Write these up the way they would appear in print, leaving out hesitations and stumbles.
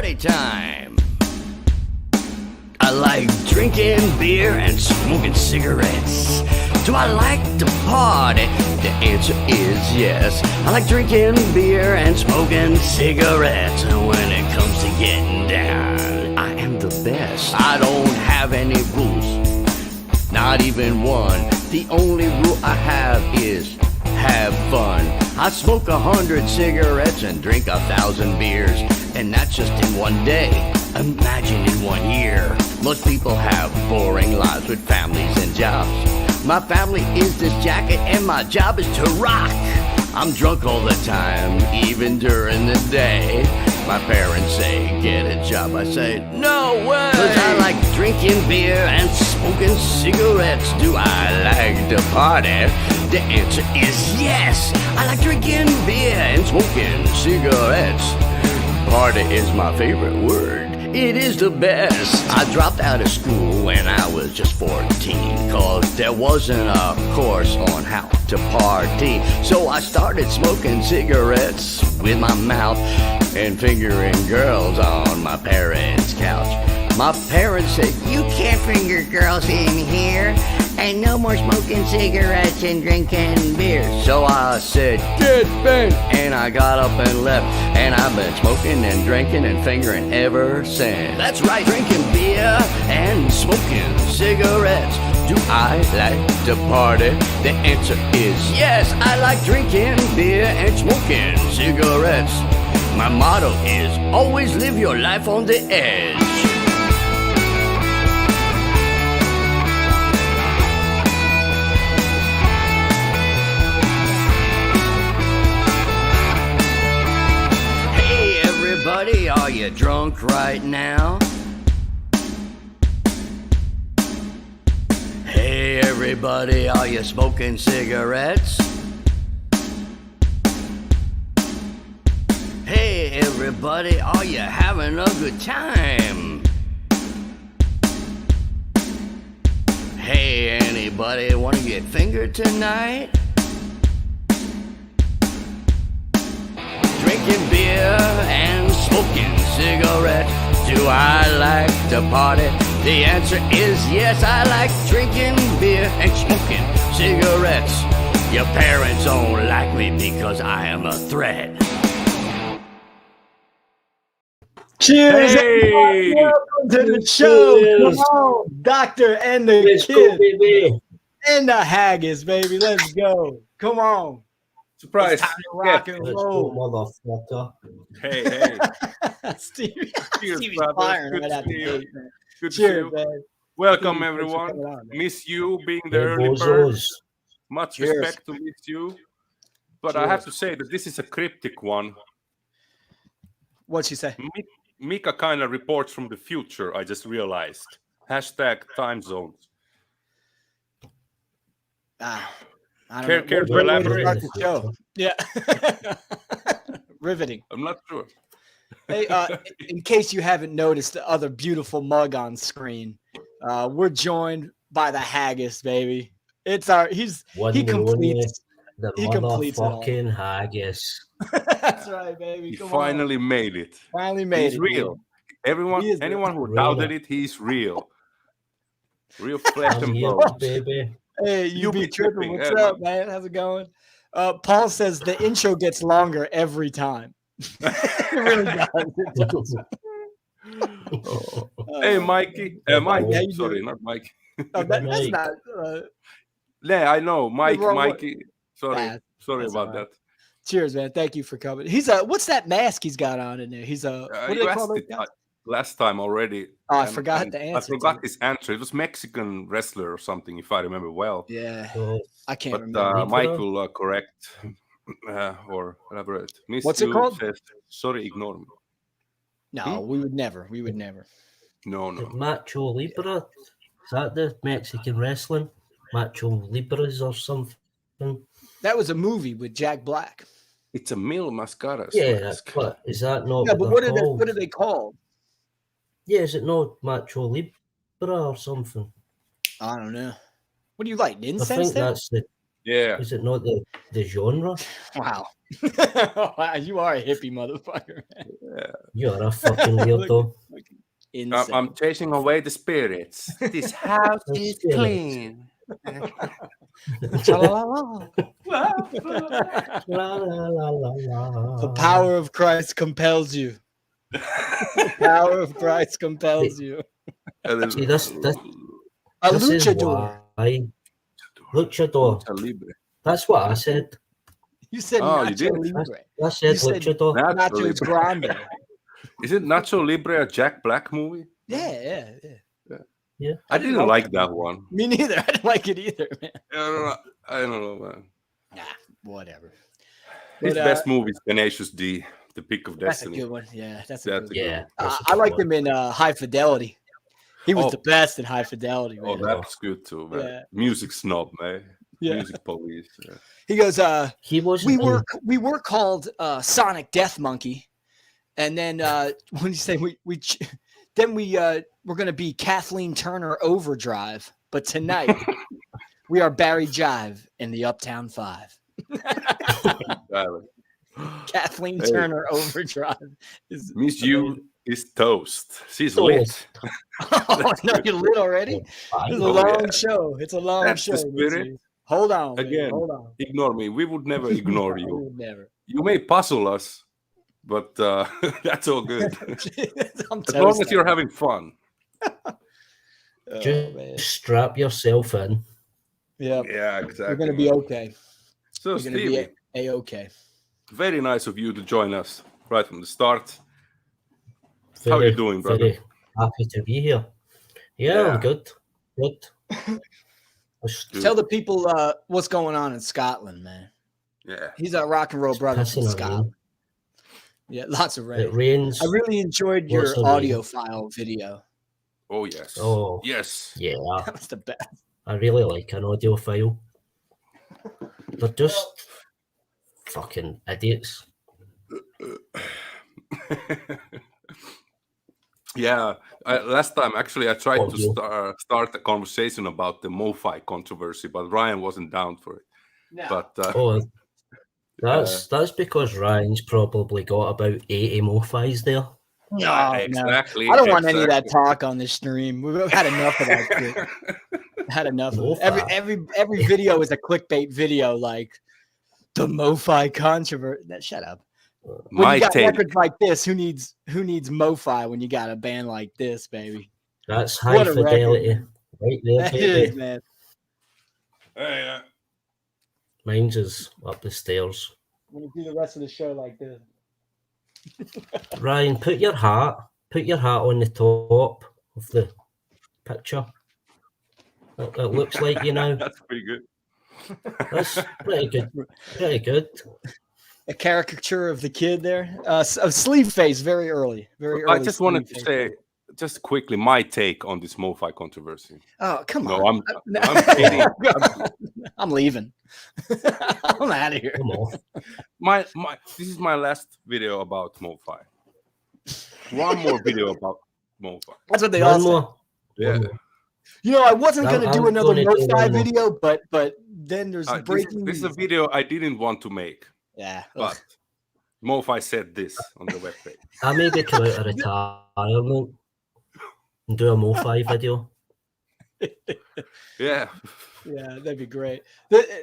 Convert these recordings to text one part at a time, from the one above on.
party time. I like drinking beer and smoking cigarettes. Do I like to party? The answer is yes. I like drinking beer and smoking cigarettes. And when it comes to getting down, I am the best. I don't have any rules, not even one. The only rule I have is have fun. I smoke 100 cigarettes and drink 1,000 beers, and that's just in one day. Imagine in 1 year. Most people have boring lives with families and jobs. My family is this jacket and my job is to rock. I'm drunk all the time, even during the day. My parents say, get a job. I say, no way. 'Cause I like drinking beer and smoking cigarettes. Do I like to party? The answer is yes. I like drinking beer and smoking cigarettes. Party is my favorite word. It is the best. I dropped out of school when I was just 14, 'cause there wasn't a course on how to party. So I started smoking cigarettes with my mouth and fingering girls on my parents' couch. My parents said, you can't finger girls in here, and no more smoking cigarettes and drinking beer. So I said, get bent, and I got up and left, and I've been smoking and drinking and fingering ever since. That's right, drinking beer and smoking cigarettes. Do I like to party? The answer is yes. I like drinking beer and smoking cigarettes. My motto is always live your life on the edge. Everybody, are you drunk right now? Hey everybody, are you smoking cigarettes? Hey everybody, are you having a good time? Hey anybody, wanna get fingered tonight? Drinking beer and smoking cigarettes. Do I like to party? The answer is yes. I like drinking beer and smoking cigarettes. Your parents don't like me because I am a threat. Cheers! Hey! Welcome to the show. Cheers. Come on, Doctor and the Let's go, kid baby. and the haggis, baby. Let's go. Come on. Surprise. It's time to rock and Let's roll. motherfucker. Hey, hey. Stevie, Cheers, Stevie's brothers. firing Good right to out the see you. gate, man. Good to see Cheers, you. man. Welcome, Stevie, thanks for everyone. coming on, man. Miss you being the Hey, early bird. bozos. Much Cheers. respect to miss you. But I have to say that this is a cryptic one. What'd she say? Mika kind of reports from the future, I just realized. Hashtag time zones. I don't Care know. to Way to elaborate? start the show. Yeah. Riveting. I'm not sure. Hey, in case you haven't noticed the other beautiful mug on screen, we're joined by the haggis, baby. It's our he Only completes the he completes it all. motherfucking haggis. That's right, baby. He Come finally made it. on. Finally made He's it. real. He is Anyone who real. doubted it, he's real. Real flesh I'm and here, bones. baby. Hey, You be be tripping. tripping, What's yeah, up, man? How's it going? Paul says the intro gets longer every time. It really does. It does. Hey, Mikey. Mike. how you Sorry, doing? not Mike. Oh, that's Mike. not. Yeah, I know. Mike, wrong word. Mikey. Sorry. Nah, Sorry that's about all right. that. Cheers, man. Thank you for coming. He's what's that mask he's got on in there? He's what do You they call asked those it guys? last time already. Oh, I forgot the I answer. forgot his answer. It was Mexican wrestler or something, if I remember well. Yeah, So, I can't But remember. Mike will correct or elaborate. Miss What's it you called? says, sorry, ignore me. No, we would never. We would never. No, the no. Macho Libre. Is that the Mexican wrestling? Macho Libres or something? That was a movie with Jack Black. It's a Mil Mascaras Yeah, mask. but is that not Yeah, what but they're called? what are they called? Yeah, is it not Macho Libre or something? I don't know. What do you like? I Incense? think Then? that's the. Yeah. Is it not the genre? Wow. Wow, you are a hippie motherfucker. Man. You're a fucking weirdo. Insane. I'm chasing away the spirits. This house The is spirits. clean. Cha-la-la-la. La, la, la, la, la. The power of Christ compels you. The power of Christ compels you. And then- See, this A is luchador. why. Luchador. Lucha Libre. That's what I said. You said Oh, you Nacho did? Libre. I said You said- luchador. Nacho Nacho's Libre. Grande. Isn't Nacho Libre a Jack Black movie? Yeah. I didn't like that one. Me neither. I didn't like it either, man. I don't know, man. Nah, whatever. His But, best movie is Tenacious D, The Pick of That's a Destiny. good one. Yeah, that's a That's good a one. good Yeah. one. that's a I good liked one. him in High Fidelity. He was Oh. the best in High Fidelity, Oh, man. that's good too, man. Yeah. Music snob, man. Yeah. Music police. Yeah. He goes, He wasn't. we were called Sonic Death Monkey, and then when you say we're gonna be Kathleen Turner Overdrive, but tonight we are Barry Jive in the Uptown Five. Silent. Kathleen Hey. Turner Overdrive is Miss You is toast. She's Toast. lit. Oh no, you lit already. I It's a Oh, long yeah. show. It's a long That's show. the spirit. Mitzi. Hold on, man. Again. Hold on. Ignore me. We would never ignore We you. would never. You may puzzle us, but that's all good. I'm As long as toasted. you're having fun. Oh, Just man. strap yourself in. Yeah, Yeah, exactly. we're gonna be man. okay. So, We're gonna Stevie, be a-okay. very nice of you to join us right from the start. Very, How you doing, brother? Very happy to be here. Yeah, Yeah. I'm good. Good. Good. Tell the people what's going on in Scotland, man. Yeah. He's a rock and roll brother from Pissing on Scotland. rain. Yeah, lots of rain. It rains. I really enjoyed your Lots of audio rain. file video. Oh, yes. Oh. Yes. Yeah, That was the best. I really like an audio file. They're just fucking idiots. Yeah. Last time, actually, I tried to Audio. start a conversation about the Mofi controversy, but Ryan wasn't down for it. No. But Oh, that's because Ryan's probably got about 80 Mofis there. no, exactly. I don't want any of that talk on this stream. We've had enough of that shit. Had enough of it. Mofi. Every video is a clickbait video, like the Mofi controversy. Shut up. When My you got take. records like this, who needs Mofi when you got a band like this, baby? That's high What a record, fidelity. man. Right there, That is, baby. man. Hey, Mine's is up the stairs. When you do the rest of the show like this. Ryan, put your hat on the top of the picture. It looks like you know. that's pretty good. That's pretty good. Pretty good. A caricature of the kid there. A sleeve face very early. Very early. I just wanted to sleeve say, face. just quickly, my take on this Mofi controversy. Oh, come No, on. I'm kidding. I'm leaving. I'm out of here. Come on. This is my last video about Mofi. One more video about Mofi. That's what they all One say. more. Yeah. One more. You know, I wasn't I'm- going to do I'm another gonna do Mofi one more. video, but then there's breaking This is a news. video I didn't want to make, Yeah. but Mofi said this on the webpage. I maybe come out of retirement and do a Mofi video. Yeah. Yeah, that'd be great.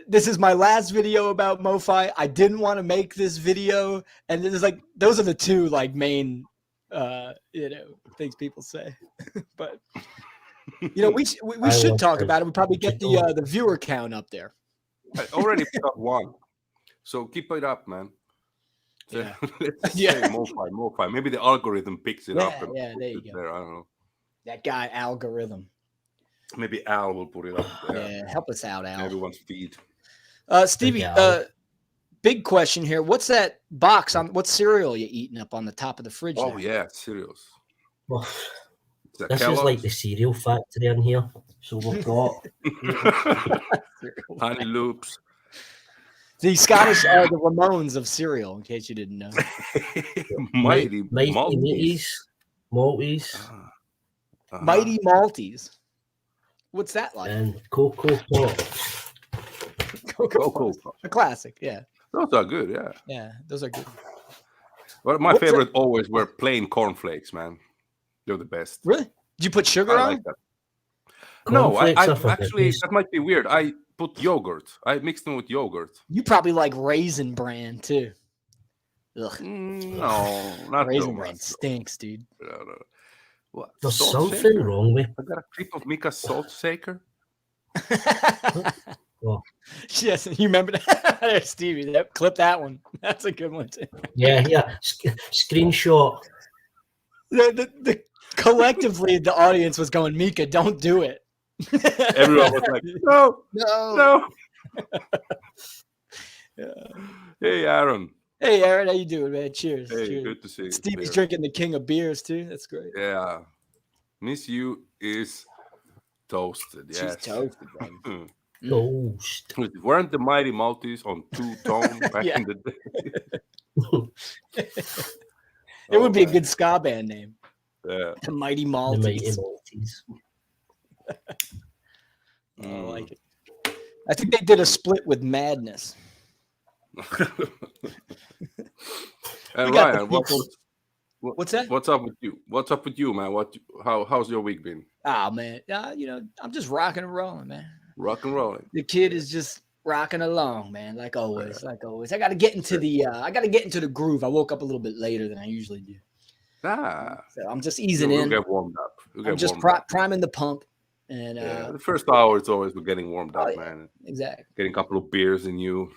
This is my last video about Mofi. I didn't want to make this video, and there's like those are the two like main, things people say. But we I should love talk this. about it. We probably get the viewer count up there. I already got one. So keep it up, man. So Yeah. let's Yeah. say Mofi. Maybe the algorithm picks it up. Yeah, And yeah, there you puts it go. there. I don't know. That guy algorithm. Maybe Al will put it up there. Yeah, help us out, in Al. everyone's feed. Stevie, Al. big question here. What's that box on? What cereal you eating up on the top of the fridge? Oh there? yeah, cereals. Well, Is that this is like Kellogg's? the cereal factory in here. So we've got Honey Loops. The Scottish are the Ramones of cereal, in case you didn't know. Mighty Mighty Maltese. Maltese, Ah, uh-huh. Mighty Maltese. What's that like? and Cocoa Pops. Cocoa Cocoa Puffs. A classic, yeah. Those are good, yeah. Yeah, those are good. Well, my What's it- favorite always were plain cornflakes, man. They're the best. Really? Did you put sugar I on? like that. No, I Cornflakes are for actually babies. that might be weird. I put yogurt. I mixed them with yogurt. You probably like Raisin Bran too. Ugh, No, not Raisin so Bran much. stinks, dude. No. What? There's Salt something shaker? wrong with. I got a clip of Mika's salt shaker. Oh, Yes, you remember that? There's Stevie. Yep, clip that one. That's a good one too. yeah. Screenshot. The collectively the audience was going, Mika, don't do it. Everyone was like, no, no. no. Hey, Aaron. Hey, Aaron, how you doing, man? Cheers. Hey, Cheers. good to see you. Stevie's Cheers. drinking the king of beers too. That's great. Yeah. Miss You is toasted. She's Yes. toasted, baby. Toast. Weren't the Mighty Maltese on two-tone back Yeah. in the day? It would be a man. good ska band name. Yeah. The Mighty The Maltese. Mighty Maltese. I like it. I think they did a split with Madness. And We got the Ryan, people- What's that? what's up with you? What's up with you, man? How's your week been? Oh man, I'm just rocking and rolling, man. Rock and rolling. The kid is just rocking along, man. Like always, like always. I got to get into the groove. I woke up a little bit later than I usually do, Ah, so I'm just easing you'll in. get warmed up. You'll get I'm just warmed up. priming the pump, and Yeah, the first hour it's always getting warmed up, yeah. man. exactly. Getting a couple of beers in you.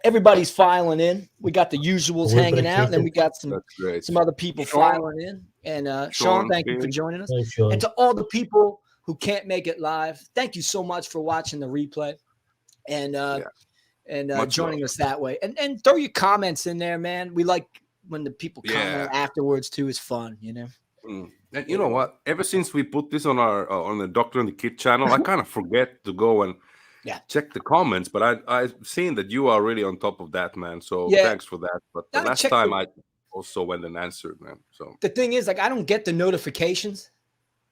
Everybody's filing in. We got the usuals hanging out, and then we got That's great. some other people Sean? filing in. And Sean, Sean, thank you for Billy. joining us. Thanks, Sean. And to all the people who can't make it live, thank you so much for watching the replay and Much joining love. us that way. And throw your comments in there, man. We like when the people comment Yeah. afterwards too. Is fun, you know. And you know what? Ever since we put this on our on the Doctor and the Kid channel, I kind of forget to go and Yeah. check the comments. But I've seen that you are really on top of that, man. So Yeah. thanks for that. But the Gotta last check time the- I also went and answered, man. So The thing is, like, I don't get the notifications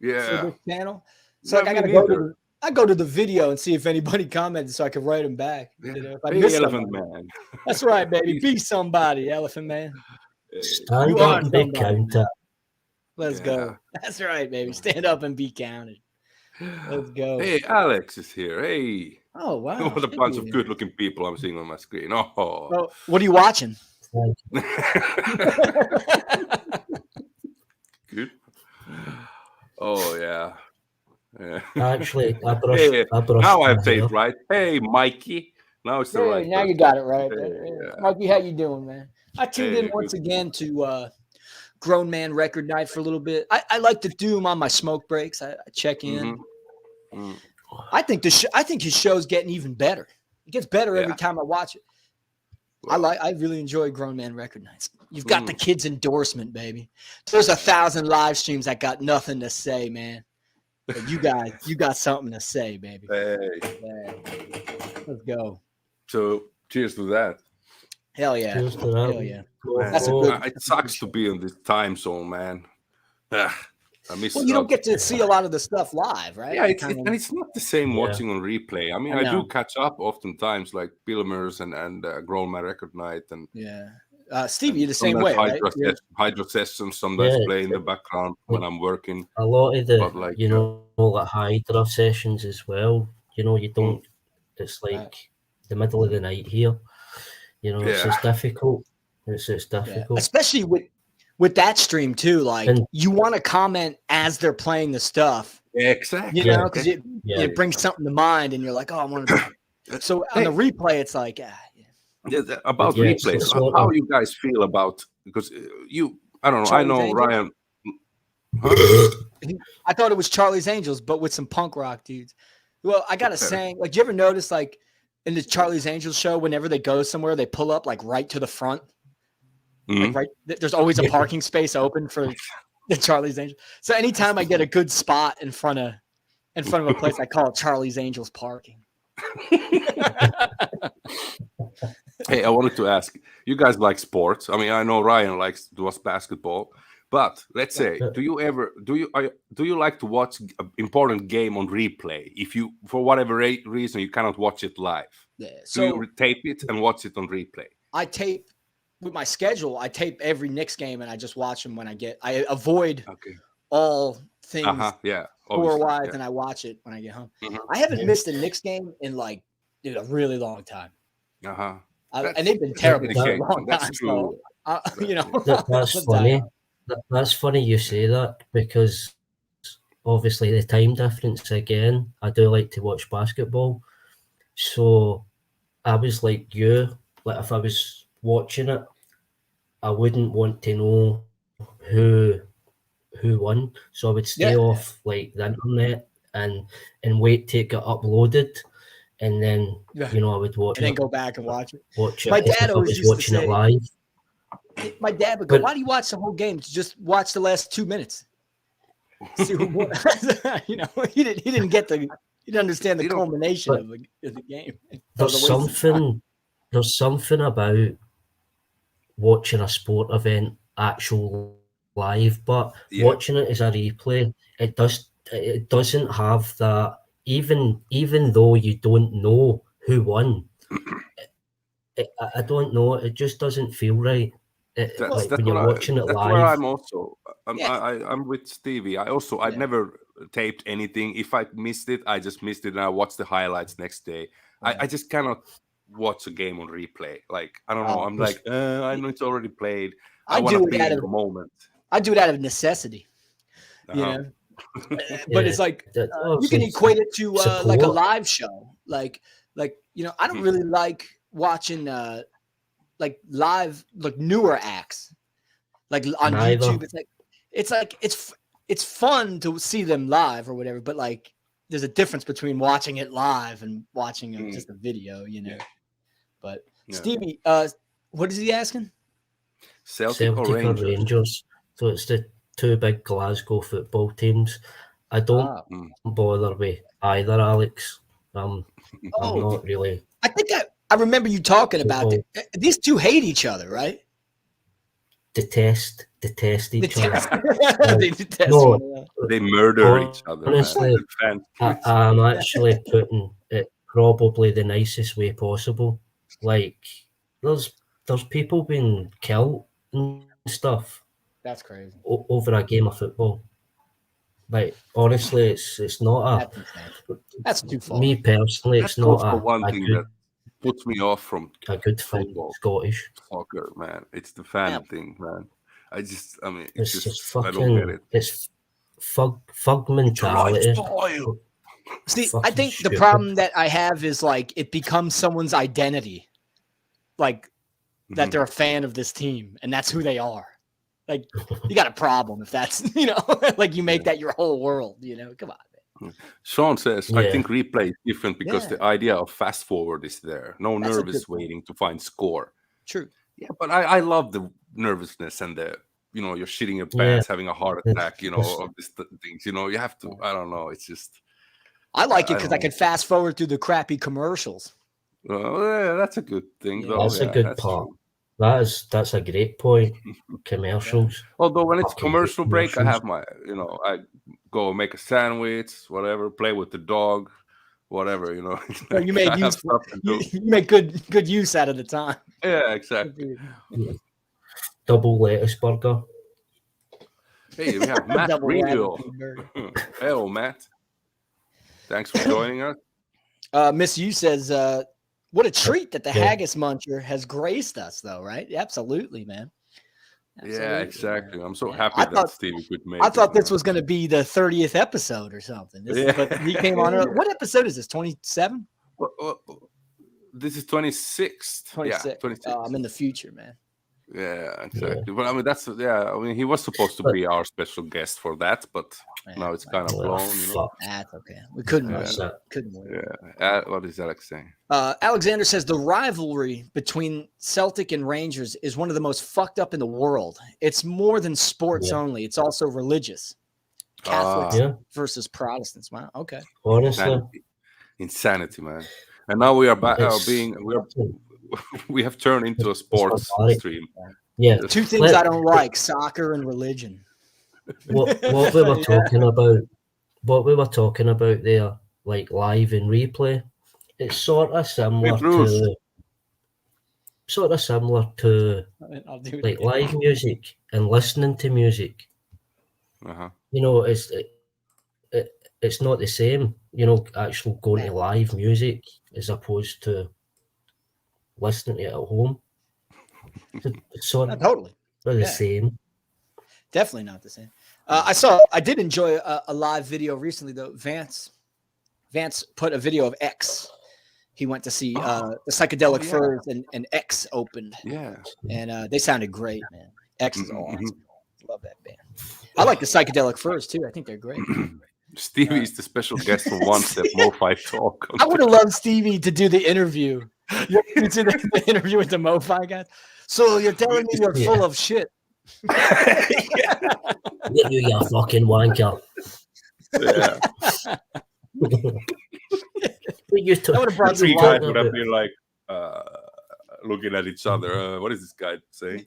for yeah, this channel, so like, Yeah, I me gotta go neither. I go to the video and see if anybody commented, so I can write them back. Yeah. You know, if I Hey, miss Elephant somebody. Man. That's right, baby. Be somebody, Elephant Man. Stand You up are and be somebody. counted. Let's Yeah. go. That's right, baby. Stand up and be counted. Let's go. Hey, Alex is here. Hey, Oh wow! what a Should bunch be of here. good-looking people I'm seeing on my screen. Oh, Oh, what are you watching? Thank good. Oh yeah. Yeah. Actually, I brushed. Hey, I brushed now my I've said hair. it right. Hey, Mikey. Now it's the Hey, right. now you person. got it right. Hey, yeah. Mikey, how you doing, man? I tuned in Hey, once good. again to Grown Man Record Night for a little bit. I like to do them on my smoke breaks. I check in. Mhm. I think his show's getting even better. It gets better every Yeah. time I watch it. Well, I really enjoy Grown Man Record Nights. You've got the kids' endorsement, baby. There's 1,000 live streams that got nothing to say, man. But you got something to say, baby. Hey. Yeah. Let's go. So cheers to that. Hell yeah. Cheers to that. Hell yeah. Man, That's a Oh, good- it sucks to be in this time zone, man. I miss. Well, you don't get to see a lot of the stuff live, right? Yeah, It and it's not the same Yeah. watching on replay. I mean, I I know. do catch up oftentimes, like Pilmers and Grown Man Record Night, and yeah. Steve, you're the same sometimes way, right? You're- Hydro sessions sometimes Yeah, play in the background when I'm working. a lot of the, But, like, like Hydra sessions as well. You know, you don't. It's like Right. the middle of the night here. You know, it's Yeah. just difficult. It's yeah. difficult. Especially with that stream too. Like And- you want to comment as they're playing the stuff, Exactly. you know, because Yeah. it brings something to mind, and you're like, oh, I want to. So on the replay, it's like, yeah. About Yeah, replays, so- how you guys feel about because I don't know. I Charlie's know Angels? Ryan. I thought it was Charlie's Angels, but with some punk rock dudes. Well, I gotta Okay. say, like, do you ever notice, like, in the Charlie's Angels show, whenever they go somewhere, they pull up like right to the front, Mhm. like right. There's always a parking space open for the Charlie's Angels. So anytime I get a good spot in front of a place, I call it Charlie's Angels parking. Hey, I wanted to ask you guys like sports. I mean, I know Ryan likes to watch basketball, but let's say, Yeah. do you like to watch an important game on replay if you for whatever reason you cannot watch it live? Yeah. Do So you tape it and watch it on replay? I tape with my schedule, I tape every Knicks game and I just watch them when I avoid Okay. all things Yeah. score-wise, Yeah. and I watch it when I get home. Mhm. I haven't missed a Knicks game in like, dude, a really long time. And they've been terrible for a dedication. long That's time. true. So, you know, That's I'm funny. dying. That's funny you say that, because obviously the time difference again. I do like to watch basketball, so I was like you. Like if I was watching it, I wouldn't want to know who won, so I would stay Yeah. off like the internet and wait to get uploaded, and then Yeah. I would watch And then it. go back and watch it. Watch it My as dad if I always was used to watching it say, live. my dad would go, But- "Why do you watch the whole game? Just watch the last 2 minutes." See who won. You know, he didn't understand the culmination of the game. There's something about watching a sport event actual live, but watching it as a replay, it doesn't have that. Even though you don't know who won, I don't know. It just doesn't feel right. Like when you're watching it that's live. where I'm also. Yeah. I'm with Stevie. I've never taped anything. If I missed it, I just missed it, and I watch the highlights next day. I just cannot watch a game on replay. Like I don't know. I'm like, I know it's already played. I want to be in the moment. I do it out of necessity. You know, but it's like you can it's equate it to like a support. live show. Like you know, I don't really like watching like live, like newer acts, like on Neither. YouTube. It's fun to see them live or whatever, but like there's a difference between watching it live and watching just a video, you know. But Stevie, what is he asking? Celtic or Rangers? So it's the two big Glasgow football teams. I don't bother with either, Alex. I'm not really. I think I remember you talking about it. These two hate each other, right? Detest each other. They detest No, one another. They murder each other. Honestly, man. I'm actually putting it probably the nicest way possible. Like there's people being killed and stuff. That's crazy. Over a game of football. Like honestly, it's not That's too far. Me personally, That's it's not also one thing good, that puts me off from a good thing. football. Scottish soccer, man. It's the fan thing, man. it's just I fucking. don't get it. It's fug mentality. See, I Fucking think the stupid. problem that I have is like it becomes someone's identity, like that they're a fan of this team and that's who they are. Like you got a problem if that's like you make that your whole world. Come on. Sean says, I think replay is different because the idea of fast forward is there. No That's a nervous good point. waiting to find score. True. Yeah, but I love the nervousness and the you're shitting your pants, having a heart attack, of these things. You have to. I don't know. It's just. I like it because I can fast forward through the crappy commercials. Well, yeah, that's a good thing, though. That's a good part. True. That's a great point. Commercials. Although when it's Fucking commercial break, I commercials. have my, I go make a sandwich, whatever, play with the dog, whatever, Well, you made use. You make good use out of the time. Yeah, exactly. Double lettuce burger. Hey, we have Matt Double Rio. latitude Hello, Matt. Thanks for joining us. Miss U says, what a treat that the haggis muncher has graced us, though, right? Absolutely, man. Absolutely, yeah, exactly. man. I'm so happy that Stevie could make it. I thought this was going to be the 30th episode or something. But he came on. What episode is this? 27? This is 26th. 26. Yeah, 26. I'm in the future, man. Yeah, exactly. But he was supposed to be our special guest for that, but now it's kind of blown. That's okay. We couldn't wait. Couldn't wait. Yeah. What is Alex saying? Alexander says the rivalry between Celtic and Rangers is one of the most fucked up in the world. It's more than sports only. It's also religious. Catholics versus Protestants. Wow. Okay. Honestly, insanity, man. And now we are back. We have turned into a sports stream. Yeah. Two things I don't like: soccer and religion. What we were talking about there, like live and replay, it's sort of similar sort of similar to I'll do it. like live music and listening to music. You know, it's not the same. You know, actual going to live music as opposed to listening to it at home. It's sort of Totally the same. Definitely not the same. I did enjoy a live video recently though. Vance put a video of X. He went to see the Psychedelic Furs and X opened. Yeah. And they sounded great, man. X is awesome. Love that band. I like the Psychedelic Furs too. I think they're great. Stevie is the special guest for One Step Mofi Talk. I would have loved Stevie to do the interview. You to the interview with the Mofi guys. So you're telling me you're full of shit. You fucking wanker. Yeah. That would have brought Three you guys would have been like looking at each other. What is this guy saying?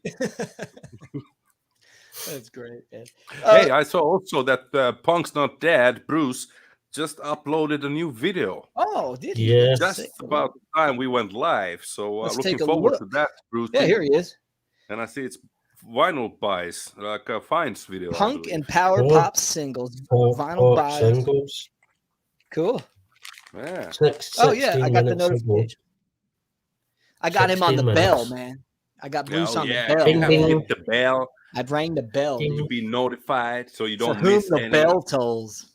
That's great, man. Hey, I saw also that Punk's Not Dead, Bruce, just uploaded a new video. Oh, did he? Yeah. Just about the time we went live. So Let's looking take a forward look. to that, Bruce. Yeah, here he is. And I see it's vinyl buys, like a Finds video. I Punk believe. and power pop singles, vinyl buys. Singles. Cool. Yeah. Oh yeah, I got the 16 minutes ago. notification. I got him on the 16 bell, minutes. man. I got Bruce on yeah. the bell. You have to Ding, hit the bell I rang the bell. Ding. to be notified so you For don't whom miss the any. bell tolls.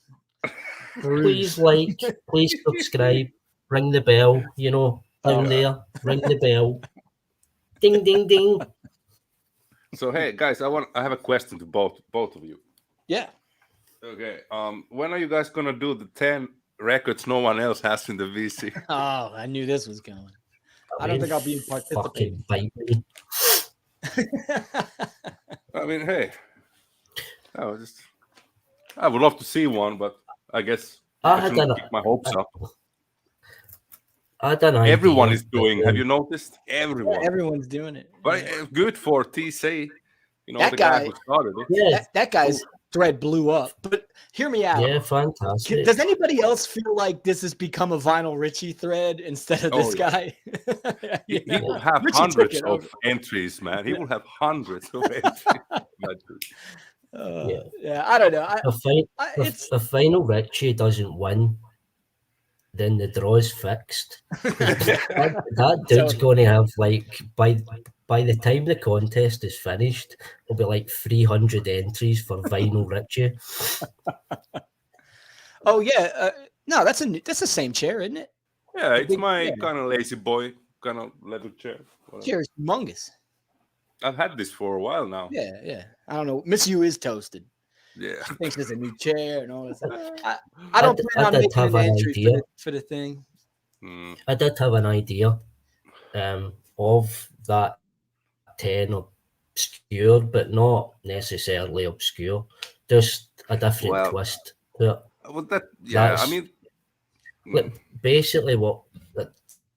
Please like, please subscribe, ring the bell, you know, down there, ring the bell. Ding, ding, ding. So hey guys, I have a question to both of you. Yeah. Okay. When are you guys gonna do the 10 records no one else has in the VC? Oh, I knew this was going. I don't think I'll be participating. Fucking bite me. I mean, hey, I would love to see one, but I guess I shouldn't keep my hopes up. I don't know. Everyone is doing. Have you noticed? Everyone. Yeah, everyone's doing it. But good for TC. You know, That the guy guy- who started it. Yeah, That guy's thread blew up. But hear me out. yeah, fantastic. Does anybody else feel like this has become a Vinyl Richie thread instead of this yeah. guy? He will have Richie took hundreds it of over. entries, man. He will have hundreds of entries. Yeah, I don't know. If Final Richie doesn't win, then the draw is fixed. that dude's going to have like by the time the contest is finished, it'll be like 300 entries for Vinyl Richie. Oh yeah, no, that's the same chair, isn't it? Yeah, it's my kind of lazy boy kind of leather chair. Whatever. Chair's humongous. I've had this for a while now. Yeah. I don't know. Miss You is toasted. Yeah. She thinks there's a new chair and all that stuff. I don't plan on did making have an an entry idea. for the thing. I did have an idea of that 10 obscure, but not necessarily obscure, just a different twist to it. Well, I mean, Like, basically what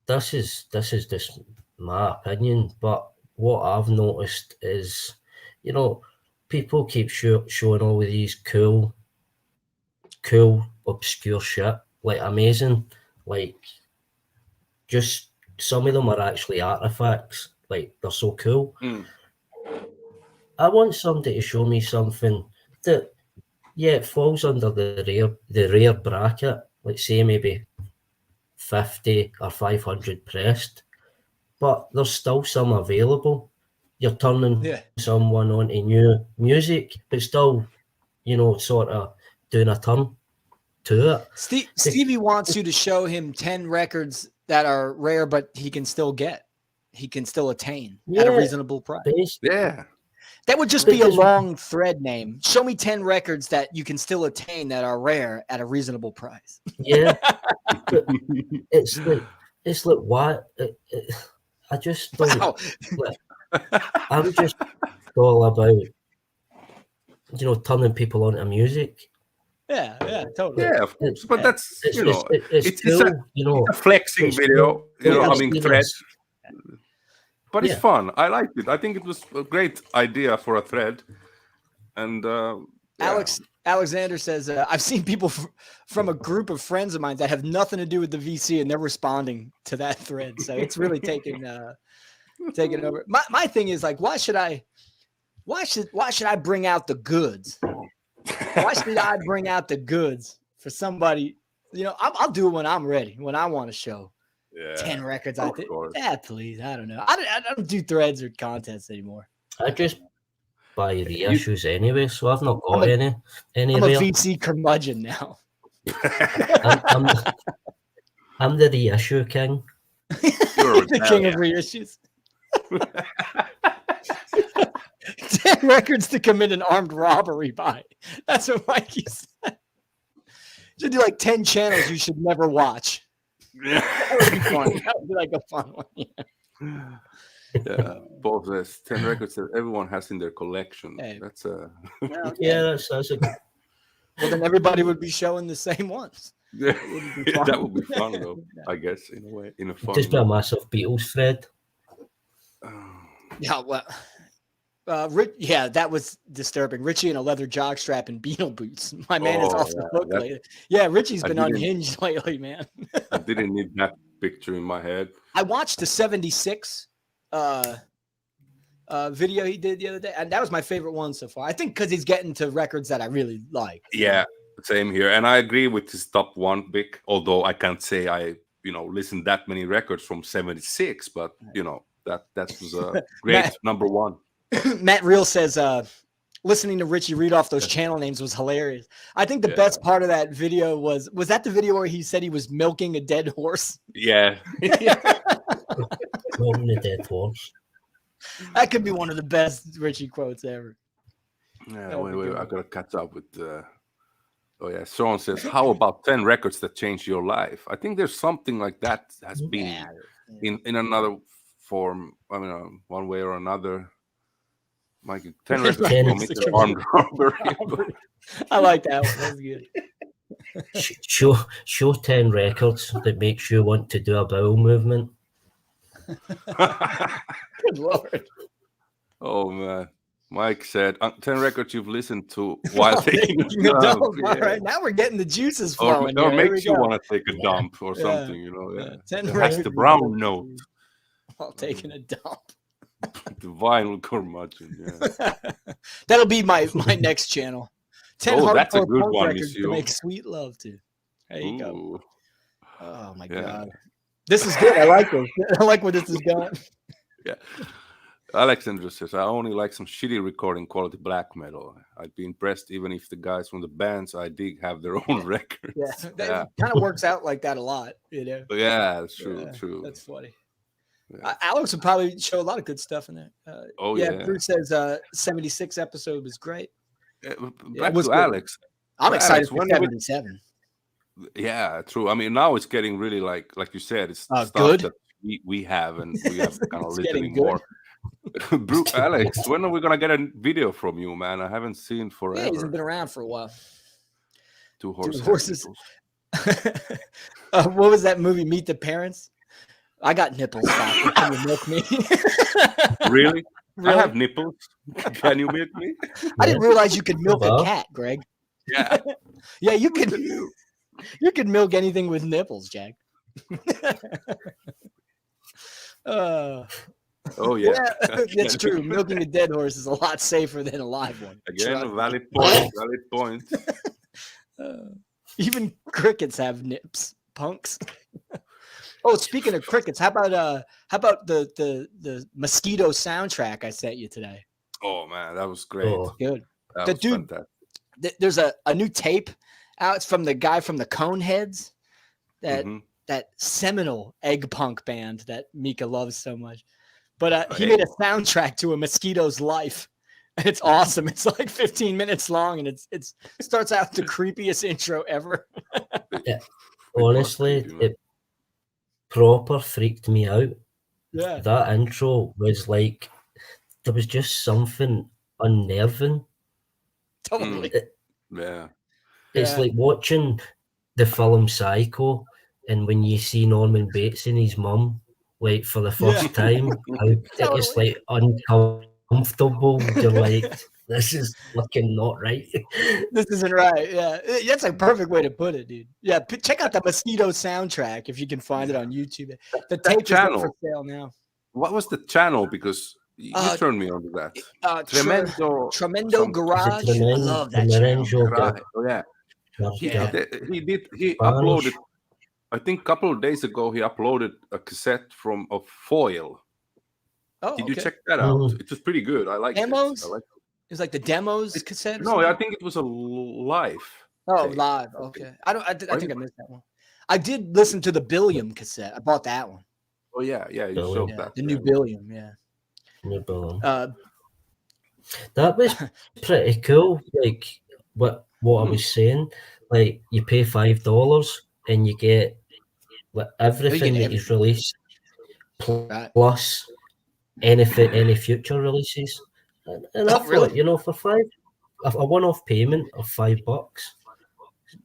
this is just my opinion, but what I've noticed is, you know, people keep showing all of these cool obscure shit, like amazing, like just some of them are actually artifacts, like they're so cool. I want somebody to show me something that it falls under the rare bracket, like say maybe 50 or 500 pressed, but there's still some available. You're turning someone onto new music, but still, you know, sort of doing a turn to it. Stevie wants you to show him 10 records that are rare, but he can still attain at a reasonable price. Yeah. That would just be a long thread name. Show me 10 records that you can still attain that are rare at a reasonable price. Yeah. But it's like what? I just don't. Wow. I'm just all about, you know, turning people onto music. Yeah, totally. Yeah, of course. But that's, It's you know, it's cool, you know, it's a flexing it's video, cool. you know, Yeah, I mean, it's thread. nice. But it's fun. I liked it. I think it was a great idea for a thread. And Alexander says, I've seen people from a group of friends of mine that have nothing to do with the VC and they're responding to that thread. So it's really taken taking over. My thing is like, why should I bring out the goods? Why should I bring out the goods for somebody? You know, I'll do it when I'm ready, when I want to show 10 records. I think, please. I don't know. I don't do threads or contests anymore. I just buy reissues anyway, so I've not got any. I'm a VC curmudgeon now. I'm the reissue king. You're the king of reissues. 10 records to commit an armed robbery by. That's what Mikey said. You should do like 10 channels you should never watch. Yeah. That would be fun. That would be like a fun one. Yeah, both there's 10 records that everyone has in their collection. Hey. That's that's a good. Well, then everybody would be showing the same ones. Yeah, that would be fun though. I guess in a way, in a fun. Just be a massive Beatles thread. Yeah, well, that was disturbing. Richie in a leather jockstrap and Beatle boots. My man is off the hook lately. Yeah, Richie's been unhinged lately, man. I didn't need that picture in my head. I watched the 76 video he did the other day, and that was my favorite one so far. I think because he's getting to records that I really like. Yeah, same here. And I agree with his top one pick, although I can't say I, listened that many records from 76, but that was a great number one. Matt Reel says listening to Richie read off those channel names was hilarious. I think the best part of that video was that the video where he said he was milking a dead horse? Yeah. Milking a dead horse. That could be one of the best Richie quotes ever. Yeah, wait, I gotta catch up with Sean says, how about 10 records that changed your life? I think there's something like that has been in another form, one way or another. Like 10 records for armed robbery. I like that one. That's good. Show 10 records that makes you want to do a bowel movement. Good Lord. Oh man. Mike said 10 records you've listened to while taking a dump. All right, now we're getting the juices flowing. Or makes you want to take a dump or something, 10 That's the brown note. While taking a dump. The vinyl curmudgeon, That'll be my next channel. 10 that's a hardcore good punk one, records to Monsieur. make sweet love to. There you go. Oh my God. Yeah. This is good. I like this. I like where this is going. Yeah. Alexander says, I only like some shitty recording quality black metal. I'd be impressed even if the guys from the bands I dig have their own records. That kind of works out like that a lot, Yeah, that's true. That's funny. Yeah. Alex would probably show a lot of good stuff in there. Bruce says 76 episode was great. Back to Alex. I'm excited for 77. Yeah, true. I mean, now it's getting really like you said, it's stuff good. that we have, and we have kind of listening more. Bruce, Alex, when are we gonna get a video from you, man? I haven't seen forever. Yeah, he's been around for a while. Two horses. What was that movie? Meet the Parents. I got nipples. Can you milk me? Really? I have nipples. Can you milk me? I didn't realize you could milk a cat, Greg. Yeah. Yeah, you can. You can milk anything with nipples, Jack. Oh yeah. That's true. Milking a dead horse is a lot safer than a live one. Again, a valid point. Even crickets have nips, punks. Oh, speaking of crickets, how about the mosquito soundtrack I sent you today? Oh man, that was great. Good. That was fantastic. There's a new tape out. It's from the guy from the Coneheads, that seminal egg punk band that Mika loves so much. But he made a soundtrack to a mosquito's life, and it's awesome. It's like 15 minutes long, and it starts out the creepiest intro ever. Yeah. Honestly, it proper freaked me out. Yeah, that intro was like there was just something unnerving. Totally. It's like watching the film Psycho, and when you see Norman Bates and his mum, like for the first time, it's like uncomfortable. You're like, this is looking not right. This isn't right. Yeah, that's a perfect way to put it, dude. Yeah, check out the Mosquito soundtrack if you can find it on YouTube. The tape is up for sale now. what was the channel? Because you turned me on to that. Tremendo Tremendo Garage. I Tremendo- love that channel. Tremendo Right. Oh yeah. He uploaded. I think a couple of days ago he uploaded a cassette of Foil. Oh, Did you okay. check that out? It was pretty good. I liked Demos? it. It was like the demos cassette. Or no, something? I think it was a live. Oh, tape. live. Okay. I think I missed that one. I did listen to the Billiam cassette. I bought that one. Oh yeah, you showed that. The new Billiam, yeah. New Billiam. That was pretty cool. Like what I was saying, like you pay $5 and you get everything that he's released, plus any future releases. And I thought, really? For a one-off payment of $5,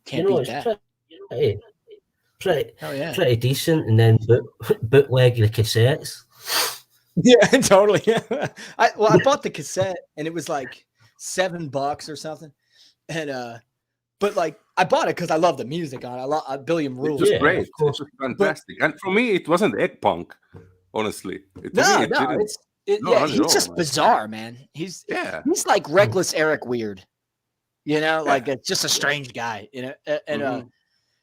can't beat it's that. Pretty decent. And then bootleg the cassettes. Yeah, totally. I bought the cassette and it was like $7 or something, and but like I bought it because I love the music on it. I love Billiam rules. It was great. It was fantastic. And for me, it wasn't egg punk. Honestly, he's just bizarre, man. He's like reckless Eric Weird, like it's just a strange guy, and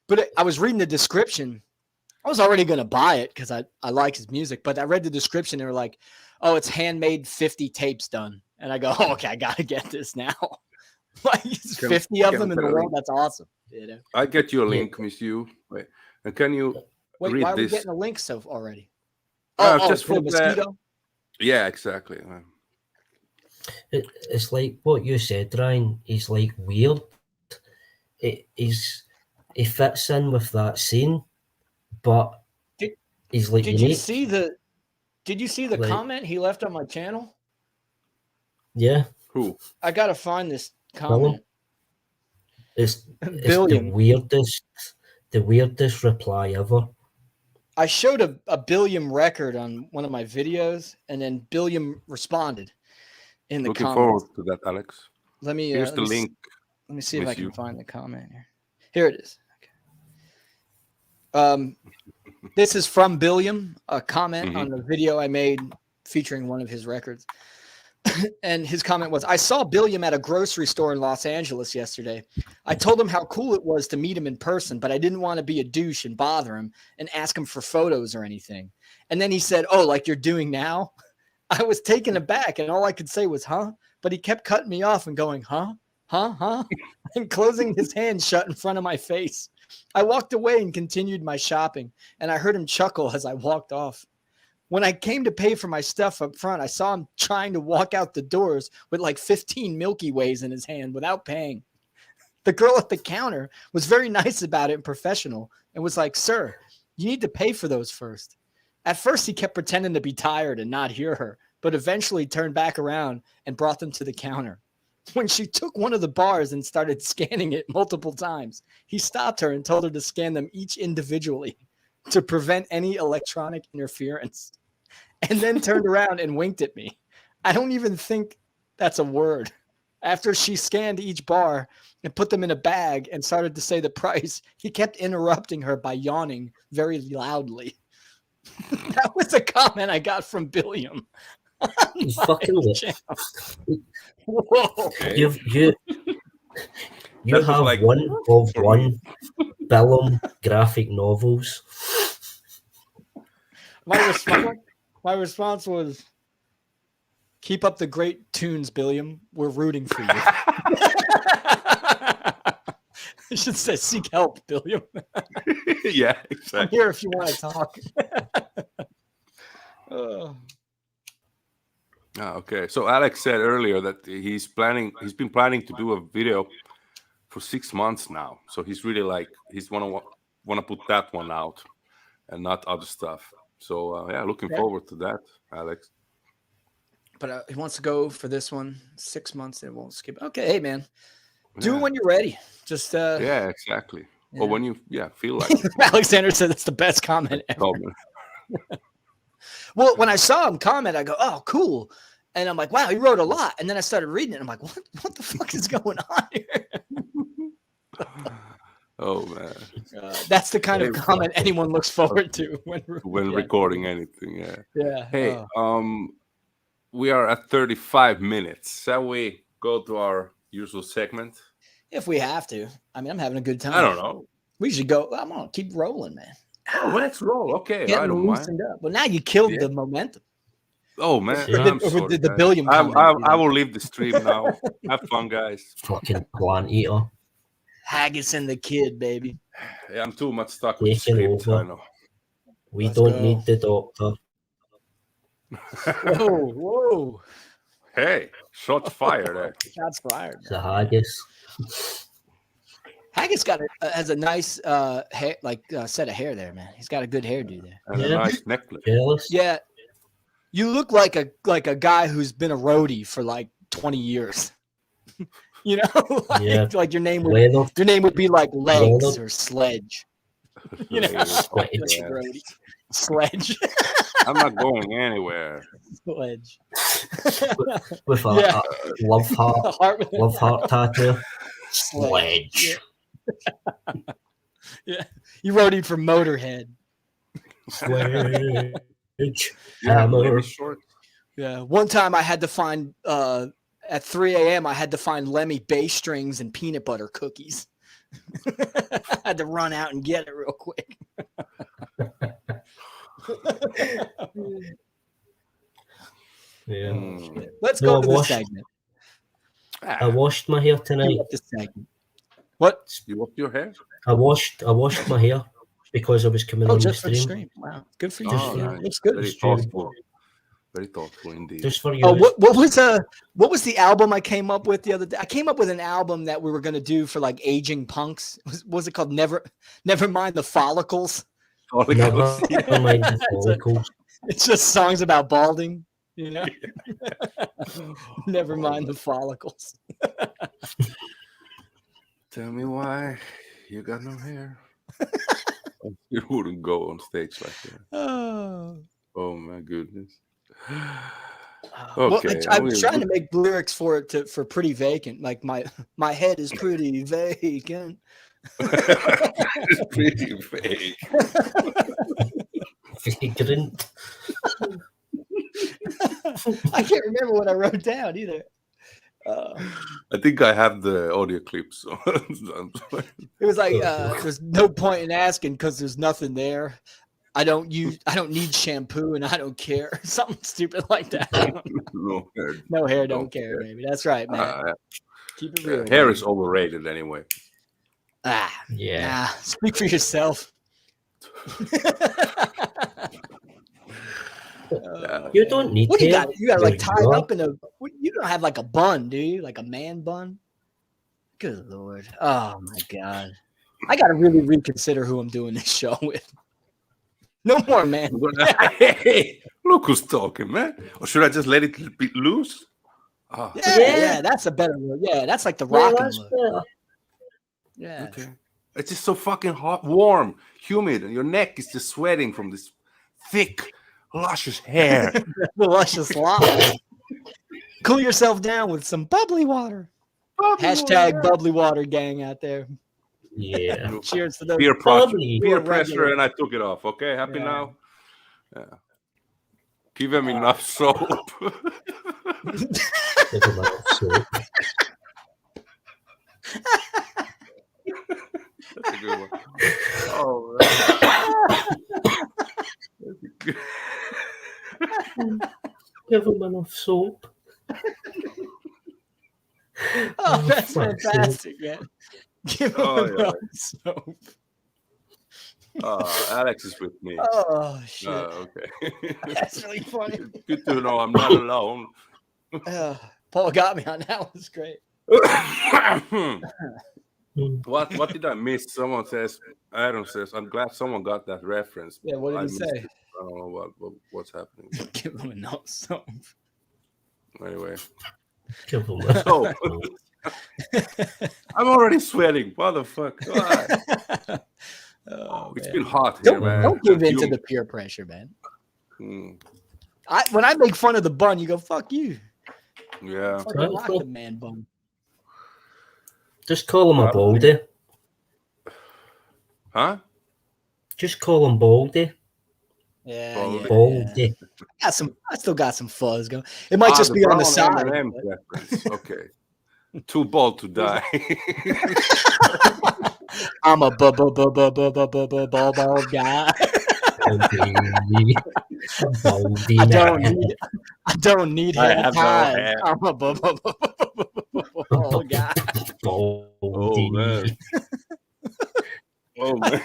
but I was reading the description. I was already going to buy it because I like his music, but I read the description. They were like, oh, it's handmade 50 tapes done. And I go, okay, I got to get this now. Like 50 of them in the world. That's awesome. I get you a link, Miss You. Wait, and can you read why are we this? getting a link already? Just for the mosquito? Yeah, exactly. It's like what you said, Ryan. He's like weird. He fits in with that scene. But he's like did unique. Did you see the comment he left on my channel? Yeah. Who? I gotta find this comment. It's the weirdest reply ever. I showed a Billiam record on one of my videos, and then Billiam responded in the Looking comments. forward to that, Alex. Here's the link. Let me see if I can find the comment here. Here it is. Okay. This is from Billiam, a comment on the video I made featuring one of his records. And his comment was, I saw Billiam at a grocery store in Los Angeles yesterday. I told him how cool it was to meet him in person, but I didn't want to be a douche and bother him and ask him for photos or anything. And then he said, oh, like you're doing now? I was taken aback, and all I could say was, huh? But he kept cutting me off and going, huh? And closing his hand shut in front of my face. I walked away and continued my shopping, and I heard him chuckle as I walked off. When I came to pay for my stuff up front, I saw him trying to walk out the doors with like 15 Milky Ways in his hand without paying. The girl at the counter was very nice about it and professional and was like, sir, you need to pay for those first. At first, he kept pretending to be tired and not hear her, but eventually turned back around and brought them to the counter. When she took one of the bars and started scanning it multiple times, he stopped her and told her to scan them each individually to prevent any electronic interference, and then turned around and winked at me. I don't even think that's a word. After she scanned each bar and put them in a bag and started to say the price, he kept interrupting her by yawning very loudly. That was a comment I got from Billiam. He's fucking Whoa. You have like one of one Billiam graphic novels. My response was, keep up the great tunes, Billiam. We're rooting for you. I should say, seek help, Billiam. Yeah, exactly. I'm here if you want to talk. Okay, so Alex said earlier that he's been planning to do a video for 6 months now. So he's really like, he's want to put that one out and not other stuff. So looking forward to that, Alex. But he wants to go for this one 6 months and won't skip. Okay, hey man, do it when you're ready. Just yeah, exactly. Or when you feel like it. Alexander said that's the best comment ever. Well, when I saw him comment, I go, oh, cool. And I'm like, wow, he wrote a lot. And then I started reading it. I'm like, what the fuck is going on here? Oh, man. That's the kind of Hey, comment anyone looks forward to when recording anything. Yeah. Yeah. Hey, we are at 35 minutes. Shall we go to our usual segment? If we have to. I mean, I'm having a good time. I don't know. We should go. I'm gonna keep rolling, man. Oh, let's roll. Okay, I Getting don't mind. loosened up. Well, now you killed the momentum. Oh man, Yeah. I'm sorry. Did the guys. billion I will leave the stream now. Have fun, guys. Fucking plant eater. Haggis and the kid, baby. Yeah, I'm too much stuck with the Taking script. I over. know. We Let's don't go. need the doctor. Whoa. Hey, shots fired. Eh? Shots fired. It's a haggis. Haggis has a nice hair, set of hair there, man. He's got a good hairdo there. And a Yeah. nice necklace. Jealous? Yeah, you look like a guy who's been a roadie for like 20 years. You know, Yeah. like your name would Leonard. be like Legs Leonard. or Sledge. You know, Sledge. Yeah. roadie. Sledge. I'm not going anywhere. Sledge. With a, Yeah. a love heart, Heart with a love heart tattoo. Sledge. Sledge. Yeah, you roadied for Motorhead. Sledge. Yeah, Hammer. maybe short. Yeah, one time I had to find at 3 a.m. I had to find Lemmy bass strings and peanut butter cookies. I had to run out and get it real quick. Yeah. Let's No, go I to the washed- segment. I washed my hair tonight. This segment. What? You washed your hair? I washed my hair because I was coming Oh, on the just for the stream. stream. Wow, good for you. Just Oh, for- nice. Looks good. Very Stream. thoughtful. Very thoughtful indeed. Just for you. Oh, what was the album I came up with the other day? I came up with an album that we were going to do for like aging punks. Was it called Never Mind the Follicles? Never mind the follicles. It's just songs about balding, you know. Never mind the follicles. Tell me why you got no hair. You wouldn't go on stage like that. Oh my goodness. Well, Okay, I was trying to make lyrics for it for Pretty Vacant. Like my head is pretty vacant. It's pretty fake. Vagrant. I can't remember what I wrote down either. I think I have the audio clip. So It was like there's no point in asking because there's nothing there. I don't need shampoo and I don't care. Something stupid like that. no hair. No hair, don't care, baby. That's right, man. Keep it real. Hair man. is overrated anyway. Yeah. Nah, speak for yourself. You don't need What do you hair. got? You got like There tied you up in a. You don't have like a bun, do you? Like a man bun? Good lord! Oh my god! I got to really reconsider who I'm doing this show with. No more man. Hey, look who's talking, man. Or should I just let it be loose? Ah, Yeah, that's a better look. Yeah, that's like the rocking that's look. better. Yeah. okay. It's just so fucking hot, warm, humid, and your neck is just sweating from this thick, luscious hair. The luscious locks. Cool yourself down with some bubbly water. Hashtag bubbly water gang out there. Yeah. Cheers to those. Peer pressure, Probably. peer Regular. pressure, and I took it off. Okay, happy Yeah. now. Yeah. Give him enough soap. Give him a soap. That's a good one. Oh, man. That's a good- Give him enough soap. Oh, that's fuck's sake. fantastic, man. Give him Oh, yeah. enough soap. Alex is with me. Oh shit, Okay. that's really funny. Good to know I'm not alone. Paul got me on that. Was great. What did I miss? Someone says, Adam says, I'm glad someone got that reference. Yeah, what did I he missed say? it. I don't know what's happening. Give him enough soap. Anyway. Give him a Oh, I'm already sweating. What the fuck? God. Oh, It's man. been hot here, man. Don't give in to Humid. the peer pressure, man. Mm, When I make fun of the bun, you go, fuck you. yeah. Fucking Right, rock cool. the man bun. Just call him a baldy. Huh? Just call him Baldy. Yeah, Baldy. Baldy. I still got some fuzz going. It might just the be on the brown side. M&M reference. Okay. Too bald to die. I'm a bald guy. Baldy. Baldy. I don't need I hair have no ties. hair. I'm a bald guy. Oh Baldy. man. Oh man.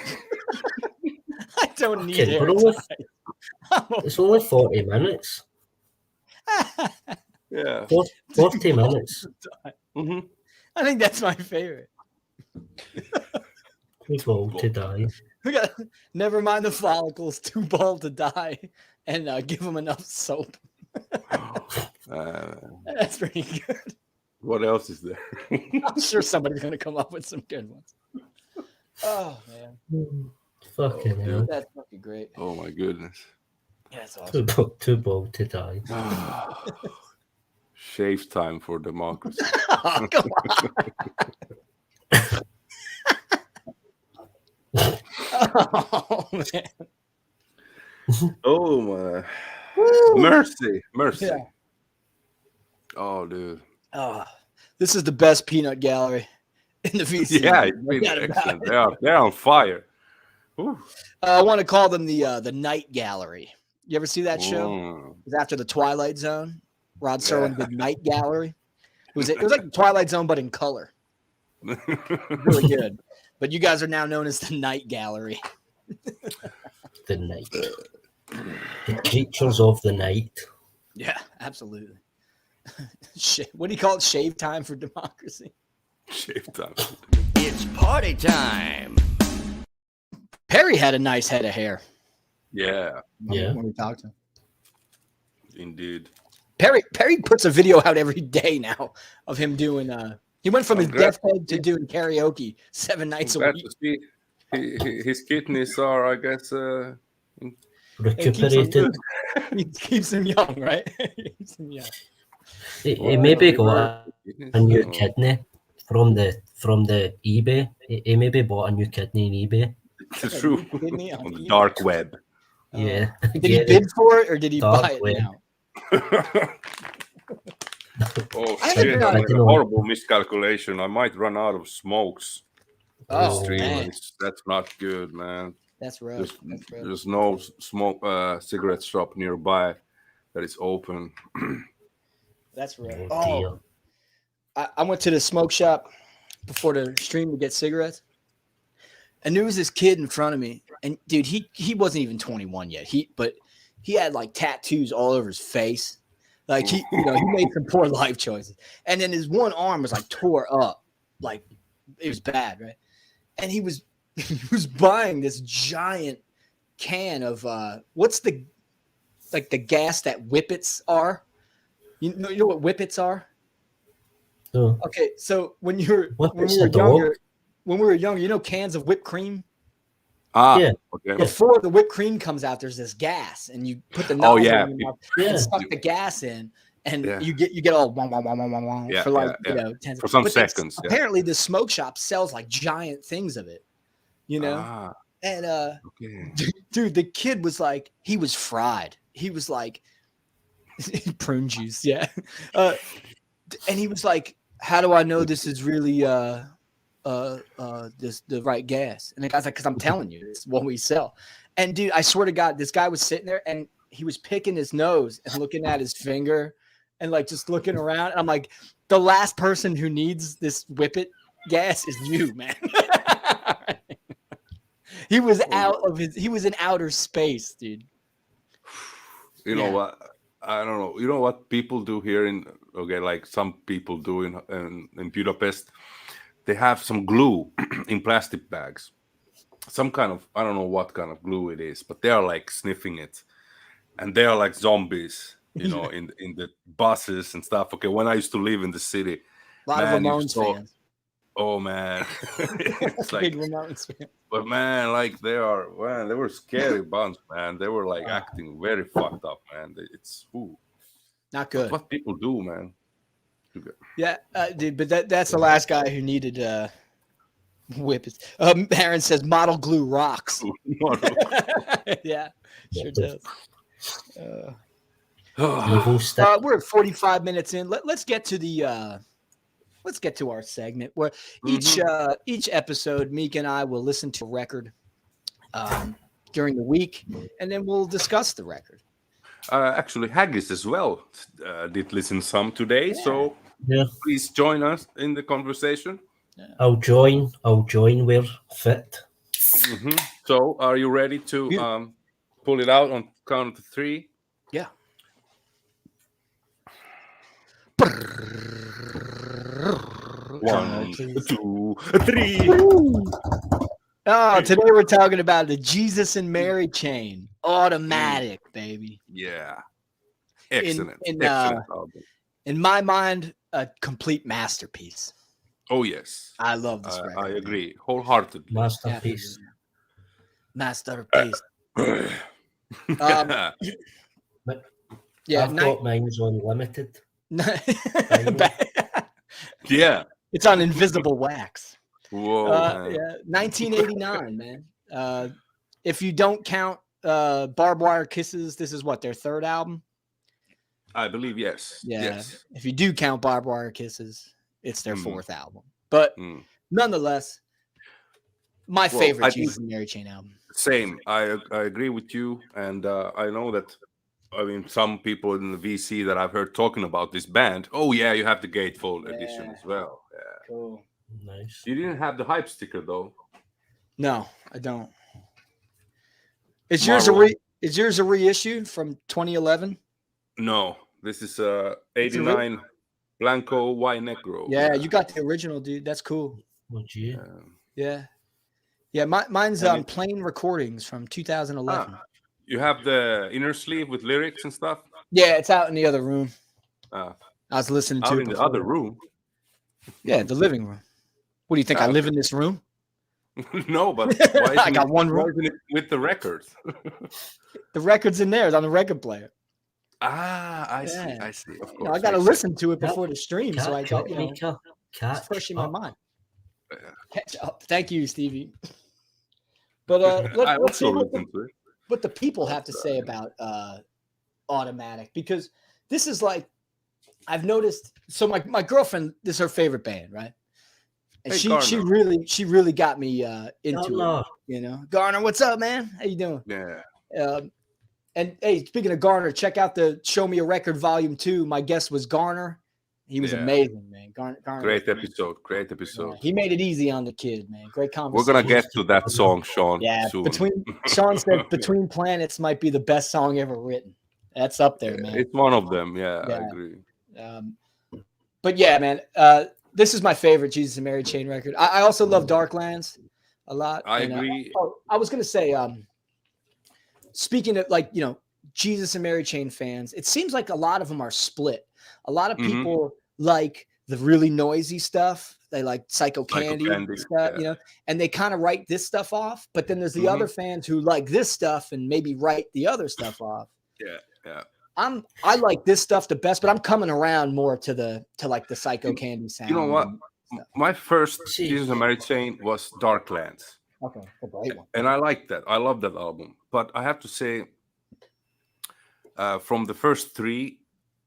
I don't need Okay, hair but only, ties. it's only 40 minutes. Yeah. 40 minutes. Mm-hmm. I think that's my favorite. Too bald to die. We got never mind the follicles, too bald to die, and give them enough soap. That's pretty good. What else is there? I'm sure somebody's gonna come up with some good ones. Oh man, Fucking hell. that's fucking great. Oh my goodness. Yeah, that's awesome. Too bald to die. Shave time for democracy. Oh, come on. Oh man. Oh my. Mercy. Yeah. Oh dude. Oh, this is the best peanut gallery in the VC. Yeah, it's been excellent. They're on fire. Ooh. I want to call them the Night Gallery. You ever see that show? Mm. It was after the Twilight Zone. Rod Serling did Night Gallery. It was like the Twilight Zone, but in color. Really good. But you guys are now known as the Night Gallery. The night. The creatures of the night. Yeah, absolutely. What do you call it? Shave time for democracy. Shave time. It's party time. Perry had a nice head of hair. Yeah, Yeah. When we talked to him. indeed. Perry puts a video out every day now of him doing he went from his deathbed to doing karaoke 7 nights a week. His kidneys are, I guess, Recuperated. He keeps him young, right? Keeps him young. He maybe got a new kidney from the eBay. He maybe bought a new kidney on eBay. It's true. Didn't he? On the dark web. Yeah. Did he bid for it or did he Dark buy it web. now? Oh I shit! haven't I done made a horrible miscalculation. I might run out of smokes. Oh, Stream. man. That's not good, man. That's rough. There's no smoke cigarette shop nearby that is open. That's rough. Oh, Oh, I went to the smoke shop before the stream to get cigarettes, and there was this kid in front of me, and dude, he wasn't even 21 yet. But he had like tattoos all over his face, like he made some poor life choices, and then his one arm was like tore up, like it was bad, right? And he was buying this giant can of what's the gas that whippets are? You know what whippets are? Oh. Okay, so when we were younger, cans of whipped cream. Yeah. Okay. Before the whipped cream comes out, there's this gas, and you put the nozzle in your mouth and suck the gas in, and you get all wong, wong, wong, wong, wong, wong for like 10 for some seconds. Apparently, the smoke shop sells like giant things of it, And dude, the kid was like, he was fried. He was like prune juice, yeah. And he was like, how do I know this is really the right gas? And the guy's like, because I'm telling you, it's what we sell. And dude, I swear to God, this guy was sitting there and he was picking his nose and looking at his finger and like just looking around. And I'm like, the last person who needs this whippet gas is you, man. He was he was in outer space, dude. You know what? I don't know. You know what people do here like some people do in Budapest? They have some glue in plastic bags. Some kind of, I don't know what kind of glue it is, but they are like sniffing it. And they are like zombies, in the buses and stuff. Okay, when I used to live in the city. A lot of Ramones fans. Oh man. It's like, big Ramones fan. But man, like they were scary bunch, man. They were like acting very fucked up, man. It's not good. What people do, man. Yeah, dude. But that's the last guy who needed Whippets. Aaron says model glue rocks. Yeah, sure does. Evil stick. We're at 45 minutes in. Let's get to the let's get to our segment where each episode, Meek and I will listen to a record during the week, and then we'll discuss the record. Actually, Haggis as well did listen some today, so please join us in the conversation. I'll join where fit. So, are you ready to pull it out on count of 3? Yeah. 1, 2, 3. Oh, today we're talking about the Jesus and Mary chain, automatic, baby. Yeah, excellent. Excellent album. In my mind, a complete masterpiece. Oh yes, I love this record. I agree wholeheartedly. Masterpiece. Masterpiece. Yeah, I've got mine's unlimited. Yeah, it's on invisible wax. Whoa, 1989, man. If you don't count Barbed Wire Kisses, this is what, their third album? I believe yes. Yeah. Yes. If you do count Barbed Wire Kisses, it's their fourth album. But nonetheless, my favorite Jesus and Mary Chain album. Same. I agree with you, and I know that. I mean, some people in the VC that I've heard talking about this band. Oh yeah, you have the gatefold edition as well. Yeah. Cool. Nice. You didn't have the hype sticker though. No, I don't. Is yours a reissue from 2011? No, this is 89 Blanco Y Negro. Yeah, you got the original, dude. That's cool. Oh, gee. Yeah. Mine's plain recordings from 2011. You have the inner sleeve with lyrics and stuff? Yeah, it's out in the other room. I was listening to out it in the other room? Yeah, the living room. What do you think? I live in this room? No, but why I got one room with the records. The record's in there. It's on the record player. I see. Of course. I got to listen to it before the stream, so I got it's fresh in my mind. Catch up. Thank you, Stevie. But let's see what the people have to say about Automatic, because this is like, I've noticed. So my girlfriend, this is her favorite band, right? And she really got me into it. Garner, what's up, man? How you doing? Yeah. And hey, speaking of Garner, check out the Show Me a Record Volume 2. My guest was Garner. He was amazing, man. Garner Great episode. Yeah, he made it easy on the kid, man. Great conversation. We're gonna get to that song, Sean. Yeah, soon. Sean said Between Planets might be the best song ever written. That's up there, man. It's one of them. Yeah, I agree. But yeah, man, this is my favorite Jesus and Mary Chain record. I also love Darklands a lot. I agree. I was gonna say, speaking of Jesus and Mary Chain fans, it seems like a lot of them are split. A lot of people like the really noisy stuff. They like Psycho Candy stuff, and they kind of write this stuff off. But then there's the other fans who like this stuff and maybe write the other stuff off. Yeah. I like this stuff the best, but I'm coming around more to like the Psycho Candy sound. You know what? My first Jesus and Mary Chain was Darklands. Okay, the great one. And I like that. I love that album. But I have to say, from the first 3,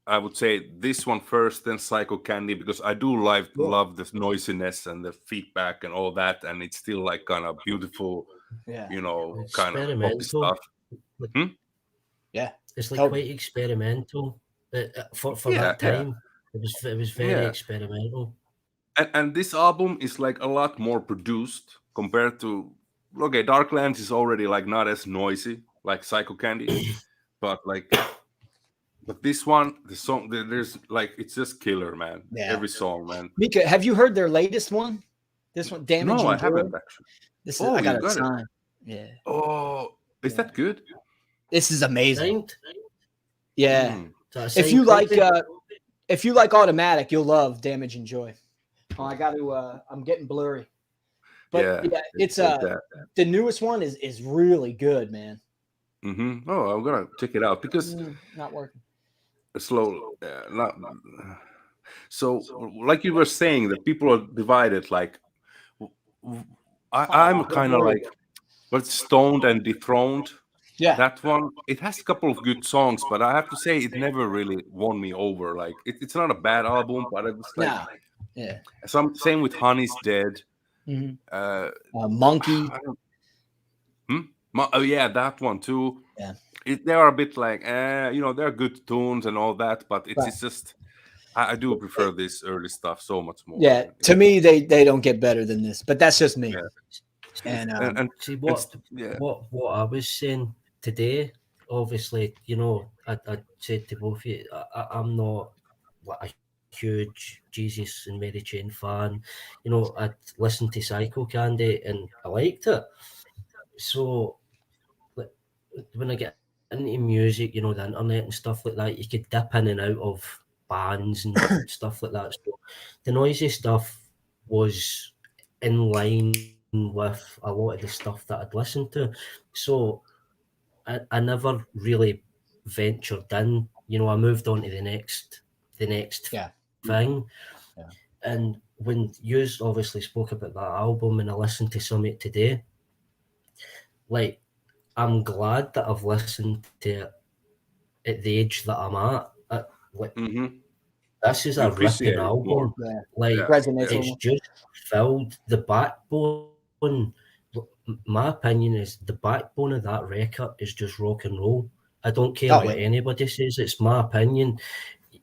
I would say this one first, then Psycho Candy, because I do love the noisiness and the feedback and all that, and it's still like kind of beautiful, kind of poppy stuff. Yeah, it's like quite experimental for that time. It was very experimental. And this album is like a lot more produced compared to Darklands is already like not as noisy like Psycho Candy, but this one, the song, there's like, it's just killer, man. Yeah. Every song, man. Mika, have you heard their latest one? This one, Damage. No, I haven't actually. This is, I got it signed. Yeah. Oh, is that good? This is amazing. Yeah. If you like Automatic, you'll love Damage and Joy. Oh, I got to. I'm getting blurry. But it's the newest one is really good, man. Oh, I'm gonna check it out because not working. Slow, not so. Like you were saying, that people are divided. Like I'm kind of like, but Stoned and Dethroned. Yeah. That one, it has a couple of good songs, but I have to say it never really won me over. Like it's not a bad album, but it was like No. Yeah. same with Honey's Dead. Mhm. Uh, Monkey. I don't, oh yeah, that one too. Yeah. They are a bit like, they're good tunes and all that, but it's just I do prefer this early stuff so much more. Yeah. To me, they don't get better than this, but that's just me. Yeah. And See yeah. what I was saying today. Obviously, I said to both of you, I'm not like a huge Jesus and Mary Chain fan. I listened to Psycho Candy and I liked it. So like, when I get into music, the internet and stuff like that, you could dip in and out of bands and stuff like that. So the noisy stuff was in line with a lot of the stuff that I'd listened to. So I never really ventured in. I moved on to the next thing. Yeah. And when you obviously spoke about that album and I listened to some of it today, like I'm glad that I've listened to it at the age that I'm at. This is You a appreciate ripping it album. more. Like resonates it's more. just filled the backbone. My opinion is the backbone of that record is just rock and roll. I don't care what anybody says. It's my opinion.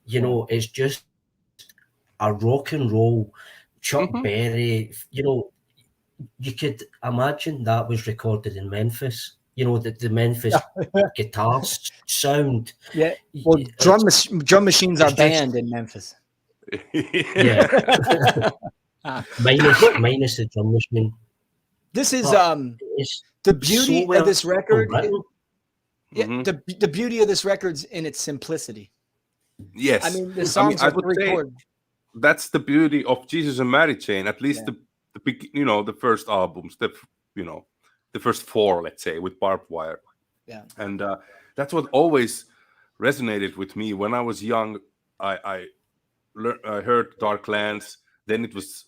It's just a rock and roll Chuck Berry. You could imagine that was recorded in Memphis. The Memphis guitar sound. Yeah. Well, drum machines are banned in Memphis. Yeah. minus the drum machine. This is It's the beauty so of this record. written. The beauty of this record's in its simplicity. Yes. I mean, the songs are three-chord. That's the beauty of Jesus and Mary Chain. At least the first albums, the first four, let's say, with Barbed Wire. Yeah. And that's what always resonated with me when I was young. I heard Darklands, then it was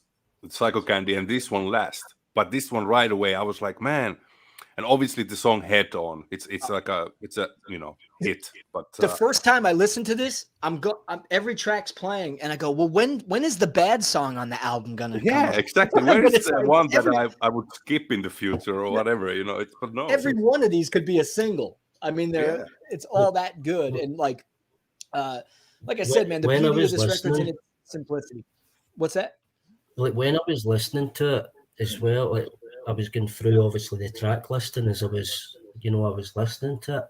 Psycho Candy, and this one last. But this one right away, I was like, man. And obviously the song Head On, it's a hit. But the first time I listened to this, every track's playing, and I go, well, when is the bad song on the album gonna come up? Exactly. Where is the one that I would skip in the future or whatever? But no. Every one of these could be a single. I mean, it's all that good, and like I said, man, the beauty of this record's in its simplicity. What's that? Like when I was listening to it as well, like I was going through obviously the track listing as I was listening to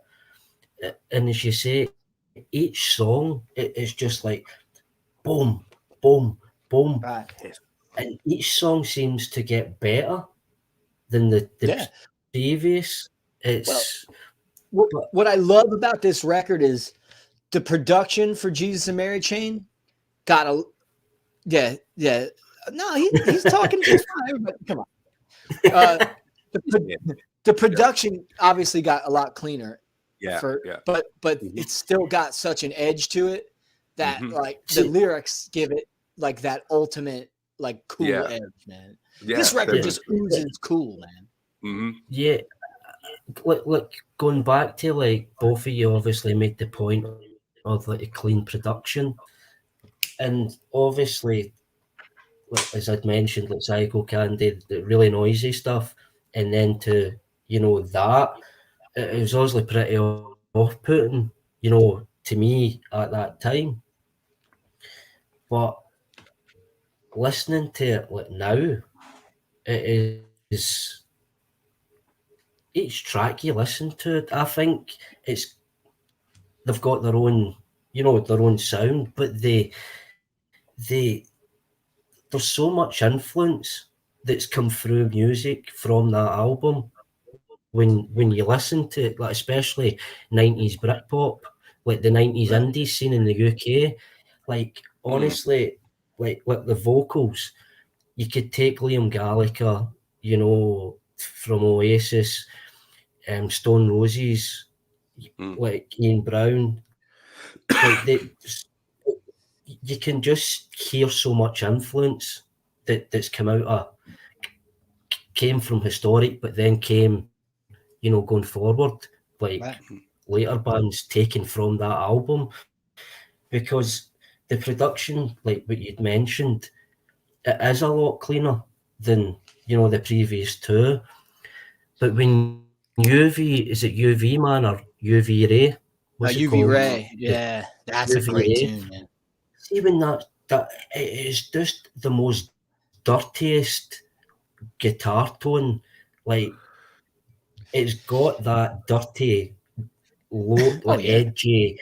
it, and as you say, each song it's just like boom, boom, boom, Right. and each song seems to get better than the previous. It's what I love about this record is the production for Jesus and Mary Chain got a no, he's talking just fine, but come on. The production obviously got a lot cleaner. But it's still got such an edge to it that like the lyrics give it like that ultimate like cool edge, man. This record just oozes cool, man. Yeah. Like going back to like both of you obviously made the point of like a clean production, and obviously as I'd mentioned, like Psycho Candy, the really noisy stuff, and then to that it was obviously pretty off-putting, to me at that time. But listening to it like now, it is each track you listen to, I think they've got their own, their own sound, but there's so much influence that's come through music from that album when you listen to it, like especially 90s Britpop, like the 90s indies scene in the UK. Like honestly, like the vocals, you could take Liam Gallagher, from Oasis, Stone Roses, like Ian Brown, like you can just hear so much influence that's come out of came from historic, but then came, going forward, like later bands taken from that album, because the production, like what you'd mentioned, it is a lot cleaner than the previous two. But when is it UV Man or UV Ray? What's it UV called? Ray, yeah, that's a UV great Ray. tune, man. See, when that it is just the most dirtiest guitar tone, like it's got that dirty, low, like edgy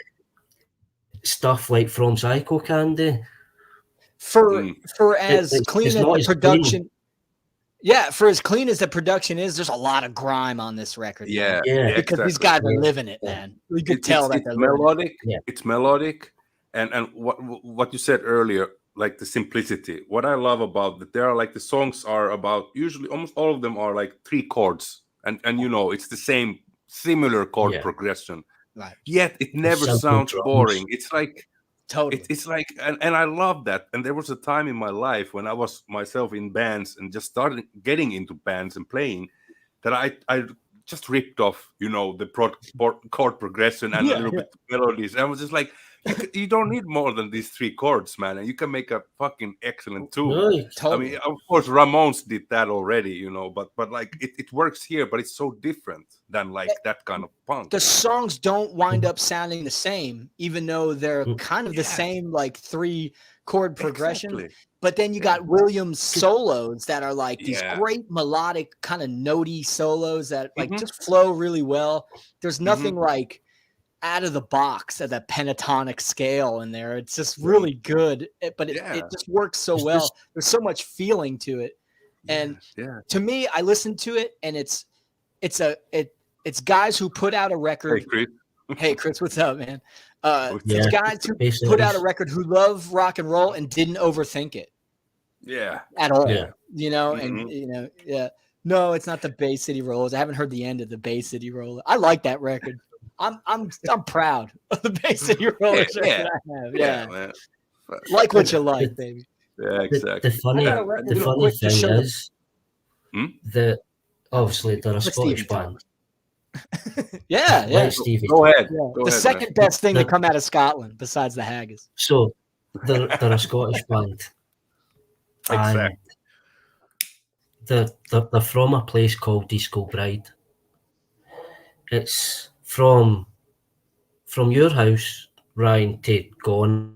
stuff like from Psycho Candy. For as clean it's as not the as production. clean. Yeah, for as clean as the production is, there's a lot of grime on this record. Yeah, man. Because these guys are living it, man. We could tell that it's melodic. It's melodic, and what you said earlier, like the simplicity. What I love about that, there are like the songs are about usually almost all of them are like 3 chords, and it's the same similar chord progression. Right. Yet it never sounds boring. It's like totally. It's like, and I love that. And there was a time in my life when I was myself in bands and just started getting into bands and playing, that I just ripped off, the chord progression and a little bit of melodies. And I was just like, you don't need more than these 3 chords, man, and you can make a fucking excellent tune. No, totally. I mean, of course, Ramones did that already, but like it works here, but it's so different than like that kind of punk. The songs don't wind up sounding the same, even though they're kind of the same, like 3 chord progression. Exactly. But then you got Williams solos that are like these great melodic kind of notey solos that like just flow really well. There's nothing like out of the box at that pentatonic scale in there. It's just really good, but it just works so well. There's so much feeling to it. And to me, I listen to it and it's guys who put out a record. Hey, Chris, what's up, man? It's guys who put out a record who love rock and roll and didn't overthink it. Yeah. At all. Yeah. And no, it's not the Bay City Rollers. I haven't heard the end of the Bay City Rollers. I like that record. I'm proud of the Bay City Rollers record I have. Yeah. Like what you like, baby. Yeah, exactly. The funny thing is that obviously they're a Scottish band. Yeah. Like Stevie. Go ahead. The second best thing to come out of Scotland besides the Haggis. So they're a Scottish band. Exactly. And they're from a place called Disco Bride. It's from your house, Ryan, to Gona,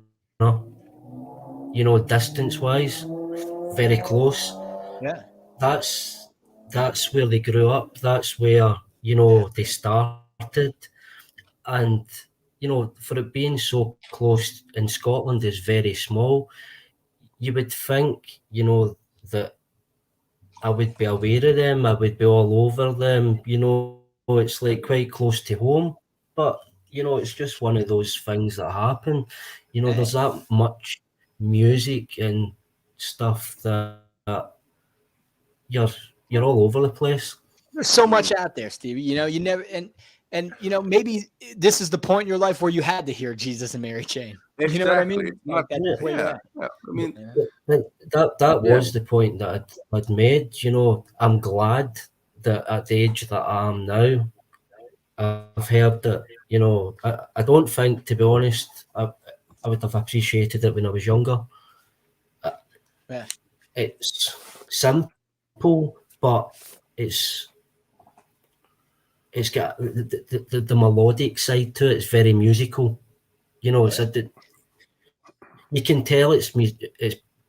distance-wise, very close. Yeah. That's where they grew up. That's where, they started. And, for it being so close in Scotland is very small, you would think, that I would be aware of them. I would be all over them. It's like quite close to home. But, it's just one of those things that happen. There's that much music and stuff that you're all over the place. There's so much out there, Stevie. You never and maybe this is the point in your life where you had to hear Jesus and Mary Chain. Exactly. You know what I mean? I mean, that was the point that I'd made. I'm glad that at the age that I am now, I've heard that. I don't think, to be honest, I would have appreciated it when I was younger. It's simple, but it's got the melodic side to it. It's very musical. It's you can tell it's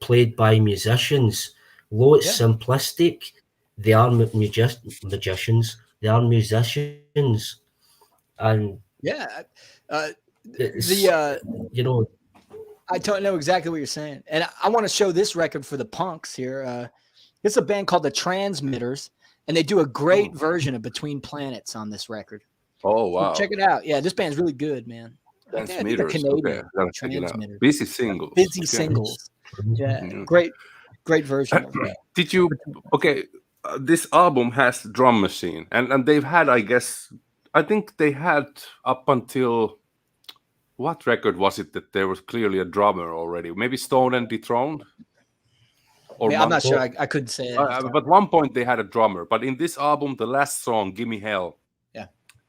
played by musicians. Though it's simplistic, they are magicians. They are musicians, and I don't know exactly what you're saying, and I want to show this record for the punks here. It's a band called the Transmitters, and they do a great version of Between Planets on this record. Oh wow! So check it out. Yeah, this band's really good, man. Transmitters. Canadian. Okay. Transmitters. Busy singles. Busy singles. Yeah, great version. Did you? Okay, this album has drum machine, and they've had, I think they had up until what record was it that there was clearly a drummer already? Maybe Stone and Dethroned. Or I'm not Monk. sure. I couldn't say it. But one point they had a drummer. But in this album, the last song, "Gimme Hell,"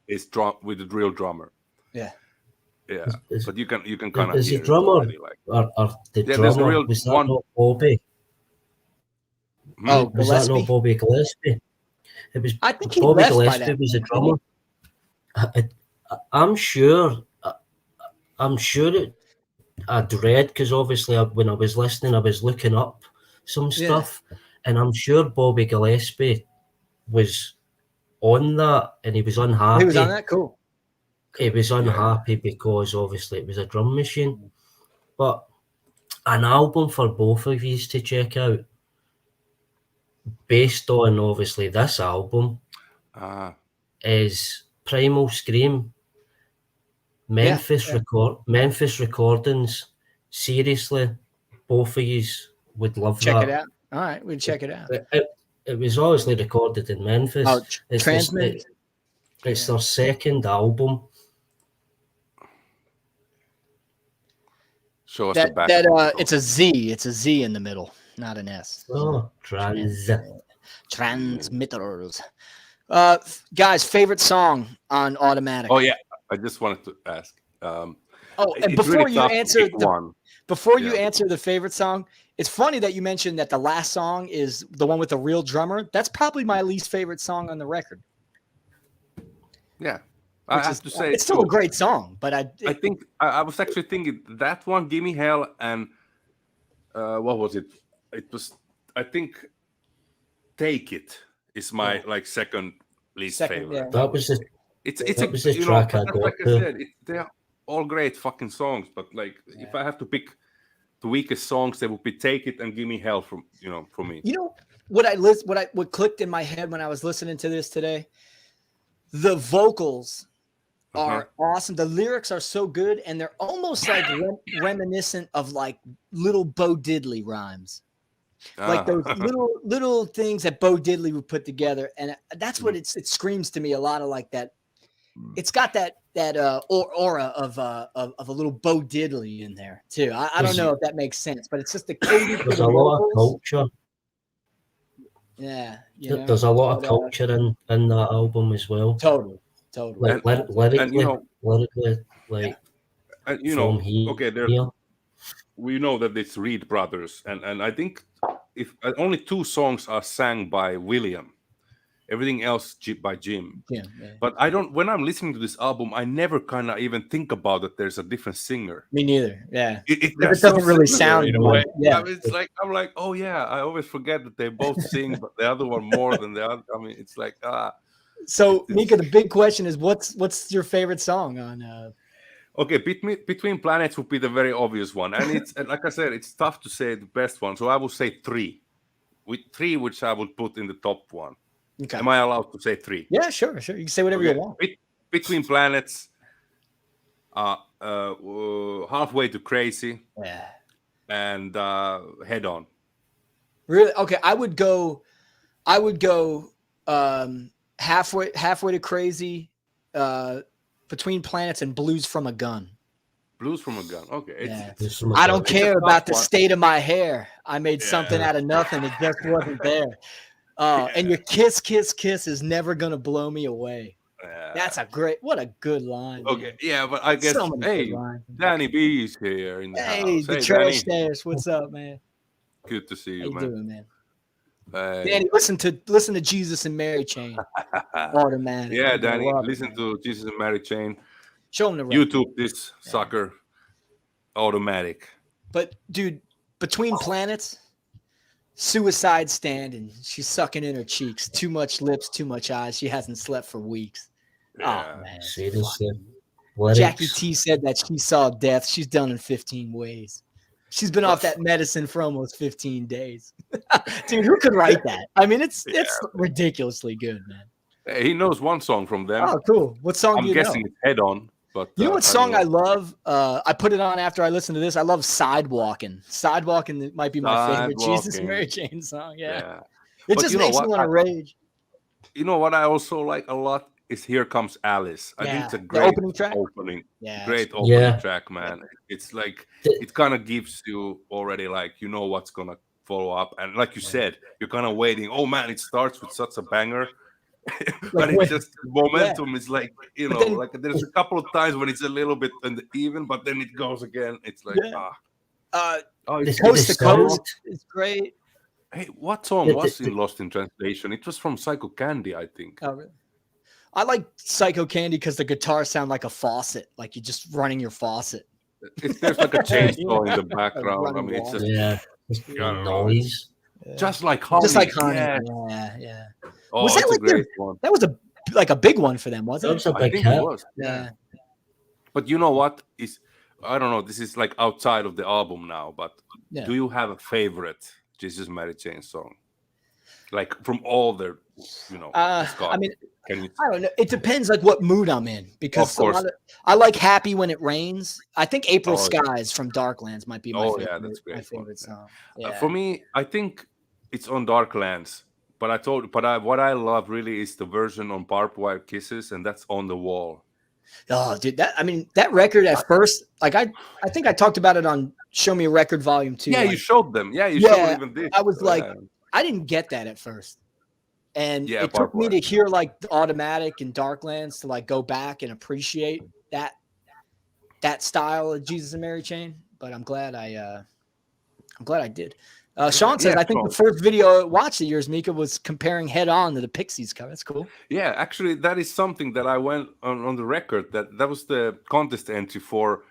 is with the real drummer. Yeah. Yeah, but you can kind of Is hear the drummer it already, like or the there's a drummer real was that one. not Bobby? Oh, Was that not Gillespie? Bobby Gillespie? It was I think he Bobby left by Gillespie that was the point, drummer. I'm sure. I'm sure I'd read because obviously when I was listening, I was looking up some stuff, and I'm sure Bobby Gillespie was on that, and he was unhappy. He was on that? Cool. He was unhappy because obviously it was a drum machine. But an album for both of you to check out, based on obviously this album, is Primal Scream. Memphis Recordings. Seriously, both of you would love Check that. it out. All right, we'll check it out. It was obviously recorded in Memphis. Oh, Transmit. It's their second album. Show us the back. It's a Z. It's a Z in the middle, not an S. Oh, Transmitters. Guys, favorite song on Automatic? Oh yeah, I just wanted to ask. And before you answer you answer the favorite song, it's funny that you mentioned that the last song is the one with the real drummer. That's probably my least favorite song on the record. Yeah, I have to say it's still a great song, but I think I was actually thinking that one, "Gimme Hell," and what was it? It was, I think, "Take It" is my second least favorite. Yeah. That was the track I got. Like I said, they're all great fucking songs, but if I have to pick the weakest songs, they would be "Take It" and "Gimme Hell" for me. You know what clicked in my head when I was listening to this today? The vocals are awesome. The lyrics are so good, and they're almost like reminiscent of like little Bo Diddley rhymes. Like those little things that Bo Diddley would put together, and that's what it screams to me a lot of like that. It's got that aura of a little Bo Diddley in there too. I don't know if that makes sense, but it's just the cadence. There's a lot of culture. Yeah, there's a lot of culture in that album as well. Totally. Like lyrically, we know that it's Reed brothers, and I think if only 2 songs are sang by William, everything else by Jim. But I don't. When I'm listening to this album, I never kind of even think about that there's a different singer. Me neither. Yeah, it doesn't really sound in a way. Yeah, it's like I'm like, oh yeah, I always forget that they both sing, but the other one more than the other. I mean, it's like So, Mika, the big question is, what's your favorite song on? Okay, Between Planets would be the very obvious one, and it's like I said, it's tough to say the best one. So I would say 3, with 3, which I would put in the top one. Okay. Am I allowed to say 3? Yeah, sure. You can say whatever you want. Between Planets, Halfway to Crazy, and Head On. Really? Okay, I would go halfway to Crazy, Between Planets, and Blues from a Gun. Blues from a Gun. Okay. I don't care about the state of my hair. I made something out of nothing. It just wasn't there. And your kiss, kiss, kiss is never gonna blow me away. That's what a good line. Okay, man. Yeah, but I guess Danny B is here in the house. Hey, the trash stash. What's up, man? Good to see you, How you man. doing, man? Danny, listen to Jesus and Mary Chain. Automatic. Yeah, Danny, listen to Jesus and Mary Chain. Show him the record. YouTube this sucker. Automatic. But dude, Between Planets, suicide stand, and she's sucking in her cheeks. Too much lips, too much eyes. She hasn't slept for weeks. Yeah. Oh man. Seriously. Jackie T said that she saw death. She's done in 15 ways. She's been off that medicine for almost 15 days. Dude, who could write that? I mean, it's ridiculously good, man. Hey, he knows one song from them. Oh, cool. What song do you know? I'm guessing it's Head On. But you know what song I love? I put it on after I listened to this. I love Sidewalking. Sidewalking might be my favorite Jesus and Mary Chain song. Yeah. It just makes me want to rage. You know what I also like a lot is Here Comes Alice. I think it's a great opening track. Great opening track, man. It's like it kind of gives you already like you know what's gonna follow up. And like you said, you're kind of waiting. Oh man, it starts with such a banger. Like, but it's wait, just momentum is like, you know, then- like there's a couple of times when it's a little bit uneven, but then it goes again. It's like, oh, it's Coast to song- Coast is great. Hey, what song was in Lost in Translation? It was from Psycho Candy, I think. Oh, really? I like Psycho Candy because the guitars sound like a faucet, like you're just running your faucet. There's like a chainsaw in the background. I running mean, it's water. just Yeah, it's don't know. noise. just like Honey. Just like Honey. Yeah. Yeah. Oh, Was it's that a like their- great one. That was a big one for them, That wasn't was it? a I big think hit. it was. Yeah. But you know what? I don't know. This is like outside of the album now. But Yeah. do you have a favorite Jesus Mary Chain song? Like from all their, you know, Scott, I mean, can you? I don't know. It depends like what mood I'm in because Of course. I like Happy When It Rains. I think April Oh, yeah. Skies from Darklands might be my Oh, favorite, yeah, that's a great my favorite one, song. Yeah. Yeah. For me, I think it's on Darklands. But what I love really is the version on Barbed Wire Kisses, and that's On the Wall. Oh, dude, that record at first, like I think I talked about it on Show Me a Record Volume 2. Yeah, like, you showed them. Yeah, you Yeah, showed even this. I was like, Yeah. I didn't get that at first. And Yeah, it took me Barbed to hear like the Automatic and Darklands to like go back and appreciate that style of Jesus and Mary Chain. But I'm glad I did. Sean says, Yeah, I think Sean. the first video I watched of yours, Mika, was comparing Head On to the Pixies cover. That's cool. Yeah, actually, that is something that I went on the record. That was the contest entry for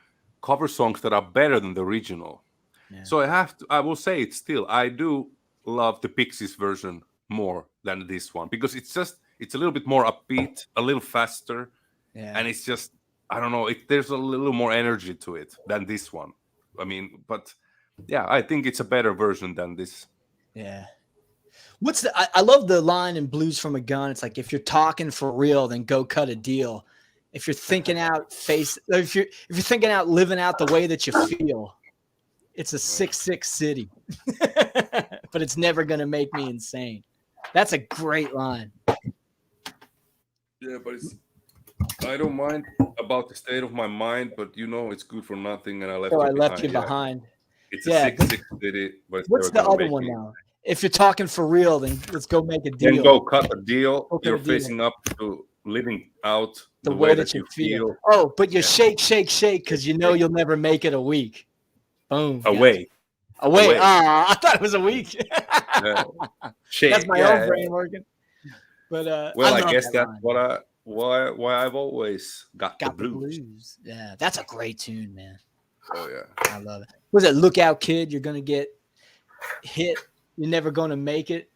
cover songs that are better than the original. Yeah. So I will say it still. I do love the Pixies version more than this one because it's a little bit more upbeat, a little faster, Yeah. and it's just, I don't know, there's a little more energy to it than this one. I mean, but yeah, I think it's a better version than this. Yeah. I love the line in Blues from a Gun. It's like, if you're talking for real, then go cut a deal. If you're thinking out if you're thinking out living out the way that you feel, it's a 6'6" city. But it's never gonna make me insane. That's a great line. Yeah, but I don't mind about the state of my mind, but you know it's good for nothing, and I left So you I left you Yeah. behind. It's Yeah, a 6'6" city, but it's What's never the gonna other make one me. now? If you're talking for real, then let's go make a deal. Then go cut a deal. Go cut You're a deal. facing up to living out the way that you feel. Oh, but you shake, because you know you'll never make it a week. Boom. away. Away. Away. Ah, I thought it was a week. Yeah. Shake. That's my own brain working. But Well, I love guess that that's line. why I've always got the Got the blues. blues. Yeah, that's a great tune, man. Oh yeah. I love it. Was it Look Out Kid? You're gonna get hit. You're never gonna make it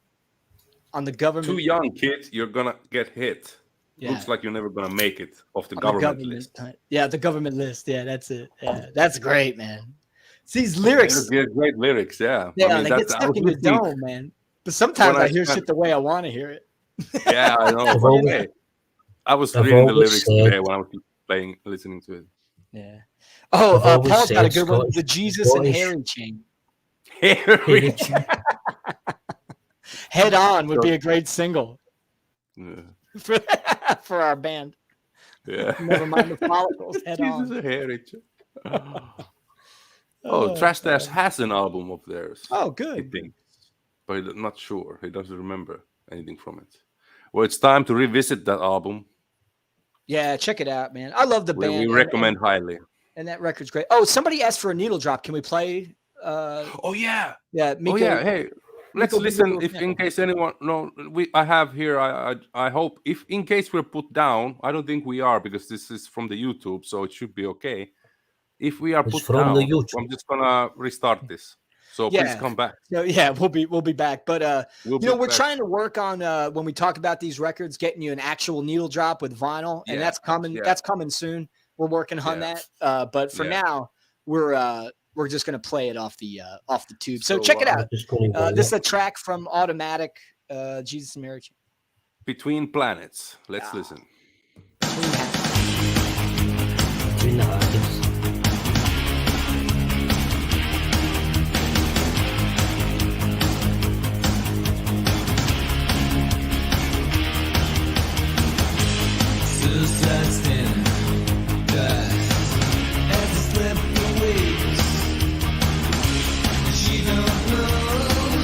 on the government. Too young, kid. You're gonna get hit. Yeah. Looks like you're never gonna make it off the On government list. Yeah, the government list. Yeah, that's it. Yeah, that's great, man. It's these lyrics. They're great lyrics, yeah. Yeah, I mean, they get that's, I stuck was in your listening- dome, man. But sometimes When I I hear spent- shit the way I want to hear it. Yeah, I know. I've but always- hey, I was I've reading the always lyrics said- today when I was listening to it. Yeah. Oh, I've always Paul's got a said good one. Scottish The Jesus and boys- Harry chain. Harry. Head On would be a great single Yeah. for our band. Yeah. Never mind the follicles. Head Jesus On. and Harry. Oh, Trash Dash has an album of theirs. Oh, I good. think, but I'm not sure. He doesn't remember anything from it. Well, it's time to revisit that album. Yeah, check it out, man. I love the We band. recommend highly. And that record's great. Oh, somebody asked for a needle drop. Can we play? Oh yeah. Yeah, Mika. Oh yeah. Hey, let's Mika, listen. Mika, If yeah. in case anyone, no, I have here. I hope if in case we're put down. I don't think we are because this is from the YouTube, so it should be okay. If we are It's put from down, the YouTube. I'm just gonna restart this. So Yeah. please come back. No, yeah, we'll be back. But We'll you know, be we're back. trying to work on when we talk about these records, getting you an actual needle drop with vinyl, and Yeah, that's coming. yeah. That's coming soon. We're working on Yeah. that. But for Yeah. now, we're just gonna play it off the tube. So So, check it out. Just going to This is a track from Automatic, Jesus and Mary Chain. Between Planets. Let's Ah. listen. between the hackers. Suicide stand, dies as it slipped away. She don't know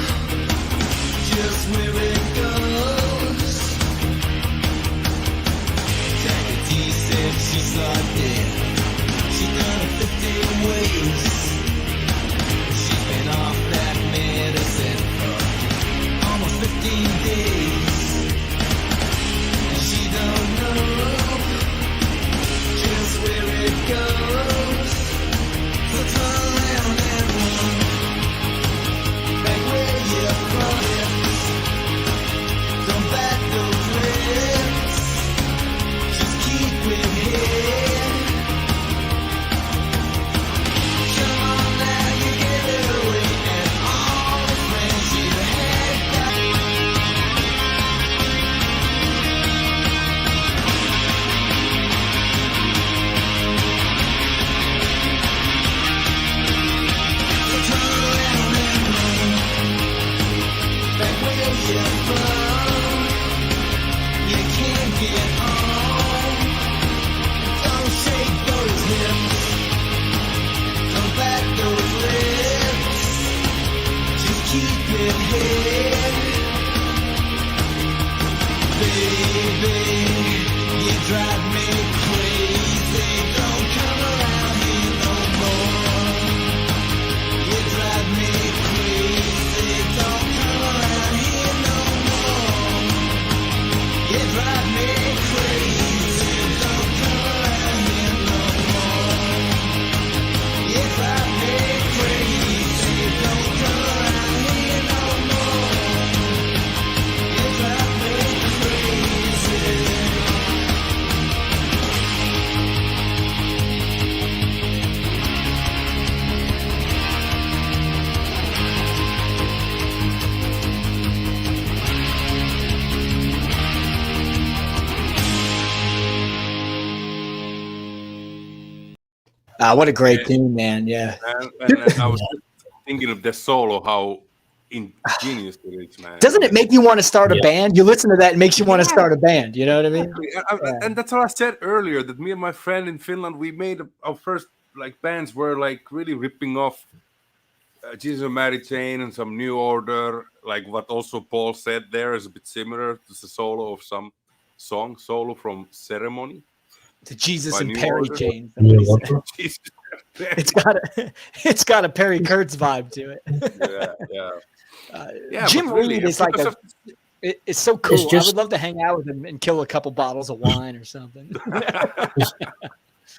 What a great tune, man. Yeah. And I was just thinking of the solo, how ingenious it is, man. Doesn't it make you want to start a Yeah. band? You listen to that, it makes you want to start a band. You know what I mean? And that's what I said earlier, that me and my friend in Finland, we made our first like bands were like really ripping off Jesus and Mary Chain and some New Order, like what also Paul said there is a bit similar to the solo of some song, solo from Ceremony. To Jesus By and New Perry Order. Jane. New somebody said. Order. Jesus. It's got a Perry Kurtz vibe to it. Yeah, Jim but really, Reed is like because it's so cool. I just- would love to hang out with him and kill a couple bottles of wine or something.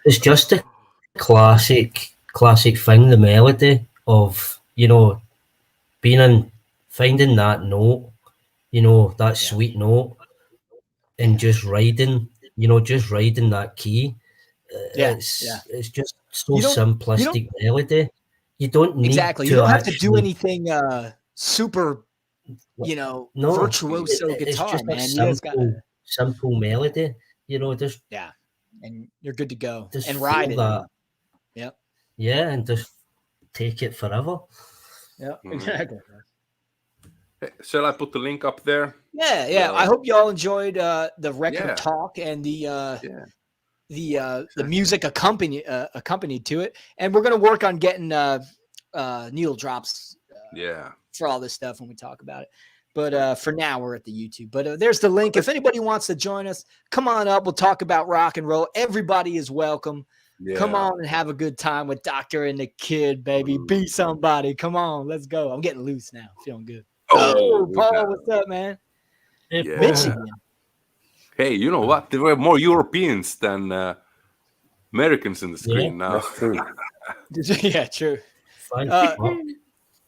It's just a classic thing, the melody of, you know, finding that note, you know, that sweet note, and just riding that key. It's just so You don't- simplistic melody. You don't need Exactly. to You don't have to do actually- anything super, No, virtuoso it's guitar, just man. a You just got simple melody. You know, just and you're good to go. Just And ride feel it. that. Yep. Yeah, and just take it forever. Yep. Mhm. Exactly. shall I put the link up there? Yeah. I hope you all enjoyed the record Yeah. talk and the Exactly. music accompanied to it. And we're gonna work on getting needle drops Yeah. for all this stuff when we talk about it. But for now, we're at the YouTube. But there's the link. If anybody wants to join us, come on up. We'll talk about rock and roll. Everybody is welcome. Yeah. Come on and have a good time with Doctor and the Kid, baby. Be somebody. Come on, let's go. I'm getting loose now. Feeling good. Oh, Paul, yeah. what's up, man? Yeah. Michigan. Hey, you know what? There were more Europeans than Americans in the screen now. That's true. Yeah, true. Thank Uh, you.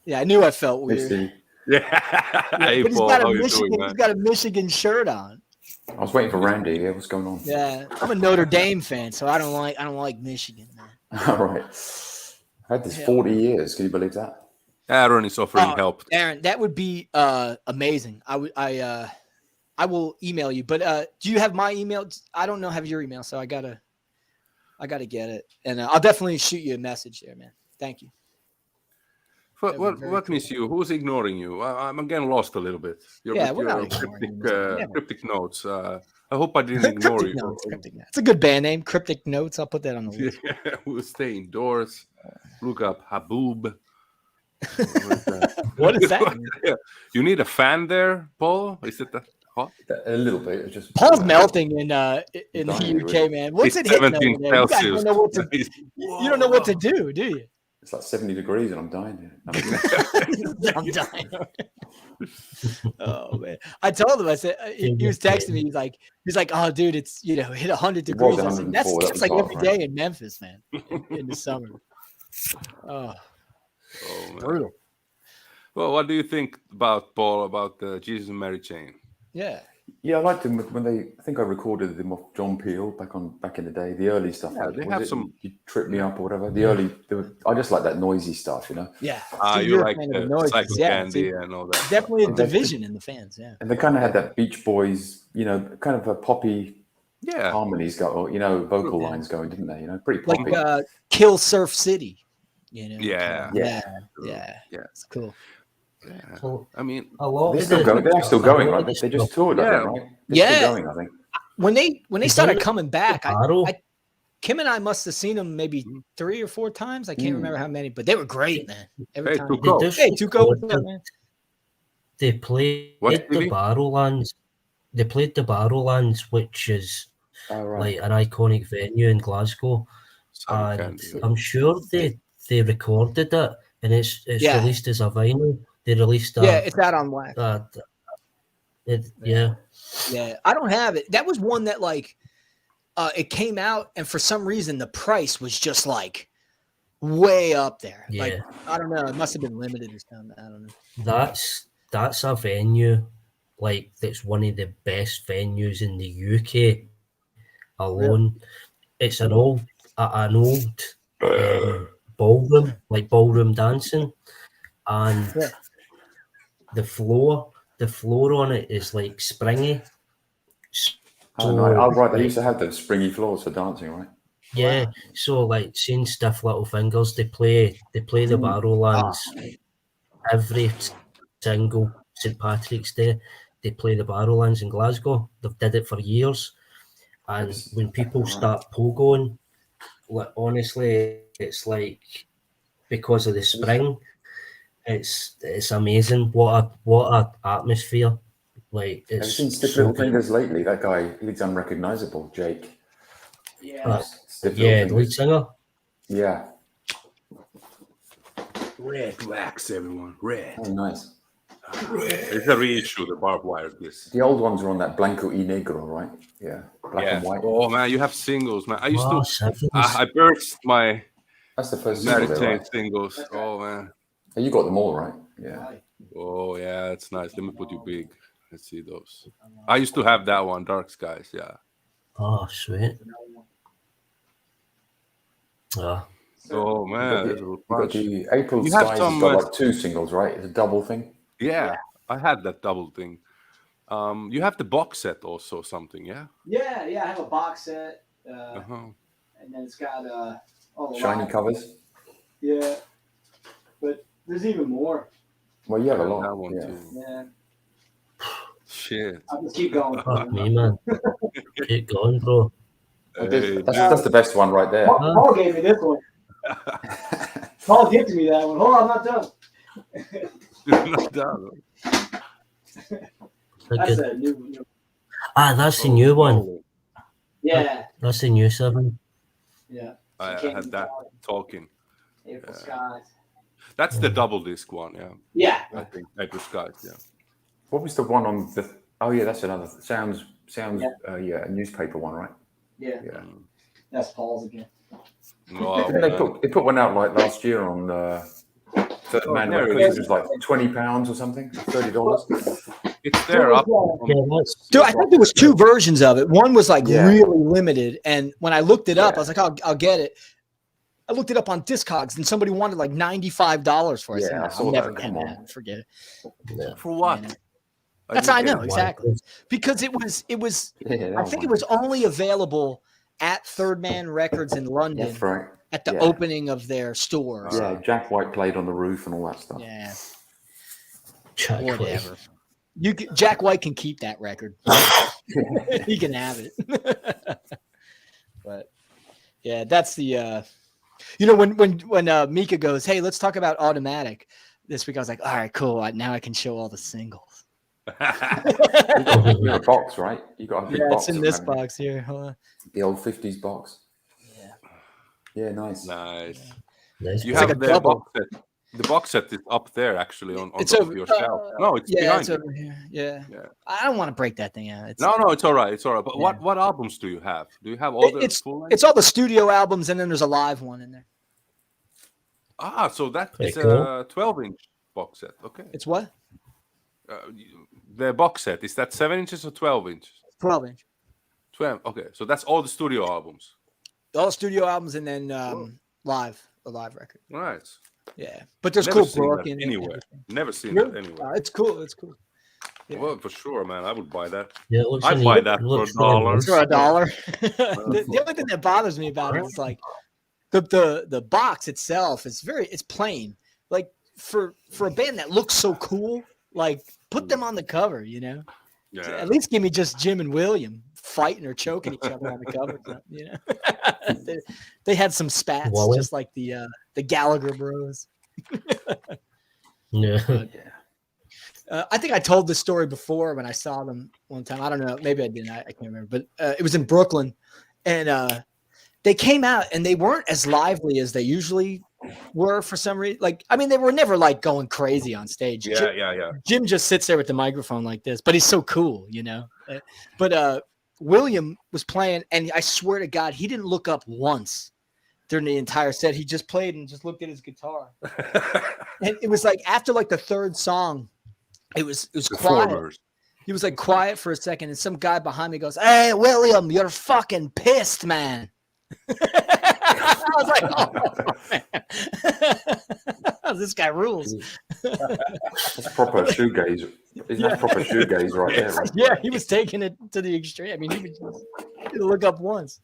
Yeah, I knew I felt Hey, weird. Steve. Yeah. Hey, But he's Paul, got how a you Michigan. doing, He's man? got a Michigan shirt on. I was waiting for Randy. Yeah, what's going on? Yeah, I'm a Notre Dame fan, so I don't like Michigan, man. All right. I had this 40 years. Can you believe that? Aaron is offering Oh, help. Aaron, that would be amazing. I will email you. But do you have my email? I don't have your email, so I gotta get it, and I'll definitely shoot you a message there, man. Thank you. What miss you? Who's ignoring you? I'm again lost a little bit. You're Yeah, with we're your not ignoring cryptic, you. cryptic notes. I hope I didn't ignore Cryptic you. Notes. Cryptic Notes. It's a good band name. Cryptic Notes. I'll put that on the list. We'll stay indoors. Look up Haboob. What is that? Yeah. You need a fan there, Paul? Is it that hot? A little bit. It's just Paul's melting in the Dying, UK, really. man. What's It's it hitting 17 over there? You guys Celsius. don't know what to. You don't know what to do, do you? It's like 70 degrees and I'm dying here. I'm dying. Oh man! I told him. I said he was texting me. He's like, oh dude, it's hit 100 degrees. I said, 104, that's that like was every hot, day in Memphis, man, in the summer. Oh, Oh, man. brutal. Well, what do you think about Paul about the Jesus and Mary chain? Yeah. Yeah, I liked them when I think I recorded them off John Peel back in the day, the early stuff. Yeah, like, they was have it some- You Trip Me Up or whatever. I just like that noisy stuff, Yeah. Ah, So you you're a like fan of the noises. Psycho Yeah, Candy so and all that. definitely a And they- division in the fans. Yeah. And they kind of had that Beach Boys, kind of a poppy Yeah. harmonies vocal Yeah. lines going, didn't they? Pretty Like poppy. Kill Surf City. Yeah. Yeah. Yeah. It's cool. Yeah. So I mean, a lot They're of still the- going. They are still a going, lot right? of the They just stuff- toured, I Yeah. think, right? They're Yeah. still going, I think. When they He's started done it coming back, Battle. Kim and I must have seen them maybe 3 or 4 times. I can't Mm. remember how many, but they were great, man. Every Hey, time. Tuco. They just Hey, Tuco, what's up, recorded- man? They played What, the Stevie? Barrowlands. they played the Barrowlands, which is Oh, right. like an iconic venue in Glasgow, Southern and Candy. I'm sure they recorded it, and it's Yeah. released as a vinyl. They released Yeah, it's out on wax. Yeah. Yeah, I don't have it. That was one that like it came out, and for some reason the price was just like way up there. Yeah. Like I don't know, it must have been limited or something. I don't know. That's a venue like that's one of the best venues in the UK alone. It's an old ballroom, like ballroom dancing, and Yeah. the floor on it is like springy. Oh, no. Oh, right. They like, used to have the springy floors for dancing, right? yeah, Wow. so like seeing Stiff Little Fingers, they play the Barrowlands every single St Patrick's Day. They play the Barrowlands in Glasgow. They've did it for years, and when people start pogoing, like honestly, it's like because of the spring, it's amazing. What a atmosphere! Like Have you it's seen Stiff so Little good. Fingers lately? That guy, he's unrecognizable, Jake. Yeah. Stiff Little Yeah, the lead Fingers. singer. Yeah. Red wax, everyone. Red. Oh, nice. It's a reissue, the barbed wire disc. The old ones are on that Blanco y Negro, right? Yeah. Black and white. Oh man, you have singles, man. I used Oh, to. sevens. I burst my That's the first single there, Mary right? singles. Oh man. Oh, you got them all, right? Yeah. Oh yeah, that's nice. Let me put you big. Let's see those. I used to have that one, Dark Skies. Yeah. Oh, sweet. Ah, Oh man, there's a You got bunch. the April You have Skies some, has got like 2 singles, right? It's a double thing. Yeah, I had that double thing. You have the box set also, something, yeah. Yeah, I have a box set, Uh-huh. and then it's got all the Shiny live- covers. Yeah, but there's even more. Well, you have a That lot. one Yeah. too. Yeah, Shit. I'll just keep going. fuck me, man. Keep going, bro. Hey, That's the best one right there. Paul gave me this one. Paul gifted me that one. Hold on, I'm not done. not done. That's a new. That's the new one. Oh, Yeah, That's the new 7. yeah. I had that talking. April Skies. That's the double disc one, yeah. Yeah. I think April Skies, yeah. What was the one on the? Oh yeah, that's another. Sounds. A newspaper one, right? Yeah. Yeah. That's Paul's again. Oh, Didn't they man. put one out like last year on Third Man there it Records. is. It was like £20 or something, $30. It's there up. Yeah, that's Dude, I think there was 2 versions of it. One was like Yeah. really limited, and when I looked it up, Yeah. I was like, I'll get it. I looked it up on Discogs, and somebody wanted like $95 for it. Yeah, I So saw I'm that. never getting Come that. on. Forget it. For what? Yeah. That's how I know didn't get it. exactly, because it was. Yeah, I think it was only available at Third Man Records in London That's right. at the Yeah. opening of their store. Yeah, Jack White played on the roof and all that stuff. Yeah, Jack White. whatever. Jack White can keep that record. He can have it. But yeah, that's the. When Mika goes, hey, let's talk about Automatic this week. I was like, all right, cool. Now I can show all the singles. You got a box, right? You got a big Yeah, box. it's in this haven't you? box here. Hold on. The old 50s box. Yeah. Yeah, nice. Nice. Nice. You It's have like a the double. box set. The box set is up there, actually, on It's top over of your shelf. No, it's yeah, behind it's you. over here. Yeah. Yeah. I don't want to break that thing out. It's, No, it's all right. It's all right. But Yeah. what albums do you have? Do you have all the full length? it's all the studio albums, and then there's a live one in there. So that Pretty is cool. a 12-inch box set. Okay. It's what? The box set, is that 7 inches or 12 inches? 12 inch. 12. Okay. So that's all the studio albums. All the studio albums, and then a live record. Right. Yeah, but there's Never cool seen Brooke that in anywhere. everything. Never seen Really? that anywhere. It's cool. It's cool. Yeah. Well, for sure, man. I would buy that. Yeah, it looks I'd really- buy that it for looks $1. really nice. For $1. The only thing that bothers me about it is like the box itself is it's plain. Like for a band that looks so cool, like put them on the cover, you know. Yeah. At least give me just Jim and William fighting or choking each other on the cover, you know. they had some spats, Wally? just like the Gallagher Bros. Yeah. I think I told this story before when I saw them one time. I don't know. Maybe I didn't. I can't remember. But it was in Brooklyn. And they came out and they weren't as lively as they usually were for some reason. Like, I mean, they were never like going crazy on stage. Yeah. Jim just sits there with the microphone like this, but he's so cool, you know. But William was playing, and I swear to God, he didn't look up once during the entire set. He just played and just looked at his guitar. And it was like after like the third song, it was quiet. He was like quiet for a second, and some guy behind me goes, "Hey, William, you're fucking pissed, man." I was like, "Oh, this guy rules." That's proper shoegaze. Isn't that proper shoegaze right there? Right? Yeah, he was taking it to the extreme. I mean, he didn't look up once.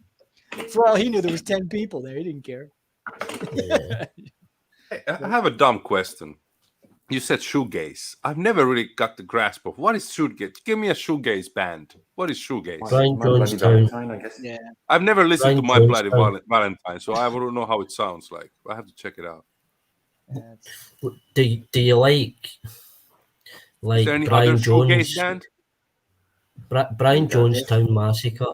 For all he knew, there was 10 people there. He didn't care. Yeah. Hey, I have a dumb question. You said shoegaze. I've never really got the grasp of what is shoegaze. Give me a shoegaze band. What is shoegaze? Brian My Bloody Jonestown. Valentine, I guess. Yeah. I've never listened to Brian My Bloody Jonestown. Valentine, so I don't know how it sounds like. I have to check it out. Do you like Is there any Brian other shoegaze Jones? band? Brian Jonestown Massacre.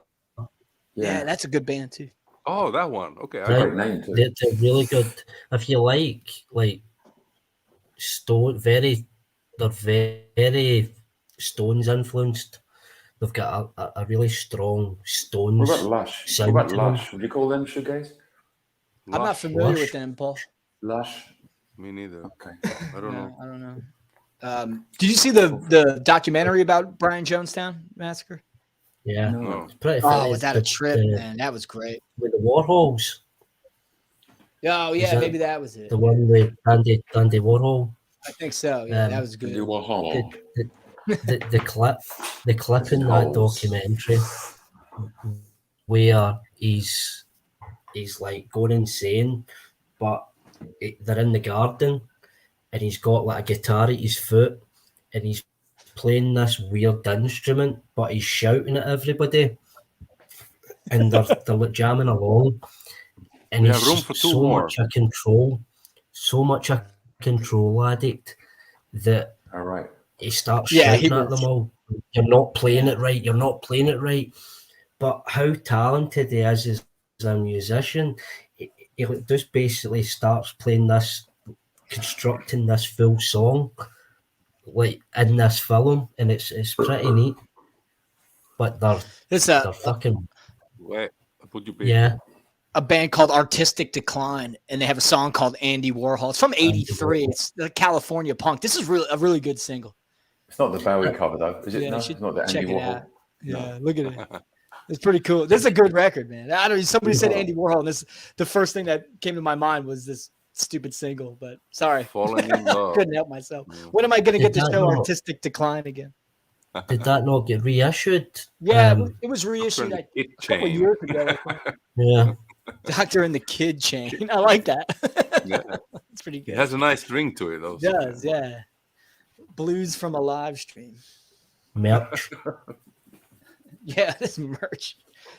Yeah, that's a good band too. Oh, that one. Okay. Great name too. They're really good. If you like they're very Stones influenced. They've got a really strong Stones. What about Lush? What sound about to them. Lush? Would you call them shoegaze? I'm not Lush? familiar Lush. with them, Paul. Lush. Me neither. Okay. I don't know. I don't know. Did you see the documentary about Brian Jonestown Massacre? Yeah, No. it's pretty Oh, funny. was that a trip, The- man? That was great. With the Warhols, Oh, yeah, that maybe that was it. the one with Andy Warhol. I think so. Yeah, that was good. You were hollow. The clip in that documentary where he's like going insane, but they're in the garden and he's got like a guitar at his foot and he's playing this weird instrument, but he's shouting at everybody and they're like jamming along, and We he's have room for two so more. much a control addict that All right. he starts Yeah, he shouting at was. them all. You're not playing it right. You're not playing it right. But how talented he is as a musician, he just basically starts playing this, constructing this full song, like in this film, and it's pretty neat. But It's they're fucking Wait, would you be? yeah. a band called Artistic Decline, and they have a song called Andy Warhol. It's from '83. It's the California punk. This is really a really good single. It's not the Bowie cover though, is it? Yeah, No, you it's should not the check Andy it Warhol. out. Yeah, look at it. It's pretty cool. This is a good record, man. I don't know. Somebody said Andy Warhol, and the first thing that came to my mind was this stupid single. But sorry, Falling in love. couldn't help myself. Yeah. When am I going to get Did the that show not- Artistic Decline again? Did that not get reissued? Yeah, it was reissued Turn the a kid couple chain. years ago. I think. Yeah. Doctor and the Kid Chain. I like that. Yeah. It's pretty It good. has a nice ring to it, though. It does, yeah. Blues from a live stream. Merch. Yeah, this merch.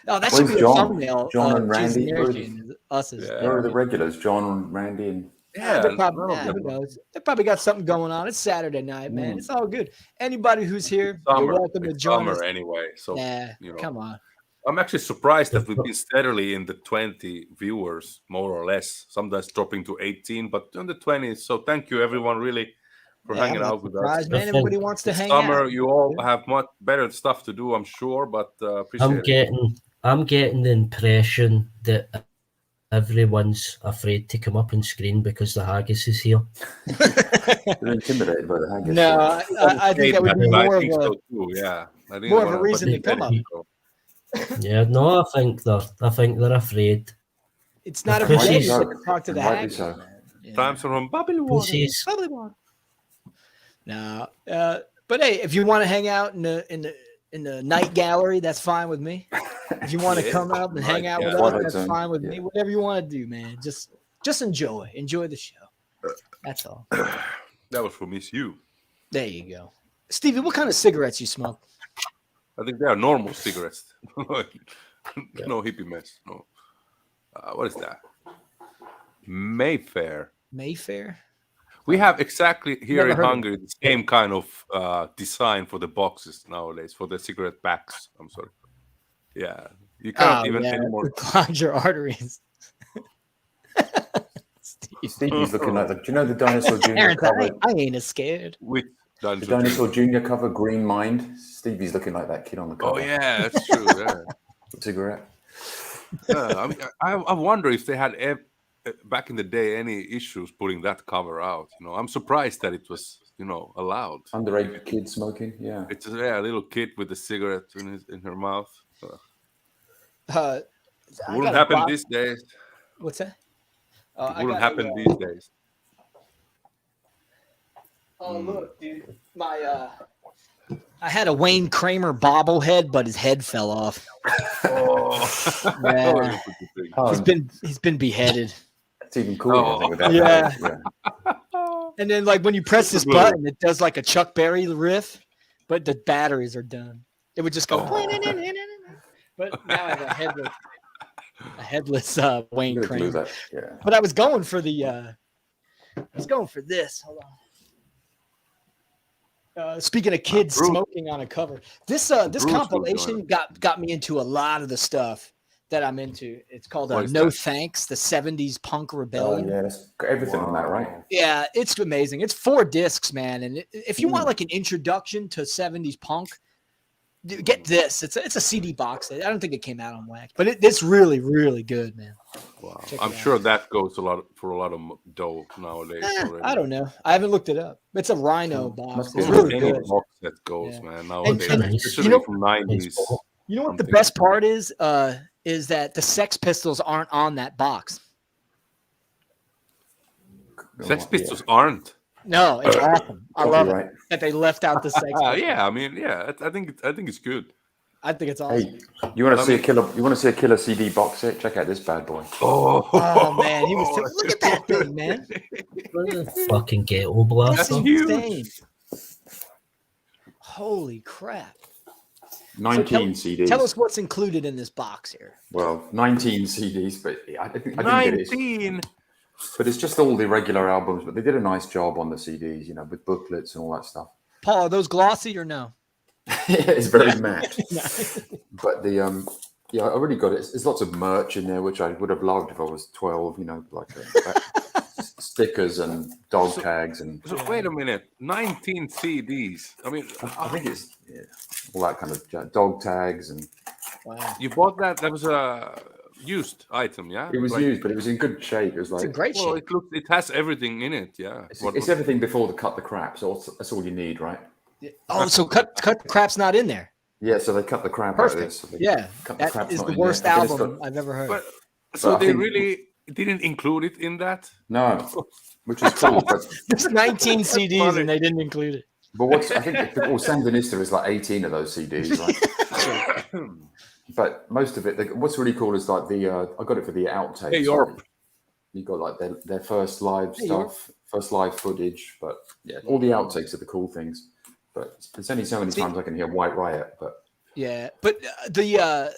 Oh, that Where's should be a John? thumbnail. John and Jason Randy? Eric and us as Yeah. Where are the regulars? John, Randy, and Yeah, They're probably, none of who them. knows? They probably got something going on. It's Saturday night, man. It's all good. Anybody who's here, you're Summer. welcome to It's join us. summer anyway, so Yeah, you know. come on. I'm actually surprised that we've been steadily in the 20 viewers, more or less. Sometimes dropping to 18, but in the 20s. So thank you, everyone, really, for Yeah, hanging I'm not out with us. surprised, man. Everybody wants to It's hang summer. out. You all have much better stuff to do, I'm sure, but appreciate I'm getting the impression that everyone's afraid to come up on screen because the haggis is here. they're intimidated by the haggis. No, I think that would be I more of think a so too, yeah. I think more of one a reason to come up. Yeah, no, I think they're afraid. It's not every day Pussies. you get to talk to the Rightly haggis, so. man. Yeah. Times from bubbly water. Pussies. Bubbly water. No, but hey, if you want to hang out in the night gallery, that's fine with me. If you want to Yeah, come up and hang night out with gallery. us, that's Zone, fine with yeah. me. Whatever you want to do, man. Just enjoy the show. That's all. That was for Miss You. There you go, Stevie. What kind of cigarettes you smoke? I think they are normal cigarettes. No hippie mess. No. What is that? Mayfair. Mayfair. We have exactly here Never in heard of Hungary the same kind of design for the boxes nowadays, for the cigarette packs. I'm sorry. Yeah. You cannot even anymore. It clogs your arteries. Stevie's looking like the. Do you know the Dinosaur Jr. Aaron's like, cover? I ain't as scared. Which The Dinosaur Jr. cover, Green Mind. Stevie's looking like that kid on the cover. Oh yeah, that's true. Yeah. Cigarette. I mean, I wonder if they had back in the day any issues putting that cover out. I'm surprised that it was allowed. Underage kid smoking. Yeah. It's a little kid with a cigarette in her mouth. Wouldn't happen these days. What's that? It wouldn't happen these days. Oh look, dude, I had a Wayne Kramer bobblehead, but his head fell off. Oh, Yeah. He's been beheaded. It's even cooler. I think, with that. Yeah. And then like when you press this button, it does like a Chuck Berry riff, but the batteries are done. It would just go. But now I have a headless Wayne Kramer. Yeah. But I was going for this. Hold on. Speaking of kids smoking on a cover, this compilation got me into a lot of the stuff that I'm into. It's called No Thanks, the 70s punk rebellion. Yeah, that's got everything on that, right? Yeah, it's amazing. It's 4 discs, man. And if you want like an introduction to 70s punk, get this. It's a CD box. I don't think it came out on wax, but it's really, really good, man. Wow. I'm sure that goes for a lot of dough nowadays. I don't know. I haven't looked it up. It's a Rhino box. It's really really good. Box that goes, man, nowadays. Especially from 90s. You know what the best part is that the Sex Pistols aren't on that box. Sex Pistols aren't. No, it's awesome. I love it that they left out the Sex Pistols. Yeah, I mean, I think it's good. I think it's awesome. Hey, you want to see a killer? You want to see a killer CD box set? Check out this bad boy. Oh man, he was. Look at that thing, man. Fucking ghetto blaster. That's insane. Holy crap! 19 CDs. Tell us what's included in this box here. Well, 19 CDs, but I didn't get 19. But it's just all the regular albums. But they did a nice job on the CDs, with booklets and all that stuff. Paul, are those glossy or no? It's very matte. But I really got it. There's lots of merch in there, which I would have loved if I was 12. Like stickers and dog tags and. So wait a minute, 19 CDs. I mean, I think it's all that kind of dog tags and. Wow. You bought that? That was a used item, yeah. It was used, but it was in good shape. It was like it's in great shape. It has everything in it. Yeah. It's everything before the cut the crap. So that's all you need, right? Oh, so cut the crap's not in there. Yeah, so they cut the crap Perfect. out of this. So that is the worst album I've ever heard. So they really didn't include it in that? No, which is cool. But there's 19 CDs and they didn't include it. But I think Sandinista is like 18 of those CDs, right? But most of it, what's really cool is like I got it for the outtakes. Hey, you got like their first live stuff, first live footage. But yeah, all the outtakes are the cool things. But there's only so many times I can hear White Riot. But yeah, but the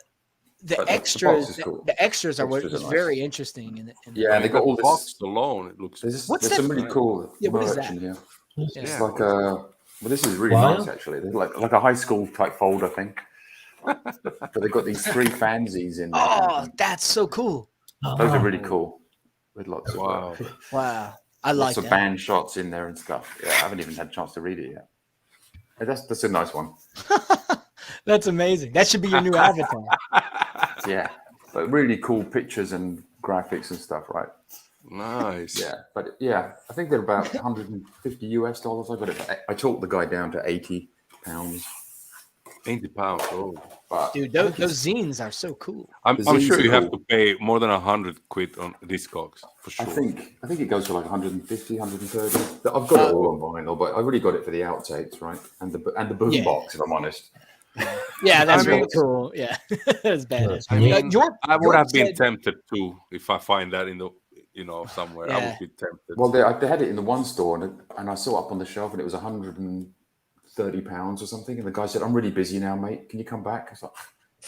extras, the extras are what is very interesting. And they got all this box alone. It looks. There's some really cool merch in here. It's like this is really nice actually. They're like a high school type folder thing. But they've got these 3 fanzines in there. Oh, that's so cool. Those are really cool. With lots of wow. I like lots of band shots in there and stuff. Yeah, I haven't even had a chance to read it yet. That's a nice one. That's amazing. That should be your new avatar. Yeah, but really cool pictures and graphics and stuff, right? Nice. Yeah, but I think they're about $150 US. I got it. I talked the guy down to £80. 80 pounds. Oh, but dude, those zines are so cool. I'm sure you have to pay more than 100 quid on Discogs for sure. I think it goes for like 150, 130. I've got it all on vinyl, but I really got it for the outtakes, right? And the boom box, if I'm honest. Yeah, that's really cool. Yeah, that's bad. I would have been tempted too if I find that in the somewhere. I would be tempted. Well, they had it in the one store, and I saw it up on the shelf, and it was £130 or something. And the guy said, "I'm really busy now, mate. Can you come back?" I was like,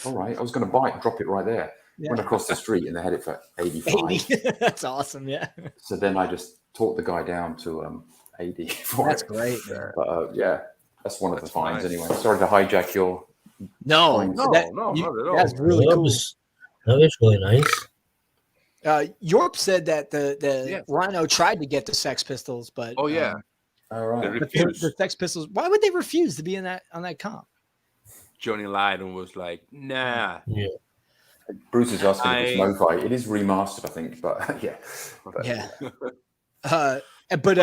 "All right." I was going to buy it and drop it right there, went across the street and they had it for 85. 80. That's awesome. Yeah. So then I just talked the guy down to 80 for That's it. great, man. But yeah, that's one of the That's finds nice. anyway. Sorry to hijack your. No, No, No, not at all. That's really that cool. was really nice. Yorp said that the Yes. Rhino tried to get the Sex Pistols, but Oh yeah, All they right. refused. the Sex Pistols. Why would they refuse to be in that on that comp? Johnny Lydon was like, "Nah." Yeah. Bruce is asking if it's I- Mofi. It is remastered, I think, but yeah. But, Yeah. But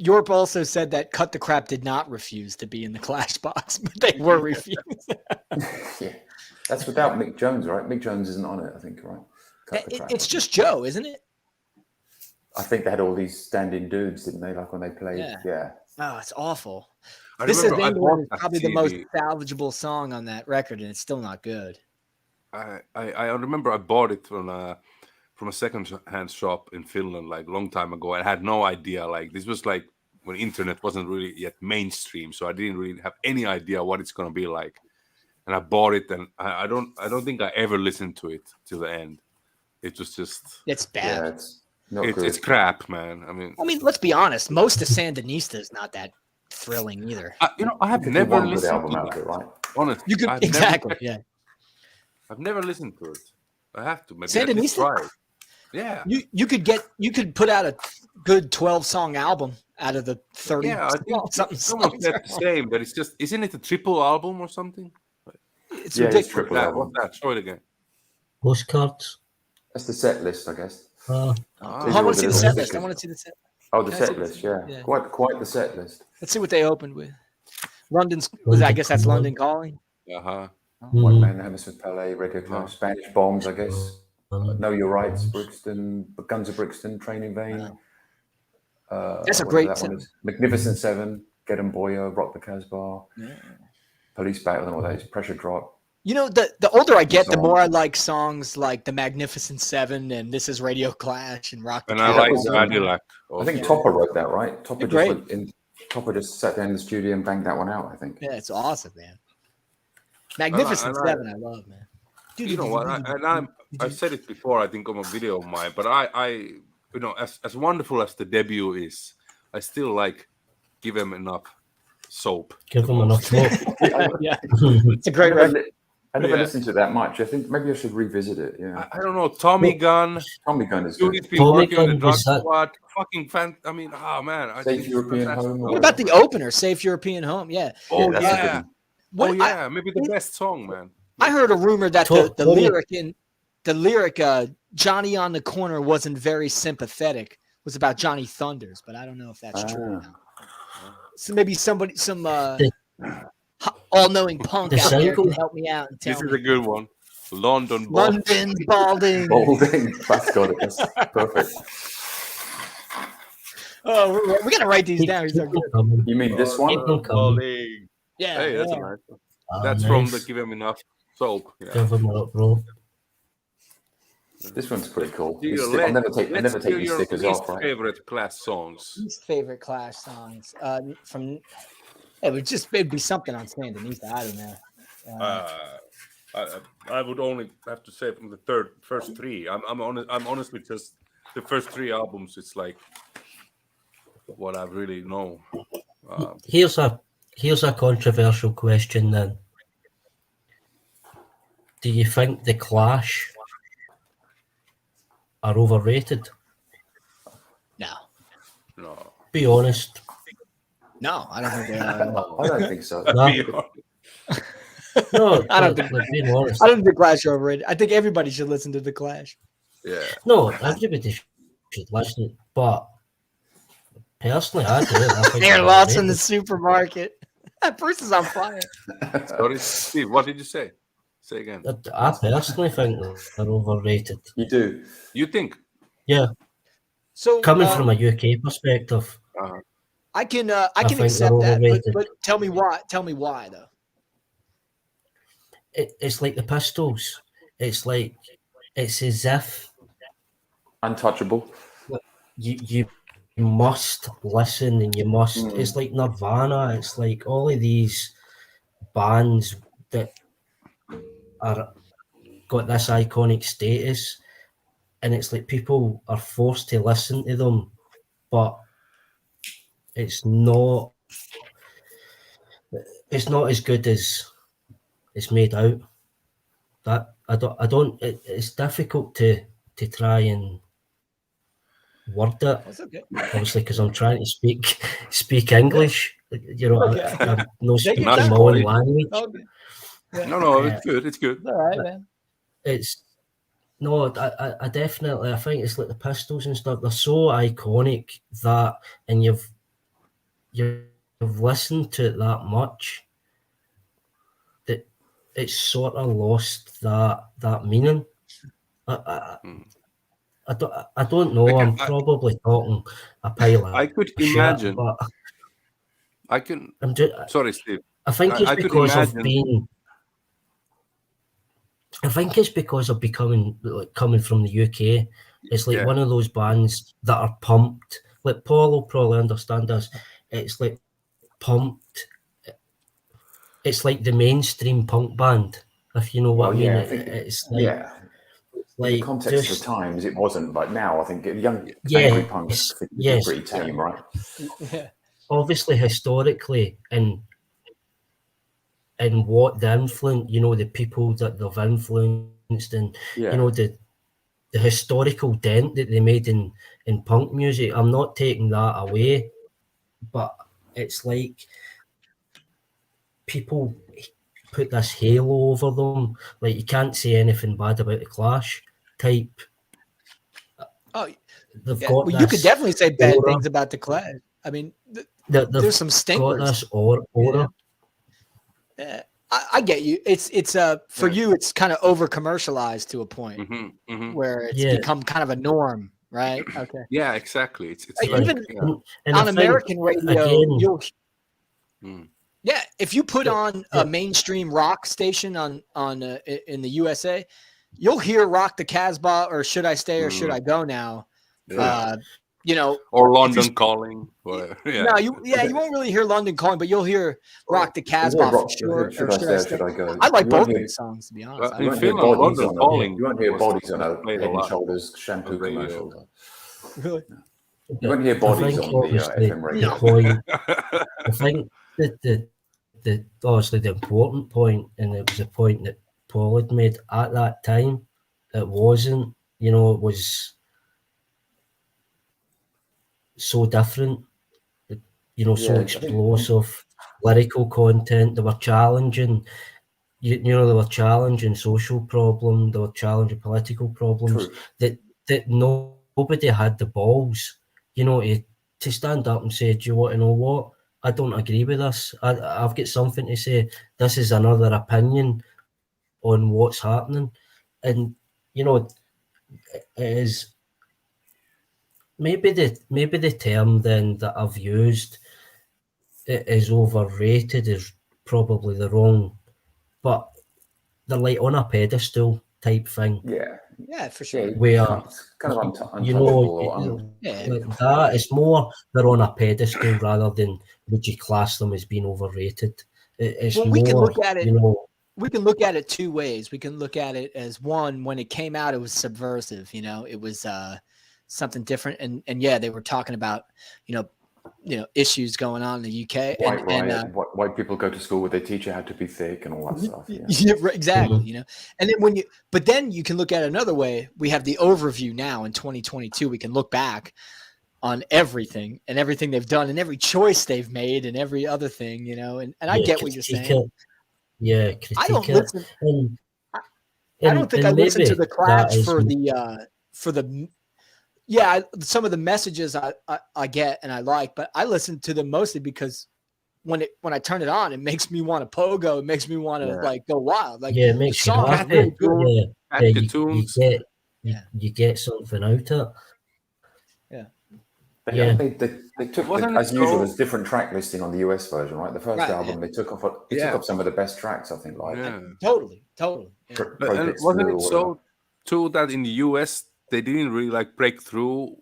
Yorp also said that Cut the Crap did not refuse to be in the Clash box, but they were refused. yeah. That's without Mick Jones, right? Mick Jones isn't on it, I think, right? Cut the crap. It's just Joe, isn't it? I think they had all these stand-in dudes, didn't they? Like when they played. Yeah. Oh, it's awful. I This is remember I bought England is that probably the most CD. salvageable song on that record, and it's still not good. I remember I bought it from a second-hand shop in Finland like a long time ago. I had no idea. Like this was like when internet wasn't really yet mainstream, so I didn't really have any idea what it's gonna be like. And I bought it, and I don't think I ever listened to it till the end. It was just It's bad. Yeah, it's not good. it's crap, man. I mean, let's be honest. Most of Sandinista is not that thrilling either. I have Could be never one good listened album to out of that. it, right? Honestly, You could I've exactly, Never, I've never listened to it. I have to. Maybe I Sandinista? try it. Yeah. You could put out a good 12-song album out of the 30. Yeah, I think something someone songs. said the same, but it's just isn't it a triple album or something? It's Yeah, it's ridiculous. triple That, album. what's that? Show it again. Postcards. That's the set list, I guess. Oh, Ah. I want to see the set Little list. I stickers. want to see the set. Oh, the Can I see set this? list, yeah. Yeah. Quite the set list. Let's see what they opened with. London's. I guess that's London Calling. Uh-huh. White Mm. Man, Hammersmith Palais, Radio Club, Spanish Bombs, I guess. Know Your Rights, Brixton, Guns of Brixton, Train in Vain. That's a whatever great that one is. Magnificent Seven, Get 'em Boyo, Rock the Casbah, Police Battle, I don't know what that is, Pressure Drop. You know, the older I get, the Song. more I like songs like The Magnificent Seven and This Is Radio Clash and Rock the And I that like was, Cadillac. I think also. Topper wrote that, right? Topper They're just Topper just sat down in the studio and banged that one out, I think. Yeah, it's awesome, man. Magnificent I like- Seven, I love, man. You know what? I've said it before, I think on a video of mine, but I you know, as wonderful as the debut is, I still like Give Him Enough Soap. Give them enough smoke. Yeah, it's a great record. I never Yeah. listened to it that much. I think maybe I should revisit it. Yeah. I don't know, Tommy Gun, Tommy Gun is good. Judith been Tommy working in the Gun drug was that- squad, fucking fan. I mean, oh man, I Safe think it's European fantastic. Home. What about the opener, Safe European Home? Yeah. Oh that's a good yeah, one. What, oh yeah, maybe the best song, man. I heard a rumor that the Totally. lyric Johnny on the Corner wasn't very sympathetic was about Johnny Thunders, but I don't know if that's true or not. So maybe some all-knowing punk the out there single- can help me out and tell This is me. a good one. London Ball. London's balding. Balding. That's got it. That's perfect. Oh, we gotta write these down. These are Keep good. them coming. You mean this one? Keep them coming. Balling. Yeah, Hey, that's yeah. a nice one. Ah, That's from nice. the Give Him Enough Soap. Yeah. Give them up, bro. This one's pretty cool. Do These your stick- I'll let's never take hear these your stickers least off, right? favorite Clash songs. Least favorite Clash songs. From it'd be something on Sandinista. I don't know. I would only have to say from the first three. I'm honestly just the first three albums. It's like what I really know. Here's a controversial question then. Do you think the Clash are overrated? No, No, Be honest. no, I don't think they are. I don't think so. No, Be honest. no, I don't think- being honest. I don't think the Clash are overrated. I think everybody should listen to the Clash. Yeah. No, everybody should listen, but personally, I do. I think They're they're lost in the overrated. supermarket. Bruce is on fire. Sorry, Steve. What did you say? Say again. I personally think they're overrated. You do. You think? Yeah, So coming from a UK perspective, I can think they're accept that, overrated. but tell me why. Tell me why though. it's like the Pistols. It's as if Untouchable. you must listen and you must. It's like Nirvana. It's like all of these bands that are got this iconic status, and it's like people are forced to listen to them, but it's not as good as it's made out. That I don't. It's difficult to try and word it. That's okay. Obviously, because I'm trying to speak English. You know, Okay. I'm not Take speaking your my time. own language. Okay. Yeah. No, it's good. It's good. It's all right, man. It's no, I definitely. I think it's like the Pistols and stuff. They're so iconic that, and you've listened to it that much that it's sort of lost that meaning. I don't know. Okay, I'm probably talking a pile of I could shit, imagine. but I can. I'm just. Sorry, Steve. I think it's I could because of imagine. being. I think it's because of coming from the UK. It's like Yeah. one of those bands that are pumped. Like Paul will probably understand this. It's like pumped. It's like the mainstream punk band, if you know what I mean. I think, It's like, in the context of just the times, it wasn't, but now I think young Yes, angry punks think yes. pretty tame, right? Yeah. obviously historically and what the influence, the people that they've influenced, and the historical dent that they made in punk music. I'm not taking that away, but it's like people put this halo over them. Like, you can't say anything bad about the Clash type. Oh, They've yeah. got Well, this you could definitely say bad aura. things about the Clash. I mean, They've there's some got stinglers. this aura. Yeah. I get you. It's for you. It's kind of over commercialized to a point where it's become kind of a norm, right? Okay. Yeah, exactly. It's Even and on American radio, you'll. Yeah, if you put on a mainstream rock station on in the USA, you'll hear "Rock the Casbah" or "Should I Stay or Should I Go Now." or London Calling. Whatever. Yeah. No, you won't really hear London Calling, but you'll hear "Rock the Casbah" for sure. Should I stay? Should I go? I like both of these songs, to be honest. In Finland, London Calling. You won't hear bodies on a played Head lot and Shoulders shampoo on radio. commercial. Really? You won't hear bodies on the FM radio. I think that the obviously the important point, and it was a point that Paul had made at that time, it wasn't, it was so different, so explosive, lyrical content. They were challenging, they were challenging social problems, they were challenging political problems. True. That nobody had the balls, to stand up and say, do you want to know what? I don't agree with this. I've got something to say. This is another opinion on what's happening. And, it is maybe the term then that I've used is overrated, is probably the wrong, but they're like on a pedestal type thing. Yeah, for sure. Where kind of untouchable. That it's more they're on a pedestal rather than would you class them as being overrated. It's more, we can look at it. We can look at it two ways. We can look at it as one, when it came out, it was subversive. It was something different, and they were talking about issues going on in the UK. White people go to school where their teacher had to be thick and all that stuff. Yeah, exactly. And then but then you can look at it another way. We have the overview now in 2022. We can look back on everything they've done and every choice they've made and every other thing, and I get what you're saying. I don't listen. I don't think I listen to the Clash for the. Yeah, some of the messages I get and I like, but I listen to them mostly because when I turn it on, it makes me want to pogo. It makes me want to go wild. Like, it makes you happy. You get something out of it. They took, as usual, there's different track listing on the US version, right? The first album, they took off some of the best tracks, I think. Totally. And wasn't it so too that in the US they didn't really break through,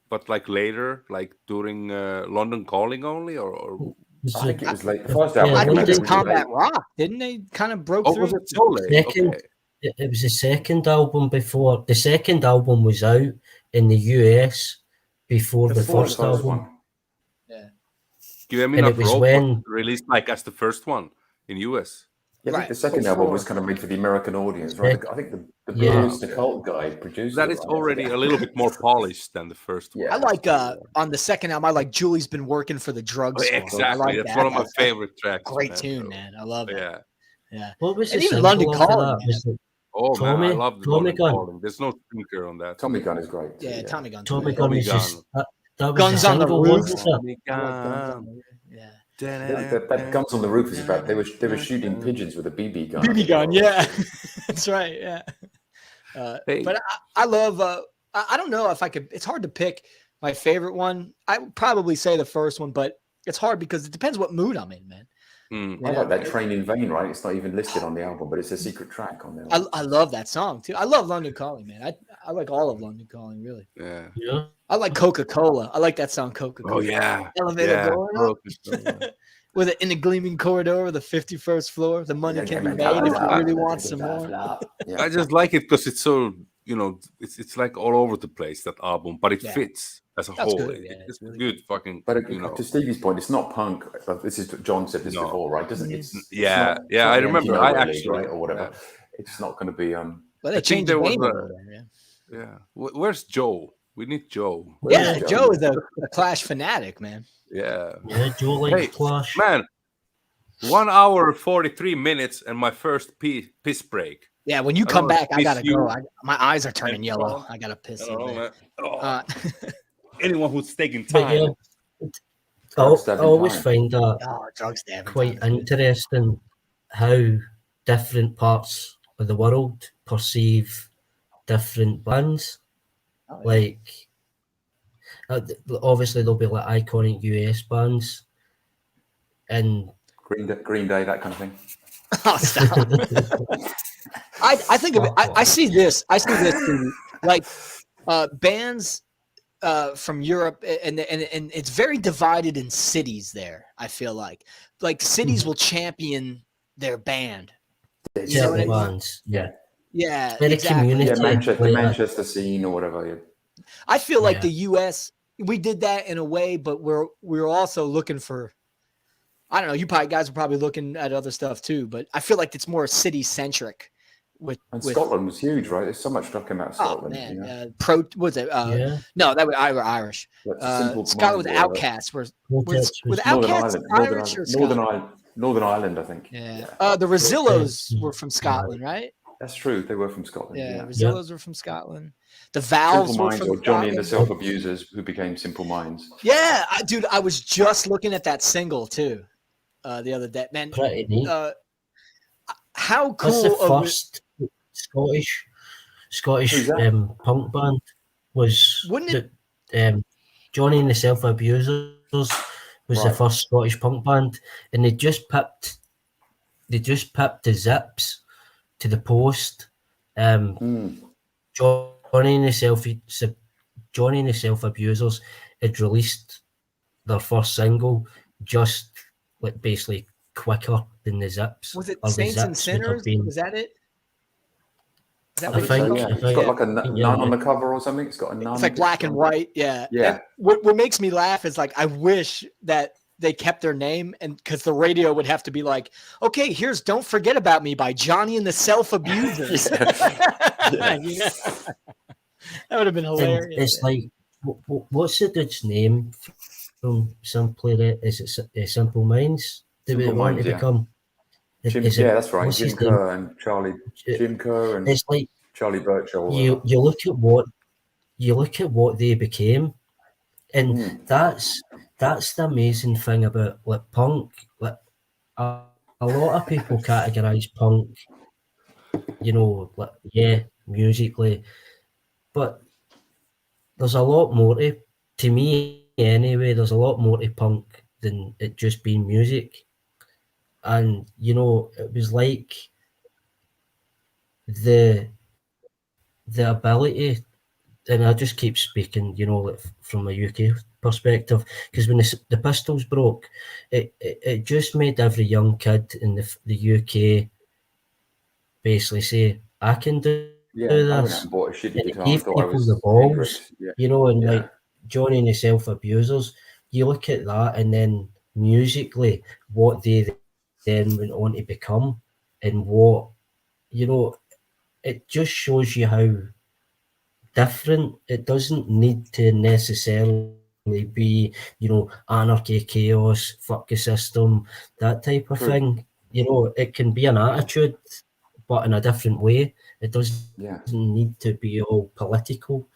but later, during London Calling only, or I think it was late. The first album, I think it's Combat Rock, didn't they? Kind of broke through. Was it so late? Okay. it was the second album before. The second album was out in the US before the Before the first first album. one. Give me And it enough was rope when- released like as the first one in US. Yeah, I think the second album was kind of made for the American audience, right? I think the Blues, the cult guy produced That it. is right? already a little bit more polished than the first one. Yeah. I like on the second album. I like Julie's Been Working for the Drugstore. Exactly. I like That's that. one of my That's favorite tracks. great man. tune, man. I love it. Yeah. Yeah. What was And the even single London after Calling, that? man. Was it Oh man, I Tommy- love the Tommy London Gun. Calling. There's no thinker on that. Tommy Gun is great. Too, Yeah, Tommy Gun. Tommy Yeah. Gun Tommy was just Gun. that was Guns the on the single, Roof. wasn't it? Tommy I like Guns Gun. on the Roof. Yeah. that Guns on the Roof is about they were shooting pigeons with a BB gun. BB gun, yeah. That's right, yeah. Hey. But I love, I don't know if I could, it's hard to pick my favorite one. I would probably say the first one, but it's hard because it depends what mood I'm in, man. Mm. I like that Train in Vain, right? It's not even listed on the album, but it's a secret track on there. I love that song too. I love London Calling, man. I like all of London Calling, really. Yeah. Yeah. I like Coca-Cola. I like that song, Coca-Cola. Oh yeah. Elevator Yeah. going up. With it in the gleaming corridor of the 51st floor. The money can be made if you really want some more. Yeah. I just like it because it's so it's like all over the place, that album, but it Yeah. fits as a That's whole. good, yeah, It's really good, fucking. But You to Stevie's point, it's not punk. But this is John said this No. before, right? Doesn't it's Yeah, it's not yeah, I the remember. Anti-Nowhere I League, actually- right, or whatever. It's not going to be Well, I they think changed there the was name a- over there, yeah. yeah. Where's Joe? We need Joe. Yeah, Joe is a Clash fanatic, man. Yeah, Yeah, Joe likes Hey, Clash. man. 1 hour 43 minutes and my first piss break. Yeah, when you I don't come know, back, I piss gotta you. go. My eyes are turning And- yellow. I gotta piss. I don't in know, there. man. Oh, Uh, anyone who's taking But time. yeah, I Stabbing always time. find that oh, drug stabbing. quite time. interesting how different parts of the world perceive different bands. Oh, yeah. Like, obviously, there'll be like iconic US bands, and Green Day, that kind of thing. Oh, stop. I think of it. I see this. I see this too. Like bands from Europe, and it's very divided in cities. There, I feel like cities will champion their band. You know what I certain mean? bands. Yeah, Yeah, Very exactly. community. Yeah, Like the that. Manchester scene or whatever. Yeah. I feel like Yeah. the U.S. we did that in a way, but we're also looking for. I don't know. You guys are probably looking at other stuff too, but I feel like it's more city centric. With Scotland was huge, right? There's so much stuff coming out of oh Scotland. man, you know? was it? yeah. No, that was Irish. Like Simple Scotland with Minds or whatever. Outcasts were Quartets with was- Northern Outcasts Ireland, Irish or Scotland? Northern Ireland, I think. Yeah. The Rosillos were from Scotland, right? That's true. They were from Scotland. Yeah, Yeah. Rosillos were from Scotland. The Valves Simple were Minds from or Johnny and the Scotland. Self Abusers, who became Simple Minds. Yeah, dude, I was just looking at that single too, the other day. Man, Pretty neat. how That's cool the of it- first Scottish Who's that? punk band was. Wouldn't it- Johnny and the Self Abusers was the Right. first Scottish punk band, and they just pipped the Zips to the post. Mm. Johnny and the Self Abusers had released their first single just like basically quicker than the Zips. was it or the Saints and Zips would have Sinners? been. Was that it? Is that I what it's think- called? So, yeah. I It's think- got like a yeah, nun on yeah. the cover or something. It's got a nun. It's like black and white. Yeah. Yeah. And what makes me laugh is like I wish that they kept their name, and because the radio would have to be like, okay, here's "Don't Forget About Me" by Johnny and the Self Abusers. Yeah. You know? That would have been And hilarious. it's like, what's the dude's name from Is it Simple Minds? Do we Simple want Minds, to yeah. become? Jim, is it- yeah, that's right. what's Jim his name? Kerr and Jim Kerr and It's like Charlie Birchall. you look at what they became, and that's the amazing thing about like punk. Like a lot of people categorize punk, like musically, but there's a lot more to me anyway. There's a lot more to punk than it just being music, and it was like the ability, and I just keep speaking, like from a UK perspective, because when the Pistols broke, it just made every young kid in the UK basically say, I can do Yeah, I went out this. and bought a shitty And it guitar. gave I thought I people was the balls, ignorant. Yeah, you know, and yeah, like Johnny and the self-abusers, you look at that and then musically what they then went on to become and what, you know, it just shows you how different. It doesn't need to necessarily be, you know, anarchy, chaos, fuck the system, that type of True. thing. You know, it can be an attitude, but in a different way. It doesn't yeah. need to be all political.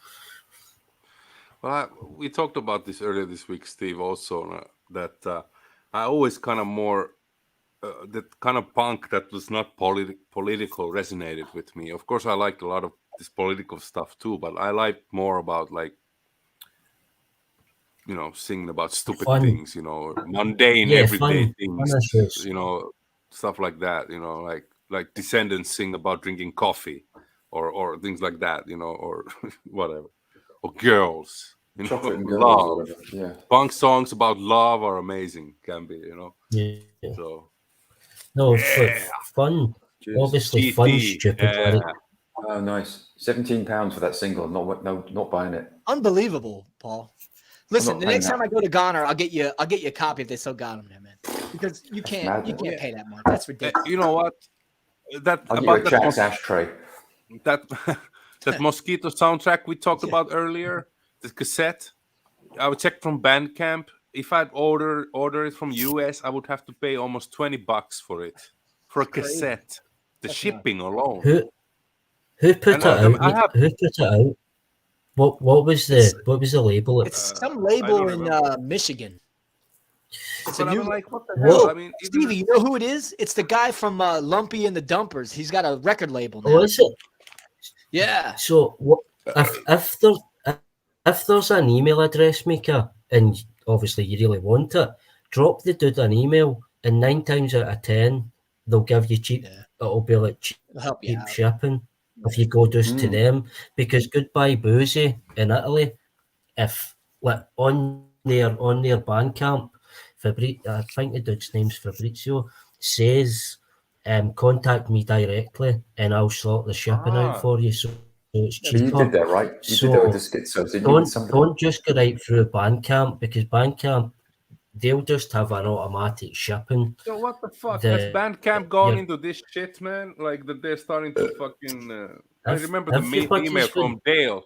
Well, we talked about this earlier this week, Steve. Also, that I always kind of more that kind of punk that was not political resonated with me. Of course, I liked a lot of this political stuff too, but I like more about like, you know, singing about stupid Fun. things, you know, mundane, Yeah, everyday fun things, issues. you know, stuff like that. You know, like Descendants sing about drinking coffee, or things like that. You know, or whatever, or girls. You know, Chocolate and girls or love. whatever. Yeah. Punk songs about love are amazing. Can be, you know. Yeah. So No, yeah, fun. Cheers. Obviously, fun, GT, stupid. yeah. Like, Oh, nice. £17 for that single. Not buying it. Unbelievable, Paul. Listen, not the paying next time that. I go to Ghana, I'll get you a copy if they still got them there, man. Because you can't madness. pay that much. That's ridiculous. You know what? That I'll get you about a that Jack's ashtray. that that mosquito soundtrack we talked about earlier, the cassette. I would check from Bandcamp. If I'd order it from US, I would have to pay almost $20 for it for a Crazy. cassette. The That's shipping alone. who put And it out? I have. Who put it out? What was the label? It's some I label don't in remember. Michigan. It's But a I new mean, like, what the Whoa. hell? I mean, even Stevie, you know who it is? It's the guy from Lumpy and the Dumpers. He's got a record label now. Oh, is it? Yeah. So what if there's an email address, Mika, and obviously you really want it, drop the dude an email, and 9 times out of 10 they'll give you cheap. Yeah. It'll be like It'll help you cheap out. shipping if you go just to them, because Goodbye Boozy in Italy, if like on their Bandcamp, I think the dude's name's Fabrizio, says contact me directly and I'll sort the shipping out for you, so it's But you cheaper. did that, right? You did that with the schizos, didn't you? With somebody? Don't just go right through Bandcamp, because Bandcamp, they'll just have an automatic shipping. So what the fuck? Has Bandcamp gone into this shit, man? Like that they're starting to fucking. I remember the email from Dale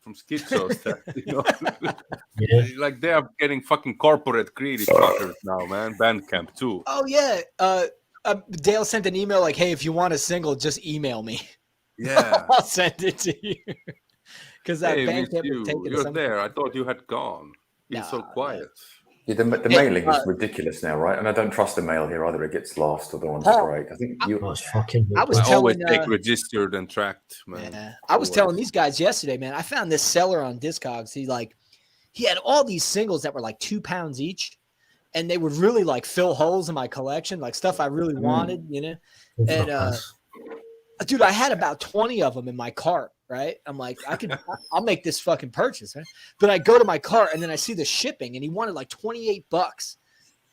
from Schizos that, you know, like they are getting fucking corporate greedy fuckers now, man. Bandcamp too. Oh yeah. Dale sent an email like, "Hey, if you want a single, just email me. Yeah, I'll send it to you." Because that hey, Bandcamp you. was taking You're there. I thought you had gone. Been Nah, so quiet. Yeah, the mailing is ridiculous now, right? And I don't trust the mail here either. It gets lost or the one's break. I think you. Oh, it's fucking. I was I always telling, take registered and tracked, man. Yeah, I was telling these guys yesterday, man. I found this seller on Discogs. He had all these singles that were like £2 each, and they would really like fill holes in my collection, like stuff I really wanted, you know. And dude, I had about 20 of them in my cart. Right? I'm like, I'll make this fucking purchase, right? But I go to my cart and then I see the shipping, and he wanted like $28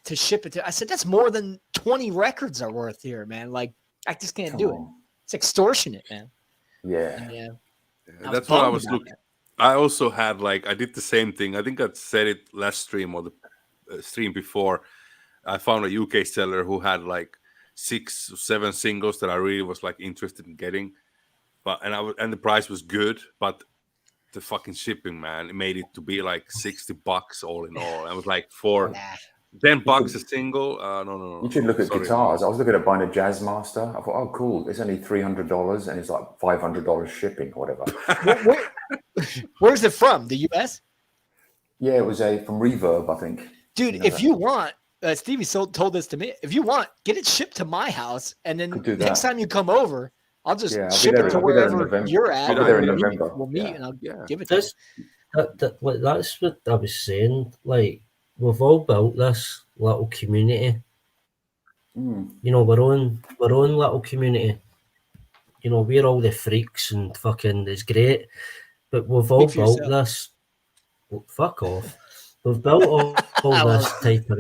to ship it to. I said, that's more than 20 records are worth here, man. Like, I just can't do it. It's extortionate, man. Yeah. Yeah. That's what I was looking. I also had I did the same thing. I think I said it last stream or the stream before. I found a UK seller who had like 6 or 7 singles that I really was like interested in getting. But and the price was good, but the fucking shipping, man, it made it to be like $60 all in all. I was like, for $10 a single. No. You should look at guitars. I was looking at buying a Jazzmaster. I thought, oh, cool. It's only $300 and it's like $500 shipping or whatever. Where's it from? The US? Yeah, it was from Reverb, I think. Dude, if you want, Stevie told this to me. If you want, get it shipped to my house, and then next time you come over, I'll just ship it to wherever you're at. I'll be there in November. We'll meet and I'll give it to you. That's what I was saying. Like, we've all built this little community. You know, our own little community. You know, we're all the freaks and fucking it's great. But we've all built this. Well, fuck off. We've built all this type of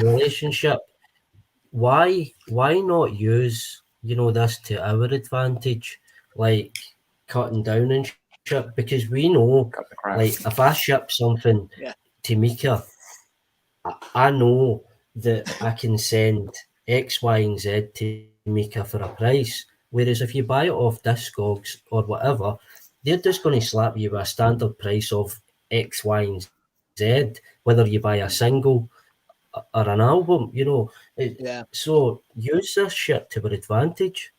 relationship. Why not use this to our advantage? like cutting down and shit, because we know, Cut the crap. like, if I ship something Yeah. to Mika, I know that I can send X, Y, and Z to Mika for a price. Whereas if you buy it off Discogs or whatever, they're just going to slap you with a standard price of X, Y, and Z, whether you buy a single or an album, you know. Yeah. So use this shit to your advantage.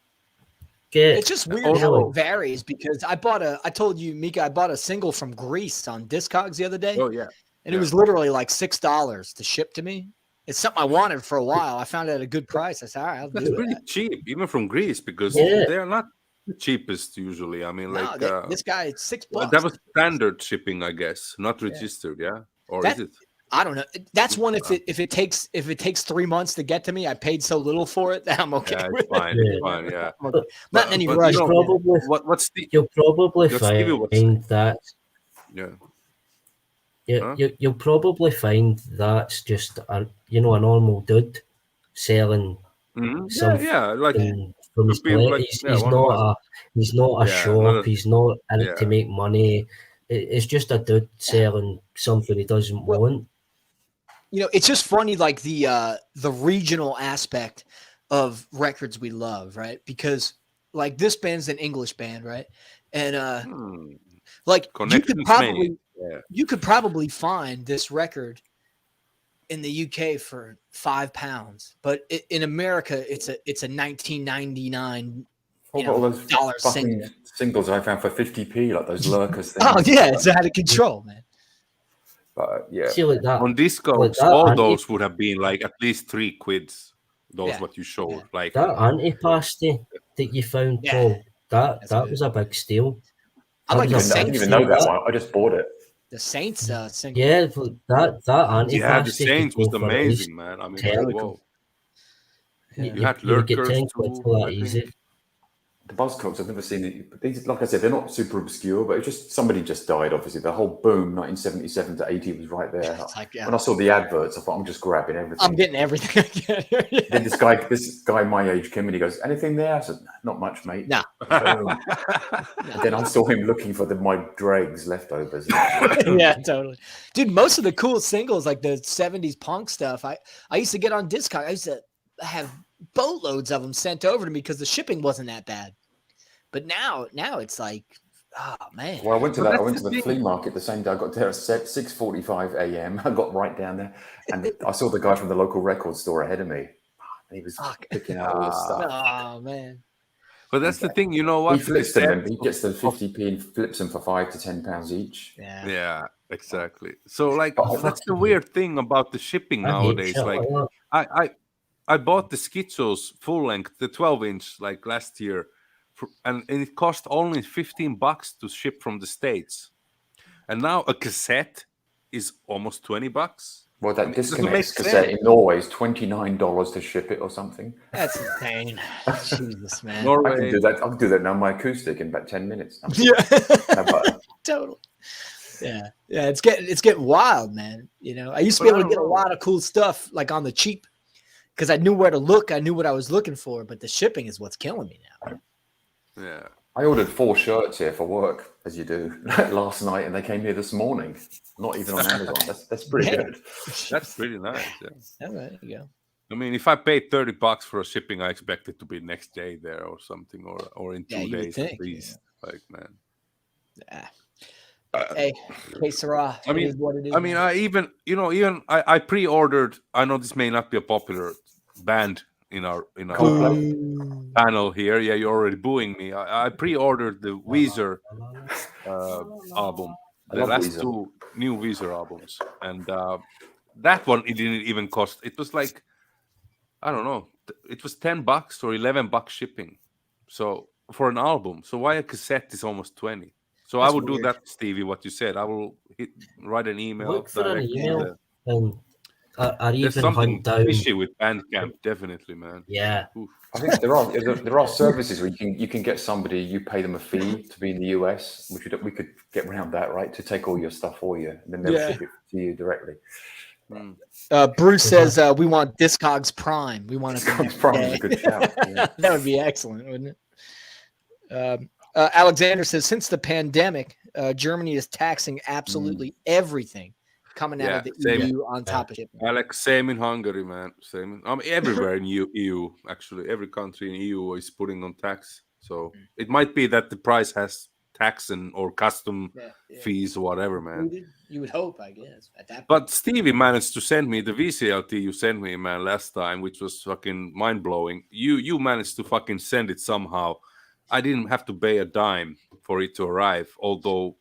Get, It's just weird Also- how it varies, because I told you, Mika, I bought a single from Greece on Discogs the other day. Oh yeah. And it was literally like $6 to ship to me. It's something I wanted for a while. I found it at a good price. I said, all right, I'll That's do pretty that. cheap, even from Greece, because Yeah. they're not the cheapest usually. I mean, No, like this guy, it's $6. that was standard shipping, I guess, not registered. Yeah, or That- is it? I don't know. That's one if it takes 3 months to get to me. I paid so little for it that I'm okay Yeah, with it's fine. it. It's fine. Yeah. Not in any But, rush. you know, probably, what's the you'll probably Just give you what's- find that. yeah? Yeah, Huh? you'll probably find that's just a normal dude selling Mhm. Yeah, something yeah. Like from his could be plate. like- He's, yeah, he's one not of us. he's not a Yeah, shop. another- He's not in it to yeah. make money. It's just a dude selling something he doesn't want. You know, it's just funny, like the regional aspect of records we love, right? Because like this band's an English band, right? And Hmm. like Connections made. Yeah. you could probably find this record in the UK for £5, but in America it's a 1999 What about all those dollar fucking single. singles I found for 50p, like those lurkers things? Oh yeah, it's out of control, man. But yeah, See, like that. On Discogs, Like that all anti- those would have been like at least £3. Those Yeah. what you showed, Yeah. like That anti-pasty that you found, Yeah. Paul, that That's that good. was a big steal. I like That the was a I big didn't even Saints. know that steal. one. I just bought it. The Saints single. Yeah, that anti-pasty. yeah, the could Saints go was for at least amazing, man. I mean, 10. like, whoa. Yeah. You had You would get lurkers 10 quid too, for I that easy. think. The Buzzcocks, I've never seen it. But these, like I said, they're not super obscure, but it's just somebody just died. Obviously, the whole boom, 1977 to 80, was right there. It's like, yeah, When I saw the adverts, I thought I'm just grabbing everything. I'm getting everything I get. Then this guy my age came in. He goes, "Anything there?" I said, "Not much, mate." No. Boom. And then I saw him looking for my dregs leftovers. Yeah, totally, dude. Most of the cool singles, like the '70s punk stuff, I used to get on Discog. I used to have boatloads of them sent over to me because the shipping wasn't that bad. But now it's like, oh man. Well, I went to But that. I that's went to the the thing. flea market the same day. I got there at 6:45 a.m. I got right down there, and I saw the guy from the local record store ahead of me. And he was Fuck. picking out all the stuff. Oh man. But that's the thing, you know what? He flips them. Cassettes- He gets the 50p and flips them for £5 to £10 each. Yeah. Yeah, exactly. So like Oh, that's the weird thing about the shipping I hate nowadays. shit Like that. I bought the Schizos full length, the 12-inch, like last year, and it cost only $15 to ship from the States. And now a cassette is almost $20. Well, that I mean, it doesn't disconnects make cassette sense. in Norway is $29 to ship it or something. That's insane. Jesus, man. I can Norway, do that. I can do that now on my acoustic in about 10 minutes. Yeah. No, but Totally. Yeah. Yeah. It's getting wild, man. You know, I used to But be I able to don't get a know. lot of cool stuff like on the cheap because I knew where to look. I knew what I was looking for, but the shipping is what's killing me now. yeah. I ordered 4 shirts here for work, as you do, last night, and they came here this morning. Not even on Amazon. That's pretty Yeah. good. That's pretty nice. Yeah. All right, there you go. I mean, if I paid $30 for a shipping, I expect it to be next day there or something, or in 2 Yeah, you would days think, at least. Like, man. Yeah. Hey, que sera. I mean- It is what it is. I mean, man. I pre-ordered. I know this may not be a popular band in our Boo. panel here. Yeah, you're already booing me. I pre-ordered the Weezer album, I the love last Weezer. 2 new Weezer albums, and that one it didn't even cost. It was like, I don't know, it was $10 or $11 shipping. So for an album, so why a cassette is almost 20? So I That's would do weird. that, Stevie. What you said, I will write an email. Look for an directly to email the- and or There's even something hunt down. fishy with Bandcamp, definitely, man. Yeah, Oof. I think there are services where you can get somebody, you pay them a fee to be in the US, which we could get around that, right? To take all your stuff for you, and then they'll Yeah. ship it to you directly. Bruce says we want Discogs Prime. We want it. the It's next probably day. a good shout. Yeah. That would be excellent, wouldn't it? Alexander says, since the pandemic, Germany is taxing absolutely everything coming out of the same. EU on top of shipping. Alex, same in Hungary, man. Same. Everywhere in EU, actually, every country in EU is putting on tax. So it might be that the price has tax or custom fees or whatever, man. You would hope, I guess, at that point. But Stevie managed to send me the VCLT you sent me, man, last time, which was fucking mind blowing. You managed to fucking send it somehow. I didn't have to pay a dime for it to arrive, although,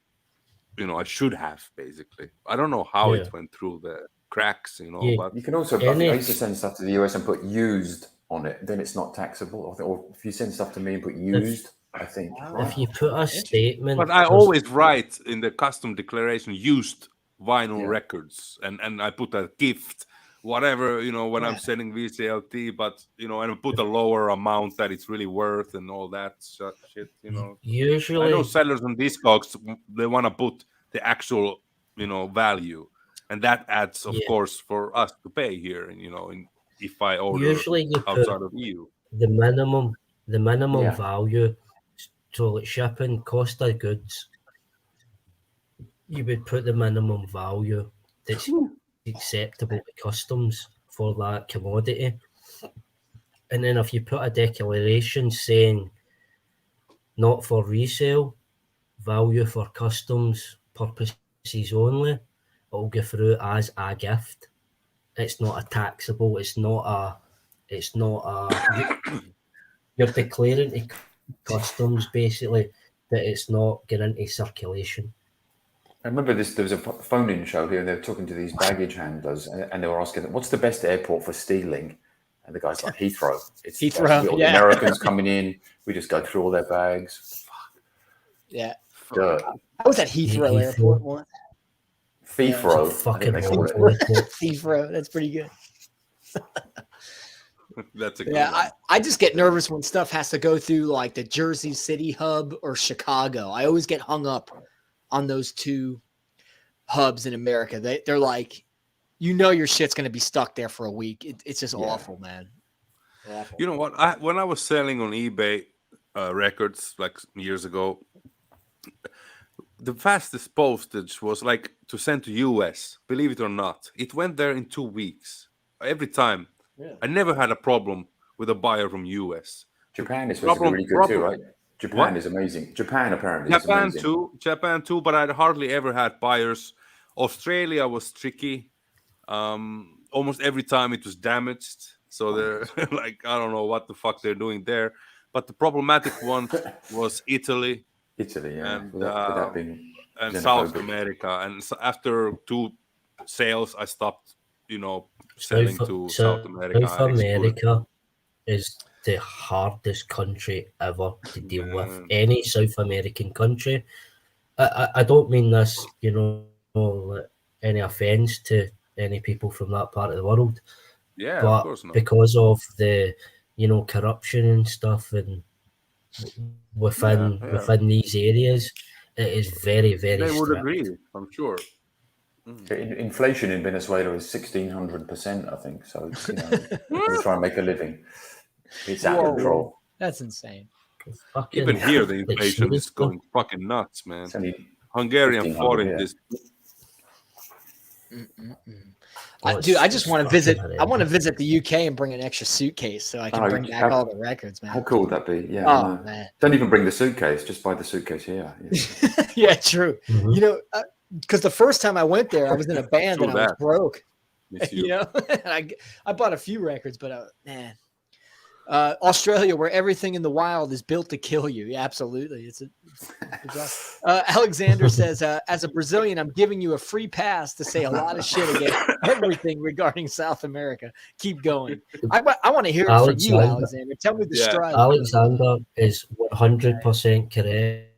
I should have, basically. I don't know how it went through the cracks, but you can also, I used to send stuff to the US and put used on it, then it's not taxable. Or if you send stuff to me and put used, I think. If you put a statement... But I always write in the custom declaration, used vinyl records, and I put a gift, whatever, when I'm sending VCLT, but, and I put a lower amount that it's really worth and all that shit, Usually... I know sellers on Discogs, they want to put the actual, value, and that adds, of course, for us to pay here, and, if I order usually you outside put of EU. the minimum value, so like shipping, cost of goods, you would put the minimum value that's acceptable to customs for that commodity. And then if you put a declaration saying not for resale, value for customs purposes only, it'll go through as a gift. It's not a taxable, you're declaring to customs basically that it's not getting into circulation. I remember there was a phone-in show here, and they were talking to these baggage handlers, and they were asking them, what's the best airport for stealing? And the guy's like, Heathrow. It's Heathrow, all the Americans coming in. We just go through all their bags. Yeah. Dirt. I was at Heathrow Airport once. Heathrow. Fucking Heathrow. That's pretty good. That's a good one. I just get nervous when stuff has to go through like the Jersey City hub or Chicago. I always get hung up on those two hubs in America. They're like, your shit's going to be stuck there for a week. It's just awful, man. Awful. You know what? When I was selling on eBay records like years ago, the fastest postage was like to send to US. Believe it or not, it went there in 2 weeks every time. Yeah. I never had a problem with a buyer from US. Japan is supposed to be really good too, right? Japan is amazing. Japan apparently is amazing. Japan too, but I hardly ever had buyers. Australia was tricky. Almost every time it was damaged. So they're like, I don't know what the fuck they're doing there. But the problematic one was Italy. And, without being and South America. And so after 2 sales, I stopped, selling to South America. South America is the hardest country ever to deal with. Any South American country. I don't mean this, any offense to any people from that part of the world. Yeah, but of course not. Because of the, corruption and stuff and within these areas, it is very, very They would strict. agree, I'm sure. Inflation in Venezuela is 1,600%, I think. So, they try and make a living. It's out of control. That's insane. Even here, the inflation is going fucking nuts, man. Hungarian forint is. Dude, I just want to visit. I want to visit the UK and bring an extra suitcase so I can bring back all the records, man. How cool would that be? Yeah. Oh, man. Don't even bring the suitcase. Just buy the suitcase here. Yeah, yeah, true. Mm-hmm. Because the first time I went there, I was in a band and I was broke. I bought a few records, but man. Australia, where everything in the wild is built to kill you. Yeah, absolutely. Alexander says, as a Brazilian, I'm giving you a free pass to say a lot of shit against everything regarding South America. Keep going. I want to hear it from you, Alexander. Tell me the stride. Alexander is 100% correct.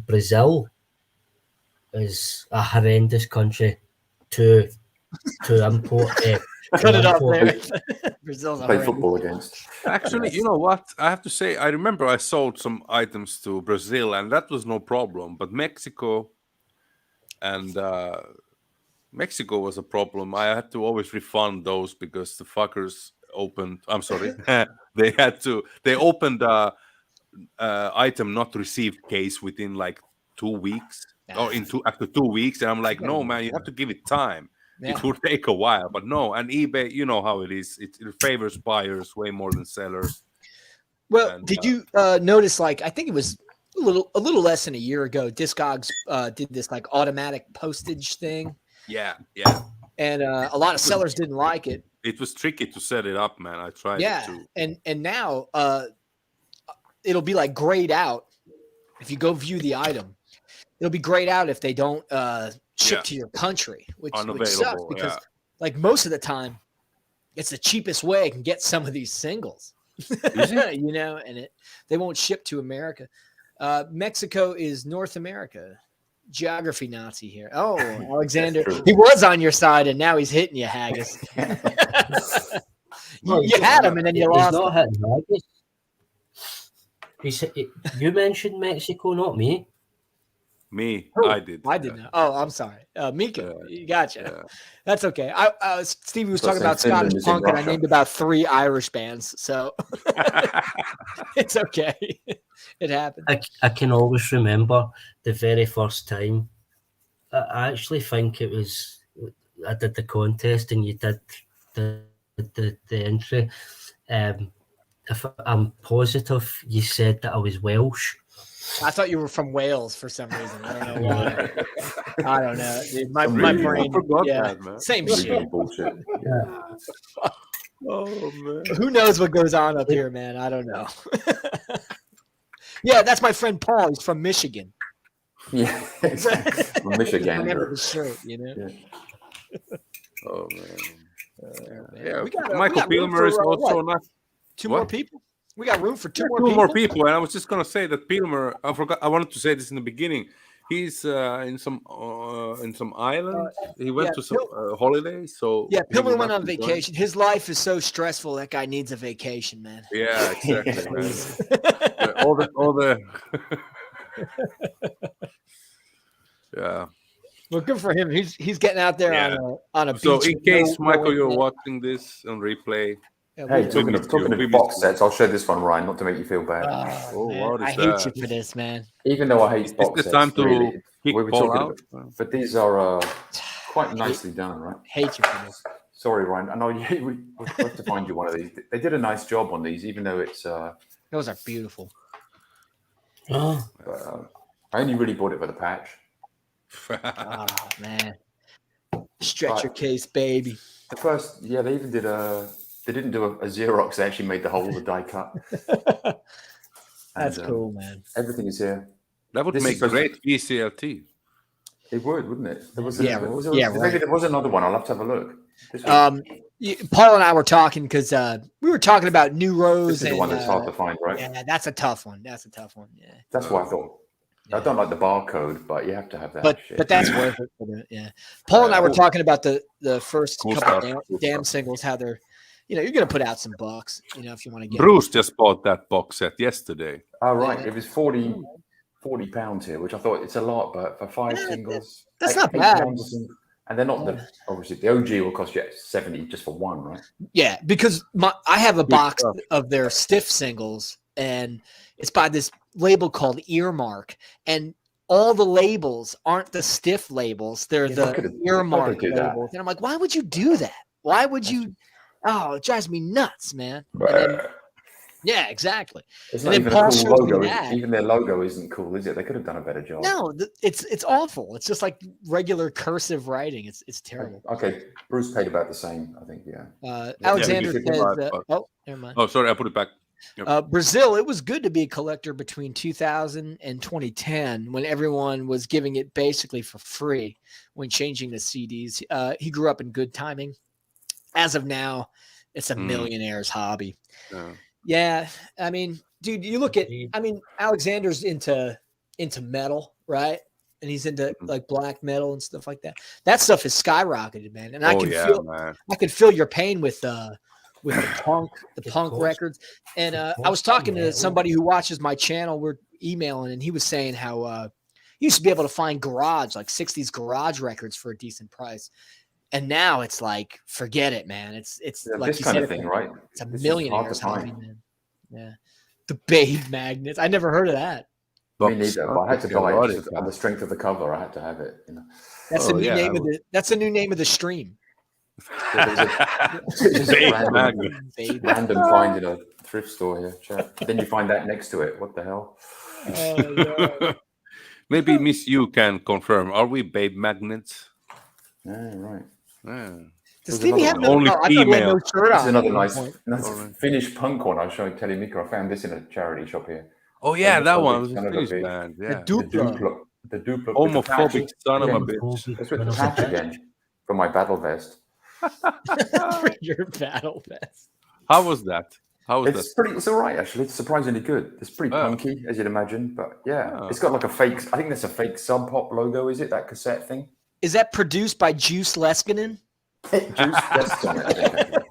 Brazil is a horrendous country to import. Cut it off there. Brazil's play football against. Actually, you know what? I have to say, I remember I sold some items to Brazil, and that was no problem. But Mexico was a problem. I had to always refund those because the fuckers opened. I'm sorry, they opened item not received case within like 2 weeks or after 2 weeks, and I'm like, no, man, you have to give it time. Yeah. It will take a while, but no. And eBay, you know how it is. It favors buyers way more than sellers. Well, And, did you notice? Like, I think it was a little less than a year ago. Discogs did this like automatic postage thing. Yeah. And a lot of sellers didn't like it. It was tricky to set it up, man. I tried it too. And now it'll be like grayed out if you go view the item. It'll be grayed out if they don't ship to your country, which sucks because like most of the time it's the cheapest way I can get some of these singles. You know, and they won't ship to America. Mexico is North America. Geography Nazi here. Oh, Alexander, he was on your side and now he's hitting you, Haggis. You had him and then you lost him. You mentioned Mexico, not me. Me, Oh, I did. I didn't know. Oh, I'm sorry. Mika, you gotcha. Yeah. That's okay. Stevie was talking about Finland Scottish is in punk, and I Russia. named about 3 Irish bands, so it's okay. It happened. I can always remember the very first time. I actually think it was I did the contest and you did the entry. If I'm positive, you said that I was Welsh. I thought you were from Wales for some reason. I don't know why. I don't know. Dude, my Really? brain. I forgot Yeah, that, man. same Really shit. bullshit. Oh man. Who knows what goes on up here, man? I don't know. Yeah, that's my friend Paul. He's from Michigan. Yeah, exactly. From Remember Michigan. the shirt, you know. Yeah. Oh man. Yeah, Michael Pilmer is also not. 2 more What? people. We got room for 2 more Two people. more people, and I was just gonna say that Pilmer. I wanted to say this in the beginning. He's in some island. He went to some holiday. So Yeah, he Pilmer will went not on be joining. vacation. His life is so stressful. That guy needs a vacation, man. Yeah, exactly. Man. Yeah, all the. Yeah. Well, good for him. He's getting out there on a beach. So in with case no Michael, you're internet. watching this on replay. Yeah, Hey, we- talking of box sets, I'll show this one, Ryan, not to make you feel bad. Oh, man, what is I hate that? you for this, man. Even though I hate Is box this sets, the time to really, kick we were Paul talking out? about, but these are quite nicely done, right? Hate you for this. Sorry, Ryan. I know we have to find you one of these. They did a nice job on these, even though it's. Those are beautiful. Oh, I only really bought it for the patch. Oh man, stretch your case, baby. The first, they even did They didn't do a Xerox. They actually made the whole the die cut. That's And, cool, man. Everything is here. That would This make is supposed great VCLT. It would, wouldn't it? There was right. maybe there was another one. I'll have to have a look. This one, Paul and I were talking because we were talking about New Rose. this is the and, one that's hard to find, right? Yeah, that's a tough one. Yeah. That's what I thought. I don't like the barcode, but you have to have that. But that's worth it. For the, Paul and I were talking about the first Cool couple stuff, of damn singles, how they're, you're gonna put out some bucks, if you want to get. Bruce just bought that box set yesterday. Oh, right. It was 40 pounds here, which I thought it's a lot, but for 5 singles, that's not 8 bad. pounds or something. And they're not obviously the OG will cost you 70 just for one, right? Yeah, because I have a box of their stiff singles, and it's by this label called Earmark, and all the labels aren't the stiff labels; they're the Earmark labels. And I'm like, why would you do that? Why would you? Oh, it drives me nuts, man. Yeah, exactly. It's And not then even Paul a shows cool me logo. that. Even their logo isn't cool, is it? They could have done a better job. No, it's awful. It's just like regular cursive writing. It's terrible. Okay, Bruce paid about the same, I think. Yeah. Alexander Yeah, says, never mind. Oh, sorry, I put it back. Brazil, it was good to be a collector between 2000 and 2010 when everyone was giving it basically for free when changing the CDs. He grew up in good timing. As of now, it's a millionaire's hobby. Yeah, I mean, dude, you look at, Alexander's into metal, right? And he's into like black metal and stuff like that. That stuff is skyrocketed, man. And I can feel your pain with the punk records. And I was talking to somebody who watches my channel. We're emailing, and he was saying how he used to be able to find garage, like 60s garage records for a decent price. And now it's like, forget it, man. It's like this kind of thing, right? It's a millionaire's hobby, man. Yeah. The Babe magnets. I never heard of that. Me neither. But I had to buy it Erotic, just on the strength of the cover. I had to have it. You know. That's Oh, the new yeah, name I of the. That's the new name of the stream. It's Babe random, magnet. Babe. random find in a thrift store here. Chat. Then you find that next to it. What the hell? Oh, God. Maybe Miss You can confirm. Are we babe magnets? Yeah, right. Yeah. Does There's Stevie have another no? one. Only Oh, I thought he had no female. shirt This on. is another at one nice point. Alright. Finnish punk one. I was showing Telly Mika. I found this in a charity shop here. Oh yeah, that one was Son a of a Finnish bitch. band. The Yeah. The Duplo. Duplo. The Duplo. with the patch. Homophobic son of a Yeah. bitch. Homophobic That's with the son of a patch bitch. again for my battle vest. For your battle vest. How was that? How was It's pretty. It's all right actually. It's surprisingly good. It's pretty Oh. punky as you'd imagine, but yeah, Oh. it's got like a fake. I think that's a fake Sub Pop logo. Is it that cassette thing? Is that produced by Juice Leskinen? Juice West's on it. I think, actually.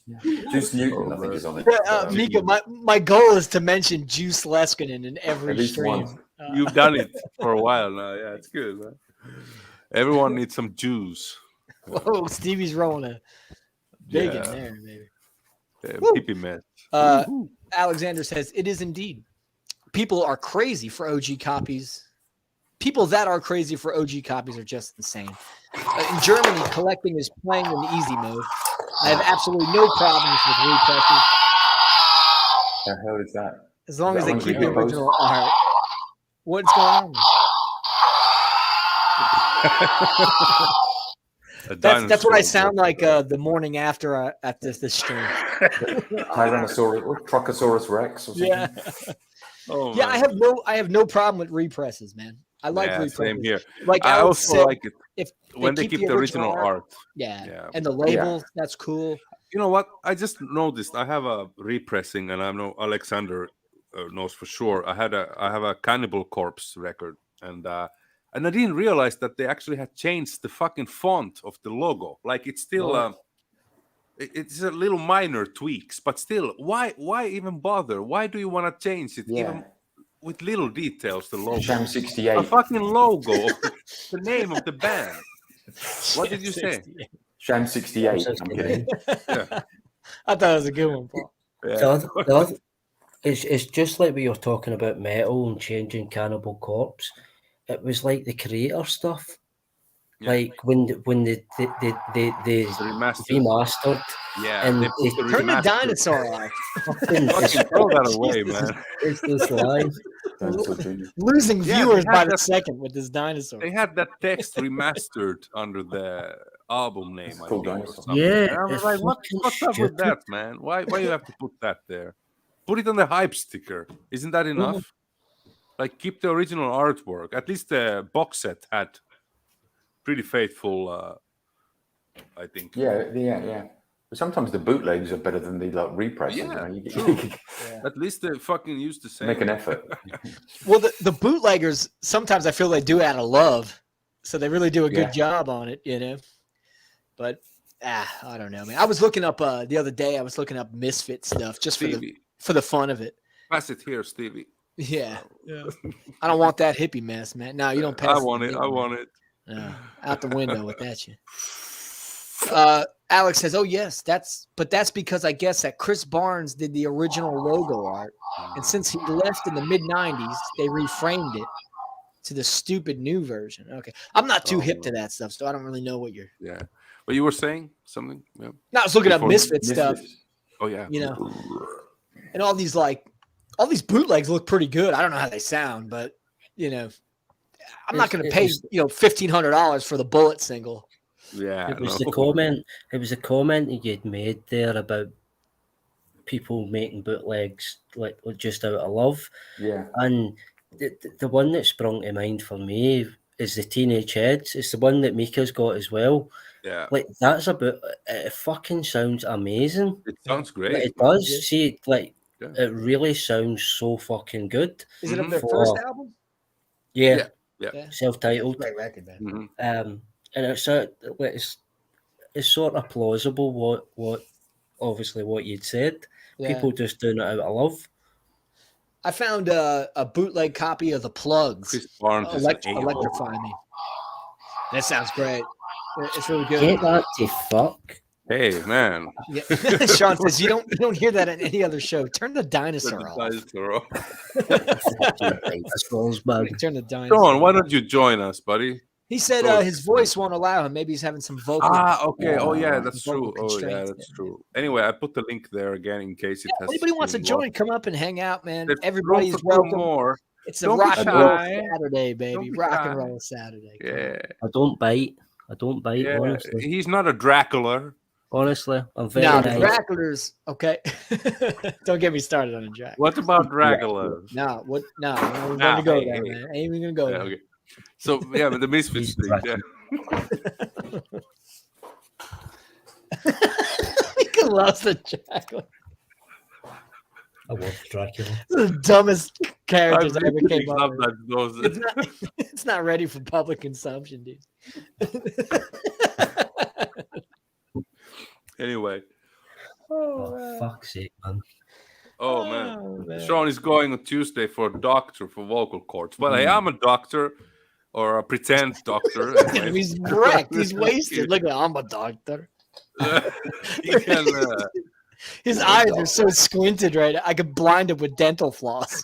Yeah. Juice Newton, I think, is on it. Mika, my goal is to mention Juice Leskinen in every At least stream. once. that? You've done it for a while now. Yeah, it's good, man. Everyone needs some juice. Whoa, Stevie's rolling a big in Yeah. there, maybe. Yeah, hippie man. Alexander says, it is indeed. People are crazy for OG copies. People that are crazy for OG copies are just insane. In Germany, collecting is playing in easy mode. I have absolutely no problems with repressing The hell is that? as long Is as that they one keep the video post? original art. What's going on? That's what I sound like the morning after at this stream. Tyrannosaurus or Truckosaurus Rex or something. Yeah. Oh, Yeah, man. I have no problem with represses, man. I like Yeah, represses. same here. Like I Alex also said, like it if when they keep the original art. Yeah. Yeah. And the labels, that's cool. You know what? I just noticed I have a repressing, and I know Alexander knows for sure. I have a Cannibal Corpse record, and I didn't realize that they actually had changed the fucking font of the logo. Like it's still it's a little minor tweaks, but still, why even bother? Why do you want to change it Yeah. even with little details? The logo, Sham a 68. fucking logo, of the name of the band. What did you say? Sham 68. I'm kidding. Yeah. I thought it was a good one, Paul. Yeah. It's just like we were talking about metal and changing Cannibal Corpse. It was like the creator stuff. Yeah. Like when they remastered. Yeah, And they put the Turn the remastered- dinosaur off. Fucking throw that away, man. It's this line. Dinosaur Jr. Losing Yeah, viewers they by had the that- second with this dinosaur. They had that text remastered under the album name. It's I called think, or Dinosaur. something. Yeah, And I was it's like, fucking what's up with stupid. that, man? Why you have to put that there? Put it on the hype sticker. Isn't that enough? Like keep the original artwork. At least the box set had pretty faithful. I think. Yeah. But sometimes the bootlegs are better than the like represses. Yeah, you true. know? At least they fucking used the same. Make an effort. Well, the bootleggers, sometimes I feel they do it out of love. So they really do a good Yeah. job on it, you know? But, I don't know, man. I was looking up, the other day, I was looking up Misfit stuff just Stevie, for the fun of it. pass it here, Stevie. Yeah. I don't want that hippie mess, man. No, you don't pass I want it. to I me, want it. man. No, out the window with that shit. Alex says, "Oh yes, that's because I guess that Chris Barnes did the original logo art, and since he left in the mid '90s, they reframed it to the stupid new version." Okay, I'm not too hip to that stuff, so I don't really know what you're. Yeah, but you were saying something. Yeah. No, I was looking up Before- Misfit stuff, Oh yeah. you know, and all these bootlegs look pretty good. I don't know how they sound, but you know, I'm not going to pay $1,500 for the Bullet single. Yeah. It was no. the comment. It was a comment that you'd made there about people making bootlegs like just out of love. Yeah. And the one that sprung to mind for me is the Teenage Heads. It's the one that Mika's got as well. Yeah. Like that's about it. Fucking sounds amazing. It sounds great. Like, it does. Yeah. See, like Yeah. it really sounds so fucking good. Is it up Mhm. their For- first album? Yeah, Yeah. self-titled. Great record, man. Mhm. And it's sort of plausible what obviously what you'd said. Yeah. People just doing it out of love. I found a bootleg copy of the Plugs. Chris Barnes is an a-hole. Electrify Me. That sounds great. It's really good. Get that to fuck. Hey, man. Yeah. Sean says you don't hear that in any other show. Turn the dinosaur off. Fucking dinosaurs, man. Turn the dinosaur. Sean, why don't you join us, buddy? He said his voice won't allow him. Maybe he's having some vocal. Okay. Oh, yeah, that's vocal true. Oh, yeah, constraints that's there. true. Anyway, I put the link there again in case it has. Anybody wants to been join, lost. come up and hang out, man. There's room Everybody's for two welcome. more. It's a Don't be rock and roll shy. Saturday, baby. Don't be Rock and shy. roll Saturday. Come Yeah. I don't bite. Yeah. Honestly. He's not a Dracula. Honestly, I'm very Now the nice. Draculas, okay. Don't get me started on a Dracula. What about Dracula? No, what? No, we're Nah, going to go hey, there, hey. man. Ain't even going to go Yeah, there. okay. So, yeah, but the Misfits He's thing. Yeah. He loves the Dracula. I love Dracula. The dumbest characters I ever literally came up with. sometimes those- It's not ready for public consumption, dude. Anyway. Oh, fuck's sake, man. Oh, man. Sean is going on Tuesday for a doctor for vocal cords. Well, hey, I'm a doctor or a pretend doctor. He's wrecked. He's wasted. Look at I'm a doctor. He can, His eyes are so squinted right now. I could blind him with dental floss.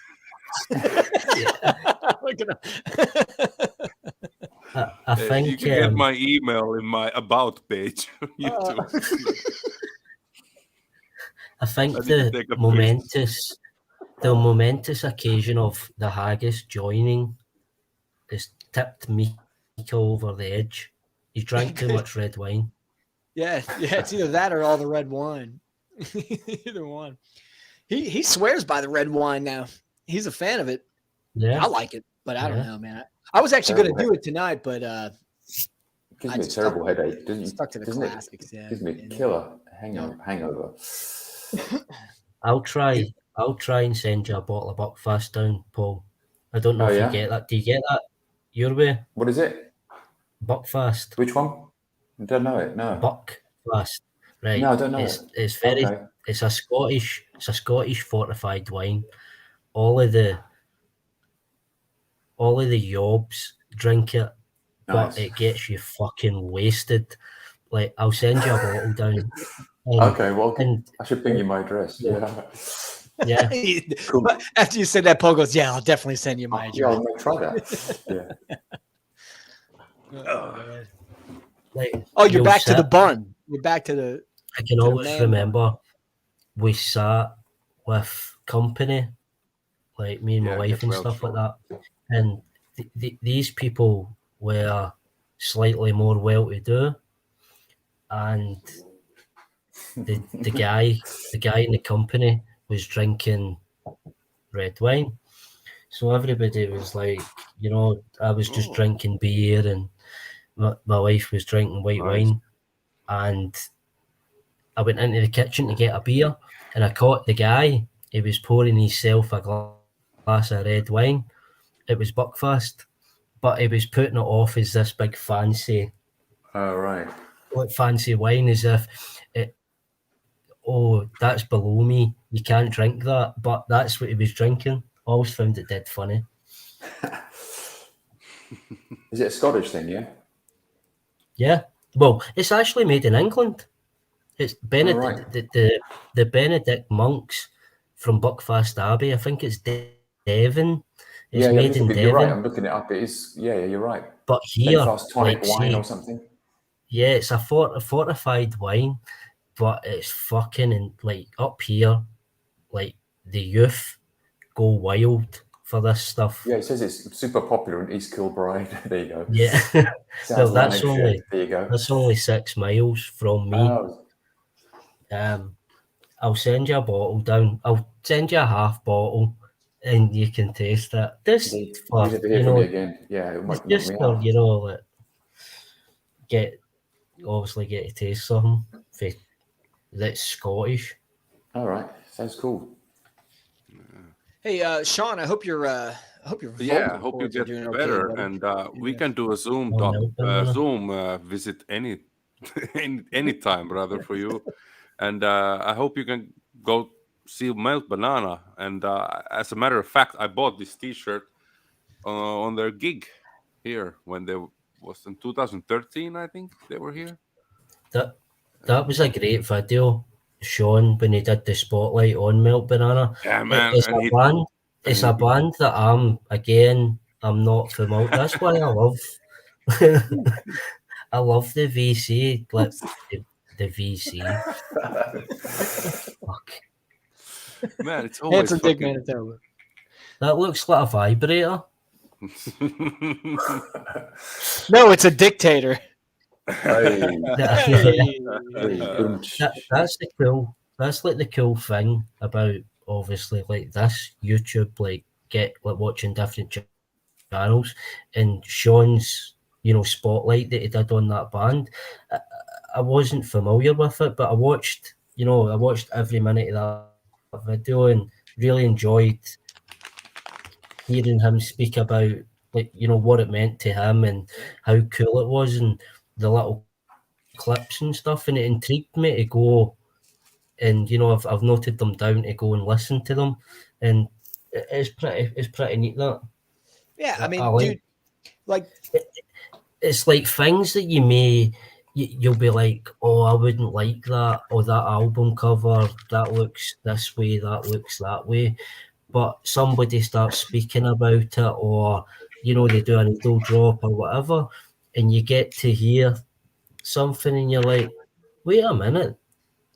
Look at him. I think you can get my email in my about page on YouTube. I think I need to take a the momentous occasion of the haggis joining has tipped Mika over the edge. He drank too much red wine. Yeah, it's either that or all the red wine. Either one. He swears by the red wine now. He's a fan of it. Yeah, I like it, but I don't Yeah. know, man. I was actually going to do it tonight, but Gives I me a just terrible headache. stuck to the Doesn't it? classics. Yeah, Gives me a killer hangover. I'll try and send you a bottle of Buckfast down, Paul. I don't know Oh, if yeah? you get that. Do you get that your way? What is it? Buckfast. Which one? I don't know it. No. Buckfast. Right. No, I don't know It's very. Okay. It's a Scottish fortified wine. All of the yobs drink it, Nice. but it gets you fucking wasted. Like, I'll send you a bottle down. Okay, well, and I should ping you my address. Yeah. yeah, Cool. But after you said that, Paul goes, "Yeah, I'll definitely send you my Yeah, address." I'll try that. Yeah. like Oh, you're you'll back to the sit- bun. You're back to the. I can the always man remember we sat with company, like me and my Yeah, wife get and well, stuff Sean. like that, and these people were slightly more well-to-do, and the guy in the company was drinking red wine. So everybody was like, I was just drinking beer, and my wife was drinking white Nice. wine. And I went into the kitchen to get a beer, and I caught the guy. He was pouring himself a glass of red wine. It was Buckfast, but he was putting it off as this big fancy Right. fancy wine, as if it. Oh, that's below me. You can't drink that. But that's what he was drinking. I always found it dead funny. Is it a Scottish thing? Yeah. Yeah. Well, it's actually made in England. It's Benedict, right. the Benedict monks from Buckfast Abbey. I think it's Devon. It's Yeah, made in you're Devon. right. I'm looking it up. It is. Yeah, you're right. But here, Belfast tonic like, wine see, or something. yeah, it's a fortified wine, but it's fucking like up here, like the youth go wild for this stuff. Yeah, it says it's super popular in East Kilbride. There you go. Yeah. Sounds Well, that's like only shit. There you go. that's only 6 miles from me. Oh, I'll send you a bottle down. I'll send you a half bottle, and you can taste it. This you for never hear from me again. Yeah, it might knock just me for out. like, get to taste something that's Scottish. All right, sounds cool. Hey, Sean, I hope you're. I hope you're. Yeah, I hope you get better, and we can do a Zoom visit any time, brother, for you. And I hope you can go see Melt Banana. And as a matter of fact, I bought this T-shirt on their gig here when they was in 2013. I think they were here. That was a great video, Sean, when he did the spotlight on Melt Banana. Yeah, man. It's And a he, band. It's a and he- band that I'm not familiar. That's why I love. I love the VC, like the VC. Fuck, man, it's always Handsome Dick fucking. Manitoba. that looks like a vibrator. No, it's a dictator. Hey, Hey. boom. That's the cool. That's like the cool thing about obviously like this YouTube, like watching different channels, and Sean's spotlight that he did on that band. I wasn't familiar with it, but I watched every minute of that video and really enjoyed hearing him speak about what it meant to him and how cool it was and the little clips and stuff, and it intrigued me to go and I've noted them down to go and listen to them, and it's pretty neat that. Yeah, I mean, I like, dude, like, it's like things that you'll be like, oh, I wouldn't like that, or that album cover, that looks this way, that looks that way, but somebody starts speaking about it, or they do a needle drop or whatever, and you get to hear something and you're like, wait a minute,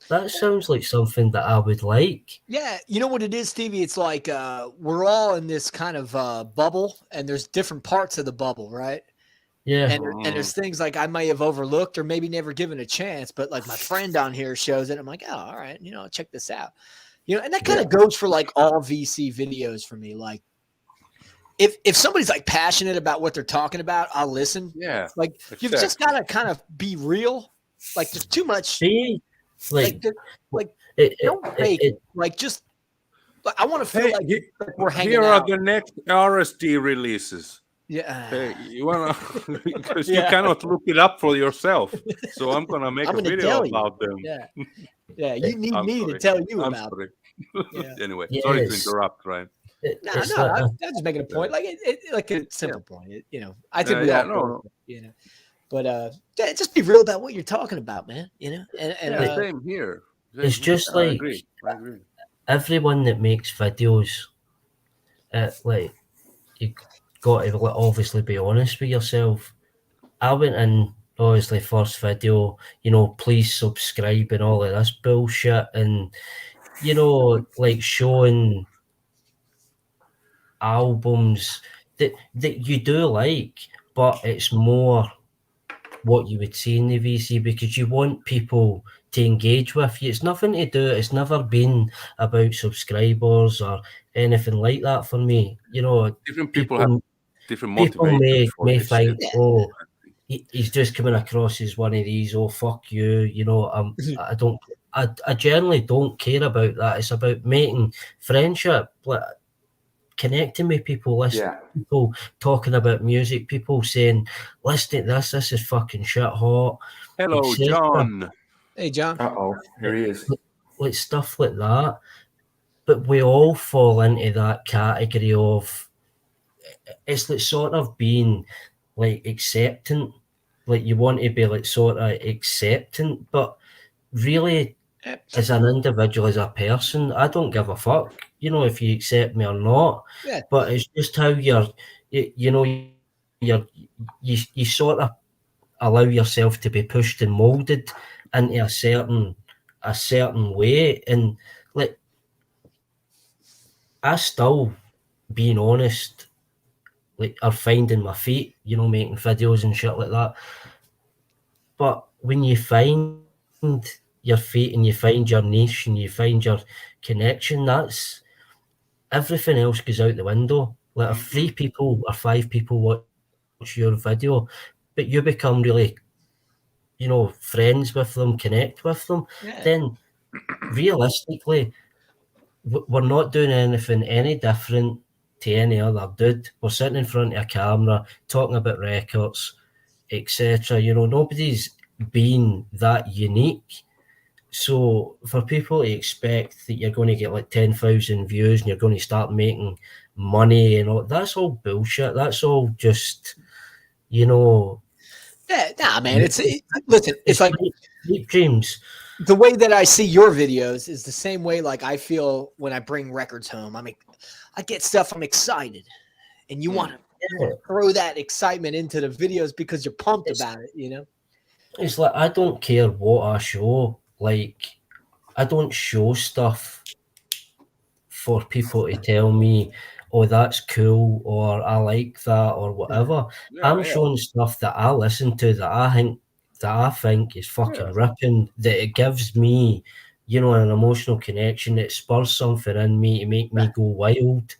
that sounds like something that I would like. yeah, you know what it is, Stevie? It's like we're all in this kind of bubble, and there's different parts of the bubble, right? Yeah. And there's things like I may have overlooked or maybe never given a chance, but like my friend down here shows it. I'm like, oh, all right, check this out. And that kind of goes for like all VC videos for me. Like if somebody's like passionate about what they're talking about, I'll listen. Yeah. Like you've just got to kind of be real. Like there's too much. See, Don't fake it. Like just, I want to feel like we're hanging Here out. are the next RSD releases. Yeah. Hey, you wanna because you cannot look it up for yourself. So I'm gonna make a video about them. Yeah. Yeah. You need I'm me sorry. to tell you I'm about sorry. Yeah. Anyway, Yes. sorry to interrupt, Ryan. No, It's no, like I'm just making a point. Like like a simple point. I think we Yeah, all, no. But just be real about what you're talking about, man. And Yeah, same here. It's just I like agree. everyone that makes videos, like you got to obviously be honest with yourself. I went in obviously first video, please subscribe and all of this bullshit, and like showing albums that you do like, but it's more what you would see in the VC because you want people to engage with you. It's nothing to do. It's never been about subscribers or anything like that for me. Different people have different motivations may for this think, shit. oh, he's just coming across as one of these. Oh, fuck you. I generally don't care about that. It's about making friendship, like connecting with people, listening to people talking about music, people saying, listen to this is fucking shit hot. Hello, etc. John. hey, John. Uh-oh, here he is. Like stuff like that. But we all fall into that category of it's like sort of being like acceptant. Like you want to be like sort of acceptant, but really as an individual, as a person, I don't give a fuck, if you accept me or not. Yeah. But it's just how you sort of allow yourself to be pushed and molded into a certain way. And like, I still, being honest, like are finding my feet, making videos and shit like that. But when you find your feet and you find your niche and you find your connection, that's everything else goes out the window. Like if 3 people or 5 people watch your video, but you become really, friends with them, connect with them, then realistically, we're not doing anything any different to any other dude. We're sitting in front of a camera, talking about records, etc. Nobody's been that unique. So for people to expect that you're going to get like 10,000 views and you're going to start making money and all, that's all bullshit. That's all just, Yeah, nah, man. Listen, it's like Deep dreams. The way that I see your videos is the same way like I feel when I bring records home. I get stuff, I'm excited. And you want to throw that excitement into the videos because you're pumped about it, you know? It's like I don't care what I show. Like I don't show stuff for people to tell me, oh, that's cool, or I like that, or whatever. I'm showing stuff that I listen to that I think is fucking ripping, that it gives me, you know, an emotional connection, it spurs something in me to make me go wild.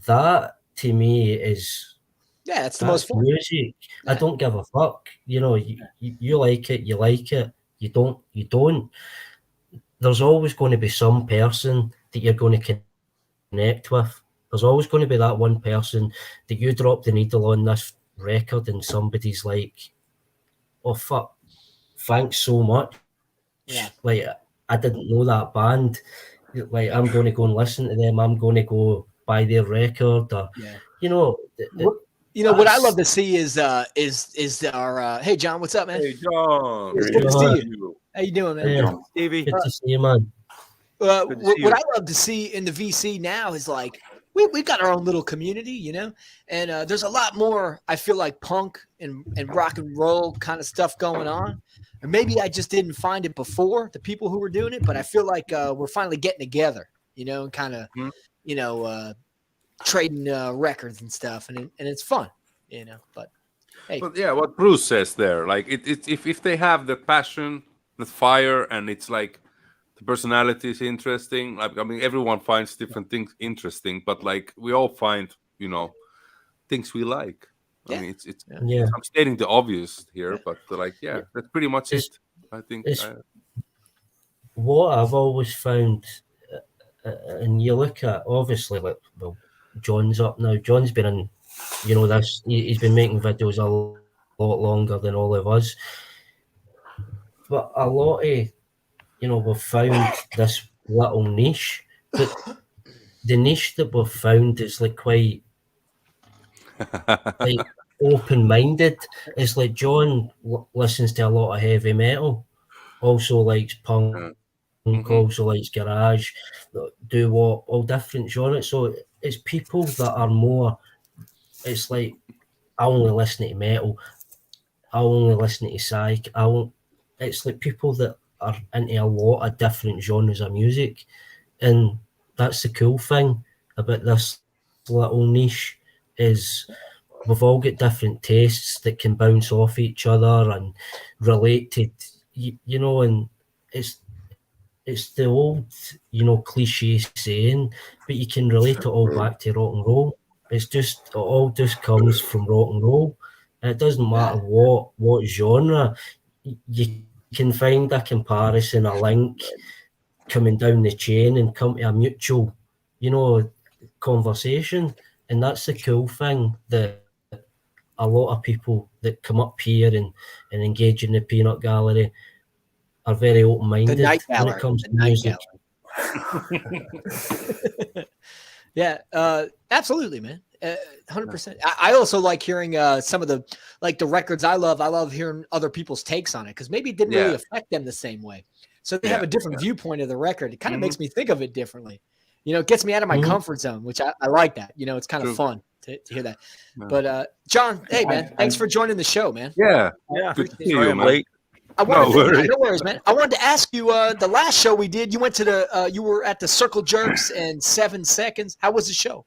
That to me is that's the most fun. music. I don't give a fuck. You know, you like it, you like it. You don't. There's always going to be some person that you're going to connect with. There's always going to be that one person that you drop the needle on this record and somebody's like, oh fuck, thanks so much. Like I didn't know that band. Like I'm going to go and listen to them. I'm going to go buy their record. Or, you know. What I love to see is our hey John, what's up, man? Hey John, it's good to see you. How you doing, man? Yeah. Stevie, good to see you, man. What I love to see in the VC now is like we've got our own little community, you know, and there's a lot more. I feel like punk and rock and roll kind of stuff going on, or maybe I just didn't find it before the people who were doing it, but I feel like we're finally getting together, you know, and kind of, you know, trading records and stuff, and it's fun, you know. But hey, but yeah, what Bruce says there, like if they have the passion, the fire, and it's like the personality is interesting. Like I mean, everyone finds different things interesting, but like we all find, you know, things we like. I mean, it's I'm stating the obvious here, but like that's pretty much it. I think what I've always found, and you look at obviously like John's up now. John's been in, you know, this. He's been making videos a lot longer than all of us. But a lot of, you know, we've found this little niche. But the niche that we've found is like quite like open-minded. It's like John listens to a lot of heavy metal, also likes punk. Also likes garage, do what all different genres. So it's people that are more. It's like I only listen to metal, I only listen to psych. It's like people that are into a lot of different genres of music, and that's the cool thing about this little niche is we've all got different tastes that can bounce off each other and relate to, you know, and it's the old, you know, cliche saying, but you can relate it all back to rock and roll. It all just comes from rock and roll. It doesn't matter what genre. You can find a comparison, a link coming down the chain and come to a mutual, you know, conversation. And that's the cool thing that a lot of people that come up here and engage in the Peanut Gallery are very open-minded when it comes to music. Absolutely, man. 100%. I also like hearing some of the records I love. I love hearing other people's takes on it because maybe it didn't really affect them the same way. So they have a different viewpoint of the record. It kind of makes me think of it differently. You know, it gets me out of my comfort zone, which I like that. You know, it's kind of fun to hear that. But John, hey man, thanks for joining the show, man. Yeah. Good to see you, man. No worries, man. I wanted to ask you, the last show we did, you went to you were at the Circle Jerks and 7 Seconds. How was the show?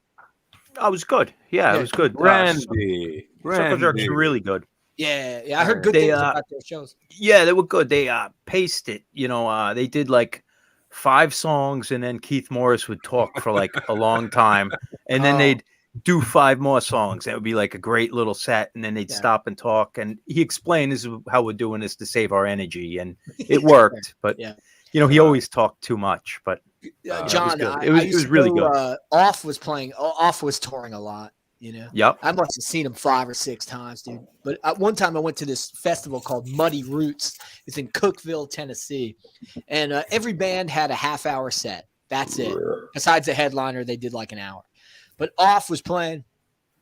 I was good. Yeah, it was good. Randy. Circle Jerks are really good. Yeah. I heard good things about their shows. Yeah, they were good. They paced it. You know, they did like 5 songs, and then Keith Morris would talk for like a long time, and then they'd do 5 more songs. That would be like a great little set, and then they'd stop and talk. And he explained, "This is how we're doing this to save our energy," and it worked. But you know, he always talked too much. But John, it was really good. Off was touring a lot. You know, I must have seen him 5 or 6 times, dude. But one time I went to this festival called Muddy Roots. It's in Cookeville, Tennessee, and every band had a half-hour set. That's it. Besides the headliner, they did like an hour. But Off was playing,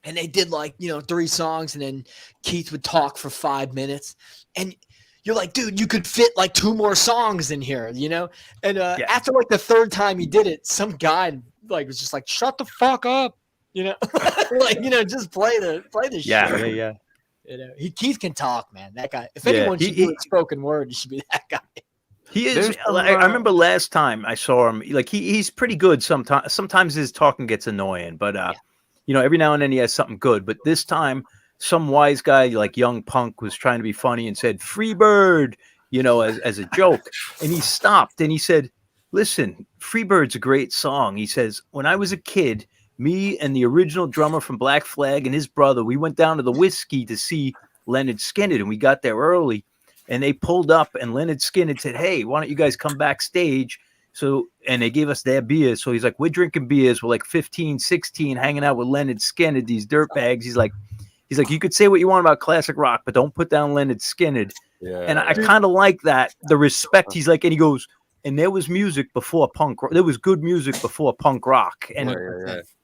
and they did like 3 songs, and then Keith would talk for 5 minutes, and you're like, dude, you could fit like 2 more songs in here, you know? And after like the 3rd time he did it, some guy like was just like, shut the fuck up, you know? Like, you know, just play the shit. Yeah. You know, Keith can talk, man. That guy. If anyone should do a spoken word, it should be that guy. He is. I remember last time I saw him, like he's pretty good. Sometimes his talking gets annoying, but you know, every now and then he has something good. But this time, some wise guy like Young Punk was trying to be funny and said "Freebird," you know, as a joke, and he stopped and he said, "Listen, Freebird's a great song." He says, "When I was a kid, me and the original drummer from Black Flag and his brother, we went down to the Whiskey to see Leonard Skinner, and we got there early." And they pulled up, and Leonard Skinner said, "Hey, why don't you guys come backstage?" So, and they gave us their beers. So he's like, "We're drinking beers. We're like 15, 16, hanging out with Leonard Skinner, these dirtbags." He's like, "You could say what you want about classic rock, but don't put down Leonard Skinner." And I kind of like that, the respect. He's like, and he goes, "And there was music before punk. There was good music before punk rock." And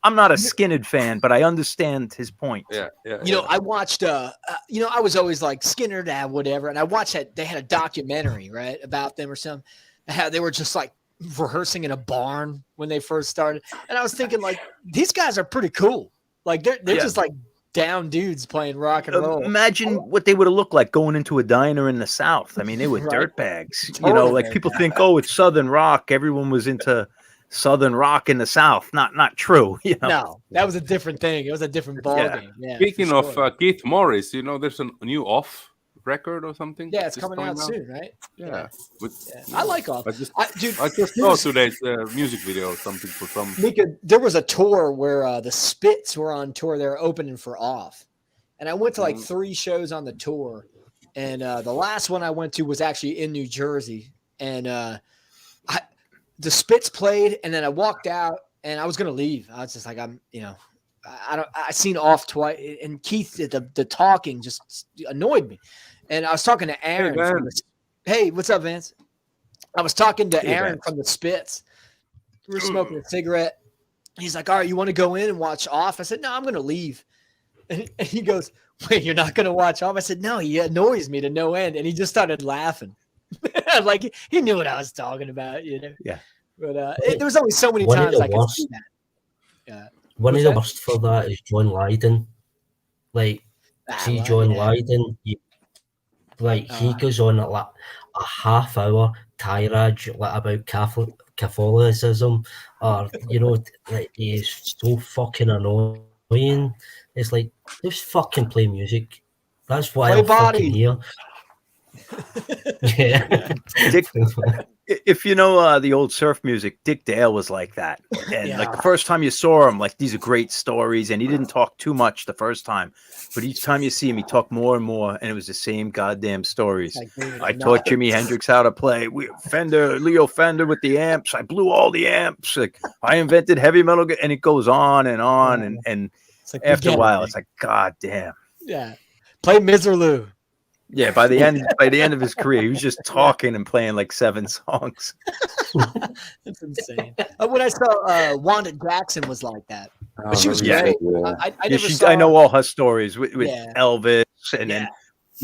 I'm not a Skinner fan, but I understand his point. You know, I watched, you know, I was always like Skinner dad, whatever. And I watched that they had a documentary, right, about them or something. How they were just like rehearsing in a barn when they first started. And I was thinking, like, these guys are pretty cool. Like, they're just like down dudes playing rock and roll. Imagine what they would have looked like going into a diner in the South. I mean, they were dirtbags. Totally, you know, like people think, oh, it's Southern rock. Everyone was into Southern rock in the South. Not true. You know? No, that was a different thing. It was a different ballgame. Yeah, Speaking of Keith Morris, you know, there's a new Off record or something. Yeah, it's coming out soon, right? Yeah. I like Off. I just saw today's music video or something for some. Mika, there was a tour where the Spits were on tour. They were opening for Off. And I went to like 3 shows on the tour. And the last one I went to was actually in New Jersey. And the Spits played, and then I walked out, and I was going to leave. I was just like, I seen Off twice. And Keith, the talking just annoyed me. And I was talking to Aaron. Hey, what's up, Vance? I was talking to Aaron from the Spits. We were smoking a cigarette. He's like, all right, you want to go in and watch Off? I said, no, I'm going to leave. And he goes, wait, you're not going to watch Off? I said, no, he annoys me to no end. And he just started laughing. Like, he knew what I was talking about, you know? Yeah. But there was only so many times I could see that. One of the worst for that is John Lydon. Like, see John Lydon, he goes on at like a half-hour tirade like about Catholicism, or you know, like he is so fucking annoying. It's like, just fucking play music. That's what I fucking hear. Yeah. If you know the old surf music, Dick Dale was like that. And like the first time you saw him, like, these are great stories. And he didn't talk too much the first time, but each time you see him, he talked more and more. And it was the same goddamn stories. I taught Jimi Hendrix how to play Leo Fender with the amps. I blew all the amps. Like, I invented heavy metal. And it goes on and on. And like, after a while, it's like, God damn. Yeah. Play Miserlou. Yeah, by the end of his career, he was just talking and playing like 7 songs. That's insane. When I saw Wanda Jackson was like that, but she was great. I know all her stories with Elvis, and then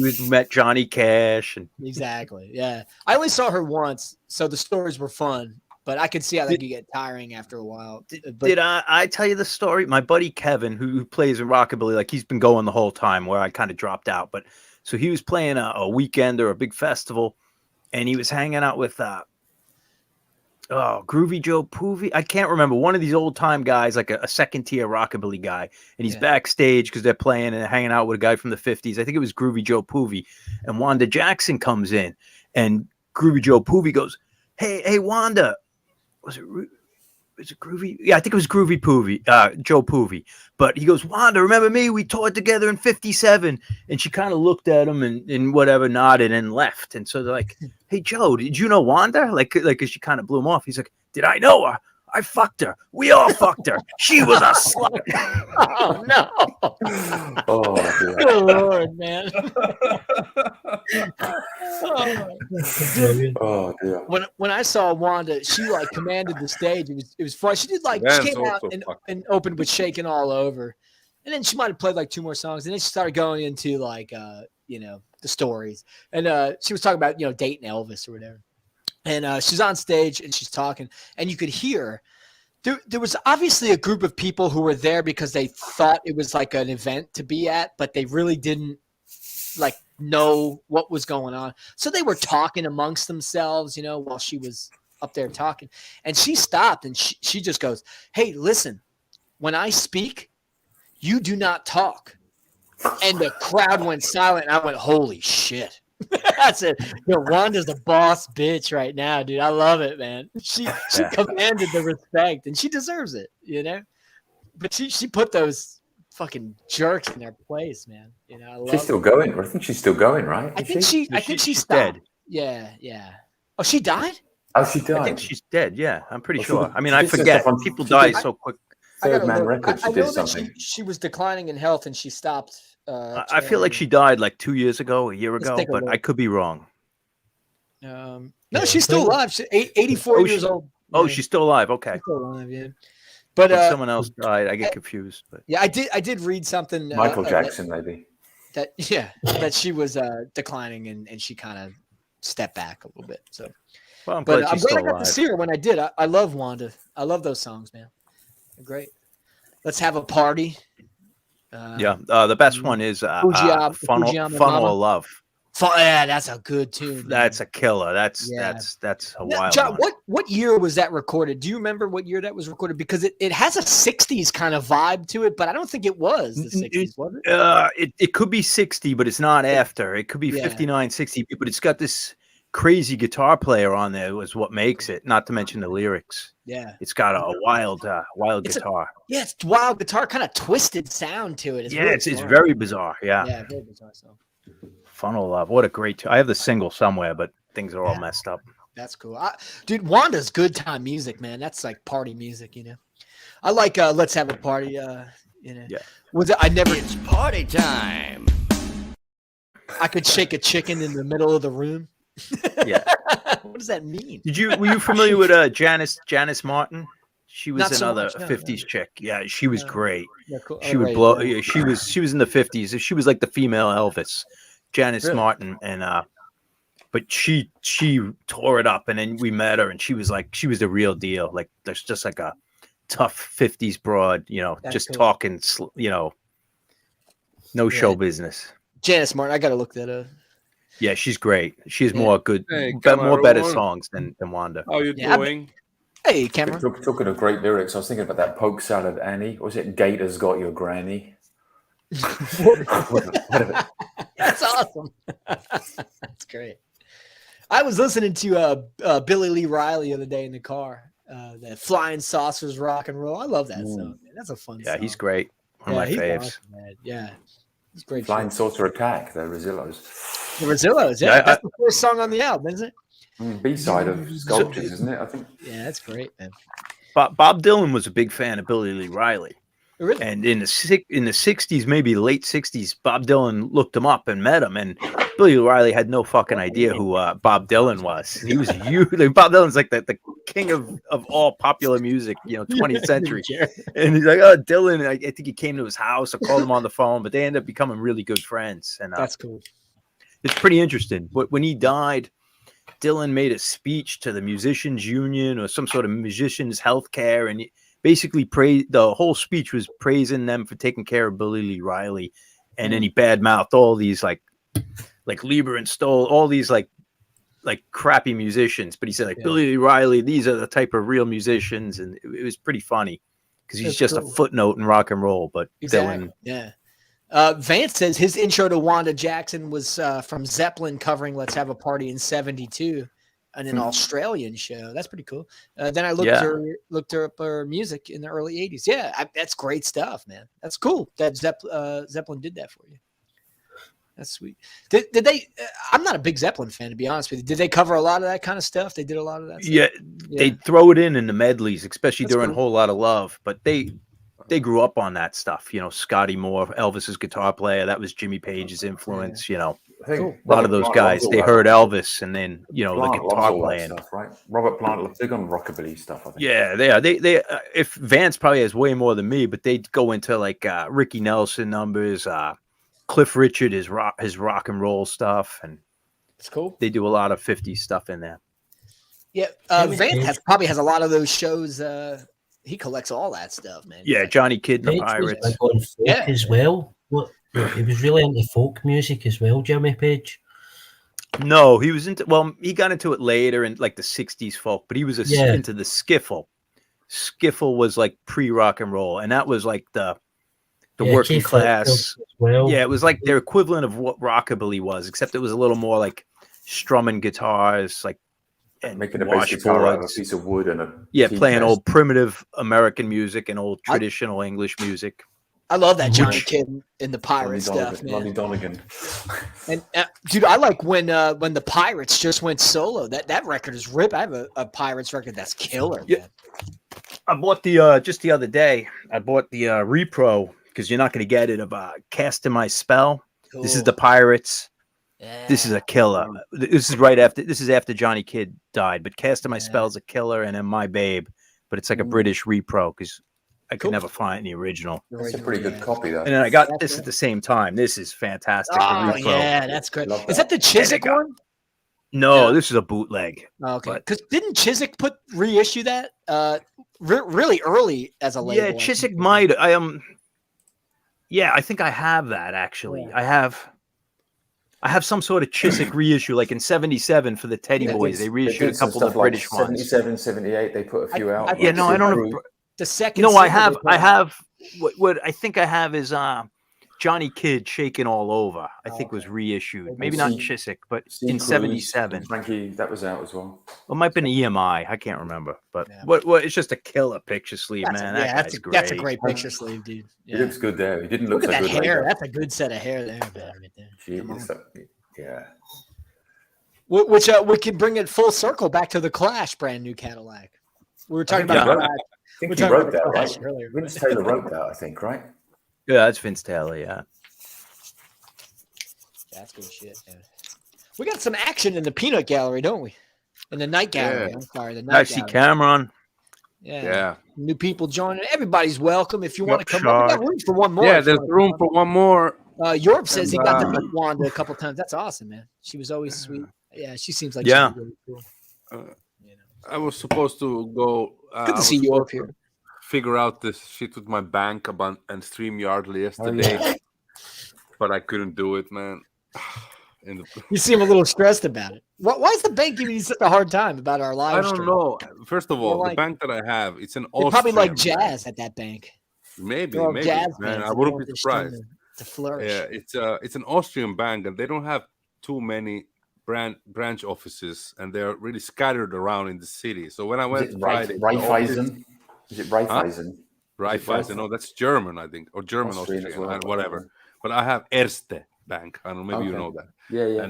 we met Johnny Cash. And exactly, yeah. I only saw her once, so the stories were fun, but I could see how that could get tiring after a while. Did I tell you the story? My buddy Kevin, who plays in rockabilly, like, he's been going the whole time, where I kind of dropped out, but. So he was playing a weekend or a big festival, and he was hanging out with Groovy Joe Poovy. I can't remember, one of these old time guys, like a second tier rockabilly guy. And he's backstage because they're playing and hanging out with a guy from the 50s. I think it was Groovy Joe Poovy. And Wanda Jackson comes in, and Groovy Joe Poovy goes, "Hey, Wanda." Was it Groovy? Yeah, I think it was Groovy Poovy, Joe Poovy. But he goes, "Wanda, remember me? We toured together in '57." And she kind of looked at him and whatever, nodded and left. And so they're like, "Hey, Joe, did you know Wanda?" Like, cause she kind of blew him off. He's like, "Did I know her? I fucked her. We all fucked her. She was a slut." Oh no! Oh, dear. Good Lord, man. Oh dear. When I saw Wanda, she like commanded the stage. It was fun. She did like she came out and opened with "Shaking All Over," and then she might have played like 2 more songs, and then she started going into like the stories. And she was talking about, dating Elvis or whatever. And she's on stage and she's talking, and you could hear there was obviously a group of people who were there because they thought it was like an event to be at, but they really didn't like know what was going on. So they were talking amongst themselves, while she was up there talking. And she stopped and she just goes, "Hey, listen, when I speak, you do not talk." And the crowd went silent. And I went, "Holy shit." I said, Wanda's a boss bitch right now, dude. I love it, man. She commanded the respect, and she deserves it, But she put those fucking jerks in their place, man. I love She's still going. I think she's still going, right? I think she's dead. Yeah. Oh, she died? Oh, she died. I think she's dead. Yeah, I'm pretty Well, sure. I mean, she I did forget. stuff on- People she die did- so quick. Third Man Records. I She know did that something. she was declining in health, and she stopped. I feel like she died like 2 years ago, a year Let's ago, take a but I look. could be wrong. No, Yeah, she's I still think- alive. She's 84 Oh, years she- old. Oh, Yeah, she's still alive. Okay. she's still alive, yeah. But When someone else died, I get confused. But yeah, I did read something. Michael Jackson, maybe. That she was declining, and she kind of stepped back a little bit. So, well, I'm but glad I'm she's glad I still got to alive. see her when I did. I love Wanda. I love those songs, man. They're great. Let's have a party. Yeah, the best one is Fujiyama Funnel Mama. of Love. Yeah, that's a good tune. man. That's a killer. That's a Now, wild John, one. what year was that recorded? Do you remember what year that was recorded? Because it has a 60s kind of vibe to it, but I don't think it was the 60s, was it? It could be 60, but it's not after. It could be Yeah. 59, 60, but it's got this crazy guitar player on there is what makes it, not to mention the lyrics. Yeah. It's got a wild It's a- guitar. Yeah, it's wild guitar, kind of twisted sound to it. Yeah, really it's fun. very bizarre. Yeah. Yeah, very bizarre. So Funnel of Love. What a great I have the single somewhere, but things are all Yeah. messed up. that's cool. Dude, Wanda's good time music, man. That's like party music, I like Let's Have a Party, Yeah. Was it, I never It's party time. I could shake a chicken in the middle of the room. Yeah. What does that mean? Were you familiar with Janice Martin? She was Not so another much, no, 50s chick. Yeah, she was great. Yeah, cool. She All would right, blow. yeah. Yeah, she was in the 50s. She was like the female Elvis, Janice Really? Martin, and but she tore it up. And then we met her, and she was the real deal. Like there's just like a tough 50s broad, That's just cool. talking, no show business. Janice Martin, I gotta look that up. Yeah, she's great. She has Yeah. more good, Hey, more better Cameron. songs than Wanda. How you Yeah, doing? Hey, Cameron. Talking of great lyrics, I was thinking about that poke salad Annie. Was it Gator's got your granny? Whatever. That's awesome. That's great. I was listening to Billy Lee Riley the other day in the car. That Flying Saucers Rock and Roll. I love that song, man. That's a fun song. Yeah, he's great. One of my he's faves. awesome, man. Yeah, he's great. Flying shit. Saucer Attack, the Rosillos. The Rosillos, Yeah, that's the first song on the album, isn't it? B-side of Sculptures, isn't it? I think. Yeah, that's great, man. Bob Dylan was a big fan of Billy Lee Riley. Really? And in the 60s, maybe late 60s, Bob Dylan looked him up and met him. And Billy Riley had no fucking idea who Bob Dylan was. He was huge. Bob Dylan's like the king of all popular music, 20th century. And he's like, oh, Dylan. I think he came to his house or called him on the phone, but they ended up becoming really good friends. And That's cool. it's pretty interesting. When he died, Dylan made a speech to the musicians union or some sort of musicians health care, and basically the whole speech was praising them for taking care of Billy Lee Riley. And then he badmouthed all these like Lieber and Stoll, all these like crappy musicians. But he said Billy Lee Riley, these are the type of real musicians. And it was pretty funny because he's That's just cool. a footnote in rock and roll. But Exactly. Dylan, Yeah. Vance says his intro to Wanda Jackson was from Zeppelin covering "Let's Have a Party" in '72, and an Australian show. That's pretty cool. Then I looked her up her music in the early '80s. Yeah, that's great stuff, man. That's cool that Zeppelin did that for you. That's sweet. Did they? I'm not a big Zeppelin fan, to be honest with you. Did they cover a lot of that kind of stuff? They did a lot of that. Stuff? yeah, they throw it in the medleys, especially That's during cool. Whole Lot of Love. But they grew up on that stuff, Scotty Moore, Elvis's guitar player. That was Jimmy Page's influence, I think Cool. A lot of those guys, they heard Elvis and then, the Plant loves guitar all that playing. stuff, right? Robert Plant loves big on rockabilly stuff, I think. Yeah, they are. They if Vance probably has way more than me, but they go into like Ricky Nelson numbers, Cliff Richard is his rock and roll stuff, and It's cool. they do a lot of 50s stuff in there. Yeah, Jimmy Van Page. probably has a lot of those shows. He collects all that stuff, man. Yeah, He's like- Johnny Kidd and the Page was Pirates. big on folk Yeah. as well. He was really into folk music as well, Jimmy Page. No, he was into. Well, he got into it later in like the 60s folk, but he was Yeah. into the skiffle. Skiffle was like pre-rock and roll, and that was like the working Keith class. Richards as well. Yeah, it was like their equivalent of what rockabilly was, except it was a little more like strumming guitars, like and Making a bass guitar out of a washboards. piece of wood and a key Playing chest. old primitive American music and old traditional English music. I love that Johnny Which- Kidd in the pirate Lonnie stuff, Donegan, man. Lonnie Donegan. And dude, I like when the Pirates just went solo. That record is rip. I have a Pirates record that's killer, Yeah. man. I bought the just the other day. I bought the repro because you're not going to get it of Casting My Spell. This is the Pirates. This is a killer. This is right after. This is after Johnny Kidd died. But Casting My Spell is a killer, and then My Babe. But it's like a British repro because I could Cool. never find the original. That's a pretty good copy, though. And then I got That's this right. at the same time. This is fantastic. the Oh repro. yeah, that's great. Love Is that the Chiswick got- one? No, Yeah. this is a bootleg. Oh, okay, but- because didn't Chiswick reissue that really early as a label? Yeah, I think. Chiswick might. Yeah, I think I have that actually. Yeah. I have some sort of Chiswick reissue, like in '77 for the Teddy They Boys. did- They reissued a did some couple of stuff like British ones. 77, 78, they put a few out. I- like Yeah, no, I don't Crew. know. The second. No, I single they have. put out. What I think I have is Johnny Kidd Shaking All Over. I think was Okay. reissued. Okay. Maybe not in See- Chiswick, but Sea in Cruise '77. and Frankie, that was out as well. It might have been EMI. I can't remember. But Yeah. what? It's just a killer picture sleeve, That's man. a, yeah, That that's guy's a, that's a great. great picture sleeve, dude. He Yeah. looks good there. He didn't look Look at so that good hair. later. That's a good set of hair there, man, right there. Gee, Come on. it's yeah. Which we can bring it full circle back to the Clash brand new Cadillac. We were talking think about he Clash. I We're think he talking wrote about that, the Clash right? earlier. Vince Taylor wrote that, I think, right? Yeah, that's Vince Taylor. Yeah. That's good shit, man. We got some action in the peanut gallery, don't we? In the night gallery. Yeah. I'm sorry, the night I see gallery. Cameron. Yeah. New people joining. Everybody's welcome. If you want to Yep, come up, we Shard. got room for one more. Yeah, if you there's wanna room come for one more. up. Yorp says he And, got to meet Wanda a couple times. That's awesome, man. She was always sweet. Yeah, she seems like Yeah. she's really cool. You know. I was supposed to go. Good to I was see Yorp supposed to here. Figure out this shit with my bank about and StreamYard yesterday, but I couldn't do it, man. In the, You seem a little stressed about it. Why is the bank giving you such a hard time about our live I don't stream? know. First of all, like- the bank that I have, it's an They probably like Austrian bank. jazz at that bank. Maybe, They're all maybe, jazz man. bands I that wouldn't want be this stream surprised. to flourish. Yeah, it's an Austrian bank, and they don't have too many branch offices, and they're really scattered around in the city. So when I Is went it Friday, to the office- Raiffeisen? Is it Raiffeisen? Raiffeisen, no, that's German, I think, or German, Austrian Austrian, as well. whatever. But I have Erste Bank. I don't know, maybe you Okay. know that. Yeah, yeah.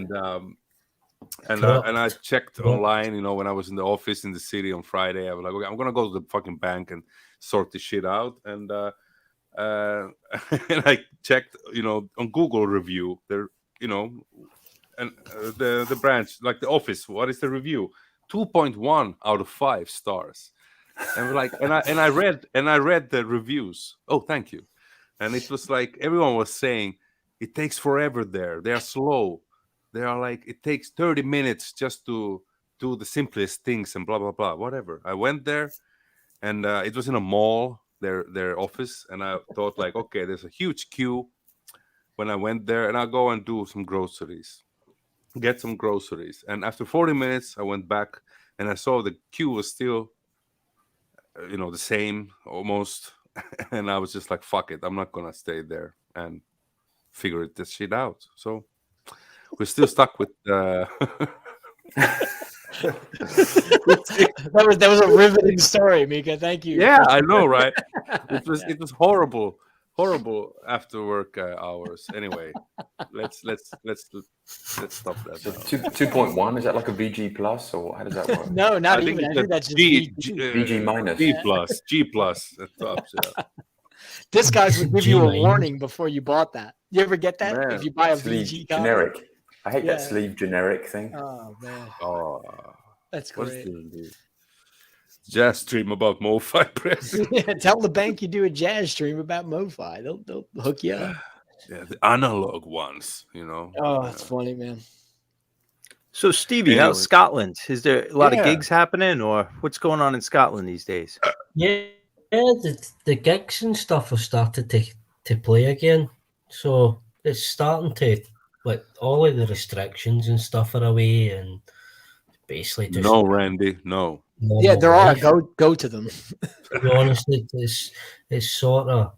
And I checked online, when I was in the office in the city on Friday. I was like, okay, I'm gonna go to the fucking bank and sort this shit out. And and I checked, on Google review, there, and the branch, like the office, what is the review? 2.1 out of 5 stars. And we're like, and I read the reviews. Oh, thank you. And it was like everyone was saying it takes forever there. They are slow. They are like, it takes 30 minutes just to do the simplest things and blah blah blah. Whatever. I went there, and it was in a mall, their office, and I thought like, okay, there's a huge queue. When I went there, and I'll go and do some groceries, get some groceries, and after 40 minutes, I went back, and I saw the queue was still, the same almost, and I was just like, fuck it, I'm not gonna stay there and figure this shit out. So we're still stuck with That was a riveting story, Mika. Thank you. yeah, I know, right? It was horrible after work hours. Anyway, let's stop that So now. 2.1, is that like a VG plus, or how does that work? No, not I think even. I it's think a that's just VG minus. G plus at tops, yeah. Discogs would give you a G-minus. warning before you bought that. You ever get that? Man, If you buy a Sleeve VG copy? generic. I hate that Yeah. sleeve generic thing. Oh man, Oh, that's what's great. the jazz stream about Mofi press? Yeah, tell the bank you do a jazz stream about MoFi. They'll hook you up. the analog ones, you know. Oh, that's funny, man. So Stevie, Anyway. how's Scotland? Is there a lot of Yeah. gigs happening, or what's going on in Scotland these days? Yeah, the gigs and stuff have started to play again. So it's starting to, like, all of the restrictions and stuff are away, and basically just No, Randy, no. normal Yeah, there are. life. Go to them. To be honest, it's sort of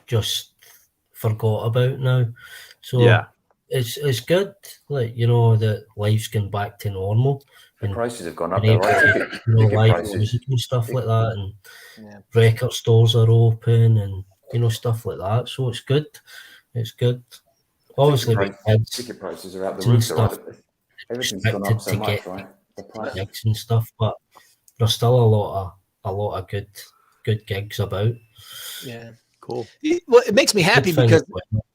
just forgot about now. So Yeah. it's good, like, you know, that life's gone back to normal. The And prices have gone up, being though, able right? to, Ticket, you know, ticket live prices. music and stuff like that, and Yeah. record stores are open, and, you know, stuff like that. So it's good. It's good. Obviously, with kids Ticket prices are out the and roof, though, stuff, right? Everything's gone up restricted so to much, get right? The price. gigs and stuff, but there's still a lot of good gigs about. Yeah. Cool. Well, it makes me happy Good thing because as well.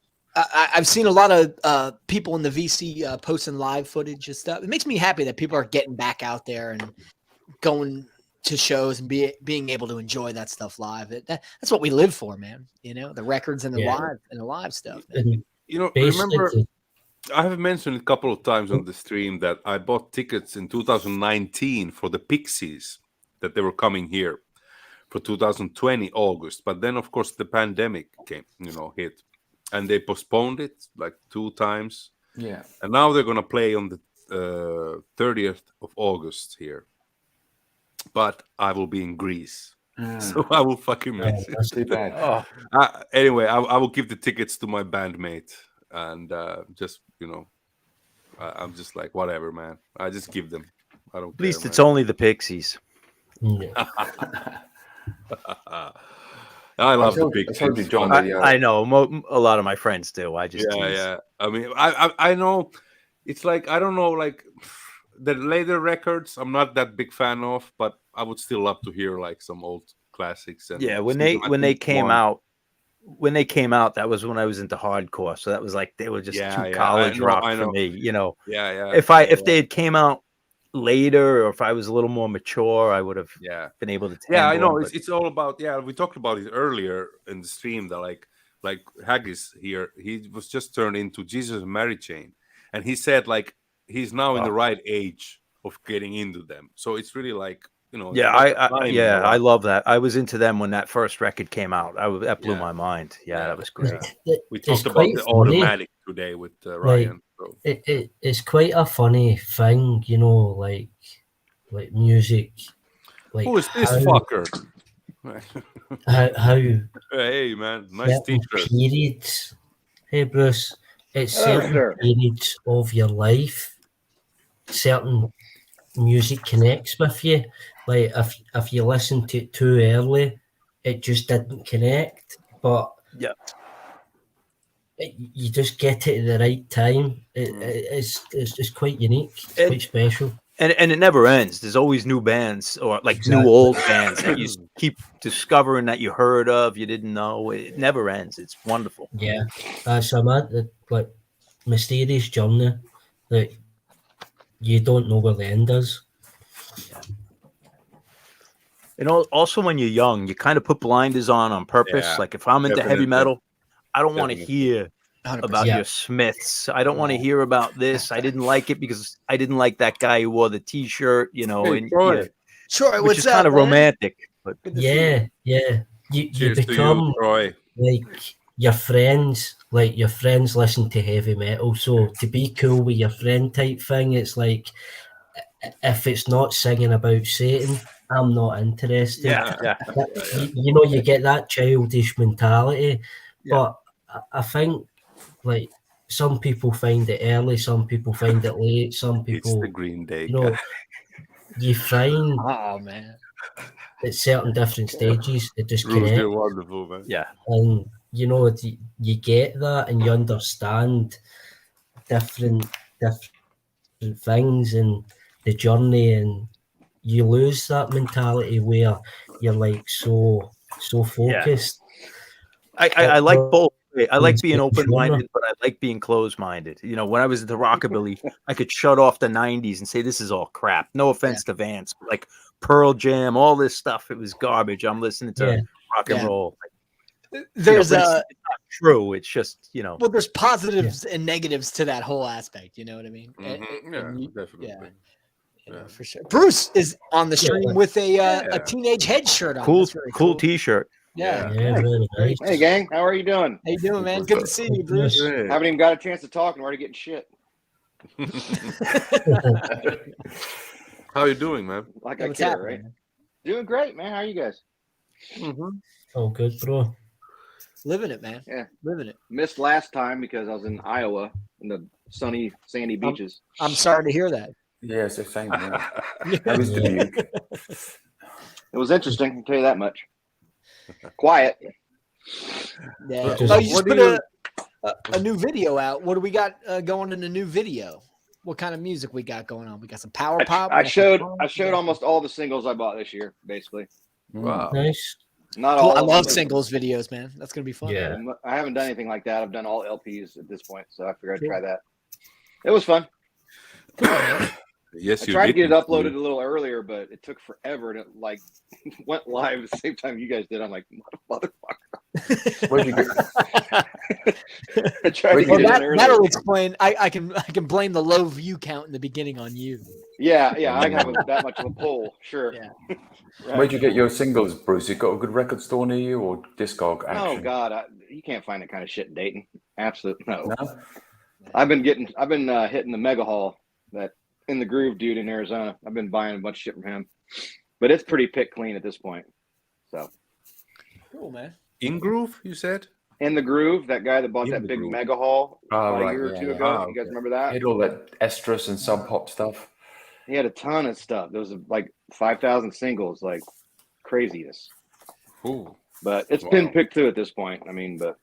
I've seen a lot of people in the VC posting live footage and stuff. It makes me happy that people are getting back out there and going to shows and being able to enjoy that stuff live. That's what we live for, man. You know, the records and the Yeah. live stuff. Man. And You know, basically, remember, I have mentioned a couple of times on the stream that I bought tickets in 2019 for the Pixies, that they were coming here for 2020 August. But then, of course, the pandemic came, hit, and they postponed it like 2 times. Yeah. And now they're gonna play on the 30th of August here. But I will be in Greece, so I will fucking miss it. that's Too bad. Oh, Anyway, I will give the tickets to my bandmate, and just I'm just like, whatever, man. I just give them. I don't. at least care, it's man. only the Pixies. yeah. I love the I big. told you, John. I know a lot of my friends do. I just tease. Yeah. I mean, I know. It's like, I don't know, like the later records, I'm not that big fan of, but I would still love to hear like some old classics. And Yeah, when some they at came one. out, that was when I was into hardcore. So that was like they were just Yeah, too yeah, college I know, rock I for know. me. You know, Yeah. if they had came out later, or if I was a little more mature, I would have Yeah. been able to. Yeah, I handle know. them, It's all about. Yeah, we talked about it earlier in the stream that like Haggis here, he was just turned into Jesus and Mary Chain, and he said like he's now in the right age of getting into them. So it's really like, Yeah, it's about the timing, I right? love that. I was into them when that first record came out. That blew Yeah. my mind. Yeah, Yeah. that was great. We It's talked about quite the funny. automatic today with Ryan. So. It's quite a funny thing, you know, like music, like Who is this how fucker? how Hey man, nice certain t-shirt. periods. Hey Bruce, it's Hello, certain sir. periods of your life, certain music connects with you. Like if you listen to it too early, it just didn't connect. But Yeah. you just get it at the right time. It's quite unique. It's quite special. And it never ends. There's always new bands or like Exactly. new old bands that you keep discovering that you heard of, you didn't know. It never ends. It's wonderful. Yeah, that's a mad, like, mysterious journey that you don't know where the end is. And also when you're young, you kind of put blinders on purpose. Yeah, Like if I'm into heavy definitely. metal, I don't want to Definitely. hear 100%. about Yeah. your Smiths. I don't want to hear about this. I didn't like it because I didn't like that guy who wore the T-shirt, Hey, and Troy. Sure, which what's is up, kind of man? romantic. But Yeah. You Cheers to become you, Troy. like your friends. Like your friends listen to heavy metal, so to be cool with your friend type thing, it's like if it's not singing about Satan, I'm not interested. yeah. You know, you get that childish mentality, Yeah. but I think like some people find it early, some people find it late, some It's people, the Green Day you know, guy. you find Oh man. at certain different stages it just Bruce, connects, you're wonderful, man. Yeah. and you know you get that and you understand different things and the journey, and you lose that mentality where you're like so focused. I like both. I like It's being a genre. open-minded, but I like being closed-minded. When I was into rockabilly, I could shut off the 90s and say, this is all crap. No offense to Vance, but like Pearl Jam, all this stuff, it was garbage. I'm listening to Yeah. rock and Yeah. roll. There's but it's a not true. It's just, you know. Well, there's positives and negatives to that whole aspect. You know what I mean? Definitely. You know, for sure. Bruce is on the stream with a teenage head shirt on. Cool, That's very cool T-shirt. Yeah. Yeah, really nice. Hey, gang, how are you doing? How you doing, man? Good to see you, Bruce. Haven't even got a chance to talk, and we're already getting shit. How you doing, man? Like Yeah, I what's care, happening, right? man? Doing great, man. How are you guys? Oh, good, bro. Living it, man. Yeah. Living it. Missed last time because I was in Iowa in the sunny, sandy beaches. I'm sorry to hear that. Yeah, so same. Yeah. How was Dubuque? It was interesting, I can tell you that much. Quiet. Yeah. Just- Oh, you just What put do a new video out. What do we got going in the new video? What kind of music we got going on? We got some power pop. I showed almost all the singles I bought this year, basically. Wow. Nice. Not Cool. all. I of love them. singles videos, man. That's gonna be fun. Yeah. I haven't done anything like that. I've done all LPs at this point, so I figured I'd Cool. try that. It was fun. Yes, I you tried to did. get it uploaded a little earlier, but it took forever, and it like went live the same time you guys did. I'm like, motherfucker. Where'd you get? I tried to Well, get it in earlier. that'll explain. I can blame the low view count in the beginning on you. Yeah, I have that much of a pull. Sure. Yeah. Right. Where'd you get your singles, Bruce? You got a good record store near you, or Discog? Action? Oh God, you can't find that kind of shit in Dayton. Absolutely no. No? I've been hitting the Mega Hall, that In the Groove dude in Arizona. I've been buying a bunch of shit from him, but it's pretty pick clean at this point. So Cool, man. In Groove, you said? In the Groove, that guy that bought In that the big Groove. Mega Hall Oh, a right, year or yeah, two yeah. ago. Ah, You guys okay. remember He that? had all that estrus and sub pop stuff. He had a ton of stuff. There was like 5,000 singles, like craziness. Ooh. But it's Wow. been picked through at this point. I mean, but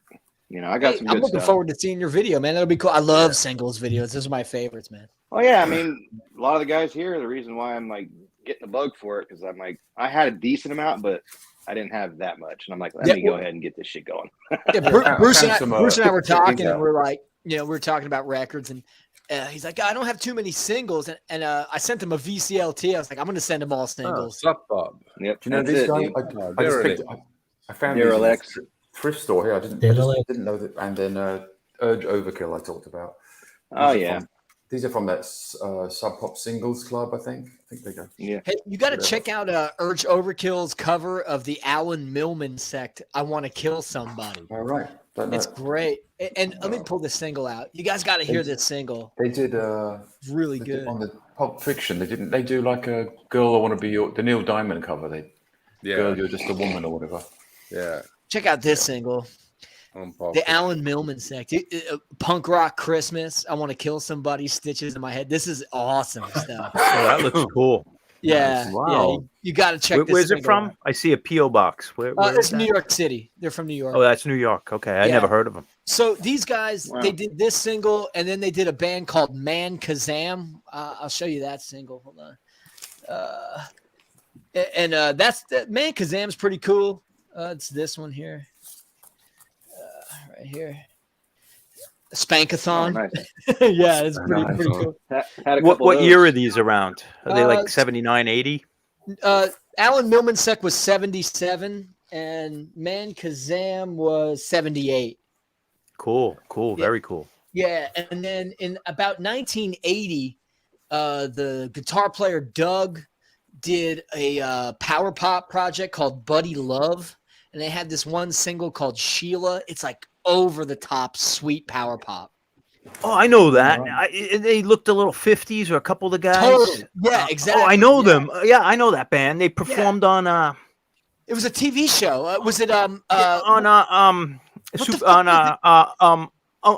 I got Hey, some I'm good looking stuff. forward to seeing your video, man. That'll be cool. I love singles videos. Those are my favorites, man. Oh yeah, I mean, a lot of the guys here. The reason why I'm like getting the bug for it because I'm like I had a decent amount, but I didn't have that much, and I'm like, let Yeah, me go ahead and get this shit going. Yeah, Bruce and Some, I were talking, yeah. and we're like, we were talking about records, and he's like, I don't have too many singles, and I sent him a VCLT. I was like, I'm gonna send him all Oh, singles. Sub Bob. Yep. Do you know that's this it, guy? dude. I just Derelict. picked. I found these in Derelict. a thrift store here. I just didn't know that. And then Urge Overkill I talked about. Oh These are yeah. from- these are from that Sub Pop Singles Club, I think. I think they go. Yeah. Hey, you got to Yeah. check out Urge Overkill's cover of the Alan Millman sect. I want to kill somebody. All right. Don't know. It's great. And let me pull this single out. You guys got to hear this single. They did. It's really They did good. on the Pulp Fiction. They didn't. They do like a Girl I Want to Be Your. The Neil Diamond cover. They Yeah. Girl You're Just a Woman or whatever. Yeah. Check out this single. On Pop. The Alan Millman sect. Punk rock Christmas. I want to kill somebody. Stitches in my head. This is awesome stuff. Oh, that looks cool. Yeah. Wow. Yeah. You got to check this Where's it single from? out. I see a PO box. Where is It's that? New York City. They're from New York. Oh, that's New York. Okay, I Yeah. never heard of them. So these guys, Wow. they did this single, and then they did a band called Man Kazam. I'll show you that single. Hold on. That's Man Kazam's pretty cool. It's this one here, right here. Spankathon. Oh, nice. Yeah, it's pretty Nice. cool. Had a What couple of year those. are these around? Are they Uh, like 79, 80? Alan Millman sect was 77, and Man Kazam was 78. Cool, Yeah. very cool. Yeah, and then in about 1980, the guitar player Doug did a power pop project called Buddy Love, and they had this one single called Sheila. It's like over the top sweet power pop. Oh, I know that. They looked a little 50s or a couple of the guys. Totally. Yeah, exactly. Oh, I know Yeah. them. Yeah, I know that band. They performed on It was a TV show. Was it on what the fuck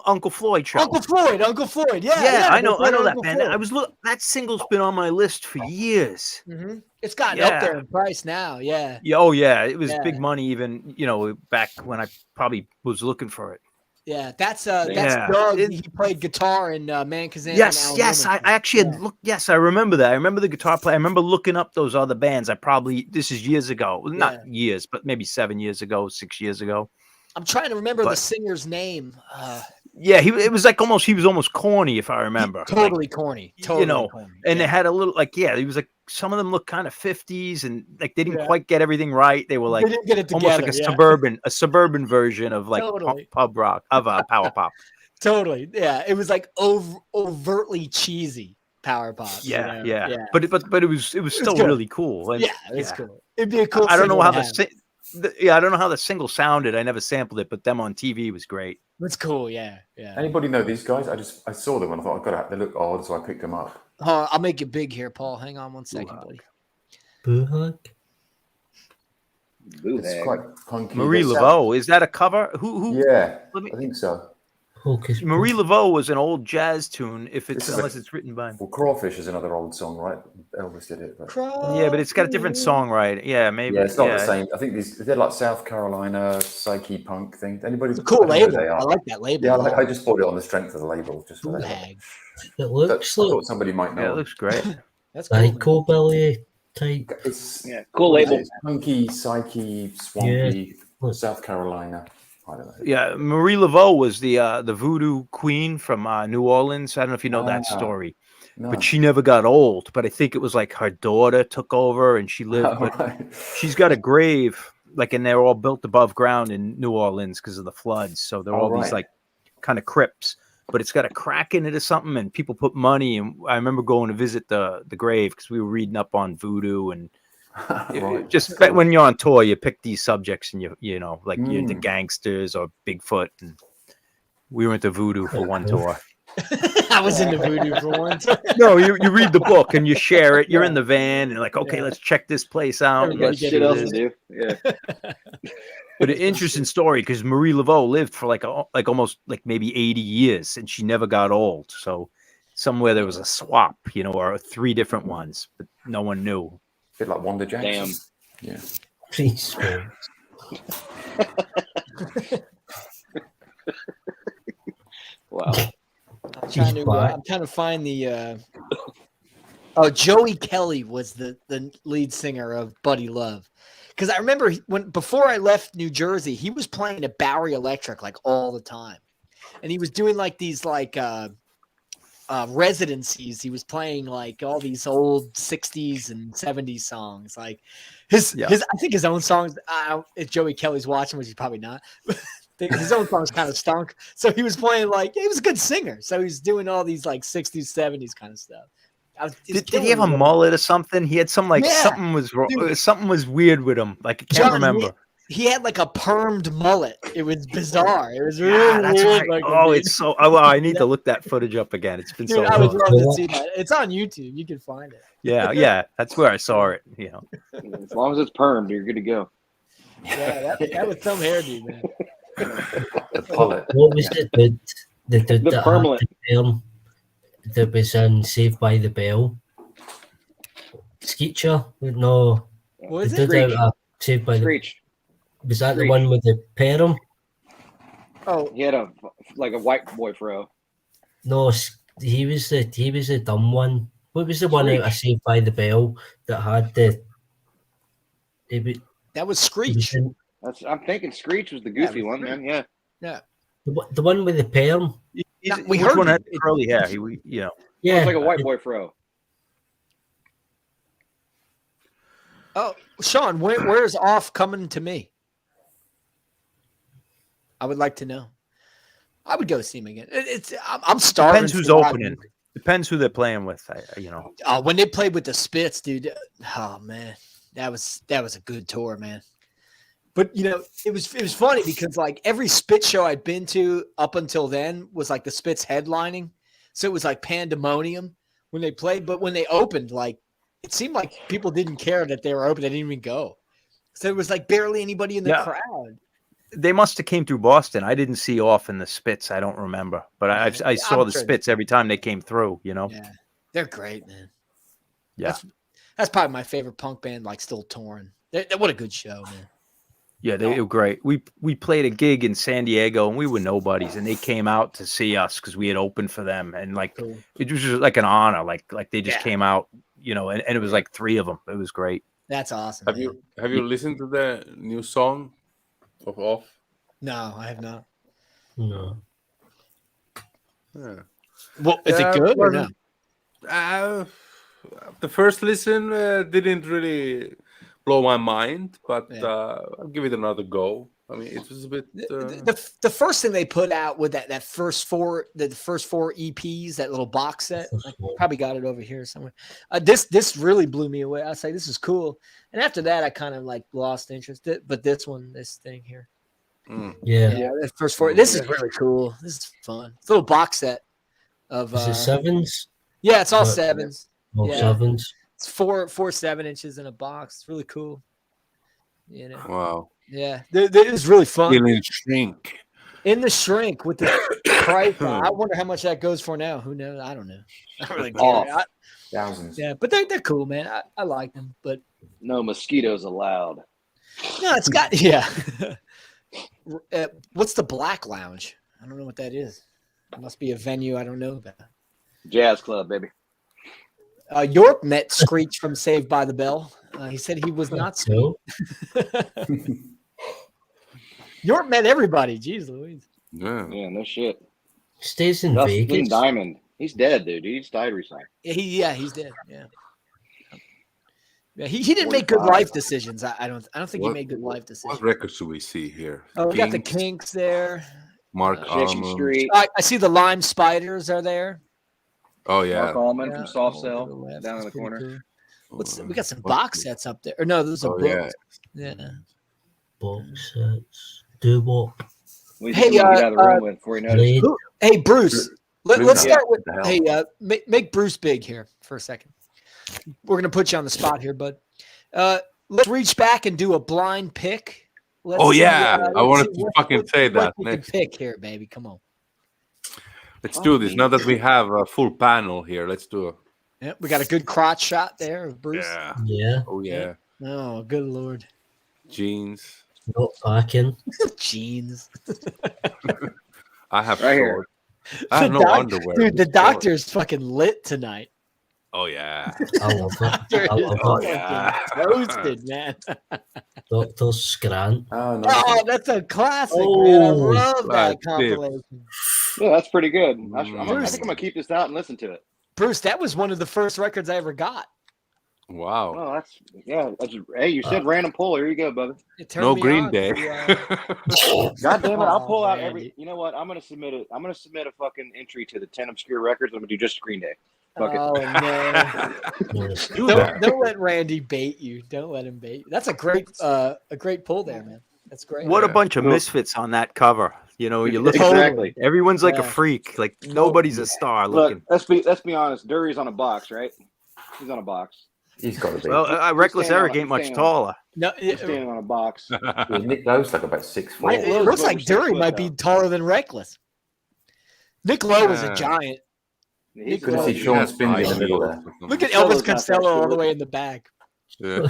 Uncle Floyd show. Uncle Floyd? Uncle Floyd. Yeah, yeah, I know they played that Uncle band. Floyd. That single's been on my list for years. Mhm. It's gotten up Yeah. there in price now. Yeah. Yeah, oh yeah, it was Yeah. big money even, back when I probably was looking for it. Yeah, that's Yeah. Doug. He played guitar in Man Kazam. Yes, and Alan yes, Millman. I actually had looked. Yes, I remember that. I remember the guitar player. I remember looking up those other bands. This is years ago. Not years, but maybe 7 years ago, 6 years ago. I'm trying to remember the But- singer's name. Yeah, it was like he was almost corny, if I remember. Totally corny. Totally corny. And yeah. they had a little he was like, some of them looked kind of 50s, and like they didn't Yeah. quite get everything right. They were like They didn't get it almost together. like a suburban version of like Totally. pub rock of power pop. Totally. Yeah. It was like overtly cheesy power pop. Yeah, you know? yeah. But it was still good. really cool. And, Yeah, it's cool. It'd be a cool. I don't know how single to have. I don't know how the single sounded. I never sampled it, but them on TV was great. It's cool. Yeah, yeah. Anybody know these guys? I saw them and I thought they look odd, so I picked them up. I'll make it big here, Paul. Hang on one second, buddy. Boo hug. It's quite punky. Marie Laveau, is that a cover? Who? Yeah, I think so. Hocus Marie Laveau was an old jazz tune. Unless it's written by. Well, Crawfish is another old song, right? Elvis did it. But... Yeah, but it's got a different songwriter. Yeah, maybe. Yeah, it's not the same. I think they're like South Carolina psyche punk thing. Anybody? It's a cool label. I like that label. Yeah, I just bought it on the strength of the label. Just for that. It looks I like thought somebody might know. Yeah, it looks great. That's cool. psychobilly type. It's cool label. It's punky, psyche, swampy, South Carolina. I don't know. Yeah, Marie Laveau was the voodoo queen from New Orleans. I don't know if you know that story, but she never got old. But I think it was like her daughter took over and she lived. But she's got a grave, and they're all built above ground in New Orleans because of the floods. So they're all these like kind of crypts, but it's got a crack in it or something. And people put money. And I remember going to visit the grave because we were reading up on voodoo and. When you're on tour, you pick these subjects and you're the gangsters or Bigfoot, and we went to voodoo for one tour. I was into voodoo for one tour. No, you read the book and you share it. You're in the van and okay, let's check this place out. Got shit else to do. Yeah. But an interesting story because Marie Laveau lived for almost maybe 80 years and she never got old. So somewhere there was a swap, or 3 different ones, but no one knew. Bit like Wanda Jackson. Damn. Yeah. Please. Wow. I'm trying to find the. Joey Kelly was the lead singer of Buddy Love, because I remember before I left New Jersey, he was playing at Bowery Electric all the time, and he was doing these residencies. He was playing all these old 60s and 70s songs, his I think his own songs. If Joey Kelly's watching, which he's probably not, his own songs kind of stunk. So he was playing he was a good singer. So he's doing all these 60s, 70s kind of stuff. Did he have a mullet or something? He had something something was weird with him. I can't remember. He had a permed mullet. It was bizarre. It was really weird. Right. It's so. I need to look that footage up again. It's been so. I would love to see that. It's on YouTube. You can find it. Yeah. That's where I saw it. As long as it's permed, you're good to go. Yeah, that was some hairdo, man. The pullet. What was it? The permlet. That was in Saved by the Bell. Skeecher? No. What is it? Saved by Screech. Was that the one with the perm? Oh, he had a white boy fro. No, he was the dumb one. What was the one out of Saved by the Bell that had that was Screech. I'm thinking Screech was the goofy one, man. Yeah. Yeah. The one with the perm. We heard one had curly hair. Yeah. It's like a white boy fro. Oh, Sean, where's Off coming to me? I would like to know. I would go see him again. I'm starving. Depends who's opening. Depends who they're playing with. When they played with the Spits, dude. Oh man, that was a good tour, man. But it was funny because every Spit show I'd been to up until then was the Spits headlining, so it was pandemonium when they played. But when they opened, it seemed like people didn't care that they were open. They didn't even go. So it was barely anybody in the crowd. They must have came through Boston. I didn't see Off in the Spits. I don't remember, but I saw the Spits every time they came through. Yeah, they're great, man. Yeah, that's probably my favorite punk band. Still touring. What a good show, man. Yeah, they were great. We played a gig in San Diego and we were nobodies, and they came out to see us because we had opened for them, and cool. It was just an honor. They just came out, and it was 3 of them. It was great. That's awesome. Have you listened to the new song of Off? No, I have not. No. Yeah. Well, is it good or no? The first listen didn't really blow my mind, but Yeah. I'll give it another go. I mean, it was a bit. The first thing they put out with the first four EPs, that little box set, I probably got it over here somewhere. This really blew me away. I was like, this is cool. And after that, I kind of like lost interest. But this thing here, Yeah. the first four. This is really cool. This is fun. It's a little box set of. Is it sevens? Yeah, it's all sevens. Oh, Yeah. sevens. It's four 7-inches in a box. It's really cool. You know. Wow. Yeah, it is really fun. In shrink. In the shrink with the price. I wonder how much that goes for now. Who knows? I don't know. I don't really care. Thousands. Yeah, but they're cool, man. I like them, but No mosquitoes allowed. no, it's got what's the Black Lounge? I don't know what that is. It must be a venue I don't know about. Jazz club, baby. York met Screech from Saved by the Bell. He said he was not sweet. York met everybody. Jeez Louise. Yeah. Yeah, no shit. Stays in Dustin Vegas. Diamond. He's dead, dude. He just died recently. He's dead. Yeah, he didn't make good life decisions. I don't think he made good life decisions. What records do we see here? Oh, we got the Kinks there. Mark Jackson Almond. Street. I see the Lime Spiders are there. Oh yeah. Mark Allman Yeah, from Soft to Cell the left. down in That's the pretty corner. cool. We got some box sets up there. Or no, those are books. Yeah. Box sets. Do what? We Hey, get out of the room with before he noticed. Blade. Hey, Bruce. Let's start with. What the Hey, hell? make Bruce big here for a second. We're gonna put you on the spot here, bud. Let's reach back and do a blind pick. Let's Oh see, yeah, let's I wanted see to fucking say that we can next. pick here, baby. Come on. Let's do this. Now that we have a full panel here, let's do it. Yeah, we got a good crotch shot there of Bruce. Yeah. Yeah. Oh yeah. Oh, good lord. Jeans. Not backing. Jeans. I have Right here. shorts. I have no underwear. Dude, the Shorts. doctor's fucking lit tonight. Oh yeah. I love it. Doctor I is love Oh, it. yeah. fucking roasted, man. Dr. Scrant. Oh, nice. Oh, that's a classic, man. I Oh, love that classic. compilation. Yeah, that's pretty good. I Mm. think I'm gonna keep this out and listen to it. Bruce, that was one of the first records I ever got. Wow. Oh, hey, you said random pull. Here you go, brother. It turned No me Green on Day. to, God damn it! I'll pull out Randy. every. You know what? I'm gonna submit it. I'm gonna submit a fucking entry to the 10 obscure records. I'm gonna do just Green Day. Fuck it. Oh no! Do that. Don't let Randy bait you. Don't let him bait you. That's a great pull there, man. That's great. What a Yeah. bunch of misfits on that cover. You know, you look at Exactly. everyone's like Yeah. a freak. Like nobody's a star Look, looking. let's be honest. Dury's on a box, right? He's on a box. He's got to be. Well, Reckless Stand Eric on- ain't much stand on- taller. No, He's standing on a box. Yeah, Nick Lowe's like about 6'4". Mike it Lowe's looks over like 6 Dury foot, might be though. taller than Reckless. Nick Lowe was a Yeah. giant. He's Couldn't see a- Sean spinning in the middle there. Look at Costello's Elvis not that Costello all the short. way in the back. Yeah.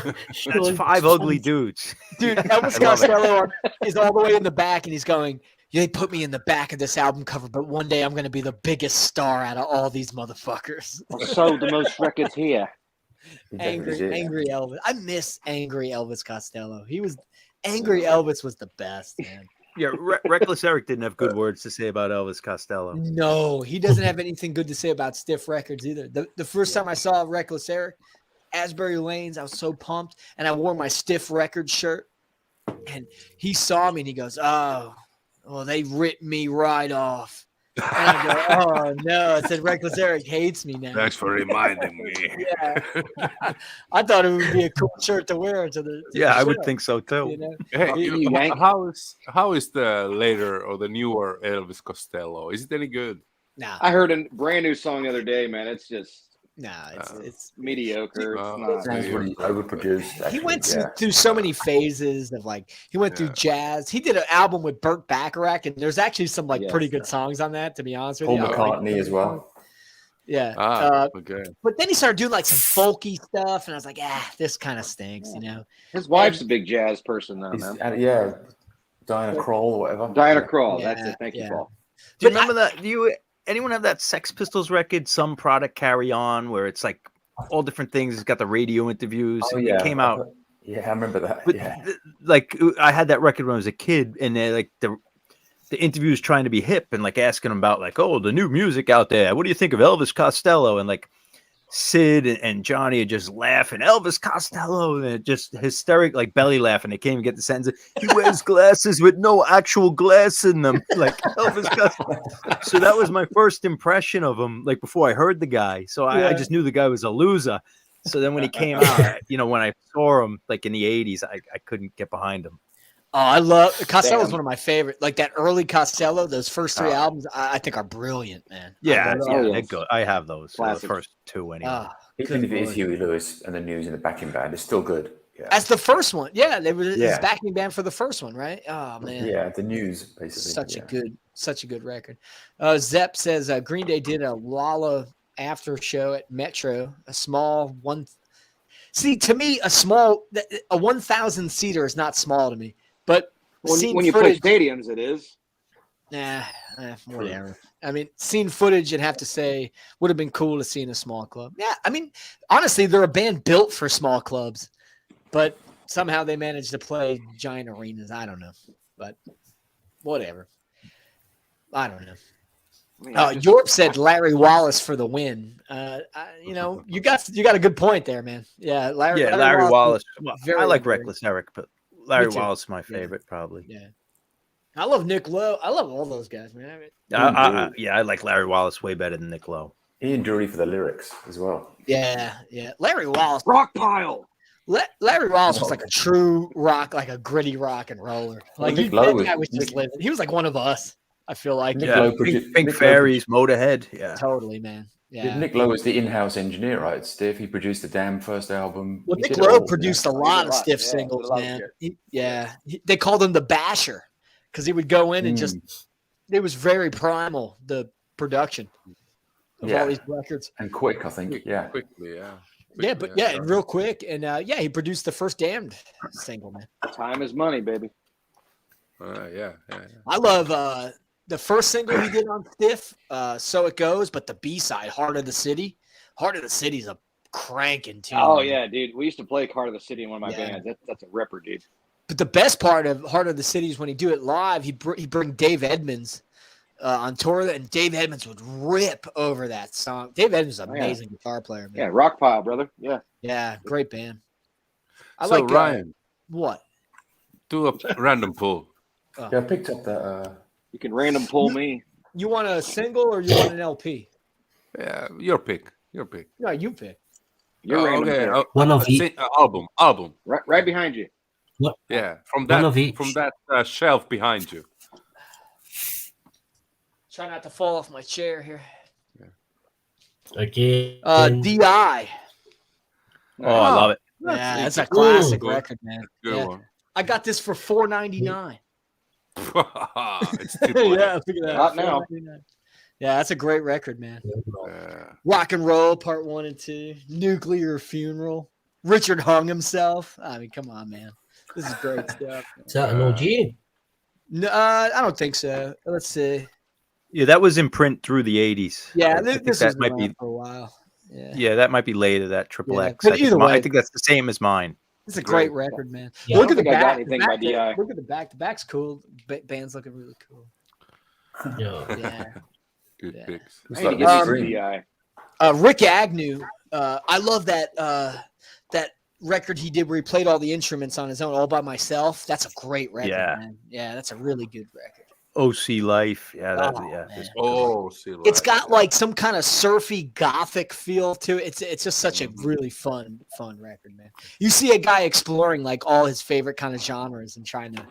That's five ugly dudes. Dude, Elvis Costello is all the way in the back, and he's going, "They put me in the back of this album cover, but one day I'm going to be the biggest star out of all these motherfuckers." I sold the most records here. He definitely did. Angry Elvis. I miss angry Elvis Costello. Angry Elvis was the best, man. Yeah, Reckless Eric didn't have good words to say about Elvis Costello. No, he doesn't have anything good to say about Stiff Records either. The first time I saw Reckless Eric, Asbury Lanes, I was so pumped, and I wore my Stiff Records shirt, and he saw me and he goes, "Oh, well, they ripped me right off." And I go, "Oh no!" I said, "Reckless Eric hates me now." Thanks for reminding me. Yeah, I thought it would be a cool shirt to wear to the. Yeah, I would show, think so too. You know? Hey, You yank. how is the later or the newer Elvis Costello? Is it any good? Nah, I heard a brand new song the other day, man. It's just it's mediocre. It's Uh, not. Sounds really overproduced. he Actually. went yeah. through so many phases of like he went through Yeah. jazz. He did an album with Burt Bacharach, and there's actually some like Yes. pretty good songs on that. To be honest with Paul you, I like McCartney some as of the well. songs. Yeah, Okay. but then he started doing like some folky stuff, and I was like, this kind of stinks, you know. His wife's a big jazz person, though, He's, man. yeah, Diana Krall or whatever. Diana Krall. Yeah, That's it. Thank you, yeah. Paul. Do you But remember that? Anyone have that Sex Pistols record, Some Product Carry On, where it's like all different things? It's got the radio interviews. Oh, It yeah. came out. Yeah, I remember that. But Yeah. like I had that record when I was a kid, and they like the interviews trying to be hip and like asking him about like, oh, the new music out there. What do you think of Elvis Costello? And like Sid and Johnny are just laughing. Elvis Costello, and they're just hysteric, like belly laughing. They can't even get the sentence. He wears glasses with no actual glass in them, like Elvis Costello. So that was my first impression of him, like before I heard the guy. So I just knew the guy was a loser. So then when he came out, when I saw him like in the 80s, I couldn't get behind him. Oh, I love Costello is one of my favorite. Like that early Costello, those first 3 albums, I think are brilliant, man. Yeah, they're good. I have those. The first 2 anyway. Even if it is Huey Lewis and the News in the backing band, it's still good. Yeah. That's the first one. Yeah, they were his backing band for the first one, right? Oh man. Yeah, the News basically. Such a good record. Zepp says Green Day did a Lolla after show at Metro, a small one. See, to me, a 1,000 seater is not small to me. But when you play stadiums, it is. Nah, whatever. I mean, seeing footage, you'd have to say would have been cool to see in a small club. Yeah, I mean, honestly, they're a band built for small clubs, but somehow they managed to play giant arenas. I don't know, but whatever. I don't know. Yorp said Larry Wallace for the win. You got a good point there, man. Yeah, Larry Wallace. I like Reckless Eric, but Larry Wallace is my favorite, probably. Yeah, I love Nick Lowe. I love all those guys, man. I like Larry Wallace way better than Nick Lowe. Ian Dury for the lyrics as well. Yeah. Larry Wallace, rock pile. Larry Wallace was like a true rock, like a gritty rock and roller. Like Nick Lowe was just living. He was like one of us. I feel like Pink Fairies, Motorhead. Yeah, totally, man. Yeah, Nick Lowe was the in-house engineer, right? Stiff. He produced the Damn first album. Well, Nick Lowe produced a lot of Stiff singles, man. They called him the Basher because he would go in and just. It was very primal, the production of all these records, and quick. I think, quickly, real quick, and he produced the first Damned single, man. Time is money, baby. I love the first single he did on Stiff, So It Goes, but the B-side, Heart of the City. Heart of the City's a cranking tune. Oh, yeah, dude. We used to play Heart of the City in one of my bands. That's a ripper, dude. But the best part of Heart of the City is when he do it live, he bring Dave Edmunds on tour, and Dave Edmunds would rip over that song. Dave Edmunds is an amazing guitar player, man. Yeah, rock pile, brother. Yeah. Yeah, great band. So, Ryan. What? Do a random pull. Yeah, I picked up that. You can random pull me. You want a single or you want an LP? Yeah, your pick. No, you pick. You're random. One of each. Album. Right behind you. What? Yeah, from that shelf behind you. Try not to fall off my chair here. Okay. DI. Oh, I love it. Yeah, that's a classic record, man. Good one. I got this for $4.99. It's too funny. Yeah, look at that. Not now. Yeah, that's a great record, man. Rock and Roll Part 1 and 2. Nuclear Funeral. Richard hung himself. I mean, come on, man. This is great stuff. Is that an OG? No, I don't think so. Let's see. Yeah, that was in print through the 80s. Yeah, this that might be for a while. Yeah, that might be later. That Triple X. But either way, I think that's the same as mine. It's a great record, man. Yeah. Look at the back. Look at the back. The back's cool. Band's looking really cool. Yeah. Good picks. Rick Agnew. I love that that record he did where he played all the instruments on his own, all by myself. That's a great record, man. Yeah, that's a really good record. OC Life. Yeah, It's got like some kind of surfy gothic feel to it. It's just such a really fun record, man. You see a guy exploring like all his favorite kind of genres and trying to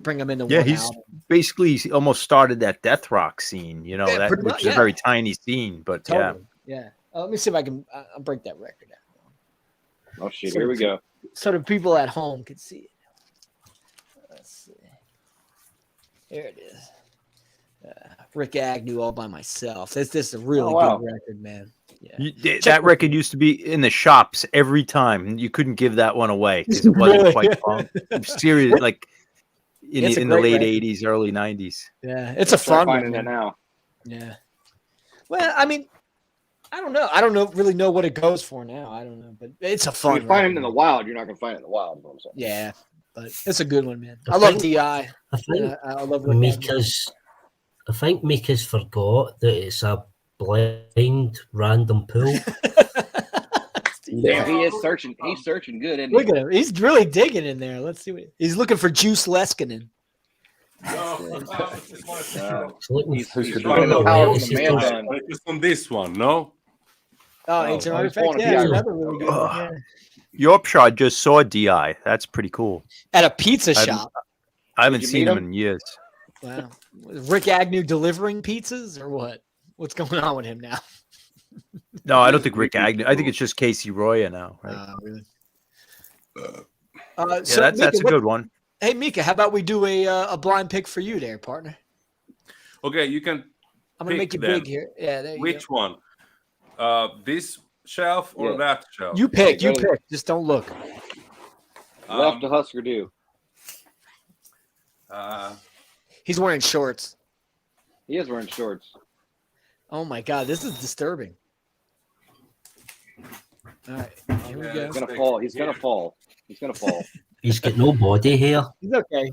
bring them into one he's album. Basically almost started that death rock scene, which is a very tiny scene, but yeah. Let me see if I can I'll break that record out. Oh shit, here we go. So the people at home can see it. Let's see. There it is. Rick Agnew, All by Myself. This is a really good record, man. Yeah. That record used to be in the shops every time. You couldn't give that one away because it wasn't quite fun. Serious, like in the late record. 80s, early 90s. Yeah, it's a fun one. Finding it now. Yeah. Well, I mean, I don't know. I don't really know what it goes for now. I don't know, but it's a fun. If you find it in the wild, you're not gonna find it in the wild. Yeah, but it's a good one, man. I love DI. I think I love Mika's I think Mika's forgot that it's a blind random pool. Damn, he is searching. He's searching good, isn't Look he? at him. He's really digging in there. Let's see what he's looking for. Juice Leskinen. It's looking He's Who's the finding the Oh, power yeah, from it's the just man those- bun. It's on this one, no? Oh, Ancient I was Artifact. pulling a Yeah, PR. another really good one. Yeah. Yorkshire just saw Di. That's pretty cool. At a pizza I've- shop. I haven't you seen meet him him? in years. Wow. Rick Agnew delivering pizzas or what? What's going on with him now? No, I don't think Rick Agnew. I think it's just Casey Roya now. Right? Really? Yeah, So that's Mika, a good one. Hey Mika, how about we do a blind pick for you there, partner? Okay, you can. I'm gonna make you Pick them. big here. Yeah, there you Which go. one? This shelf or Yeah. that shelf? You pick. You go to- pick. Just don't look. Left to Husker do. He's wearing shorts. He is wearing shorts. Oh my God, this is disturbing. All right, here we Yeah, go. He's gonna fall. He's gonna fall. He's gonna fall. He's got no body hair. He's okay.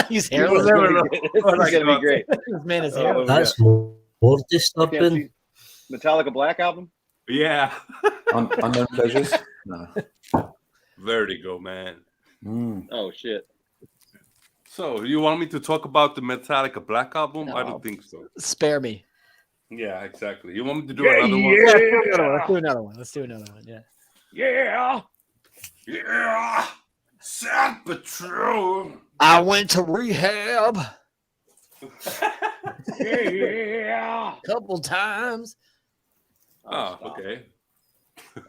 He's This hairless. is gonna be- this is gonna be great. This man is Oh, hairless. That's more Can't disturbing. see Metallica Black album. Yeah. Unknown pleasures. No. Vertigo, man. Oh shit. So, you want me to talk about the Metallica Black album? I No. don't think so. Spare me. Yeah, exactly. You want me to do another one? Let's do another one. Let's do another one. Yeah. Yeah. Yeah. San Patrol. I went to rehab Yeah. a couple times. Oh, okay.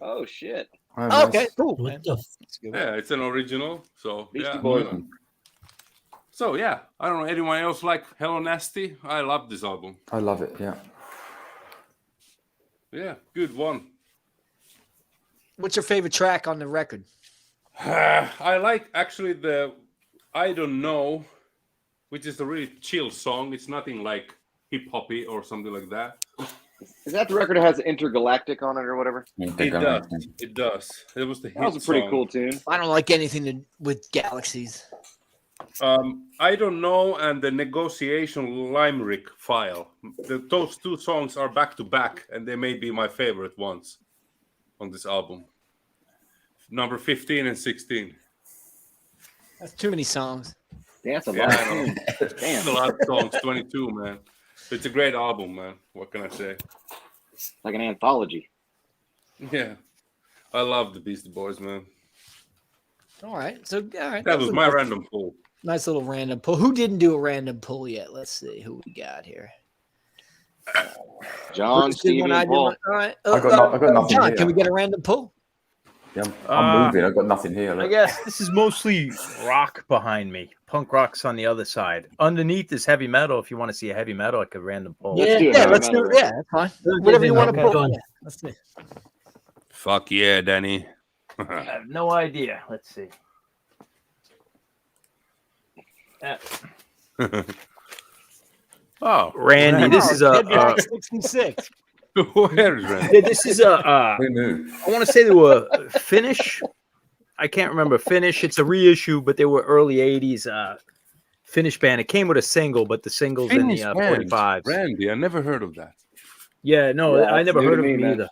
Oh shit. Oh, nice. Okay, cool. What Man. the f- That's a good one. Yeah, it's an original. So, Beastie yeah. Boys. So, yeah. I don't know. Anyone else like Hello Nasty? I love this album. I love it. Yeah. Yeah, good one. What's your favorite track on the record? I like actually the I Don't Know, which is a really chill song. It's nothing like hip hoppy or something like that. Is that the record that has Intergalactic on it or whatever? It does. It does. It was the hit That was a pretty song. cool tune. I don't like anything with galaxies. I Don't Know and the Negotiation Limerick File. Those two songs are back to back, and they may be my favorite ones on this album. Number 15 and 16. That's too many songs. That's a Yeah, lot I of know. tunes. It's Damn. a lot of songs, 22, man. It's a great album, man. What can I say? Like an anthology. Yeah. I love the Beastie Boys, man. All right. So, all right. That was a my nice, random poll. nice little random pull. Who didn't do a random pull yet? Let's see who we got here. John, Bruce did one, Stevie, I and did Paul. one. All right. I got nothing John, here. can we get a random pull? Yeah, I'm moving. I've got nothing here. I Look. guess this is mostly rock behind me. Punk rock's on the other side. Underneath is heavy metal. If you want to see a heavy metal, like a random poll. Let's do it. Yeah, Heavy let's do metal. it. Yeah, that's fine. Whatever you want to Okay. pull. Yeah, let's see. Fuck yeah, Danny. I have no idea. Let's see. Oh, Randy, this is a. Headbang 66. where is Randy? This is a. Who knew? I want to say they were Finnish. I can't remember Finnish. It's a reissue, but they were early '80s Finnish band. It came with a single, but the singles in the 45s. Randy, I never heard of that. Yeah, no, Yeah, I never new heard to of me, them man. either.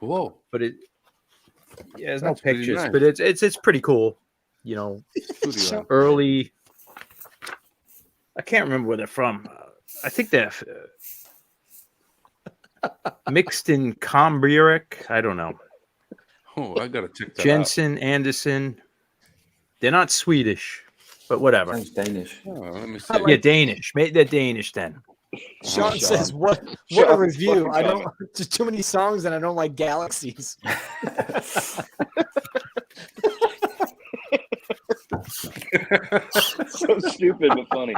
Whoa. But it, yeah, there's That's no pretty pictures, nice. but it's pretty cool. You know, Studio. early. I can't remember where they're from. I think they're mixed in Cambriac. I don't know. Oh, I gotta check that Jensen, Anderson. They're not Swedish, but whatever. Sounds Danish. out. Oh, let me see. Yeah, Danish. Maybe they're Danish then. Sean says, "What Shut a up, review! fucking I don't just too many songs, and I don't like galaxies." So stupid but funny.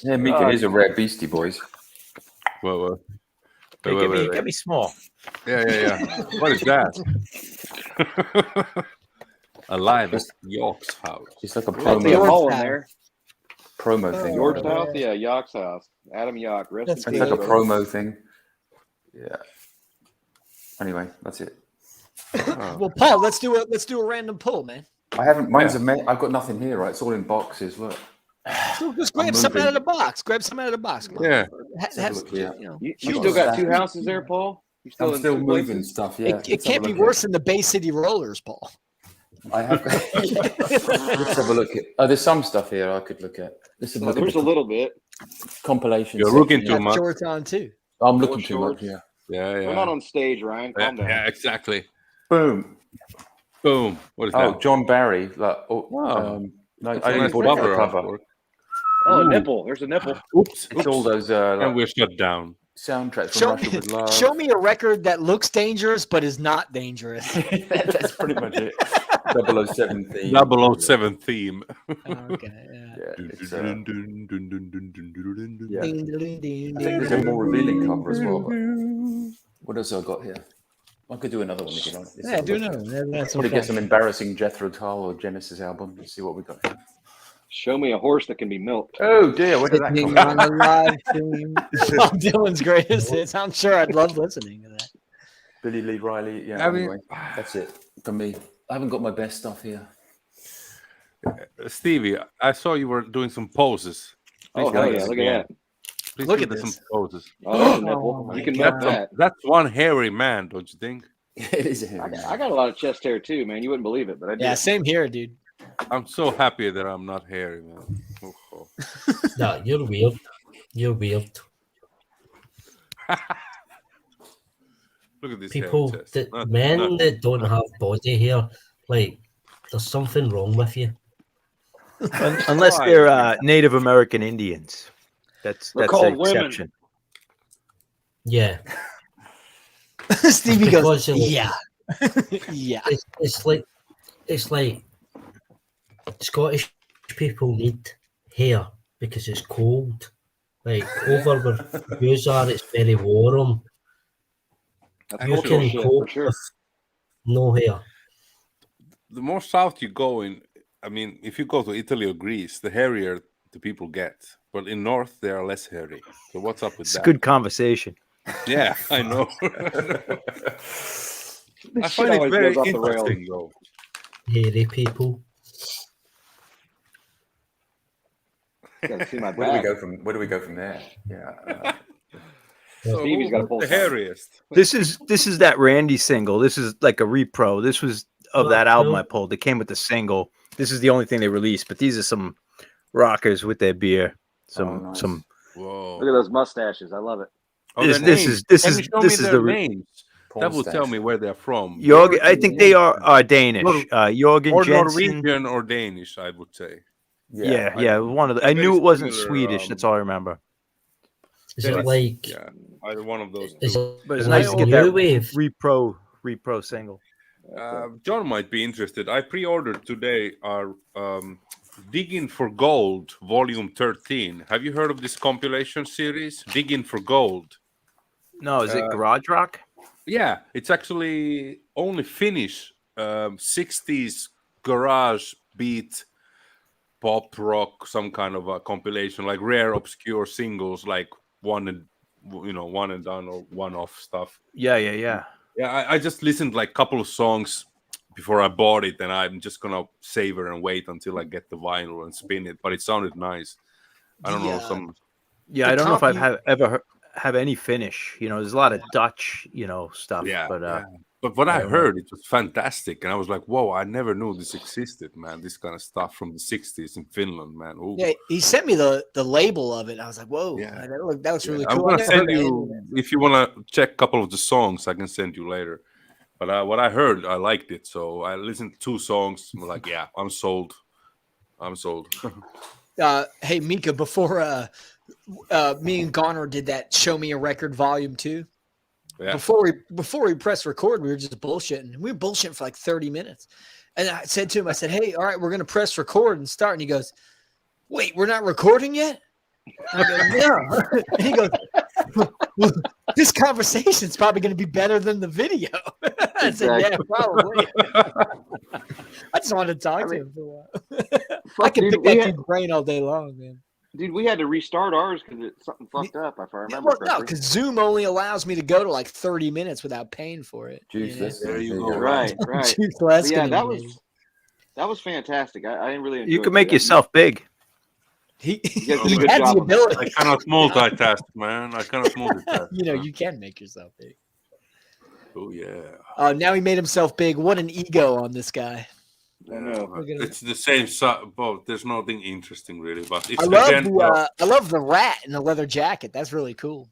Yeah, Mika is a rare Beastie Boys. Whoa. Hey, get me small. Yeah. What is that? Alive at York's house. It's like a I'll see a promo, hole in there. promo thing. George's yeah. house? Yeah, Yock's house. Adam Yock. Rest That's in It's peace, like a bro. promo thing. Yeah. Anyway, that's it. Well, Paul, let's do a random pull, man. I haven't. I've got nothing here. Right, it's all in boxes. Look. So just grab something out of the box. Grab something out of the box. Come on. Yeah. Have, look here. You still got 2 houses there, Paul? You I'm in still 2 moving places? stuff. Yeah, It can't be worse than the Bay City Rollers, Paul. I have. Let's have a look at. Oh, there's some stuff here I could look at. Let's have a look There's at a little bit. compilation. You're section looking here. too Have much. shorts on too. I'm looking Short too much. shorts. Yeah. Yeah, We're not on stage, Ryan. Calm down. Yeah, exactly. Boom. Boom. What is Oh, that? John Barry. Like, Wow. no, That's I a only nice bought it for the cover cover. artwork. Oh, a Ooh. nipple. There's a nipple. Oops. It's all those And we're shut down. soundtracks from Russia with Love. Show me a record that looks dangerous but is not dangerous. That's pretty much it. 007 theme. 007 theme. Okay, yeah. Yeah, it's, Yeah. yeah. I think there's a more revealing cover as well. But what else have I got here? I could do another one if you like. Let's Yeah, have a do look. know. That's Probably get some embarrassing Jethro Tull or Genesis album. Let's see what we got here. Show me a horse that can be milked. Oh dear, where did that come on from? a live stream. Bob Dylan's greatest hits. I'm sure I'd love listening to that. Billy Lee Riley. Yeah, I mean- anyway, that's it for me. I haven't got my best stuff here. Stevie, I saw you were doing some poses. Oh, hell yeah. Look at that. Please Look do at some this. poses. Oh, that's a nipple. Oh, You can my milk God. that. That's one hairy man, don't you think? It is a hairy I man. got a lot of chest hair too, man. You wouldn't believe it, but I do. Yeah, same here, dude. I'm so happy that I'm not hairy, man. Oh. Nah, you're weird. You're weird. Look at this People, hairy chest. that Not- men not- that don't have body hair, like, there's something wrong with you. Unless they're Native American Indians. That's They're the called women. exception. Yeah. Stevie goes, Because you're like- yeah. Yeah. It's like Scottish people need hair because it's cold. Like over where yous are, it's very warm. That's You cultural can shit, cope for sure. with no hair. The more south you go in, I mean, if you go to Italy or Greece, the hairier the people get. But in North, they are less hairy. So what's up with It's a that? good conversation. Yeah, I know. I Shit find it always very goes off the rails. interesting, though. Hairy people. Gotta see my Where do we back. go from? Where do we go from there? Yeah. So Stevie's got a who's full the time. hairiest. This is that Randy single. This is like a repro. This was of that album I pulled. It came with the single. This is the only thing they released. But these are some rockers with their beer. Nice. Some. Whoa. Look at those mustaches. I love it. Oh, This- their this names. is- this Can is- you show this me is their the names. That will tell me where they're from. I think they are Danish. Jorgen Or Jensen. Norwegian or Danish, I would say. Yeah, one of the. I Very knew it wasn't similar, Swedish. That's all I remember. Is Very- it like Yeah, either one of those is two. it But it's like nice to get new that wave? repro single. John might be interested. I pre-ordered today our Digging for Gold, Volume 13. Have you heard of this compilation series, Digging for Gold? No, is it garage rock? Yeah, it's actually only Finnish 60s garage beat, pop rock, some kind of a compilation, like rare obscure singles, like one and done or one-off stuff. Yeah. Yeah, I just listened like a couple of songs before I bought it, and I'm just gonna savor and wait until I get the vinyl and spin it. But it sounded nice. I don't know some. Yeah, The I don't know if comp I've ever have any Finnish. There's a lot of Dutch, stuff. Yeah, but but what I don't heard, it was fantastic, and I was like, "Whoa! I never knew this existed, man. This kind of stuff from the '60s in Finland, man." Ooh. Yeah, he sent me the label of it. I was like, whoa, Yeah. that looks really I'm cool. I gonna never send heard of you it. if you wanna check a couple of the songs. I can send you later. But what I heard, I liked it, so I listened to 2 songs. I'm like, yeah, I'm sold. I'm sold. Hey Mika, before me and Goner did that Show Me a Record Volume 2, Yeah. before we pressed record, we were just bullshitting. We were bullshitting for like 30 minutes. And I said to him, I said, hey, all right, we're gonna press record and start. And he goes, wait, we're not recording yet? I go, no. And he goes, well, this conversation's probably gonna be better than the video. I said, yeah, probably. I just wanted to talk to him for a while. I can pick that dude's brain all day long, man. Dude, we had to restart ours because something fucked up, if I remember Well, no, correctly. because Zoom only allows me to go to like 30 minutes without paying for it. Juiceless. There you go. Right. Juice But Leskin, yeah, that baby. was fantastic. I really enjoyed you can it. make Yeah, yourself big. He guys did a he good has job the on that. ability. I cannot multitask, man. I cannot multitask. You know, you can make yourself big. Oh yeah. Oh, now he made himself big. What an ego on this guy. I know. Look at him. It's the same. Both. There's nothing interesting really, but it's I love again. I love the rat in the leather jacket. That's really cool.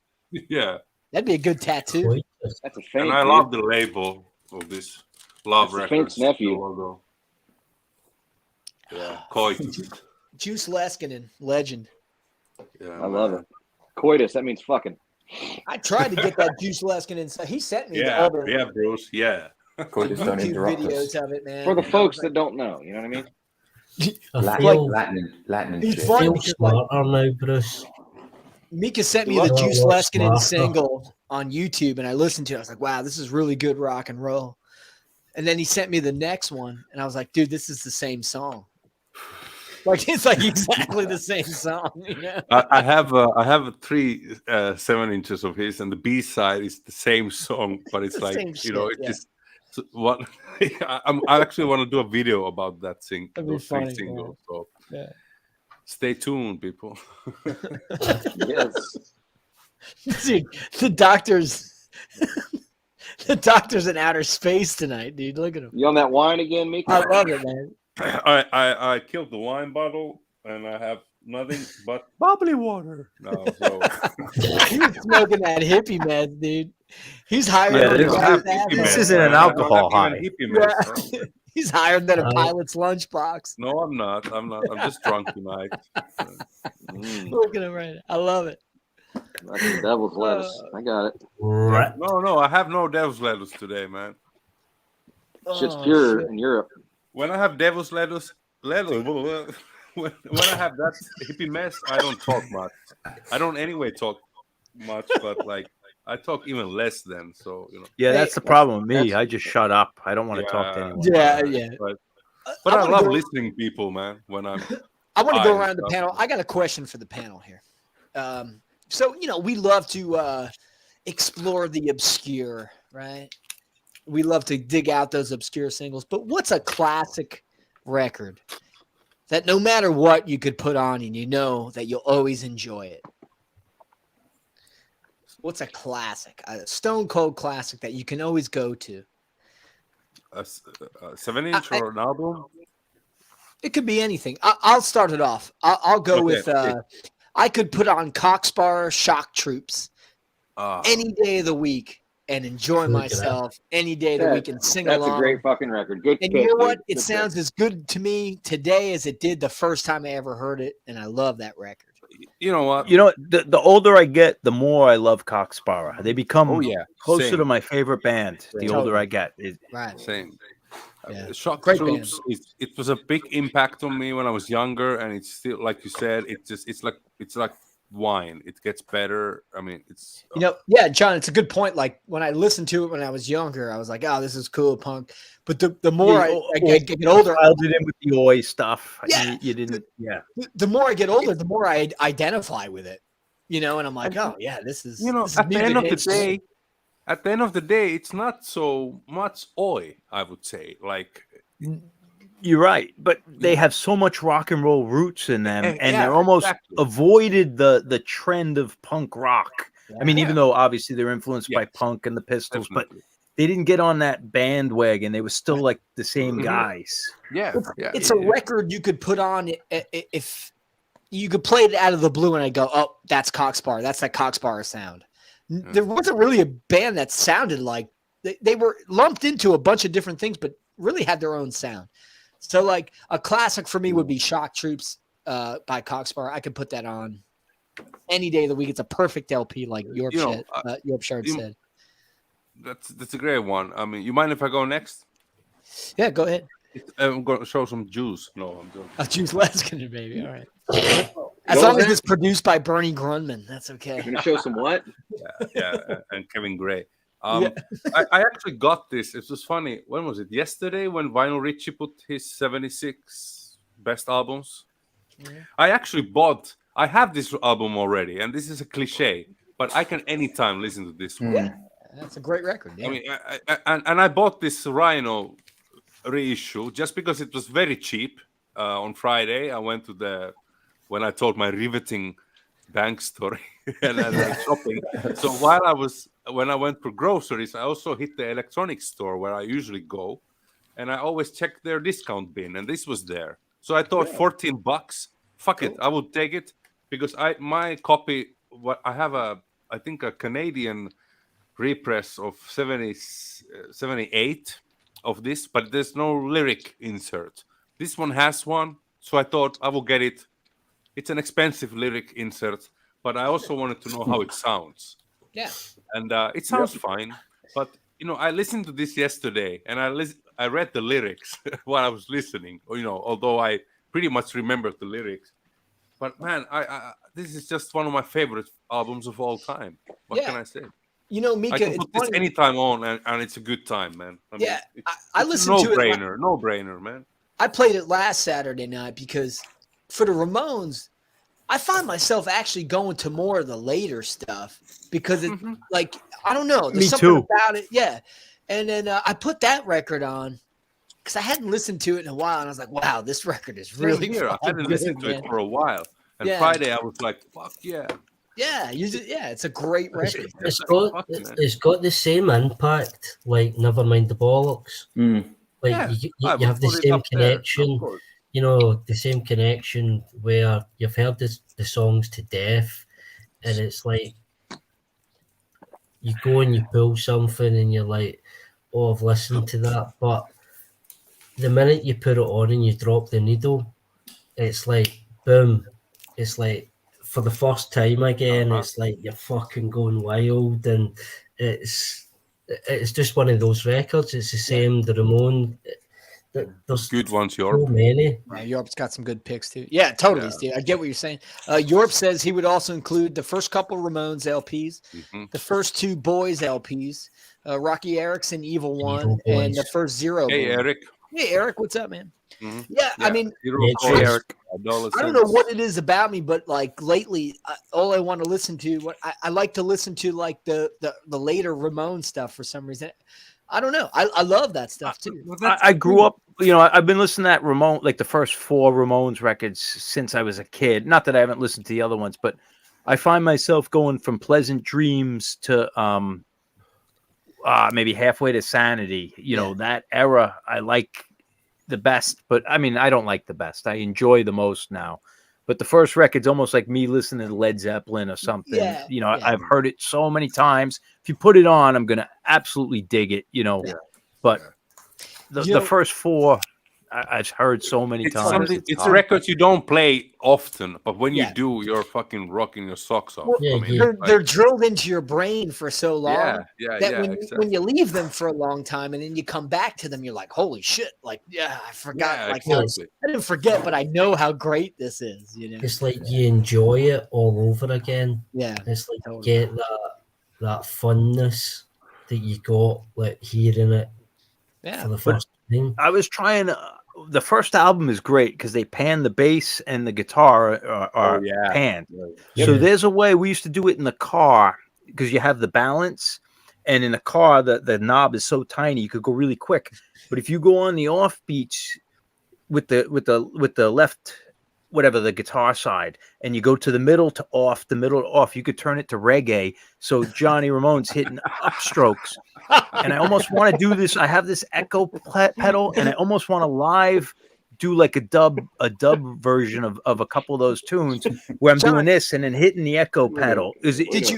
Yeah, That'd be a good tattoo. Quite. That's a feint. and I dude. love the label of this Love That's the Records. Fink's nephew. the logo. Yeah, Coit. Juice Leskinen, legend. Yeah, I love it. Coitus, that means fucking. I tried to get that Juice Leskinen stuff. He sent me Yeah, all the yeah, Bruce. Yeah. Coitus don't YouTube interrupt videos us. of it, man. For the folks that don't know, you know what I mean? I Latin, feel, Latin and He's shit. funny. feel because, like, smarter now, Bruce. Mika sent me You the look Juice a lot Leskinen smarter. single on YouTube, and I listened to it. I was like, wow, this is really good rock and roll. And then he sent me the next one, and I was like, dude, this is the same song. Like, it's like exactly the same song. You know? I have 3 7-inches of his, and the B side is the same song, but it's The like same it's shit, yeah. just what I actually want to do a video about that thing. That'd be Those 3 funny, singles. So Yeah. stay tuned, people. Yes. Dude, the doctor's in outer space tonight, dude. Look at him. You on that wine again, Mika? I love it, man. I killed the wine bottle, and I have nothing but bubbly water now. So He's smoking that hippie meds, dude. He's higher Yeah, than this- a have pilot's hippie This meds, isn't man. an alcohol I'm not high. even hippie meds, Yeah. bro. He's higher than a pilot's lunchbox. No, I'm not. I'm just drunk tonight. Look at him right now. I love it. That's the devil's lettuce. I got it. Right. No, I have no devil's lettuce today, man. Shit's Oh, pure shit. in Europe. When I have devil's lettuce, when I have that hippie mess, I don't talk much. I don't anyway talk much, but like I talk even less then. So you know. Yeah, Hey, that's the problem with me. that's- I just shut up. I don't want to talk to Yeah. anyone. Yeah, yeah. But I wanna love go- listening to people, man. When I'm I want to go and around the stuff. panel. I got a question for the panel here. So, you know, we love to explore the obscure, right? We love to dig out those obscure singles. But what's a classic record that no matter what you could put on and you know that you'll always enjoy it? What's a classic, a stone cold classic that you can always go to? a 7-inch or an album. It could be anything. I'll start it off. I'll go Okay, with. okay. I could put on Cockspar Shock Troops Ah, any day of the week and enjoy Look at that. myself any day of the That- week and sing That's along. a great fucking record. Good And pick, you know what? dude. It Good sounds pick. as good to me today as it did the first time I ever heard it, and I love that record. you know what? You know, the older I get, the more I love Cockspara. They become Oh yeah, closer same, to my favorite band. The older Totally. I get. Right. same. Yeah. Shock Great Troops. It was a big impact on me when I was younger, and it's still like you said. It's like wine. It gets better. I mean, it's You know, yeah, John, it's a good point. Like when I listened to it when I was younger, I was like, "Oh, this is cool, punk." But the more I get older, Filed it in with the oi stuff. Yeah. You didn't. Yeah. the more I get older, the more I identify with it. You know, and I'm like, "Oh, yeah, this is." you know this is at the end of the music. day. At the end of the day, it's not so much oi. I would say, like You're right, but they have so much rock and roll roots in them, and yeah, they're almost exactly. avoided the trend of punk rock. I mean, even Yeah. though obviously they're influenced by Yes. punk and the Pistols, but definitely. they didn't get on that bandwagon. They were still like the same Mhm. guys. Yeah, yeah. It's a record you could put on if you could play it out of the blue, and I go, "Oh, that's Cockspar. That's that Cockspar sound." There wasn't really a band that sounded like they were lumped into a bunch of different things, but really had their own sound. So, like a classic for me would be "Shock Troops" by Cockspar. I could put that on any day of the week. It's a perfect LP, like Yorkshire you- said. That's a great one. I mean, you mind if I go next? Yeah, go ahead. I'm going to show some juice. No, I'm doing. I'll choose Leskinen, baby. All right. As What long was as that? it's produced by Bernie Grunman, that's okay. You're gonna show some what? Yeah, and Kevin Gray. Yeah. I actually got this. It was funny. When was it? Yesterday when Vinyl Richie put his 76 best albums. I actually bought. I have this album already, and this is a cliche, but I can anytime listen to this one. Yeah, that's a great record. Yeah. I mean, and I bought this Rhino reissue just because it was very cheap on Friday. I went to the when I told my riveting bank story and I went shopping. So when I went for groceries, I also hit the electronics store where I usually go, and I always check their discount bin, and this was there. So I thought $14, fuck it, I would take it because my copy. What I have I think a Canadian repress of 78 of this, but there's no lyric insert. This one has one, so I thought I will get it. It's an expensive lyric insert, but I also wanted to know how it sounds. Yeah. And it sounds fine, but I listened to this yesterday, and I read the lyrics while I was listening. Although I pretty much remembered the lyrics, but man, this is just one of my favorite albums of all time. What can I say? Mika, I can put this anytime on, and it's a good time, man. I listened to it. No brainer, man. I played it last Saturday night because for the Ramones, I find myself actually going to more of the later stuff because it, like, I don't know. There's something about it. Yeah. And then I put that record on because I hadn't listened to it in a while. And I was like, wow, this record is really good. I hadn't listened to it for a while. And Friday, I was like, fuck yeah. Yeah, it's a great record. It's got the same impact, like Nevermind the Bollocks. Like you have the same connection, the same connection where you've heard the songs to death, and it's like you go and you pull something and you're like, oh, I've listened to that, but the minute you put it on and you drop the needle, it's like boom, it's like for the first time again, it's like you're fucking going wild, and it's just one of those records. It's the same, the Ramon. There's good ones, Yorp. So many. Yeah, Yorp's got some good picks too. Yeah, totally, Steve. I get what you're saying. Yorp says he would also include the first couple Ramones LPs, the first two Boys LPs, Rocky Erickson, Evil One, and the first Zero. Hey, Boys. Eric. Hey, Eric, what's up, man? Yeah, I mean, Eric. I don't know what it is about me, but like lately, all I want to listen to, I like to listen to like the later Ramon stuff for some reason. I don't know. I love that stuff too. I grew up, I've been listening to that Ramon, like the first 4 Ramones records since I was a kid. Not that I haven't listened to the other ones, but I find myself going from Pleasant Dreams to maybe halfway to Sanity. That era I like the best, but I mean, I don't like the best. I enjoy the most now. But the first record's almost like me listening to Led Zeppelin or something. I've heard it so many times. If you put it on, I'm going to absolutely dig it, But the first 4, I've heard so many times. It's a record you don't play often, but when you do, you're fucking rocking your socks off. Well, they're drilled into your brain for so long that when you leave them for a long time and then you come back to them, you're like, holy shit! Like, I forgot. Yeah, like, exactly. I didn't forget, but I know how great this is. It's like you enjoy it all over again. Yeah, it's like you get that funness that you got like hearing it for the first time. I was trying to. The first album is great because they pan the bass and the guitar are panned. So there's a way we used to do it in the car because you have the balance, and in the car the knob is so tiny you could go really quick. But if you go on the off beats with the left, whatever the guitar side, and you go to the middle to off, you could turn it to reggae. So Johnny Ramone's hitting upstrokes. And I almost want to do this. I have this echo pedal, and I almost want to do like a dub version of a couple of those tunes where I'm doing this and then hitting the echo pedal.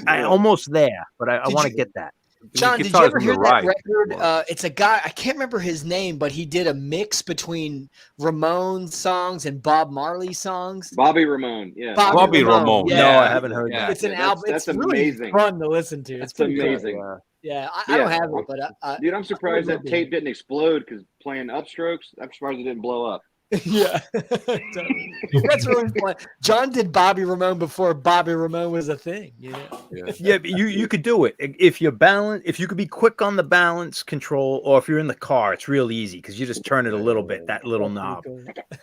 I almost there, but I want to get that. John, did you ever hear that record? It's a guy, I can't remember his name, but he did a mix between Ramon songs and Bob Marley songs. Bobby Ramone, yeah. Bobby Ramone. Yeah. No, I haven't heard that. It's an album. That's it's really amazing. Fun to listen to. It's pretty amazing. Cool. Yeah, I don't have it, but dude, I'm surprised that tape didn't explode because playing upstrokes. I'm surprised it didn't blow up. Yeah, that's really fun. John did Bobby Ramone before Bobby Ramone was a thing. Yeah, but you could do it if you could be quick on the balance control, or if you're in the car, it's real easy because you just turn it a little bit, that little knob.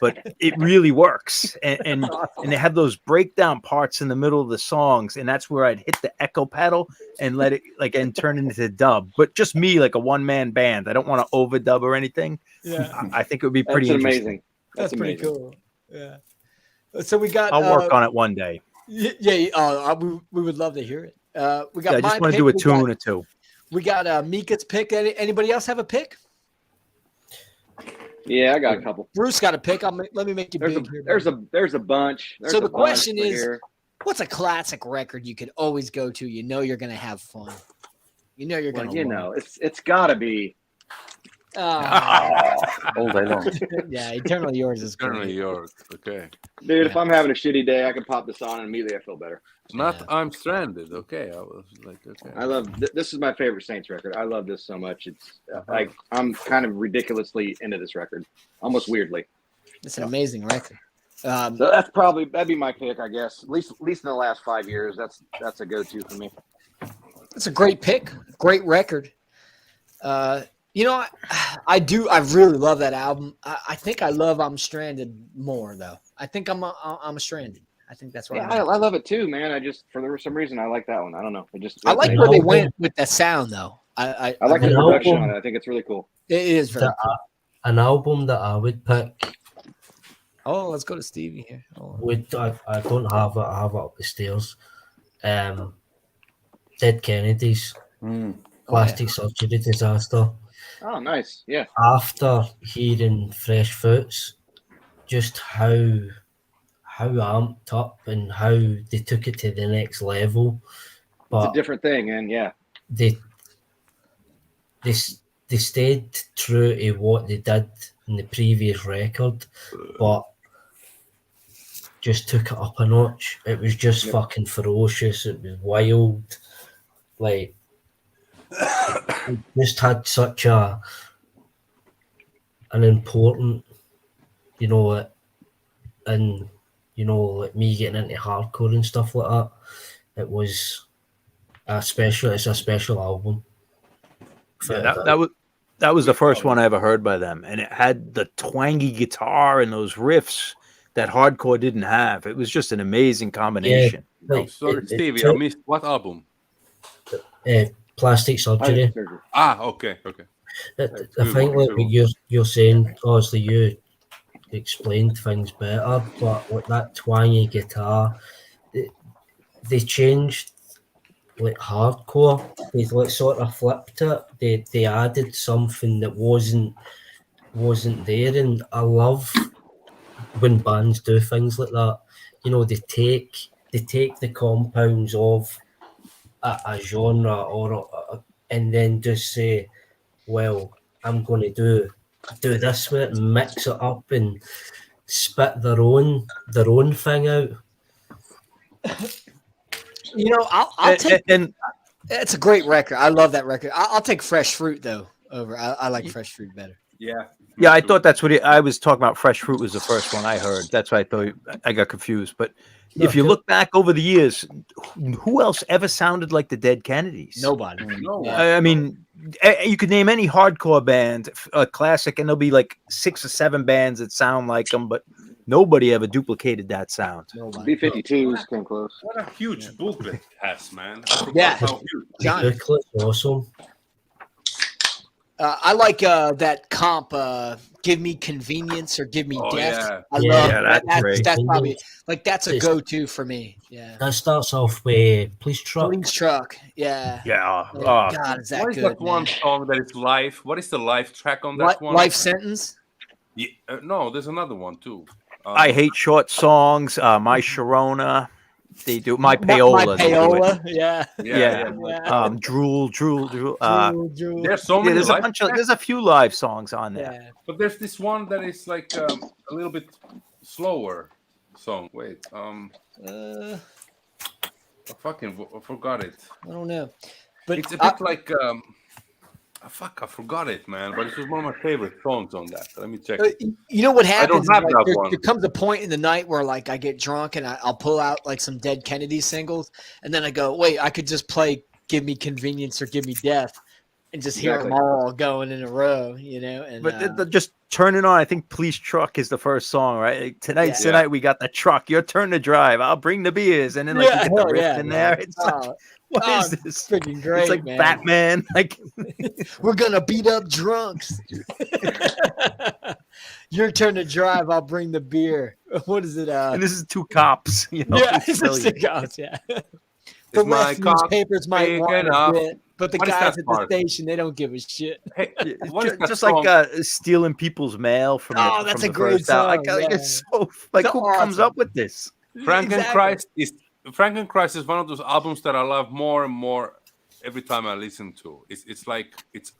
But it really works, and they have those breakdown parts in the middle of the songs, and that's where I'd hit the echo pedal and let it and turn it into dub. But just me, like a one-man band. I don't want to overdub or anything. Yeah, I think it would be pretty amazing. That's pretty cool. Yeah. So we got. I'll work on it one day. Yeah. We would love to hear it. We got. Yeah, I just my want to pick, do a we tune got- or two. We got Mika's pick. Anybody else have a pick? Yeah, I got a couple. Bruce got a pick. Let me make you big here. There's a bunch. There's So a the bunch question right is, here. what's a classic record you could always go to? You know you're gonna have fun. You know you're Well, gonna. you love know, it's got to be. All day long. Yeah, Eternally Yours is Certainly great. yours. Okay. Dude, if I'm having a shitty day, I can pop this on and immediately I feel better. Not Yeah. I'm stranded. Okay. I was like, okay. I love this is my favorite Saints record. I love this so much. It's like I'm kind of ridiculously into this record, almost weirdly. It's an amazing record. So that'd be my pick, I guess. At least in the last 5 years, that's a go-to for me. It's a great pick, great record. You know, I really love that album. I think I love I'm Stranded more though. I think I'm Stranded. I think that's what Yeah, I'm. I love it too, man. I just for some reason I like that one. I don't know. I like an where they album. went with the sound though. I like the An production album. on it. I think it's really cool. It is very That- cool. An album that I would pick Oh, let's go to Stevie here. I don't have it. I have it up the stairs. Dead Kennedys, plastic surgery disaster. Oh, nice. Yeah. After hearing Fresh Fruits, just how amped up and how they took it to the next level. It's But a different thing, and yeah. they stayed true to what they did in the previous record, but just took it up a notch. It was just fucking ferocious. It was wild. Like, it just had such an important, and like me getting into hardcore and stuff like that. It was it's a special album. Yeah, that was the first one I ever heard by them, and it had the twangy guitar and those riffs that hardcore didn't have. It was just an amazing combination. I'm sorry, Stevie. I missed what album? Plastic Surgery. Okay. I think like what you're saying, obviously you explained things better, but with that twangy guitar, they changed like hardcore. They like sort of flipped it. They added something that wasn't there, and I love when bands do things like that. They take the compounds of a genre and then just say, well, I'm going to do this with it and mix it up and spit their own thing out. I'll take. And It's a great record. I love that record. I'll take Fresh Fruit though over. I like Fresh Fruit better. Yeah. yeah, I thought that's what I was talking about. Fresh Fruit was the first one I heard. That's why I thought I got confused. But if you look back over the years, who else ever sounded like the Dead Kennedys? Nobody. No. I mean, you could name any hardcore band, a classic, and there'll be like 6 or 7 bands that sound like them, but nobody ever duplicated that sound. Nobody. B-52s came close. What a huge booklet it has, man. Yeah. How huge. John, Booklet's awesome. I like that comp. Give me convenience or give me Oh, death. yeah. I Yeah, love that's that. great. That's probably that's a go-to for me. Yeah. That starts off with Police Truck. Police Truck. Yeah. Yeah. Oh, Oh, God, is that What is good? that one man. song that is live? What is the live track on that one? Life Sentence. Yeah, no, there's another one too. I hate short songs. My Sharona. They do my payola. My they do it. payola. Yeah. Yeah. Drool. Drool. There's so many There's a live bunch of tracks, there's a few live songs on there. Yeah. but there's this one that is like a little bit slower song. Wait, I forgot it. I don't know, but It's a bit like I forgot it, man. But it was one of my favorite songs on that. Let me check. you know what happens? have is, that like, one. there comes a point in the night where like I get drunk and I'll pull out like some Dead Kennedy singles, and then I go, wait, I could just play "Give Me Convenience" or "Give Me Death," and just hear them all going in a row, And But just turn it on. I think Police Truck is the first song, right? Like, tonight's the night we got the truck. Your turn to drive. I'll bring the beers, and then like you get the riff in there. It's What is this? Freaking great, It's like man. Batman. Like We're gonna beat up drunks. Your turn to drive. I'll bring the beer. What is it? and this is two cops. You know, Yeah, it's it's brilliant. yeah. Is The my left cock newspapers might big want enough? a bit, but the What is guys that at the part? station, they don't give a shit. Hey, what is that Just song? like stealing people's mail from. Oh, the, that's from a the great first out. song, Like, yeah. it's so like It's who comes awesome. up with this? Frankenchrist is one of those albums that I love more and more every time I listen to. It's like it's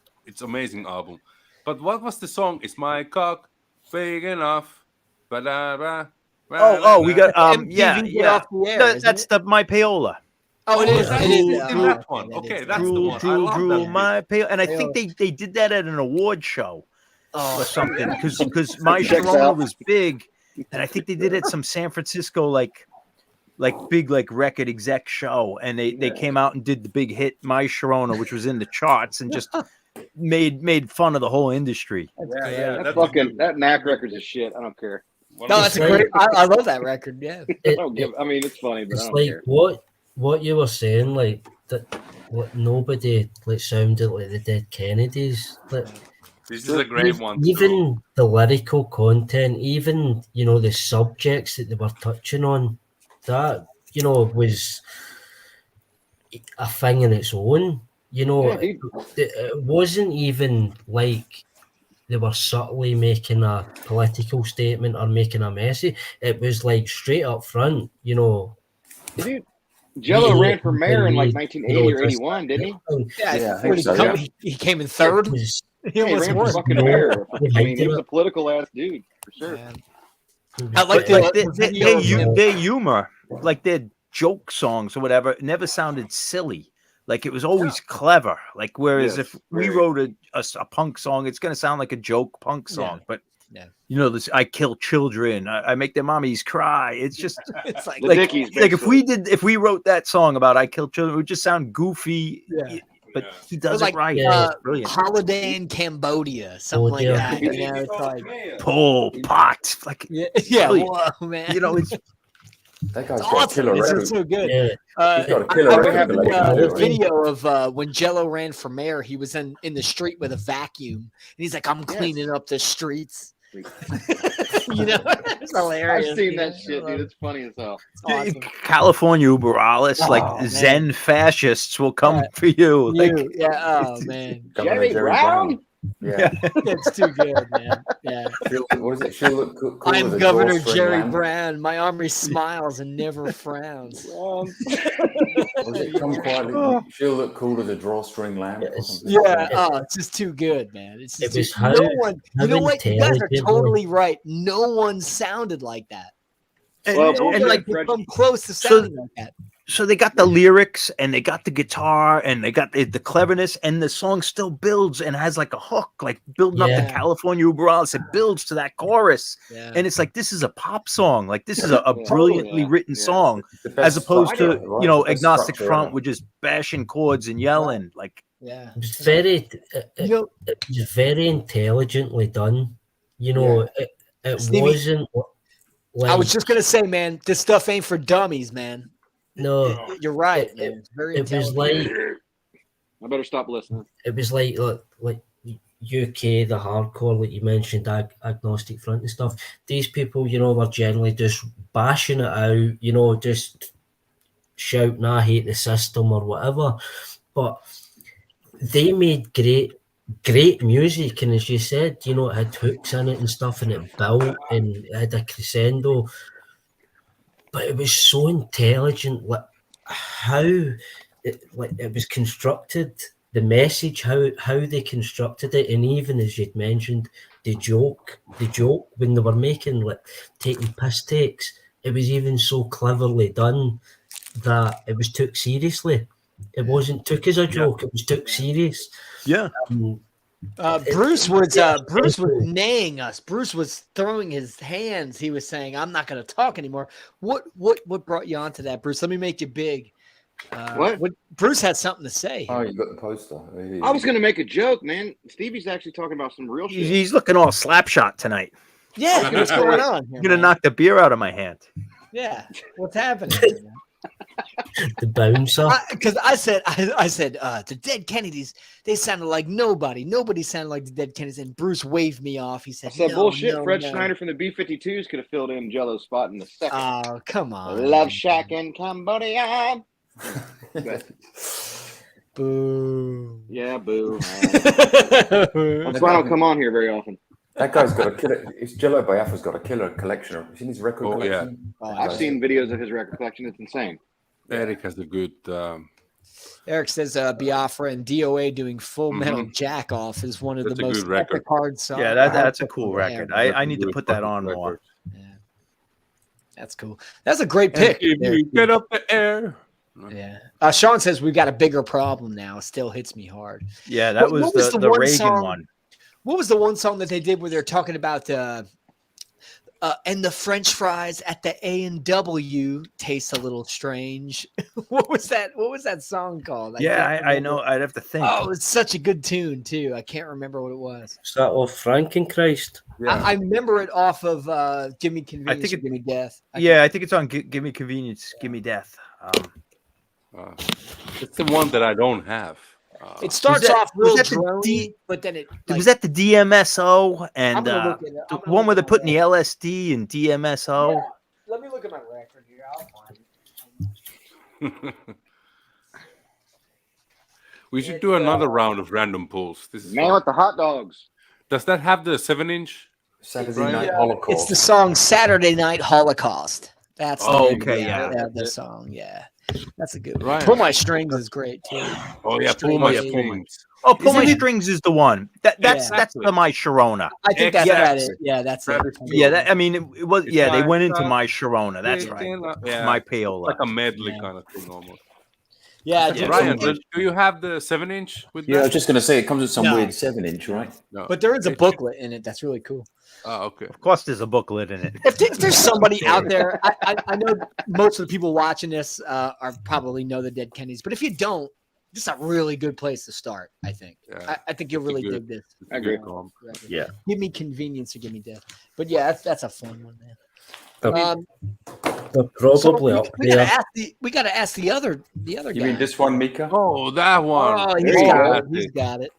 amazing album. But what was the song? Is my cock big enough? Ba-da-ba, Oh, we got MTV yeah, Get yeah. Off the Air, isn't That's it? the My Payola. Oh, it Oh, is. that It is is. in that one. it Okay, is. that's the Drool, one. I drool, love drool, that. my payola. And I Payola. think they did that at an award show Oh, or something because My Checks Sharona out. was big, and I think they did it at some San Francisco like big like record exec show, and they came out and did the big hit My Sharona, which was in the charts, and just made fun of the whole industry. Yeah, That fucking that Mac record's a shit. I don't care. One no, of that's the- a great. I love that record. Yeah. I don't give. I mean, it's funny, but I It's don't like care. what you were saying, like that. What nobody like sounded like the Dead Kennedys. Like This is a great one. too. even the lyrical content, even the subjects that they were touching on, that was a thing in its own. Yeah, dude. It wasn't even like they were subtly making a political statement or making a message. It was like straight up front, Dude, Jello Yeah, ran for mayor in like you 1980 or just- 81, didn't he? Yeah, I Where think he so. come- Yeah. he came in third. It was, He Yeah, he almost ran for won. fucking No, mayor. I mean, he did was it. a political ass dude for sure. Man. it I was- like But the video of him. their humor, like their joke songs or whatever, never sounded silly. Like it was always clever. Like whereas Yes, if we very. wrote a punk song, it's gonna sound like a joke punk song. But Yeah. this I kill children, I make their mommies cry. It's just It's like The like, Dickies, like basically. if we wrote that song about I kill children, it would just sound goofy. Yeah. But Yeah. he does like, it right. yeah. It's brilliant. Holiday in Cambodia, something like yeah. that. It's like, Pol Pot, like yeah, Brilliant. whoa, man. it's That guy's It's got a awesome. killer It's record. just so good. yeah, He's got a I killer would record. have but like, the yeah. video of when Jello ran for mayor. He was in the street with a vacuum, and he's like, "I'm cleaning up the streets." It's hilarious. I've seen you that know? shit, dude. It's funny as hell. It's awesome. California Uberalis, Oh, like man. Zen fascists will come Yeah. for you. Like, Oh man, Governor Jerry Brown? Yeah. that's too good, man. Yeah, What is it? She'll look cool I'm with a Governor drawstring Jerry lamp. Brown. My army smiles and never frowns. What is it? Come quietly. She'll look cool with a drawstring lamp. or Yes. something. Yeah, it's just too good, man. It's It just was too, how- no one. You how know what? You guys are intelligently- totally right. No one sounded like that. Well, No and one like could come close to so- sounding like that. so they got the lyrics and they got the guitar and they got the cleverness, and the song still builds and has like a hook, like building up Yeah. the California Uberalis. It builds to that chorus, Yeah. and it's like this is a pop song. Like this is a Yeah. brilliantly Yeah. written Yeah. song, The best as opposed to structure, right? The best Agnostic structure Front ever. with just bashing chords and yelling. Like Yeah. it was very, You know, it was very intelligently done. It Stevie, wasn't. Like, I was just gonna say, man, this stuff ain't for dummies, man. no. You're right, It- man. It's very It was intelligent. like I better stop listening. it was like UK, the hardcore, like you mentioned, agnostic front and stuff. These people, were generally just bashing it out, just shouting, "I hate the system" or whatever. But they made great music, and as you said, it had hooks in it and stuff, and it built and it had a crescendo. But it was so intelligent, like how it was constructed, the message, how they constructed it, and even as you'd mentioned, the joke when they were making taking piss takes, it was even so cleverly done that it was took seriously. It wasn't took as a joke; it was took serious. yeah, Bruce was neighing us. Bruce was throwing his hands. He was saying, "I'm not going to talk anymore." What brought you onto that, Bruce? Let me make you big. What? Bruce had something to say. Oh, you got the poster. I was gonna make a joke, man. Stevie's actually talking about some real shit. he's looking all slapshot tonight. Yeah, what's going on here? You're gonna man? knock the beer out of my hand. Yeah, what's happening? Here, man? The bouncer. Because I said the Dead Kennedys, they sounded like nobody. Nobody sounded like the Dead Kennedys. And Bruce waved me off. He said, I said no, bullshit. no, Fred no. Schneider from the B-52s could have filled in Jello's spot in the second. Oh, come on. Love Shack in Cambodia. Boo. Yeah, boo. That's why I don't come on here very often. That guy's got a killer. It's Jello Biafra's got a killer collection. Have you seen his record collection? Oh, I've seen videos of his record collection. It's insane. Eric has a good. Eric says Biafra and DOA doing Full Metal Jack Off is one of That's the a most good record. epic hard songs. Yeah, that's a cool record. Yeah, I need to put that on more. yeah. That's cool. That's a great pick. If there. you get up the air. Yeah. Sean says we've got a bigger problem now. It still hits me hard. Yeah, that What was was the the one Reagan song- one. What was the one song that they did where they're talking about and the French fries at the A&W taste a little strange? What was that? What was that song called? I know. I'd have to think. Oh, it's such a good tune too. I can't remember what it was. Is that off Frankenchrist? I remember it off of Give Me Convenience, Give Me Death. I think it's on Give Me Convenience, Give Me Death. It's the one that I don't have. It starts that- off real was that the drony, but then it was that the DMSO and I'm gonna look it up. the I'm gonna one where look they're it putting the up. LSD and DMSO? Yeah. Let me look at my record here. I'll find it. We should do another round of random pulls. This is Man fun. with the hot dogs. Does that have the 7-inch? Saturday Right. Night It's Holocaust. the song Saturday Night Holocaust. That's the Oh, name okay, of yeah. the song. Yeah, that's a good one. Right. Pull My Strings is great too. Oh yeah, pull my Strings. strings. Oh, Pull My Isn't it- Strings is the one. That's Yeah. the My Sharona. I think that's Exactly. it. Yeah, that's That it. is Yeah, that, I mean, it was. It's Yeah, they like, went into My Sharona. That's right. Yeah, My Paola. like a medley Yeah. kind of thing almost. Yeah, Yeah. Ryan, do you have the 7-inch with Yeah, I that? was just going to say it comes with some No. weird 7-inch, right? No. but there is a booklet in it that's really cool. Oh, okay. Of course, there's a booklet in it. If there's somebody out there, I know most of the people watching this are probably know the Dead Kennedys, but if you don't, this is a really good place to start. I think. Yeah. I think you'll It's a really good- dig this. I agree. Good record. Yeah. Give Me Convenience or Give Me Death. But yeah, that's a fun one, man. They're, So probably up we gotta there. ask we gotta ask the other You guy. mean this one, Mika? Oh, that one. Oh, There you go. he's got it.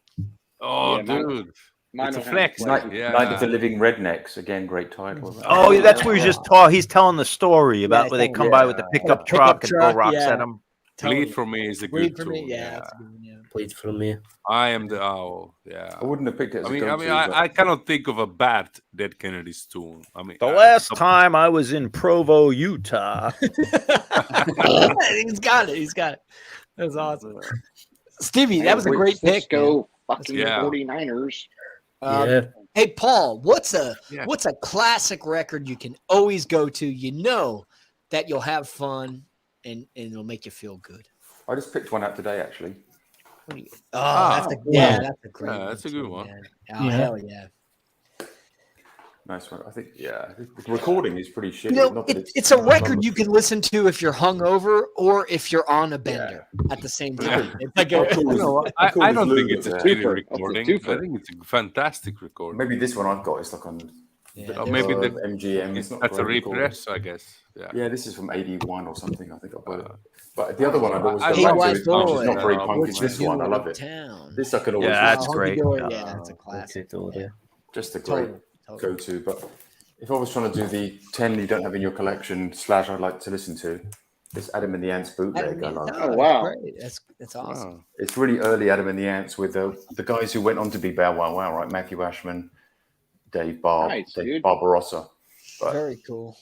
Oh, Yeah, mine- dude. Mine It's a don't have flex. the Night, Yeah. Night of the Living Rednecks. Again, great title. Oh, yeah, that's where he's just he's telling the story about Yeah, where they he's come telling- by with the yeah. pickup Pickup truck and truck, throw rocks yeah. at him. Bleed for Me is a Bleed good for me. tune. Yeah, that's a good one, yeah. Played from me. I am the owl. Yeah. I wouldn't have picked it as I a mean, go-to, but- I cannot think of a bad Dead Kennedys tune. I mean, The last time I was in Provo, Utah. He's got it. He's got it. That's awesome. Stevie, that was a great pick. man. Cisco fucking Yeah. 49ers. Yeah. Hey, Paul, what's a Yeah. classic record you can always go to? You know that you'll have fun and it'll make you feel good. I just picked one out today, actually. What do you- Oh, that's a that's a great. Yeah, that's a good too, one. man. Oh, Yeah. hell yeah! Nice one. I think, yeah, the recording is pretty shitty. You know, Not that it's a record you can listen to if you're hungover or if you're on a bender at the same Yeah. time. It's like How a, cool is- No, how cool I is don't Lou think with it's a that? shitty Twofer. recording. That's a I twofer. think it's a fantastic recording. Maybe this one I've got is like on yeah, Or there's- maybe MGM. It's not that's a great recording. repress, I guess. Yeah. Yeah, this is from '81 or something. I think I bought it. But the other one I've always I got like back to this is which boy. is not very Yeah, punk. what It's you this one. I doing love it. uptown? This I can always Yeah, that's listen to. great. Yeah, that's a classic. Yeah. Just a great Totally. go-to. But if I was trying to do the 10 you don't have in your collection / I'd like to listen to, this Adam and the Ants bootleg. I love. Oh, wow. Great. That's awesome. Wow. It's really early Adam and the Ants with the guys who went on to be Bow Wow Wow, right? Matthew Ashman, Dave Nice, Dave dude. Barbarossa. But Very cool.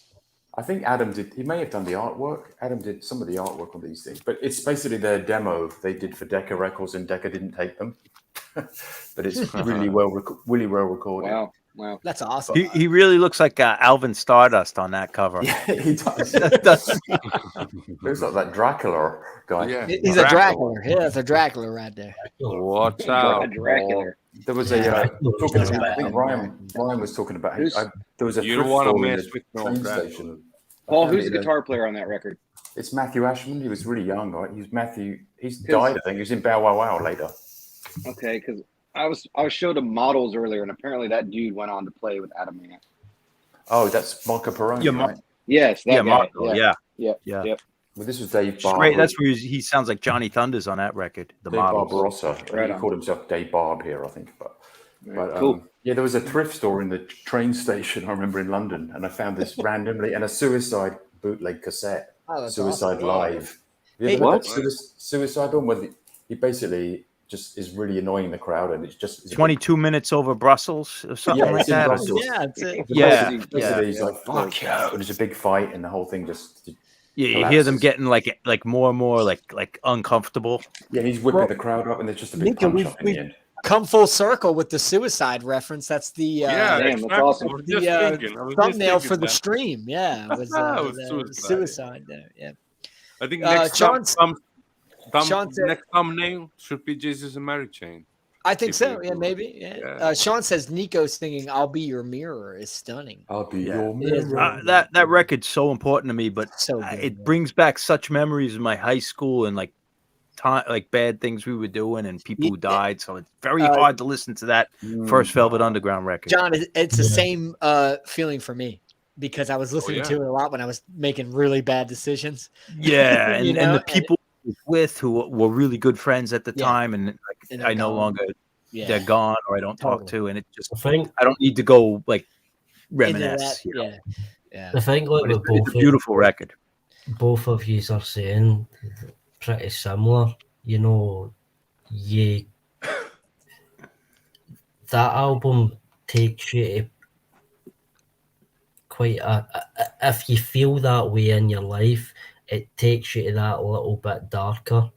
I think Adam he may have done the artwork. Adam did some of the artwork on these things, but it's basically their demo they did for Decca Records, and Decca didn't take them. But it's really well recorded. Wow. Wow. That's awesome. He really looks like Alvin Stardust on that cover. Yeah, he does. Doesn't he? Looks like that Dracula guy. Yeah. He's a Dracula. Yeah, it's a Dracula right there. Watch out. Dracula. There was a talking about, I think Ryan was talking about there was a You don't thrift wanna store in mess the with no train Dracula. station. Paul, who's the Apparently guitar player on that record? It's Matthew Ashman. He was really young, right? He's Matthew. He's died, I think. He was in Bow Wow Wow later. Okay, because I was showed him models earlier, and apparently that dude went on to play with Adam Ant. Oh, that's Marco Peroni, Yeah, right? Yes, that Yeah, guy. Marco. Yeah. Yep. Yeah. Yep. Well, this was Dave Which is Barber. great. That's where he sounds like Johnny Thunders on that record. The Dave model. Barbarossa. I think Right he on. called himself Dave Barb here, I think. But Cool. yeah, there was a thrift store in the train station, I remember, in London, and I found this randomly, and a Suicide bootleg cassette, Oh, that's Suicide awesome. Live. Have you Hey, ever heard what? that Suicide one, where he basically just is really annoying the crowd, and it's 22 minutes over Brussels or something like it's in that. Brussels. Yeah, it's a, Yeah, Basically, he's like, fuck you, and there's a big fight, and the whole thing just Yeah, you hear them collapses. getting like more and more like uncomfortable. Yeah, he's whipping Well, the crowd up, and there's just a big Nico, punch up in the end. come full circle with the suicide reference. That's the Yeah, Damn, that's exactly. awesome. I was the just thinking. I was just thumbnail thinking for the that. stream. Yeah, it was, It was the suicide. suicide there. Yeah. I think Sean said- next thumbnail should be Jesus and Mary Chain. I think If so. you Yeah, do. maybe. Yeah. Yeah. Sean says Nico singing "I'll Be Your Mirror" is stunning. I'll be Yeah. your It is mirror. That record's so important to me, but So good. it brings back such memories of my high school and like bad things we were doing and people who died. So it's very hard to listen to that first Velvet Underground record. John, it's the same feeling for me because I was listening yeah. to it a lot when I was making really bad decisions. Yeah, You and know, the people I was with who were really good friends at the Yeah. time, and like, And they're I no gone. longer Yeah. they're gone or I don't talk Totally. to, and it just I think I don't need to go like Into reminisce. that, You know? yeah. Yeah. I think like But with it's a beautiful record. both of you are saying pretty similar. You know, that album takes you to quite if you feel that way in your life, it takes you to that little bit darker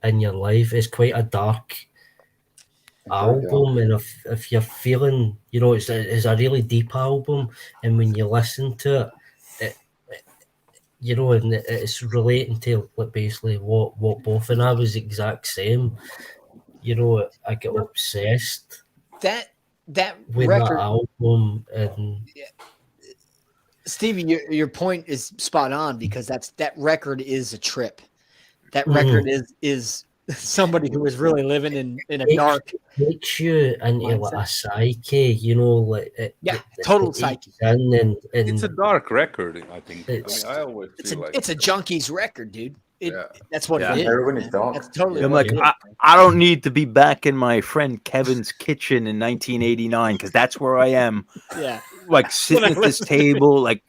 in your life. It's quite a dark album, and if you're feeling, you know, it's a really deep album, and when you listen to it, you know, and it's relating to like basically what both, and I was the exact same. You know, I get obsessed That with record, that album, and Stevie, your point is spot on because that record is a trip. That record is somebody who is really living in a dark. takes you into like a psyche, you know, like total psyche. And It's a dark record, I think. I always It's feel it's a junkies record, dude. That's what Yeah. it is. Heroin is dark. That's totally I'm what like, it is. I don't need to be back in my friend Kevin's kitchen in 1989 because that's where I am. Yeah. Like sitting at this table, like,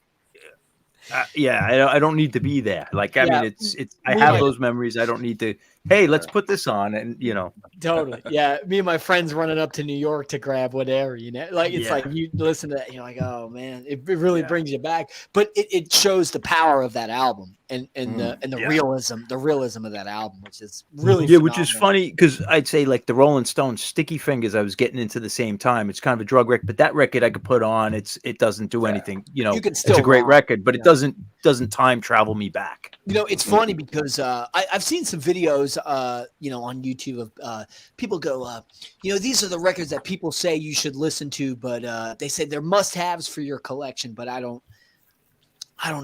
I don't need to be there. Like, I mean, it's. I have those memories. I don't need to. Hey, let's put this on, and you know. Totally. Yeah. Me and my friends running up to New York to grab whatever, you know, like it's Yeah. like you listen to that, and you're like, oh man, it really brings you back. But it shows the power of that album and the realism of that album, which is really which is phenomenal. funny because I'd say like the Rolling Stones Sticky Fingers I was getting into the same time. It's kind of a drug record, but that record I could put on. It doesn't do anything. You know, You can it's still a great rock. record, but it doesn't time travel me back. You know, it's funny because I've seen some videos, you know, on YouTube of people go, you know, these are the records that people say you should listen to, but they say they're must-haves for your collection. But I don't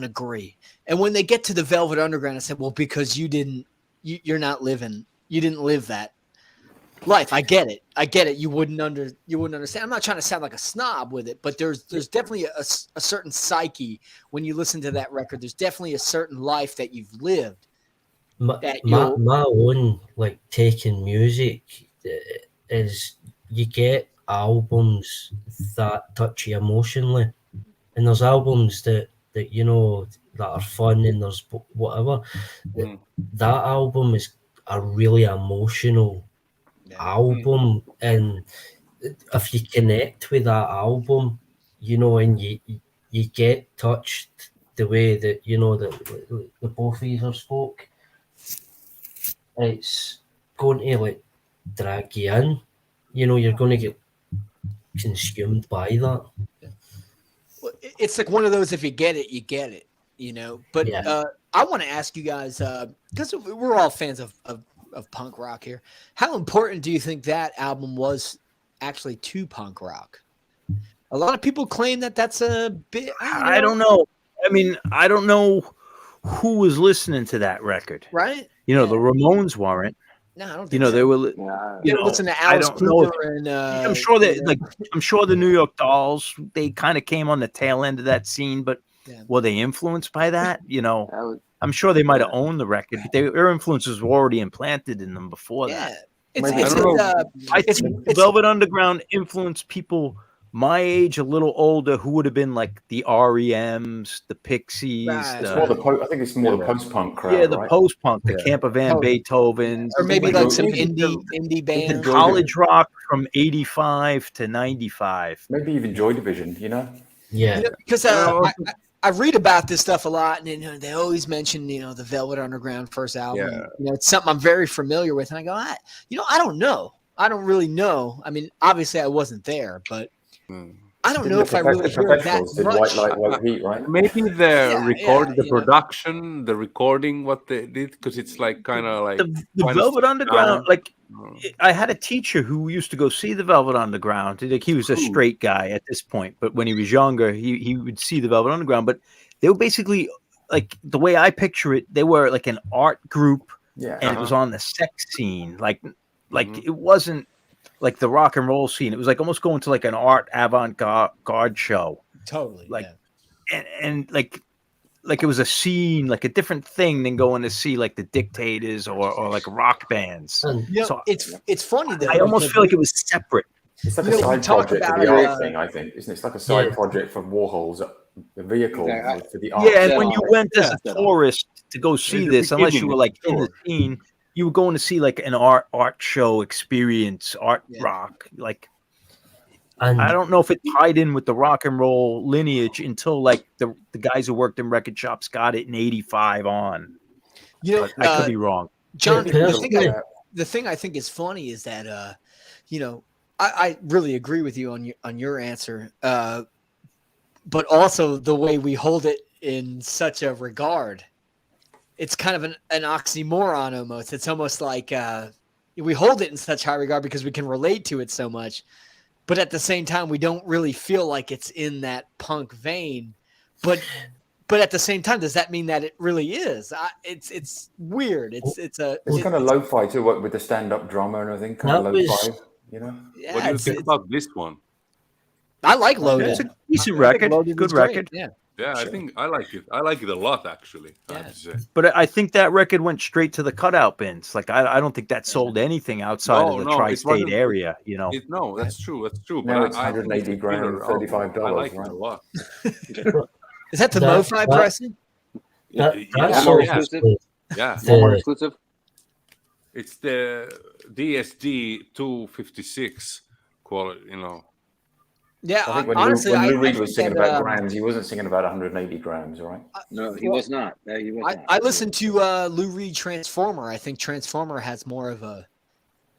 agree. And when they get to the Velvet Underground, I said, well, because you didn't live that life. I get it. You wouldn't understand. I'm not trying to sound like a snob with it, but there's definitely a certain psyche when you listen to that record. There's definitely a certain life that you've lived. my own like taking music is you get albums that touch you emotionally, and there's albums that you know that are fun, and there's whatever. That album is a really emotional album, and if you connect with that album, you know, and you get touched the way that, you know, that the both of you spoke, it's going to like drag you in. You know, you're going to get consumed by that. Well, it's like one of those, if you get it, you get it, you know. But I want to ask you guys, because we're all fans of punk rock here. How important do you think that album was actually to punk rock? A lot of people claim that that's a bit. I don't know. I mean, I don't know who was listening to that record. Right? You know, the Ramones weren't. No, I don't think You know, so. they were. You know, listen to Alice Cooper and I'm sure that, I'm sure the New York Dolls, they kind of came on the tail end of that scene, but were they influenced by that? You know, I'm sure they might have owned the record, but their influences were already implanted in them before Yeah, that. it's Maybe- it's I don't a, I it's, think it's Velvet Underground influenced people my age, a little older, who would have been like the REMs, the Pixies, Right. It's the, more I think it's more the post-punk crowd, yeah, the right? post-punk, the Yeah. Camper Van Totally. Beethovens, or maybe Like like those- some maybe indie bands. Joy college rock from 85 to 95. Maybe even Joy Division, you know? Yeah. Because Oh. I read about this stuff a lot, and they always mention the Velvet Underground first album. Yeah. It's something I'm very familiar with, and I go, I don't know. I don't really know. I mean, obviously, I wasn't there, but I don't know if I really hear that professionals did much. White Light, White Heat, right? Maybe the yeah. production, the recording, what they did, because it's like kind of like The kinda Velvet stripped Underground, down. like I had a teacher who used to go see the Velvet Underground. Like he was a straight guy at this point, but when he was younger, he would see the Velvet Underground. But they were basically like the way I picture it, they were like an art group, Yeah. and it was on the sex scene. Like it wasn't like the rock and roll scene. It was like almost going to like an art avant-garde show. Totally. Like, yeah. and like it was a scene, like a different thing than going to see like the Dictators or like rock bands. And So It's funny though. I almost because feel like it was separate. It's like You a know, we side talk project for about the it, art thing, I think, isn't it? It's like a side Yeah. project for Warhol's vehicle Yeah. for the art. Yeah, and Yeah. when you went as a Yeah. tourist to go see the this, unless you were beginning, like in the sure. scene, you were going to see like an art show experience, art Yeah. rock. Like and I don't know if it tied in with the rock and roll lineage until like the guys who worked in record shops got it in '85 on. But I could be wrong. John, Yeah, the thing I think is funny is that I really agree with you on your answer, but also the way we hold it in such a regard. It's kind of an oxymoron almost. It's almost like we hold it in such high regard because we can relate to it so much, but at the same time we don't really feel like it's in that punk vein. But at the same time, does that mean that it really is? It's weird. It's kind of lo-fi too, what with the stand-up drummer and everything, kind of That was- lo-fi, you know? yeah, What do you think about this one? I like Loaded. It's a decent I think record, Loaded good is great, record. Yeah. Yeah, I think I like it. I like it a lot, actually. I have to say. But I think that record went straight to the cutout bins. Like I don't think that sold anything outside of the No, it tri-state wasn't- area. You know, No, that's true. That's true. Now But it's I think 180 it's a grand, killer album. $35, I like right? it a lot. Is that the That- Mofi that- pressing? that, Yeah, that's more also exclusive. Yeah, More the, exclusive. it's the DSD 256 quality. Yeah, I think when honestly, Lou I Reed think was singing that, about grams, he wasn't singing about 180 grams, right? No, he was not. No, he was not. I listened to Lou Reed Transformer. I think Transformer has more of an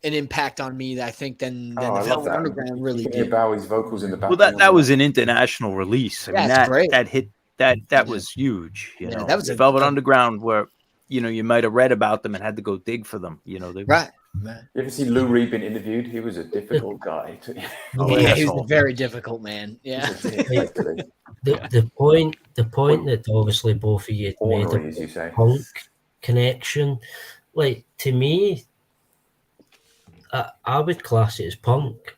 impact on me, I think, than Oh, the I love Velvet that. Underground really You can hear did. Bowie's vocals in the well background. that was an international release. I Yeah, mean it's great. that hit that was huge. You Yeah, know, that was the a- Velvet Underground were. You might have read about them and had to go dig for them. They Right. You ever see Lou Reed being interviewed? He was a difficult guy. Oh, Yeah, he was asshole. a very difficult man. Yeah. the point that obviously both of you had made Ornery, as about you say. punk connection, like to me, I would class it as punk.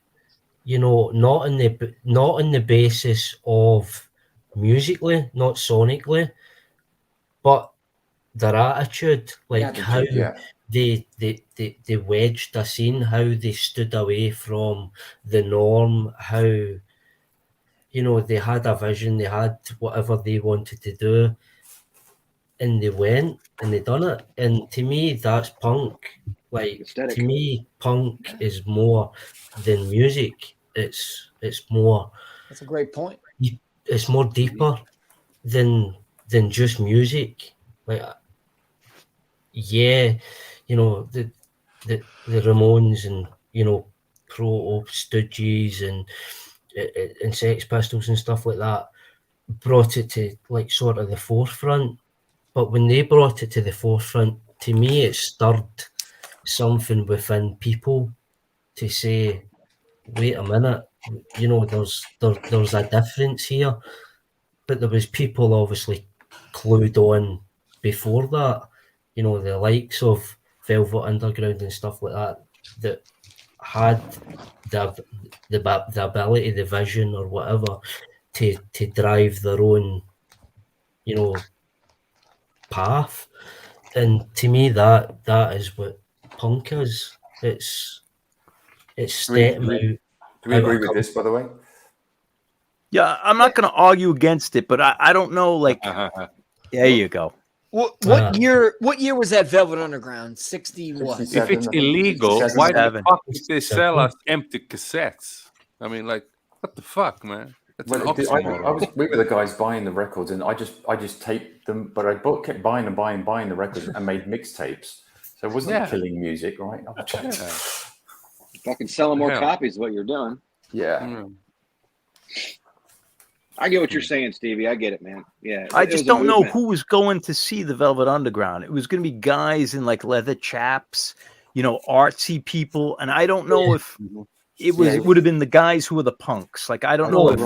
Not on the basis of musically, not sonically, but their attitude, like how Yeah. they wedged a scene, how they stood away from the norm, how they had a vision, they had whatever they wanted to do, and they went and they done it. And to me, that's punk. Like Aesthetic. to me, punk is more than music. It's more. That's a great point. It's more deeper than just music. Like, yeah, the Ramones and Proto Stooges and Sex Pistols and stuff like that brought it to like sort of the forefront. But when they brought it to the forefront, to me, it stirred something within people to say, wait a minute, there's a difference here. But there was people obviously clued on before that, the likes of Velvet Underground and stuff like that had the ability, the vision or whatever to drive their own, path, and to me that is what punk is. It's stepping out. Do we agree with this, by the way? Yeah, I'm not going to argue against it, but I don't know. Like, there you go. What year was that Velvet Underground? 60 what? 67, If it's I think. illegal, 67. why the fuck did they sell us empty cassettes? I mean, like, what the fuck, man? That's an oxymoron. We were the guys buying the records, and I just taped them, but I kept buying the records and made mixtapes. So it wasn't killing music, right? Fucking selling more copies is what you're doing. Yeah. I get what you're saying, Stevie. I get it, man. Yeah. I just don't know who was going to see the Velvet Underground. It was going to be guys in like leather chaps, artsy people, and I don't know if it would have been the guys who were the punks. Like, I don't know if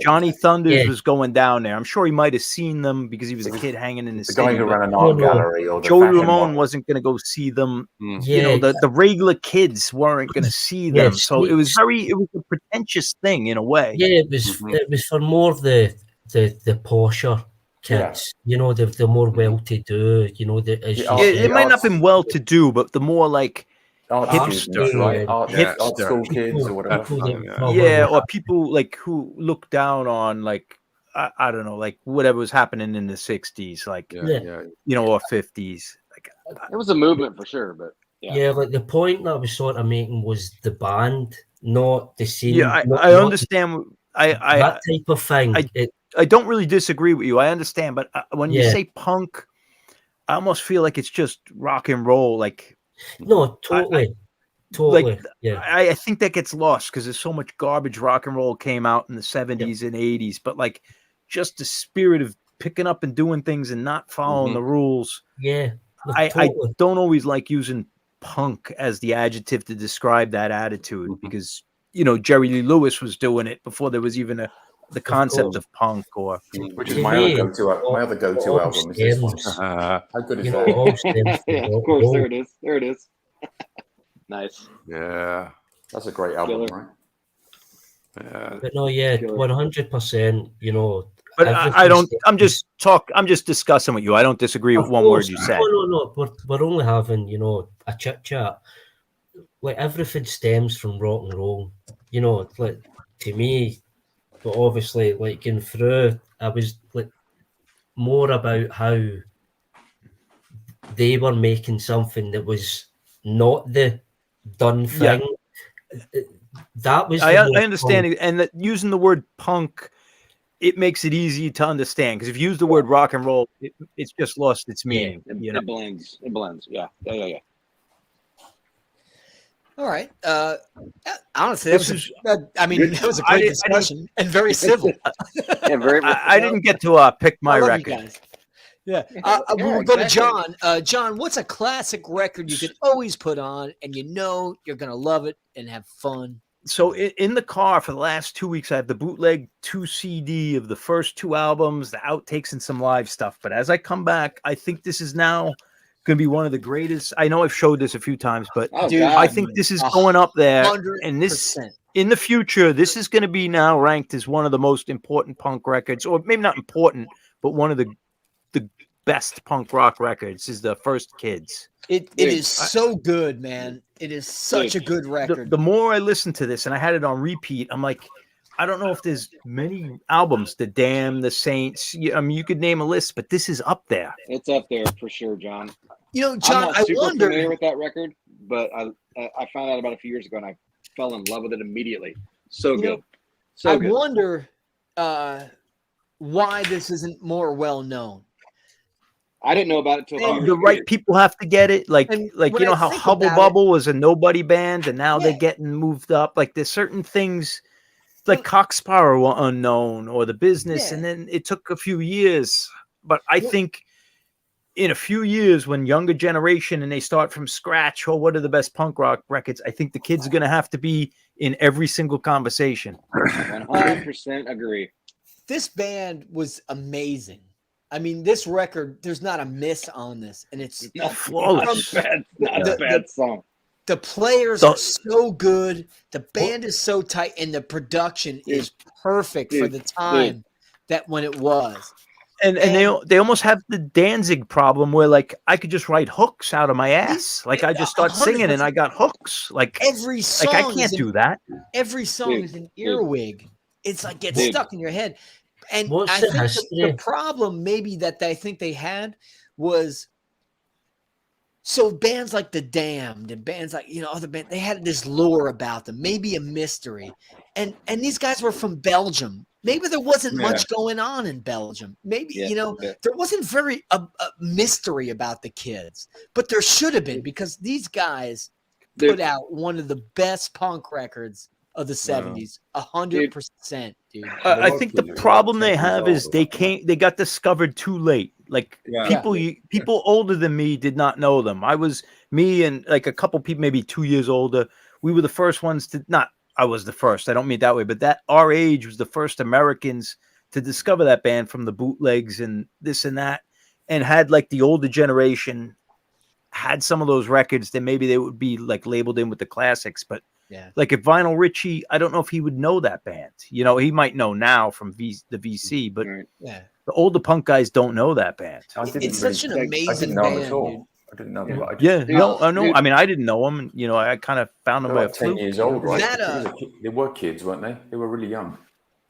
Johnny Thunders was going down there. I'm sure he might have seen them because he was a kid hanging in the guy who ran an art gallery, or Joey Ramone wasn't going to go see them. The regular kids weren't going to see them. So it was a pretentious thing in a way. Yeah, it was for more of the posher kids. The more well-to-do. It might not have been well-to-do, but the more like hipster, right? Art school kids or whatever. Or people like who look down on like I don't know, like whatever was happening in the 60s, like or 50s. Like it was a movement for sure, but like the point that I was sort of making was the band, not the scene. Yeah, I understand. That type of thing. I don't really disagree with you. I understand, but when you say punk, I almost feel like it's just rock and roll, like. No, totally. Like, I think that gets lost because there's so much garbage rock and roll came out in the 70s and 80s, but like just the spirit of picking up and doing things and not following the rules. Yeah. I don't always like using punk as the adjective to describe that attitude because, Jerry Lee Lewis was doing it before there was even the concept of punk which is my other go-to album is this one. How good is that? Of course, there it is. Nice. Yeah, that's a great album, right? Yeah. But no, 100%. But I don't. I'm just discussing with you. I don't disagree with one word you said. No. We're only having a chit chat. Like everything stems from rock and roll. Like to me. But obviously, like going through, I was like more about how they were making something that was not the done thing. Yeah. That was. I understand, and that using the word punk, it makes it easy to understand because if you use the word rock and roll, it's just lost its meaning. It blends. It blends. Yeah. All right. Honestly, that was a great discussion and very civil. I didn't get to pick my record. Yeah. We'll go to John. John, what's a classic record you could always put on and you're going to love it and have fun? So in the car for the last 2 weeks, I have the bootleg 2 CD of the first 2 albums, the outtakes and some live stuff. But as I come back, I think this is now going to be one of the greatest. I know I've showed this a few times, but I think this is going up there. 100%. And this in the future, this is going to be now ranked as one of the most important punk records, or maybe not important, but one of the best punk rock records is the First Kids. It is so good, man. It is such a good record. The more I listen to this, and I had it on repeat, I'm like, I don't know if there's many albums, The Damned, The Saints. I mean, you could name a list, but this is up there. It's up there for sure, John. John, I'm not super familiar with that record, but I found out about a few years ago, and I fell in love with it immediately. So good. I wonder why this isn't more well known. I didn't know about it until the right people have to get it. Like how Hubble Bubble was a nobody band, and now they're getting moved up. Like there's certain things, like Coxpower were unknown, or The Business, and then it took a few years. But I think in a few years, when younger generation and they start from scratch, what are the best punk rock records? I think the kids are going to have to be in every single conversation. 100% agree. This band was amazing. I mean, this record, there's not a miss on this, and it's flawless. Not a bad song. The players are so good. The band is so tight, and the production is perfect for the time that when it was. And they almost have the Danzig problem where like I could just write hooks out of my ass. Like I just start singing and I got hooks. Like every song I can't do that. Every song is an earwig. It's like gets stuck in your head. And What's I the think the history? problem maybe that I think they had was so bands like The Damned and bands like, you know, other bands, they had this lore about them, maybe a mystery. And these guys were from Belgium. Maybe there wasn't much going on in Belgium. Maybe, you know, there wasn't very a mystery about the kids, but there should have been because these guys put out one of the best punk records of the 70s, 100%, dude. I think the problem they have is they got discovered too late. Like people older than me did not know them. Me and like a couple people, maybe 2 years older. We were the first ones to I was the first. I don't mean it that way, but that our age was the first Americans to discover that band from the bootlegs and this and that, and had like the older generation had some of those records, then maybe they would be like labeled in with the classics. But like if Vinyl Richie, I don't know if he would know that band. You know, he might know now from the VC, but the older punk guys don't know that band. It's such an amazing band, dude. I didn't know them. I mean, I didn't know them. You know, I kind of found them by a like 10 fluke. years old, right? They were kids, weren't they? They were really young.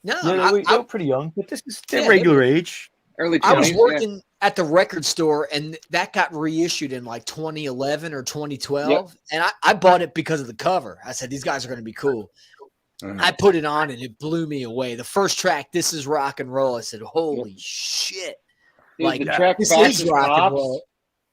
No, they were pretty young, but this is their regular age. Early 20s. I was working at the record store, and that got reissued in like 2011 or 2012, and I bought it because of the cover. I said, these guys are going to be cool. I put it on, and it blew me away. The first track, This Is Rock and Roll, I said, holy shit. Dude, like, the track this Fascist is rock and Cops. roll.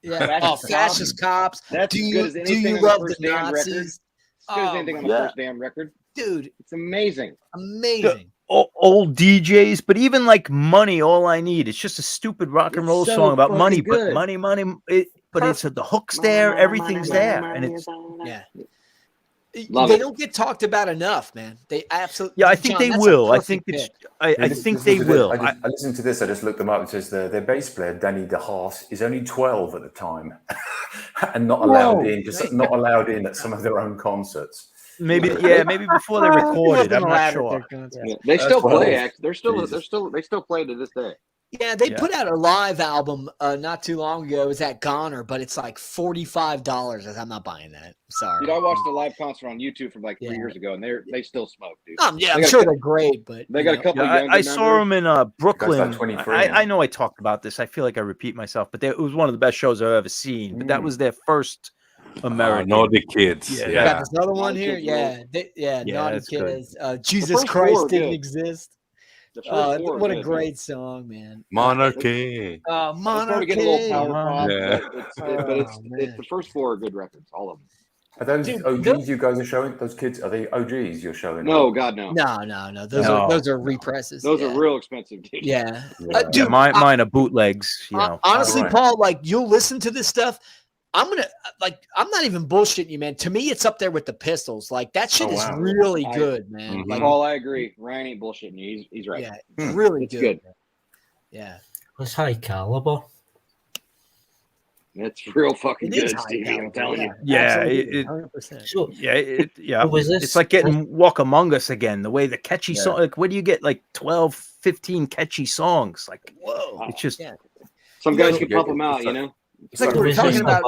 Yeah, Fascist Cops. That's do as you, good as anything do you on the love first the damn record. Nazis? As good as anything on the first damn record. Dude. It's amazing. Amazing. Old DJs, but even like Money, All I Need. It's just a stupid rock and roll song about money, good. but money. But it's the hook's there, everything's there, and it's They don't get talked about enough, man. They absolutely. Yeah, I think they will. I think they will. I listened to this. I just looked them up. It says their bass player Danny DeHaas is only 12 at the time, and not allowed in at some of their own concerts. Maybe before they recorded. I'm not sure. They still play. They still play to this day. Yeah, they put out a live album not too long ago. It was at Goner, but it's like $45. I'm not buying that. Sorry. Dude, I watched a live concert on YouTube from like 3 years ago, and they still smoke, dude. I'm sure they're great, but they got a couple. I saw them in Brooklyn. Like I know I talked about this. I feel like I repeat myself, but it was one of the best shows I've ever seen. But that was their first American. Naughty Kids. Yeah. Got this other one here. Naughty Kids. Jesus Christ didn't exist. What a great song, man. Monarchy. Monarchy. Get a little power pop, but the first four are good records, all of them. Are those OGs you guys are showing? Those kids, are they OGs you're showing? No, God, no. No. Those are represses. Those are real expensive, dude. Yeah. Dude, mine are bootlegs. You know. Honestly, Paul, like you'll listen to this stuff. I'm not even bullshitting you, man. To me, it's up there with the Pistols. Like that shit is really good, man. Like, Paul, I agree. Ryan ain't bullshitting you. He's right. Yeah, it's really good. Yeah, it's high caliber. It's real fucking good, Stevie. I'm telling you. Yeah, 100%. It's like getting Walk Among Us again. The way the catchy song, like where do you get like 12, 15 catchy songs? Like, whoa, it's just some guys can pump them out, you know. It's like we're talking about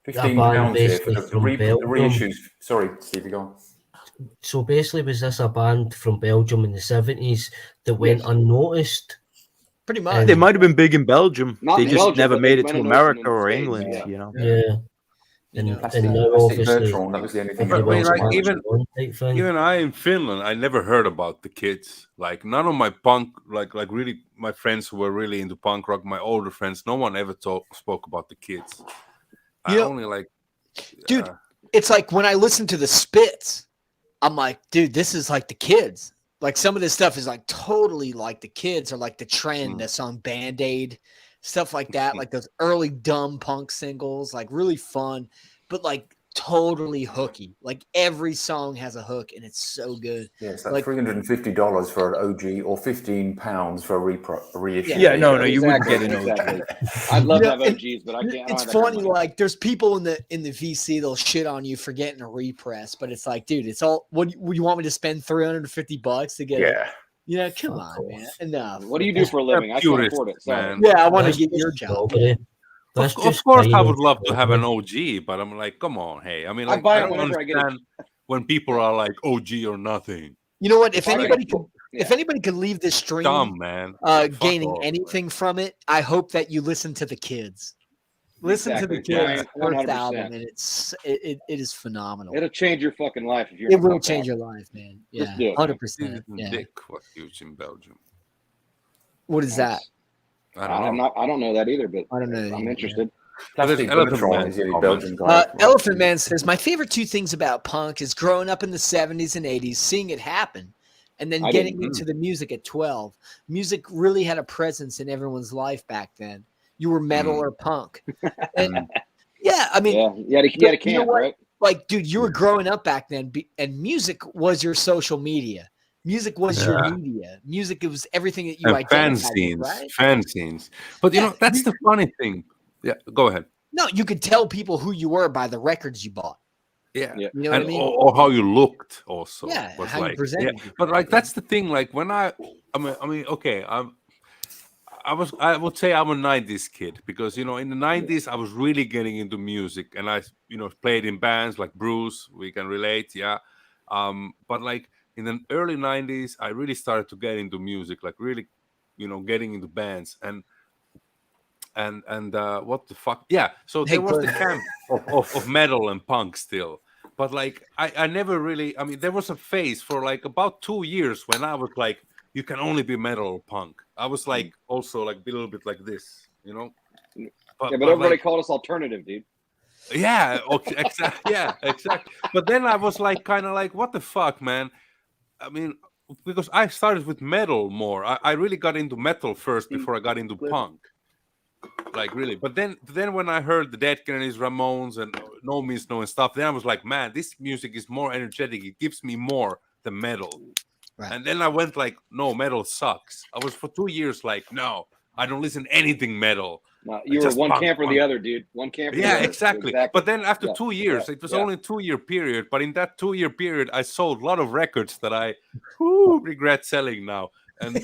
£15 here for the reissues. Sorry, Stevie, go on. So basically, was this a band from Belgium in the 70s that went unnoticed? Pretty much. They might have been big in Belgium. Not they in just Belgium, never but made they it to went America unnoticed or in the England, States, you know. Yeah. And now obviously, that was the only thing. I mean, like, even I in Finland, I never heard about the kids. Like none of my punk, like really my friends who were really into punk rock, my older friends, no one ever spoke about the kids. Dude, it's like when I listen to the Spits, I'm like, dude, this is like the kids. Like some of this stuff is like totally like the kids or like the trend that's on Band-Aid, stuff like that. Like those early dumb punk singles, like really fun, but like totally hooky. Like every song has a hook and it's so good. Yeah, it's like $350 for an OG or £15 for a reissue. Yeah, no, you wouldn't get an OG. I'd love to have OGs, but I can't. It's funny, like there's people in the VC, they'll shit on you for getting a repress, but it's like, dude, it's all. Would you want me to spend $350 to get? Yeah, come Fuck on, man. off. Enough. What do you do for a living? I can't purists, afford it. Sorry. man. Yeah, I want to That's get your just job. strawberry. That's Of just course, I fine would and love to have an strawberry. OG, but I'm like, come on, hey. I mean, I like, buy I it don't whenever I get it. understand when people are like OG or nothing. You know what? If I get anybody it. could, if Yeah. anybody could leave this stream Dumb, man. Fuck gaining off, man. anything from it, I hope that you listen to the kids. Listen Exactly. to the kids' Yeah. first 100%. album, and it is phenomenal. It'll change your fucking life if you're. It will change your life, man. Just Yeah, do it, man. 100%. Yeah. Dick was huge in Belgium. What is that? I don't know. I don't know that either, but I don't know. I'm either, interested. But there's Plastic Elephant Bertrand, Man is the only comment. Belgian guy. Elephant Man says, my favorite two things about punk is growing up in the 70s and 80s, seeing it happen, and then I getting didn't. into the music at 12. Music really had a presence in everyone's life back then. You were metal or punk. And yeah, I mean, Yeah, you had a you know camp, what? right? Like, dude, you were growing up back then, and music was your social media. Music was your media. Music, it was everything that you And identified with, right? fanzines. But you Yeah, know, that's the funny thing. Yeah, go ahead. No, you could tell people who you were by the records you bought. Yeah. Yeah. You know what I mean? Or how you looked also. Yeah, was how you like, presented yeah. yourself, But like yeah. that's the thing. Like when I mean, okay, I would say I'm a 90s kid because you know in the 90s I was really getting into music and I played in bands like Bruce, we can relate, yeah. But like in the early 90s I really started to get into music, like really, getting into bands and what the fuck, yeah. So there was the camp of metal and punk still, but like I never really, I mean there was a phase for like about 2 years when I was like, you can only be metal or punk. I was like also like a little bit like this, But everybody like, called us alternative, dude. yeah, okay, exactly. Yeah, exactly. But then I was like, kind of like, what the fuck, man? I mean, because I started with metal more. I really got into metal first before I got into punk. Like really. But then when I heard the Dead Kennedys, Ramones, and No Means No and stuff, then I was like, man, this music is more energetic. It gives me more than metal. Right. And then I went like, no, metal sucks. I was for 2 years like, no, I don't listen to anything metal. No, you were one camp or the other, dude. One camp or the other. Exactly. But then after 2 years, it was only a 2-year period. But in that 2-year period, I sold a lot of records that I regret selling now. And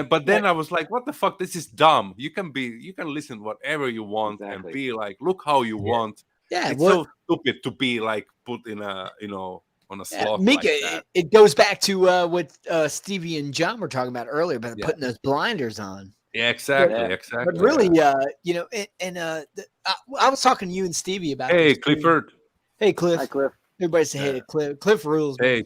but then I was like, what the fuck? This is dumb. You can listen whatever you want and be like, look how you want. Yeah, it's so stupid to be like put in a on a slot. Mika, like that. it goes back to what Stevie and John were talking about earlier about putting those blinders on. Yeah, exactly. But really, I was talking to you and Stevie about. Hey, Clifford. Hey, Cliff. Hi, Cliff. Everybody say hey to Cliff. Cliff rules. Man. Hey,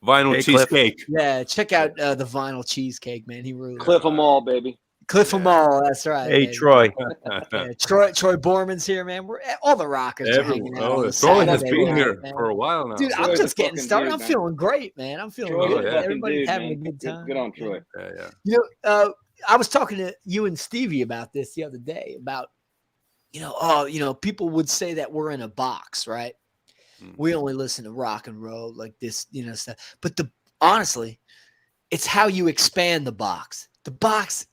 vinyl cheesecake. Yeah, check out the vinyl cheesecake, man. He rules. Cliff them all, baby. Cliff them all. That's right. Hey, baby. Troy. Troy Borman's here, man. We're all the rockers are hanging out. Troy has been here for a while now. Dude, I'm just getting started. I'm feeling great, man. I'm feeling good. Everybody's having a good time. Good on Troy. Yeah. I was talking to you and Stevie about this the other day about, people would say that we're in a box, right? We only listen to rock and roll like this, stuff. But honestly, it's how you expand the box. The box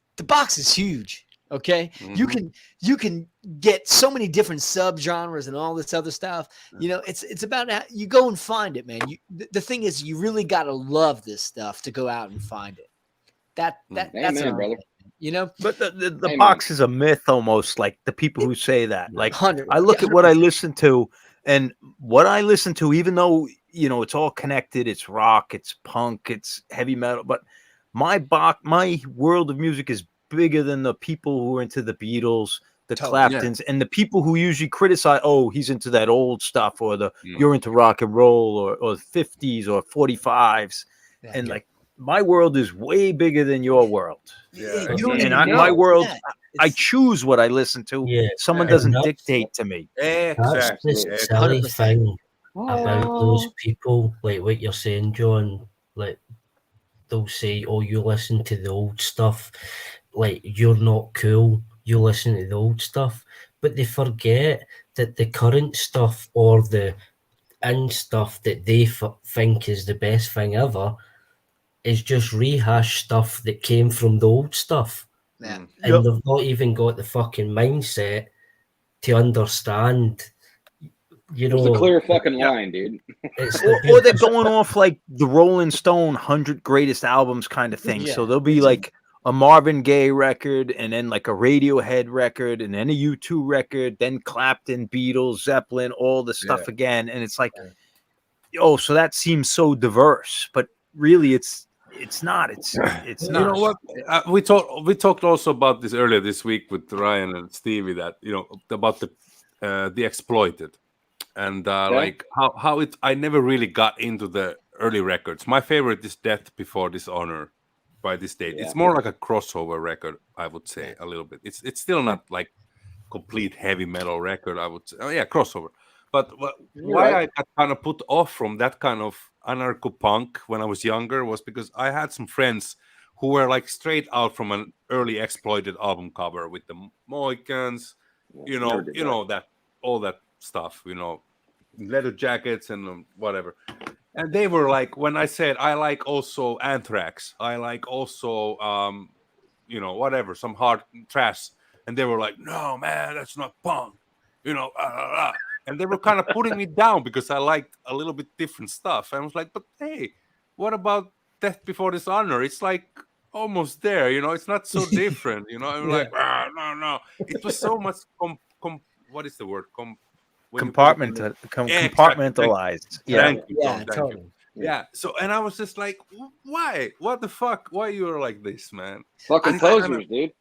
is huge. Okay. Mm-hmm. You can get so many different subgenres and all this other stuff. It's about how you go and find it, man. The thing is, you really got to love this stuff to go out and find it. That's Amen, brother. But the box is a myth almost, like the people who say that. Like I look at what I listen to, and what I listen to, even though it's all connected, it's rock, it's punk, it's heavy metal, but my world of music is bigger than the people who are into the Beatles, the Claptons, and the people who usually criticize, oh, he's into that old stuff, or you're into rock and roll, or 50s or 45s, and like my world is way bigger than your world. My world, I choose what I listen to. Yeah. Someone doesn't dictate to me. Exactly. That's the silly thing about those people, like what you're saying, John. Like they'll say, "Oh, you listen to the old stuff. Like you're not cool. You listen to the old stuff," but they forget that the current stuff or the stuff that they think is the best thing ever is just rehash stuff that came from the old stuff. Yeah. And they've not even got the fucking mindset to understand you There's know, a clear fucking line, dude. it's Or they're going off like the Rolling Stone 100 greatest albums kind of thing. So Yeah, there'll be like a Marvin Gaye record, and then like a Radiohead record, and then a U2 record, then Clapton, Beatles, Zeppelin, all the stuff again. And it's like, oh, so that seems so diverse, but really it's not. It's You not. know what? We talked also about this earlier this week with Ryan and Stevie, that about the exploited, and like how it. I never really got into the early records. My favorite is Death Before Dishonor by this date. It's more like a crossover record, I would say, a little bit. It's still not like complete heavy metal record, I would say. Oh yeah, crossover. But why I got kind of put off from that kind of anarcho punk when I was younger was because I had some friends who were like straight out from an early exploited album cover with the Mohicans, you know that all that stuff, leather jackets and whatever. And they were like, when I said I like also Anthrax, I like also whatever, some hard trash, and they were like, no man, that's not punk, and they were kind of putting me down because I liked a little bit different stuff. And I was like, but hey, what about Death Before Dishonor? It's like almost there, it's not so different, I'm like, no. It was so much what is the word? Compartmentalized. Thank you. Totally. Yeah. So, and I was just like, why? What the fuck? Why you are like this, man? Fucking posers, dude.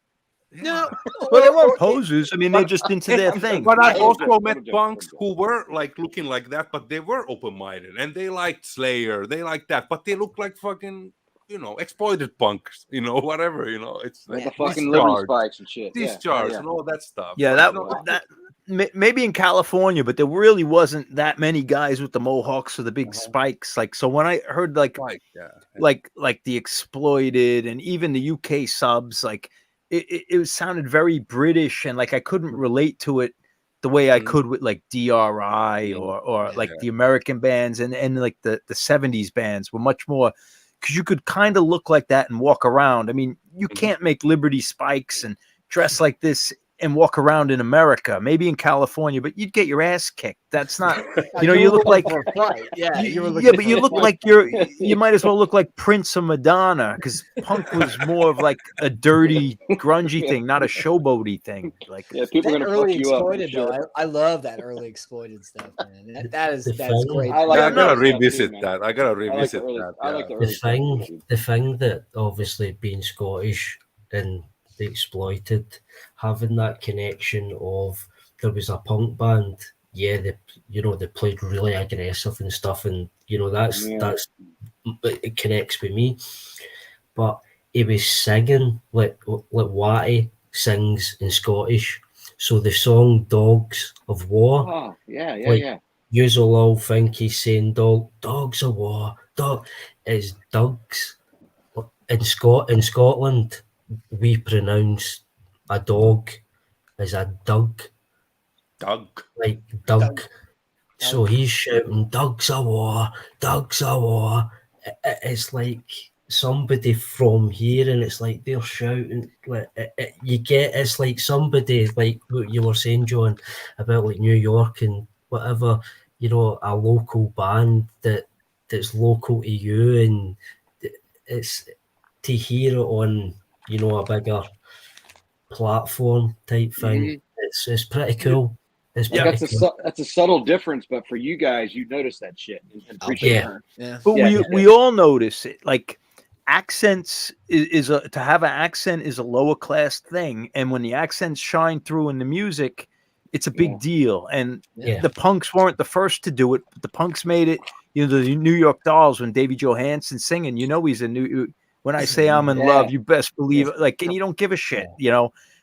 No, Well, they weren't posers. I mean, they're just into their thing. But I also met punks who were like looking like that, but they were open-minded and they liked Slayer, they liked that, but they looked like fucking, exploited punks, whatever, it's Like like the fucking living spikes and shit. Discharge and all that stuff. Yeah, that maybe in California, but there really wasn't that many guys with the mohawks or the big spikes. Like, so when I heard like the Exploited and even the UK subs, like it sounded very British, and like I couldn't relate to it the way I could with like DRI or like the American bands, and like the 70s bands were much more, because you could kind of look like that and walk around. I mean, you can't make Liberty spikes and dress like this and walk around in America, maybe in California, but you'd get your ass kicked. That's not, you look like, but you look like you might as well look like Prince or Madonna, because punk was more of like a dirty, grungy thing, not a showboaty thing. Like, people are that gonna early fuck you up. exploited though. I love that early exploited stuff, man. That's great. I like I that gotta stuff revisit too, that. I gotta revisit that. I like the early stuff too. the thing that obviously being Scottish and the Exploited, having that connection of there was a punk band, they played really aggressive and stuff, and that's it connects with me. But he was singing like Watty sings in Scottish, so the song "Dogs of War," Oh yeah. You'll all think he's saying dogs of war, is Dogs. In Scotland, we pronounce a dog as a Doug. Like Doug. So he's shouting, Dogs of war, Dogs of war. It's like somebody from here, and it's like they're shouting. Like it's like somebody, like what you were saying, John, about like New York and whatever, a local band that's local to you, and it's to hear it on a bigger platform type thing. It's pretty cool. That's a subtle difference, but for you guys, you notice that shit and appreciate it. But we all notice it. Like, accents to have an accent is a lower class thing, and when the accents shine through in the music, it's a big deal. And the punks weren't the first to do it, but the punks made it. The New York Dolls, when Davy Johansen singing, he's a new. When I say I'm in love, you best believe it. Like, and you don't give a shit,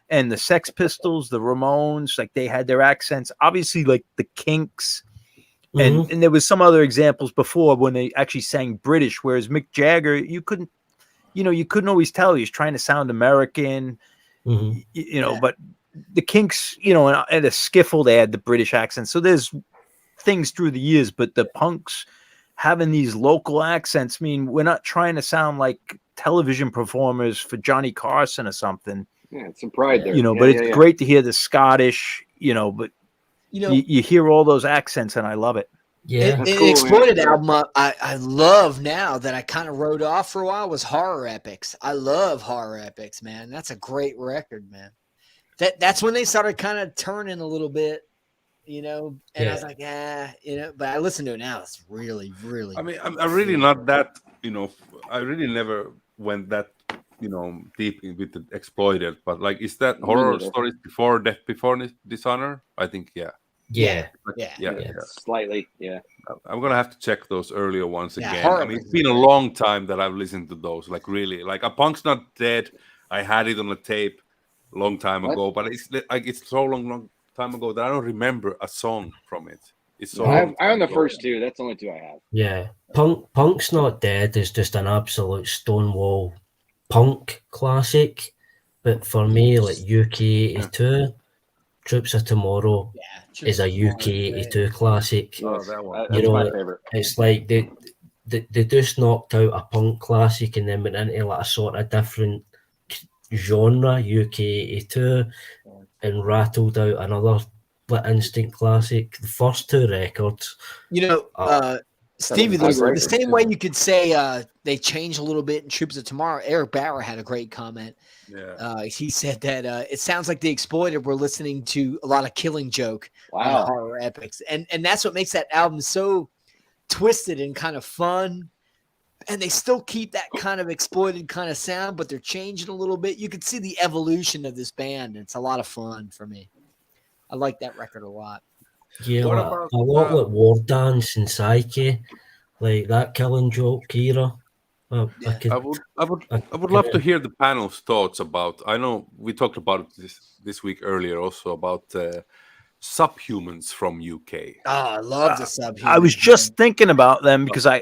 And the Sex Pistols, the Ramones, like they had their accents. Obviously, like the Kinks, and there was some other examples before when they actually sang British. Whereas Mick Jagger, you couldn't always tell he was trying to sound American, But the Kinks, at a skiffle, they had the British accent. So there's things through the years, but the punks having these local accents mean we're not trying to sound like television performers for Johnny Carson or something. Yeah, it's some pride there. But it's great to hear the Scottish, but You know, You hear all those accents, and I love it. Yeah. That's an cool, man. exploited album I love now that I kind of wrote off for a while was Horror Epics. I love Horror Epics, man. That's a great record, man. That's when they started kind of turning a little bit, you know. And I was like, you know. But I listen to it now. It's really, really. I mean, I'm really not that, you know. I really never went that, you know, deep with the exploited. But like, is that horror neither. stories before Death Before Dishonor? I think, yeah. Yeah. Yeah. Slightly, yeah. I'm gonna have to check those earlier ones Yeah, again. horror I mean, it's is been a great. long time that I've listened to those. Like, really, like A Punk's Not Dead. I had it on a tape a long time What? ago, but it's so long time ago that I don't remember a song from it. It's so I long. own the time ago. first two. That's the only two I have. Yeah. Punk's Not Dead is just an absolute Stonewall punk classic. But for me, like UK 82, Troops of Tomorrow Yeah, is a UK 82 classic. Oh, Yes, that one. that's You my know, favorite. It's like they just knocked out a punk classic and then went into like a sort of different genre, UK 82, and rattled out another Split Instinct classic. The first two records. You know, Stevie, That was the great. same way you could say they changed a little bit in Troops of Tomorrow. Eric Bauer had a great comment. Yeah. He said that it sounds like the Exploited were listening to a lot of Killing Joke on Wow. Horror Epics, and that's what makes that album so twisted and kind of fun. And they still keep that kind of exploited kind of sound, but they're changing a little bit. You can see the evolution of this band. It's a lot of fun for me. I like that record a lot. Yeah, What like, about, a lot like War Dance and Psyche, like that Killing Joke era. I I would love to hear the panel's thoughts about. I know we talked about it this week earlier also about Subhumans from UK. Oh, I love the Subhumans. I was just thinking about them because I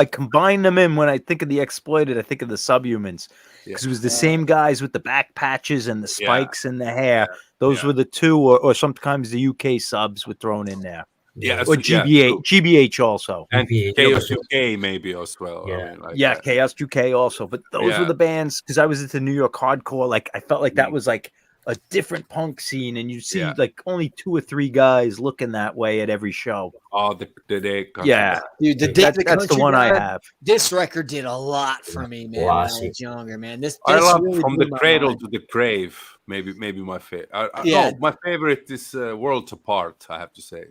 combine them in when I think of the Exploited. I think of the Subhumans because it was the same guys with the back patches and the spikes in the hair. Those were the two, or sometimes the UK subs were thrown in there. Yeah, Or GBH also. and GBH. Chaos UK maybe as well. Yeah. I mean, like Yeah, that. Chaos UK also. But those were the bands because I was into New York hardcore. Like I felt like that was like a different punk scene, and you see like only 2 or 3 guys looking that way at every show. Oh, the day. Yeah, Dude, that's the Country one I Road, have. This record did a lot for me, man. When I Classic. was younger, man. This I love really From blew the my Cradle mind. to the Grave. Maybe my favorite. Yeah. No, my favorite is Worlds Apart. I have to say.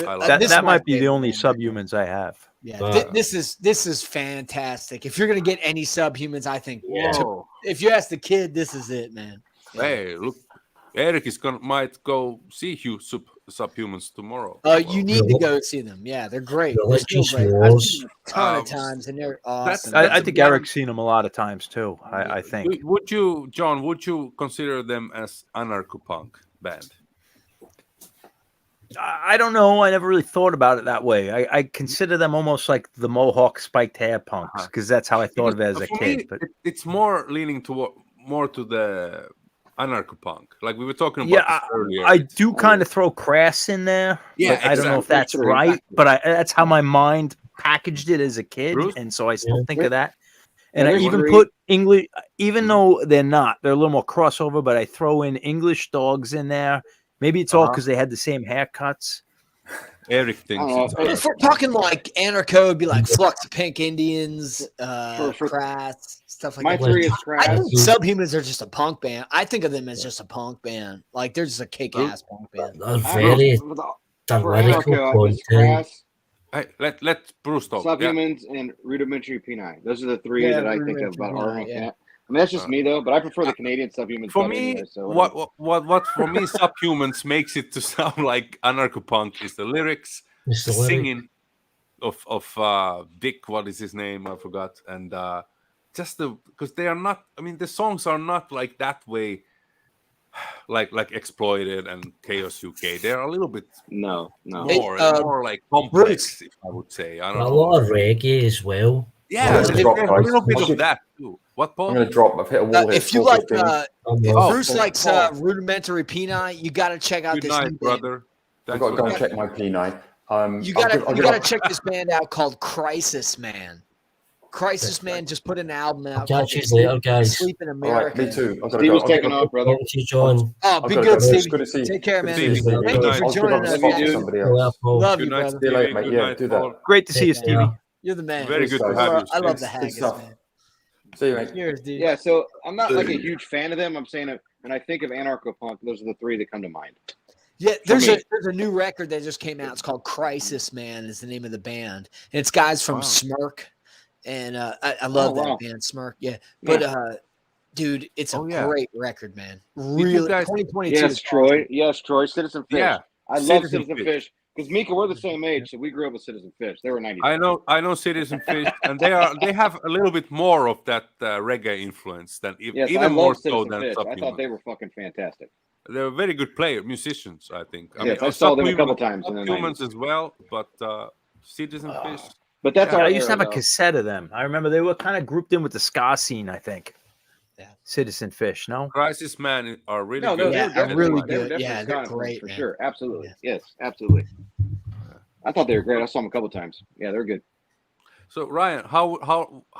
I like This is That my might be the favorite only band right now. Subhumans I have. Yeah, this is fantastic. If you're gonna get any Subhumans, I think Whoa. if you ask the kid, this is it, man. Hey, look, Eric might go see Subhumans tomorrow. You need to go see them. Yeah, they're great. They're Religious still great. I've Wars. seen them a ton of times, and they're awesome. That's I a think band- Eric's seen them a lot of times too. I think. Would you, John? Would you consider them as anarcho-punk band? I don't know. I never really thought about it that way. I consider them almost like the Mohawk spiked hair punks because that's how I thought of it as a For kid. me, But it's more leaning toward more to the anarcho-punk. Like we were talking about this earlier. I do kind of throw Crass in there. Yeah, but I don't know if exactly. that's right, but that's how my mind packaged it as a kid, Bruce? and so I still Yeah. think of that. And I there's even three. put English, even though they're not, they're a little more crossover. But I throw in English Dogs in there. Maybe it's all because they had the same haircuts. Eric thinks Oh, it's If we're talking like anarcho, it'd be like Flux Pink Indians, For- Crass, stuff like My that. three is I Crass. think Subhumans are just a punk band. I think of them as just a punk band. Like they're just a kick-ass punk band. They're very For lyrical anarcho, it's content. Crass, Hey, let Bruce talk. Yeah. Subhumans, and Rudimentary P9. Those are the three Yeah, that I think of Rudimentary about P9, R&B. yeah. I mean, that's just me though, but I prefer the Canadian Subhumans. For better me, anyway, so what for me Subhumans makes it to sound like anarcho-punk is the lyrics, It's the the lyric. singing of Vic, what is his name? I forgot. And just because they are not. I mean, the songs are not like that way. Like Exploited and Chaos UK, they're a little bit no. more like complex, if I would say. I A don't know. lot of reggae as well. Yeah, I'm there's gonna drop, a little guys. bit of that too. What, Paul? I'm going to drop. I've hit a wall here. If you like, 4:15. if Oh, Bruce Paul. likes Rudimentary P9, you got to check out Good this night, new band. brother. I've Thanks got to for go and that. check my P9. You gotta check this band out called Crisis Man. Crisis Man just put an album out. I'll called catch you later, Sleep- guys. Sleep in All America. right, me too. I've got to Steve go. was taking off, brother. Talk to you, John. Oh, be I've good, got to go. It's Stevie. good to see you. Take care, Good to man. see you, Stevie. Stevie. Thank you for Good night. I'll give joining up the us, spot to man. somebody Well, else. Paul. Love Good you, night, brother. See you later, Stevie. mate. Good Yeah, night, do that. Paul. Great to see you, Take Stevie. care. You're the man. Very good to guys. have you, I love Steve. the Good haggis, stuff. man. See you, mate. Cheers, dude. Yeah, so I'm not like a huge fan of them. I'm saying when I think of anarcho-punk, those are the three that come to mind. Yeah, there's me. a new record that just came out. It's called Crisis Man is the name of the band. And it's guys from Wow. Smirk. And I love that wow. band, Smirk. Yeah. But dude, it's a Oh, yeah. great record, man. you Really, guys- 2022. Yes, is Troy. awesome. Yes, Troy. Citizen Fish. Yeah, I love Citizen Citizen Fish. Fish because Mika, we're the same age, so we grew up with Citizen Fish. They were 90s. I know Citizen Fish, and they have a little bit more of that reggae influence than Yes, I even more love so Citizen than Fish. I thought Subhuman. they were fucking fantastic. They're very good musicians, I think. Yes, I saw them a Subhuman- couple times in the Subhumans 90s. as well, but Citizen Fish. But that's Yeah, our I used to have era, a though. cassette of them. I remember they were kind of grouped in with the ska scene, I think. Yeah. Citizen Fish, no? Crisis Man are really No, good. they Yeah, were definitely, really they were good. definitely Yeah, ska they're influence great, for man. sure. Absolutely. Yeah. Yes, absolutely. I thought they were great. I saw them a couple times. Yeah, they're good. So Ryan, how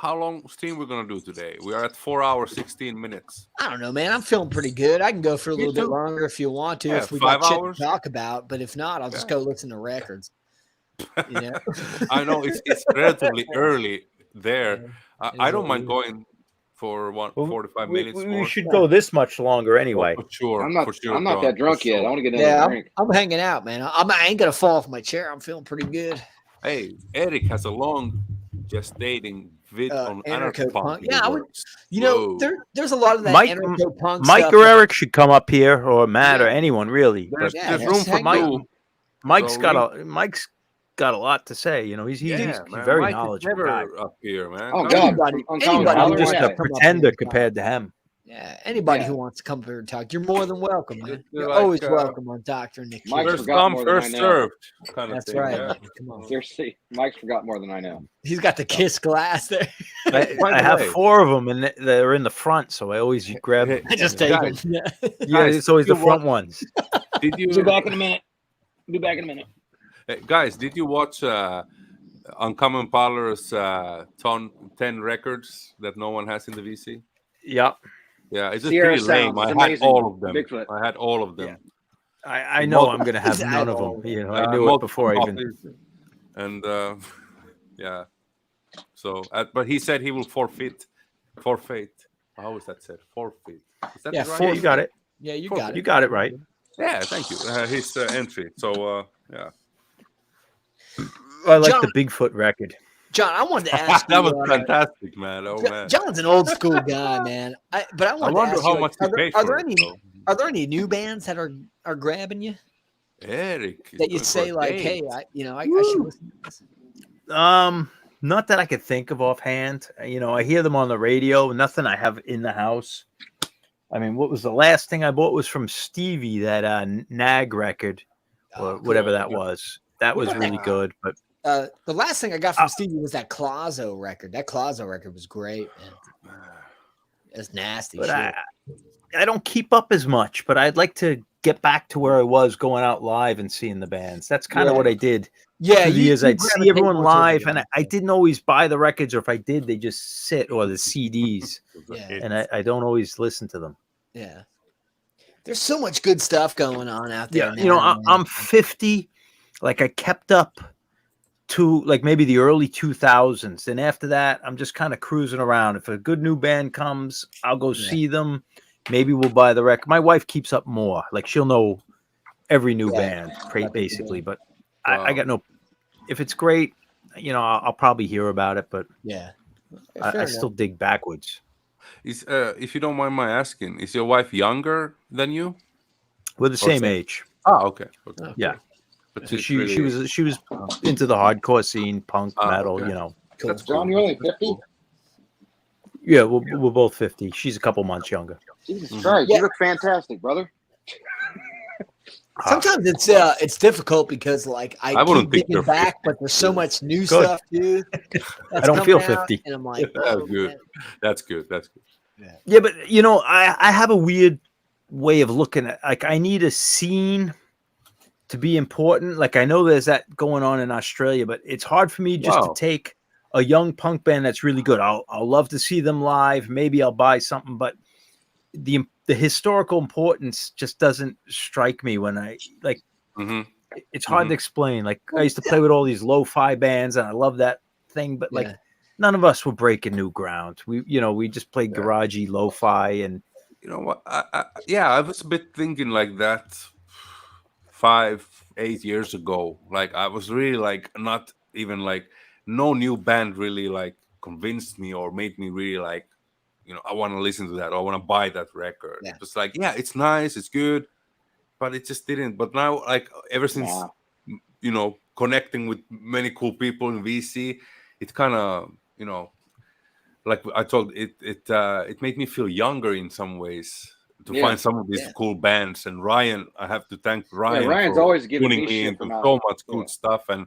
long stream we're gonna do today? We are at 4 hours 16 minutes. I don't know, man. I'm feeling pretty good. I can go for a Me little bit too. longer if you want to, Yeah, if we 5 got shit hours. to talk about. But if not, I'll just go listen to records. You know? I know it's relatively early there. It I is don't what mind it is. going for 45 minutes We more. should go this much longer anyway. For sure. I'm not. for sure, I'm not John, that drunk for yet. I sure. want to get another Yeah, drink. I'm hanging out, man. I ain't gonna fall off my chair. I'm feeling pretty good. Hey, Eric has a long gestating vid on anarcho-punk. anarcho-punk. Yeah, I would. You know, there's a lot of that Mike- anarcho-punk Mike stuff. or Eric should come up here, or Matt, or anyone really. There's, But Yeah, there's room just for hang out. two. Mike's So got a lot to say. You know, he's Yeah, a man. very Mike is knowledgeable never guy. up here, man. Oh No, God, Anybody- Uncommon anybody Valor, I'm just yeah. a pretender compared to him. Yeah, anybody Yeah. who wants to come here and talk, you're more than welcome, man. They're You're like, always welcome on Dr. Nick. Mike Keegan. First forgot come, more than I first know. served. Kind of That's thing. right. Yeah. Man. Come on. Seriously, Mike's forgot more than I know. He's got the kiss glass there. I the have way- 4 of them, and they're in the front, so I always grab them. I just take Guys, him. Yeah. Yeah, Guys, it's always the you front ones. Did you Be back in a minute. Be back in a minute. guys? Did you watch Uncommon Parlor's 10 records that no one has in the VC? Yeah, Yeah, it's just Sierra pretty lame. Sounds, I it's had amazing. all of them. Bigfoot. I had all of them. I know I'm gonna have none of them. You know, I knew it multiple before I even. copies. And yeah, so but he said he will forfeit. How is that said? Forfeit. Is that Yeah, right? Yeah, you got it. Yeah, you Forfeit. got it. You got it right. Yeah, thank you. His entry. So yeah, I like John- the Bigfoot record. John, I wanted to ask that you. was fantastic, man. Oh man, John's an old school guy, man. But I I wanted to wonder ask how you, much are he there, paid are for there it. any though. are there any new bands that are grabbing you Eric that you'd say like, hey, I should listen to this? Not that I could think of offhand. You know, I hear them on the radio. Nothing I have in the house. I mean, what was the last thing I bought was from Stevie, that Nag record or whatever that was. That was really good. But The last thing I got from Stevie was that Clozo record. That Clozo record was great, man. It's nasty. but shit. I don't keep up as much. But I'd like to get back to where I was going out live and seeing the bands. That's kind of Yeah. what I did. Yeah, Through the years, I'd see gravitate everyone more towards live, the and other I thing. didn't always buy the records, or if I did, they just sit, or the CDs, Yeah. and I don't always listen to them. Yeah. There's so much good stuff going on out there. Yeah, you know, now, man. I'm 50. Like I kept up to like maybe the early 2000s, and after that, I'm just kind of cruising around. If a good new band comes, I'll go see them. Maybe we'll buy the record. My wife keeps up more. Like she'll know every new band, basically. But I got no. If it's great, you know, I'll probably hear about it. But Yeah. I still dig backwards. Is if you don't mind my asking, is your wife younger than you? We're the same same. age. Ah, okay. Yeah. But So she's she really- was into the hardcore scene, punk, metal. okay. You know. That's John, you're only 50? Yeah, we're both 50. She's a couple months younger. Jesus Christ, Yeah. you look fantastic, brother. Sometimes it's difficult because like I wouldn't keep think digging you're back, but there's so much new Good. stuff, dude. I don't feel 50. and I'm like, That's oh, good. man. That's good. That's good. Yeah, but you know, I have a weird way of looking at, like, I need a scene to be important. Like I know there's that going on in Australia, but it's hard for me just to Wow. take a young punk band that's really good, I'll love to see them live. Maybe I'll buy something, but the historical importance just doesn't strike me when I like. Mhm. It's hard to explain. Like I used to play with all these lo-fi bands, and I love that thing, but like none of us were breaking new ground. We just played garagey lo-fi, and You know what? I was a bit thinking like that 5-8 years ago. Like I was really like not even like no new band really like convinced me or made me really like, I want to listen to that or I want to buy that record. Yeah. Just like, yeah, it's nice, it's good, but it just didn't. But now, like ever since connecting with many cool people in VC, it kind of like I told it made me feel younger in some ways to find some of these cool bands. And Ryan, I have to thank Ryan. Ryan's for always giving tuning me shit into for not- so much good stuff and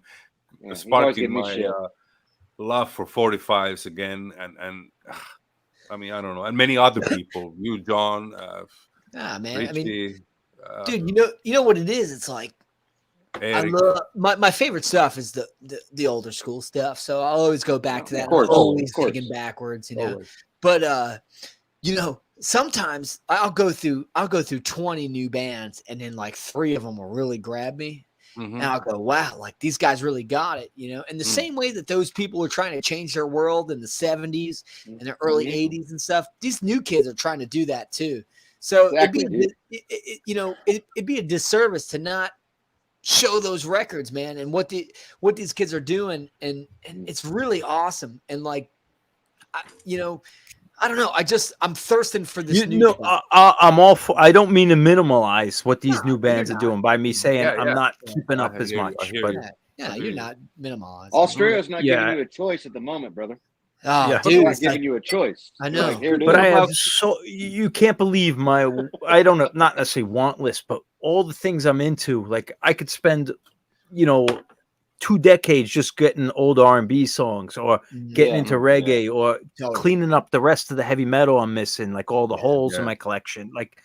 he's always sparking giving me my shit. love for 45s again. And I mean, I don't know, and many other people. You, John, man. Richie, I mean, dude, you know what it is? It's like Eric. I love my favorite stuff is the older school stuff. So I'll always go back to that. Of course, always of course. digging backwards, Always. But sometimes I'll go through 20 new bands, and then like 3 of them will really grab me. Mhm. And I'll go, wow, like these guys really got it, And the same way that those people were trying to change their world in the 70s and the early 80s and stuff, these new kids are trying to do that too. So Exactly, it'd be a disservice to not show those records, man, and what these kids are doing, and it's really awesome. And like, I don't know. I'm thirsting for this. I'm all for. I don't mean to minimalize what these new bands are doing by me saying I'm not keeping up as much. But you're not minimalizing. Australia's not giving you a choice at the moment, brother. Oh, Dude, dude, not giving you a choice. I know, Like, here it but is. I have you can't believe my I don't know, not necessarily want list, but all the things I'm into. Like I could spend 2 decades just getting old R&B songs or getting into reggae or cleaning up the rest of the heavy metal I'm missing, like all the holes in my collection, like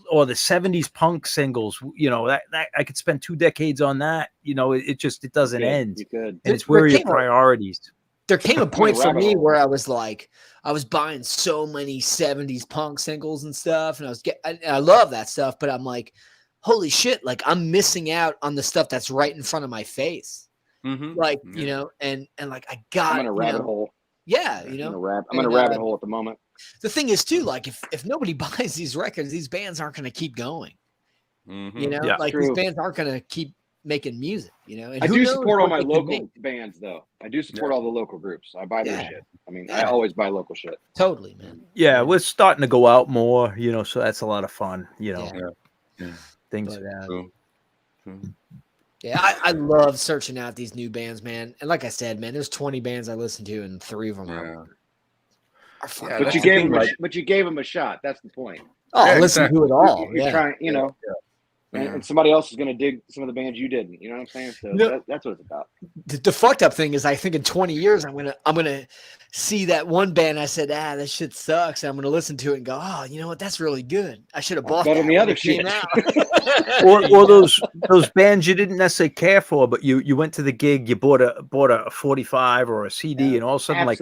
or the 70s punk singles, that I could spend 2 decades on that. It doesn't end. And it's where your priorities. There came a point for me where I was like, I was buying so many 70s punk singles and stuff, and I love that stuff, but I'm like, holy shit, like I'm missing out on the stuff that's right in front of my face. Like, and like I got I'm in a rabbit hole. Yeah, I'm in a rabbit hole at the moment. The thing is too, like if nobody buys these records, these bands aren't going to keep going. These bands aren't going to keep making music, and I do support all my local bands though. I do support all the local groups. I buy their shit. I mean, I always buy local shit. Totally, man. Yeah, we're starting to go out more, so that's a lot of fun, things. I love searching out these new bands, man. And like I said, man, there's 20 bands I listen to, and 3 of them are fun. But you gave them a shot. That's the point. Oh, listen to it all. You're trying, and somebody else is going to dig some of the bands you didn't. You know what I'm saying? So that's what it's about. The fucked up thing is, I think in 20 years, I'm gonna see that one band I said, that shit sucks, and I'm gonna listen to it and go, oh, you know what? That's really good. I should have bought that. The other shit. or those bands you didn't necessarily care for, but you went to the gig, you bought a 45 or a CD, and all of a sudden, like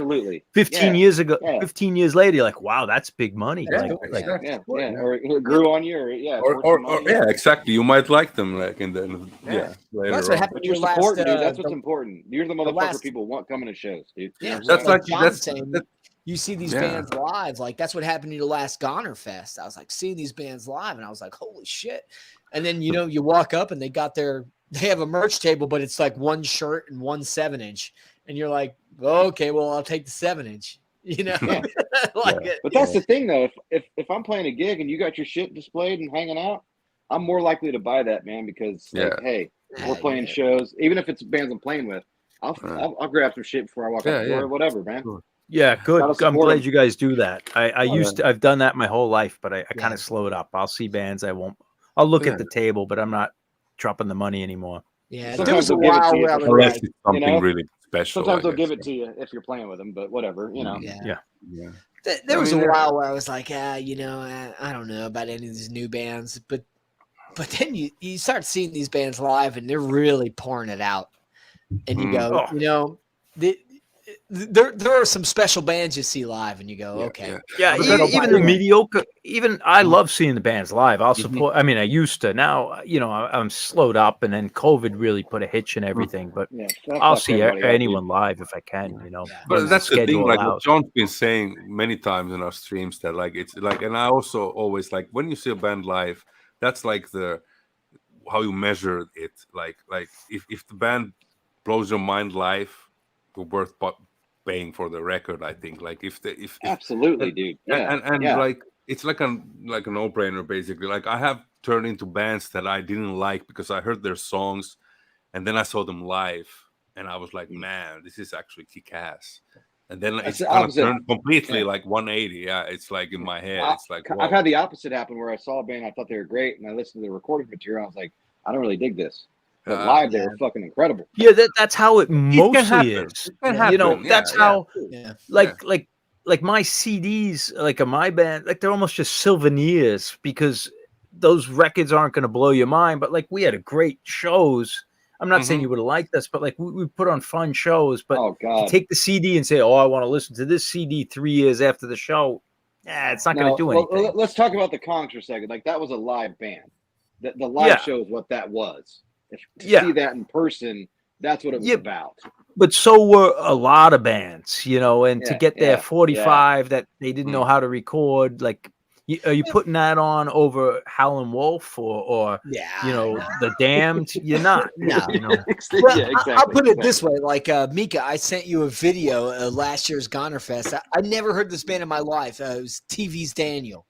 15 years ago, 15 years later, you're like, wow, that's big money. Or it grew on you, or exactly. You might like them, like in the later. That's what happened. But you're supporting, dude. That's what's important. You're the motherfucker people want coming to shows, dude. Yeah, that's like saying. You see these bands live, like that's what happened to the last Goner Fest. I was like seeing these bands live, and I was like, holy shit! And then you walk up and they have a merch table, but it's like one shirt and one 7-inch, and you're like, okay, well I'll take the 7-inch. But that's the thing though. If I'm playing a gig and you got your shit displayed and hanging out, I'm more likely to buy that, man, because hey, we're playing shows. Even if it's bands I'm playing with, I'll grab some shit before I walk out the door or whatever, man. Yeah, good. I'm glad you guys do that. I've done that my whole life, but I kind of slowed up. I'll see bands I'll look at the table, but I'm not dropping the money anymore. Yeah, sometimes there was a while where I was like, something really special. Sometimes they'll give it to you if you're playing with them, but whatever, Yeah. There was a while where I was like, I don't know about any of these new bands, but then you start seeing these bands live and they're really pouring it out, and you go, there are some special bands you see live, and you go, okay. Yeah, even the mediocre. Even I love seeing the bands live. I'll support. I mean, I used to. Now, I'm slowed up, and then COVID really put a hitch in everything. But I'll see anyone live if I can. But that's the thing. Like what John's been saying many times in our streams, that like it's like, and I also always like when you see a band live, that's like how you measure it. Like if the band blows your mind live, you're worth paying for the record. I think like if absolutely, dude. Yeah, and like it's like a no-brainer basically. Like I have turned into bands that I didn't like because I heard their songs, and then I saw them live, and I was like, man, this is actually kick-ass. And then it's kind of turned completely like 180. Yeah, it's like in my head. It's like I've had the opposite happen where I saw a band, I thought they were great, and I listened to the recording material. I was like, I don't really dig this. But live, they were fucking incredible. Yeah, that's how it mostly is. That's how. Like my CDs, like of my band, like they're almost just souvenirs because those records aren't going to blow your mind. But like we had great shows. I'm not saying you would have liked us, but like we put on fun shows. But to take the CD and say, "Oh, I want to listen to this CD 3 years after the show," it's not going to do anything. Let's talk about the Kongs for a second. Like that was a live band. The live show is what that was. To see that in person, that's what it was about. But so were a lot of bands, and to get their 45 that they didn't know how to record, like, are you putting that on over Howlin' Wolf or The Damned? You're not. No. Well, I'll put it this way. Like, Mika, I sent you a video of last year's Goner Fest. I never heard this band in my life. It was TV's Daniel.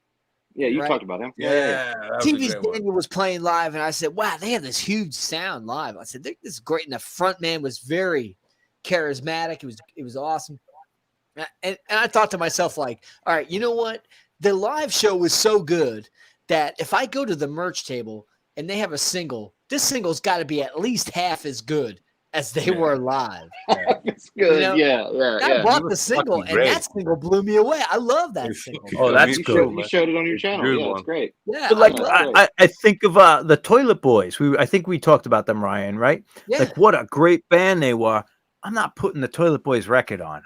Yeah, you talked about him. Yeah. TV's Daniel was playing live, and I said, wow, they have this huge sound live. I said, this is great. And the front man was very charismatic. It was awesome. And I thought to myself, like, all right, you know what? The live show was so good that if I go to the merch table and they have a single, this single's got to be at least half as good as they were live. It's good. I bought the single, and that single blew me away. I love that single. Oh, that's good. You showed it on your channel. Yeah, it's great. Yeah, but like I think of the Toilet Boys. I think we talked about them, Ryan, right? Yeah. Like what a great band they were. I'm not putting the Toilet Boys record on.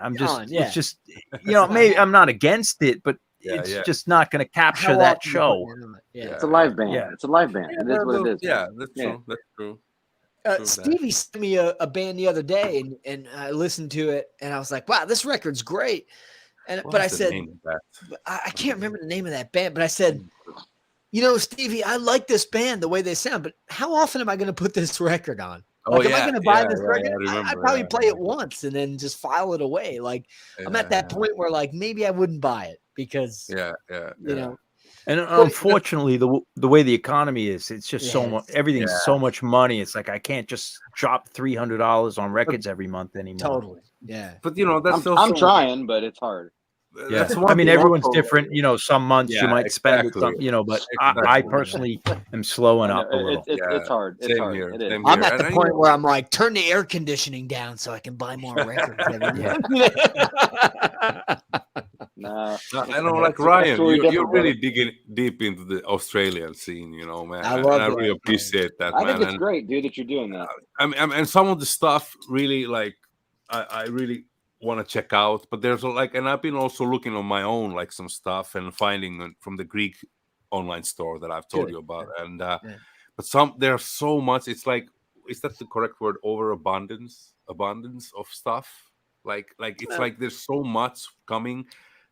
It's just maybe I'm not against it, but it's just not going to capture that show. It's a live band. It's a live band. It is what it is. Yeah, that's true. That's true. Stevie sent me a band the other day, and I listened to it, and I was like, "Wow, this record's great." But I said, I can't remember the name of that band. But I said, Stevie, I like this band the way they sound, but how often am I going to put this record on? Like, am I going to buy this record? I'd probably play it once and then just file it away. Like, I'm at that point where, like, maybe I wouldn't buy it because, you know. And unfortunately, the way the economy is, it's just so much. Everything's so much money. It's like I can't just drop $300 on records every month anymore. Totally, yeah. But that's I'm trying, but it's hard. Yeah, I mean everyone's different. Some months you might spend, but I personally am slowing up a little. It's hard. It's hard. Here, it is. I'm at the point where I'm like, turn the air conditioning down so I can buy more records. No, I know, like Ryan, you're really digging deep into the Australian scene, man. I love it. I really appreciate that. I think it's great, dude, that you're doing that. And some of the stuff really, like, I really want to check out. But there's and I've been also looking on my own, like some stuff and finding from the Greek online store that I've told you about. And but there's so much. It's like, is that the correct word? Abundance of stuff. Like it's like there's so much coming.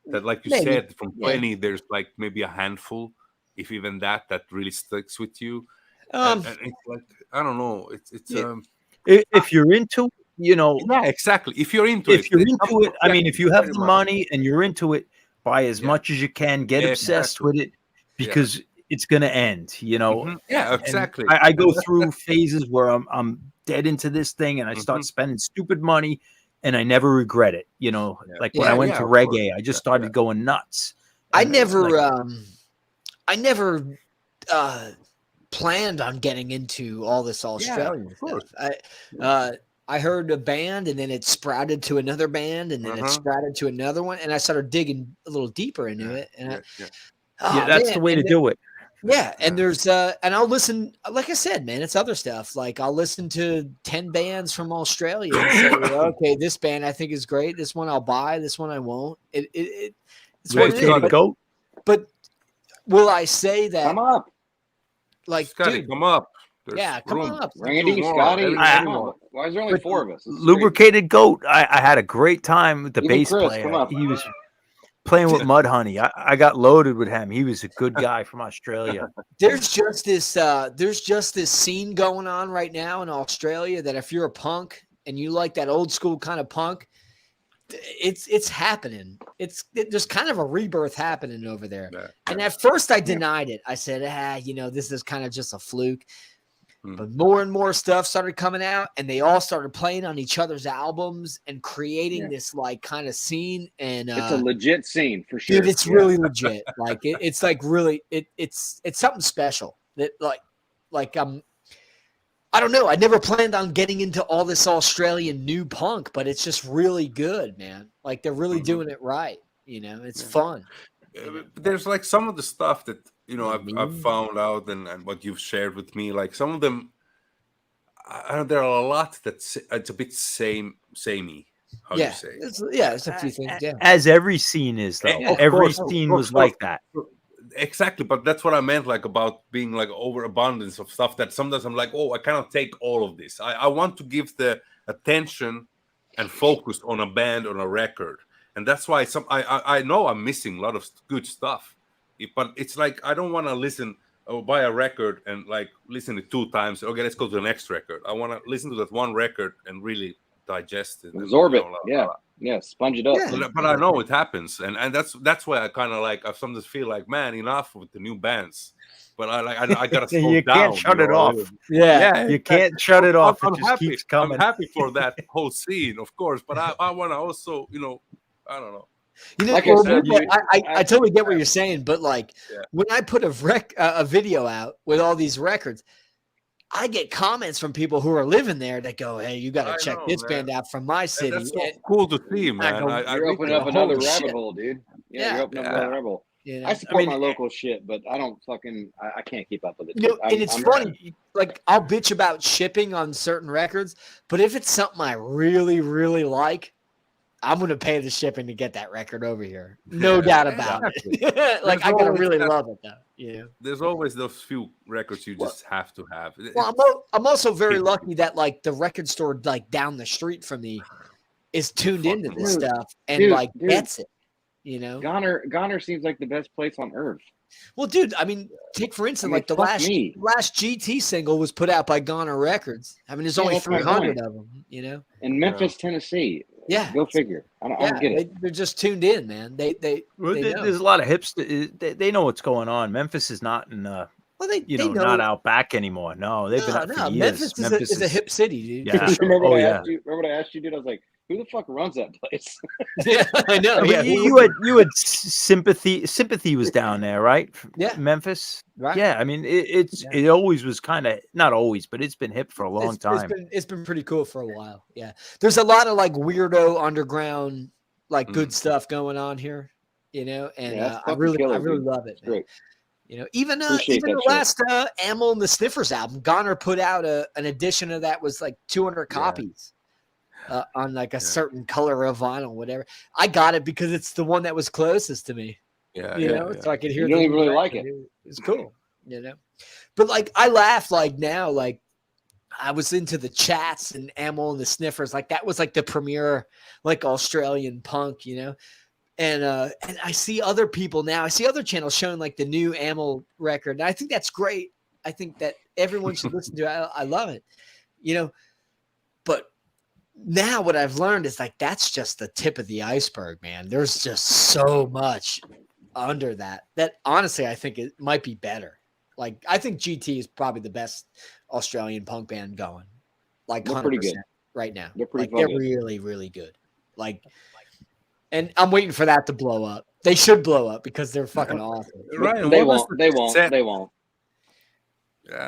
That, like you said, from 20, there's like maybe a handful, if even that really sticks with you. And it's like, I don't know. If you're into, yeah, exactly. If you're into it, I mean, if you have the money and you're into it, buy as much as you can. Get obsessed with it because it's gonna end. Mm-hmm. Yeah, exactly. I go through phases where I'm dead into this thing and I start spending stupid money. And I never regret it, Like when I went to reggae, I just started going nuts. I never planned on getting into all this Australian stuff. I heard a band, and then it sprouted to another band, and then it sprouted to another one, and I started digging a little deeper into it. And that's the way to do it. Yeah, and there's and I'll listen, like I said, man, it's other stuff. Like I'll listen to 10 bands from Australia and say, okay, this band I think is great. This one I'll buy. This one I won't. It's what it is. But will I say that? Come up, like, Scotty, dude, come up. Yeah, come on up. Randy, more. Scotty. Anyone. Why is there only 4 of us? Lubricated Goat. I had a great time with the Even bass Chris, player. come up. He was playing with Mudhoney. I got loaded with him. He was a good guy from Australia. There's just this scene going on right now in Australia that if you're a punk and you like that old school kind of punk, it's happening. There's kind of a rebirth happening over there. Yeah. And at first I denied it. I said, this is kind of just a fluke. But more and more stuff started coming out, and they all started playing on each other's albums and creating this like kind of scene. And it's a legit scene for sure. Dude, it's really legit. Like it's like really it's something special. That like I don't know. I never planned on getting into all this Australian new punk, but it's just really good, man. Like they're really doing it right. It's fun. There's like some of the stuff that I've found out and what you've shared with me. Like some of them, there are a lot that's it's a bit samey. How you say? It's a few things. Yeah. As every scene is though. Every scene was like that. Exactly, but that's what I meant, like about being like overabundance of stuff that sometimes I'm like, I cannot take all of this. I want to give the attention and focus on a band, on a record. And that's why I know I'm missing a lot of good stuff, but it's like I don't want to listen or buy a record and like listen to it 2 times. Okay, let's go to the next record. I want to listen to that one record and really digest it, absorb it. Yeah, sponge it up. Yeah. But I know it happens, and that's why I kind of like I sometimes feel like, man, enough with the new bands. But I gotta slow you down. Can't shut it off. Yeah, you can't shut it off. I'm it just happy. keeps coming. I'm happy for that whole scene, of course. But I want to also, I don't know. Like I totally get what you're saying, but like when I put a video out with all these records, I get comments from people who are living there that go, "Hey, you got to check this band out from my city." That's so cool to see, man. You're opening up another rabbit hole, dude. Yeah, you're opening up another rabbit hole. I support my local shit, but I don't I can't keep up with it. And it's funny, like I'll bitch about shipping on certain records, but if it's something I really, really like, I'm going to pay the shipping to get that record over here. No doubt about it. Like I got to really love it though. There's always those few records you just have to have. Well, I'm also very lucky that like the record store like down the street from me is tuned into this stuff and gets it. Goner seems like the best place on earth. Well, dude, I mean, take for instance, like the last GT single was put out by Goner Records. I mean, there's only 300 of them, In Memphis, Tennessee. Yeah, go figure. I don't get it. They're just tuned in, man. There's a lot of hipsters. They know what's going on. Memphis is not in they know. Not out back anymore. No, they've been out for years. Memphis is a hip city, dude. Yeah. Remember what I asked you, dude? I was like, who the fuck runs that place? Yeah, I know. Yeah, you had sympathy. Sympathy was down there, right? Yeah, Memphis. Right. Yeah, I mean it always was kind of not always, but it's been hip for a long time. It's been pretty cool for a while. Yeah, there's a lot of like weirdo underground like good stuff going on here, and I really love it. Great. Even the last Amyl and the Sniffers album, Goner put out an edition of that was like 200 copies. On like a certain color of vinyl, whatever. I got it because it's the one that was closest to me. So I could hear. You really like it. It's cool, But like, I laugh like now, like I was into the Chats and Amyl and the Sniffers, like that was like the premier like Australian punk, And I see other people now. I see other channels showing like the new Amyl record, and I think that's great. I think that everyone should listen to it. I love it, But now what I've learned is like that's just the tip of the iceberg, man. There's just so much under that honestly I think it might be better. Like I think GT is probably the best Australian punk band going. Like 100% right now. They're really, really good. Like, and I'm waiting for that to blow up. They should blow up because they're fucking awesome. Right? They won't. They won't. I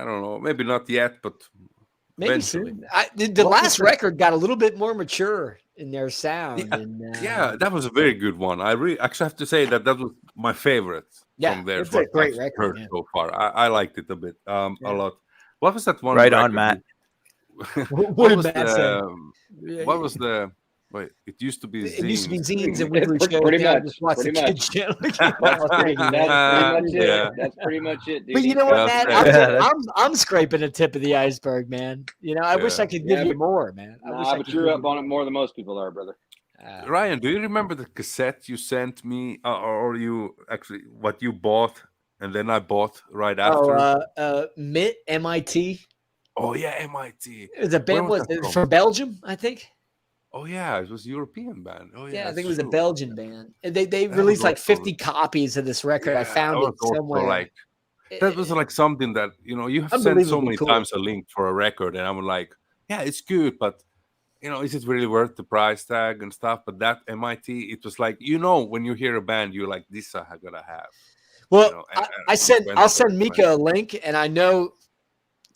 don't know. Maybe not yet, but Maybe eventually. soon. The last record got a little bit more mature in their sound. Yeah, that was a very good one. I really actually have to say that was my favorite from there. It's a great I've record. heard Yeah. so far. I liked it a bit, a lot. What was that one? Right record on, Matt. What did Matt say? What was the? Wait, it used to be It used to be zines. zines and weekly shows. Pretty now I much, just watch the pretty kids channel. That's pretty much it. Yeah. That's pretty much it, dude. But you know what, Matt? Yeah, I'm scraping the tip of the iceberg, man. You know, I wish I could give you more, man. But you're up on it more than most people are, brother. Ryan, do you remember the cassette you sent me, or you actually what you bought and then I bought right after? MIT, MIT. Oh yeah, MIT. The band was from Belgium, I think. Oh yeah, it was a European band. Oh yeah, I think it was a Belgian band. And they released like 50 copies of this record. I found it somewhere. That was like something that you have sent so many times a link for a record, and I'm like, yeah, it's good, but is it really worth the price tag and stuff? But that MIT, it was like when you hear a band, you're like, this I gotta have. Well, I'll send Mika a link, and I know.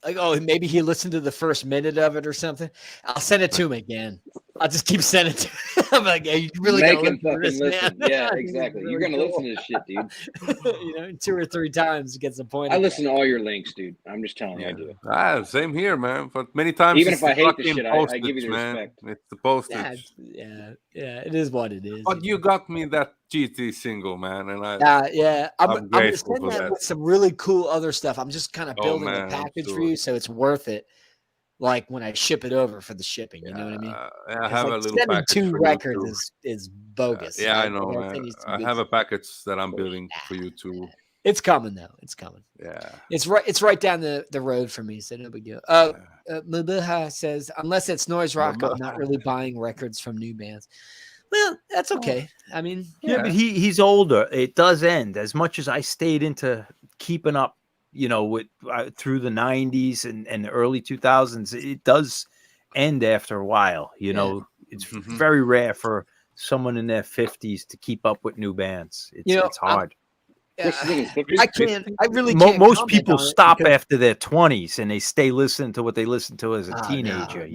Like, maybe he listened to the first minute of it or something. I'll send it to him again. I'll just keep sending it to him. I'm like, you really make gonna him fucking listen. Yeah, exactly. You're gonna listen to this shit, dude. 2 or 3 times gets the point. I listen to all your links, dude. I'm just telling you, I do. Same here, man. But many times, even if I hate the shit, I give you the respect. It's the postage. Yeah, it is what it is. But you got me that GT single, man, and I'm grateful sending for that. with some really cool other stuff. I'm just kind of building a package for you, so it's worth it. Like when I ship it over for the shipping, you know what I mean? I have a little package. 2 records is bogus. I know, man. I have a package that I'm building for you too. It's coming though. It's coming. Yeah. It's right down the road from me, so no big deal. Mabuha says, unless it's noise rock, I'm not really buying records from new bands. Well, that's okay. I mean, but he's older. It does end. As much as I stayed into keeping up, with through the 90s and the early 2000s, it does end after a while. It's very rare for someone in their 50s to keep up with new bands. It's hard. I can't. I really can't. Most people stop after their 20s and they stay listening to what they listened to as a teenager.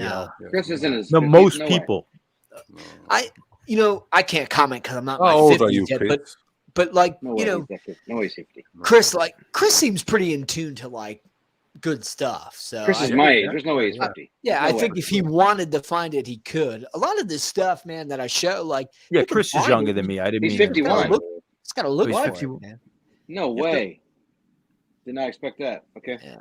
Chris is in his 50s. No, most people. I can't comment because I'm not. How old are you, Chris? But like, he's 50. Chris seems pretty in tune to like good stuff. So Chris is my age. There's no way he's 50. Yeah, I think if he wanted to find it, he could. A lot of this stuff, man, that I show, like, Chris is younger than me. I didn't. He's 51. It's got to look like 51. man. No way. Did not expect that. Okay. Yeah.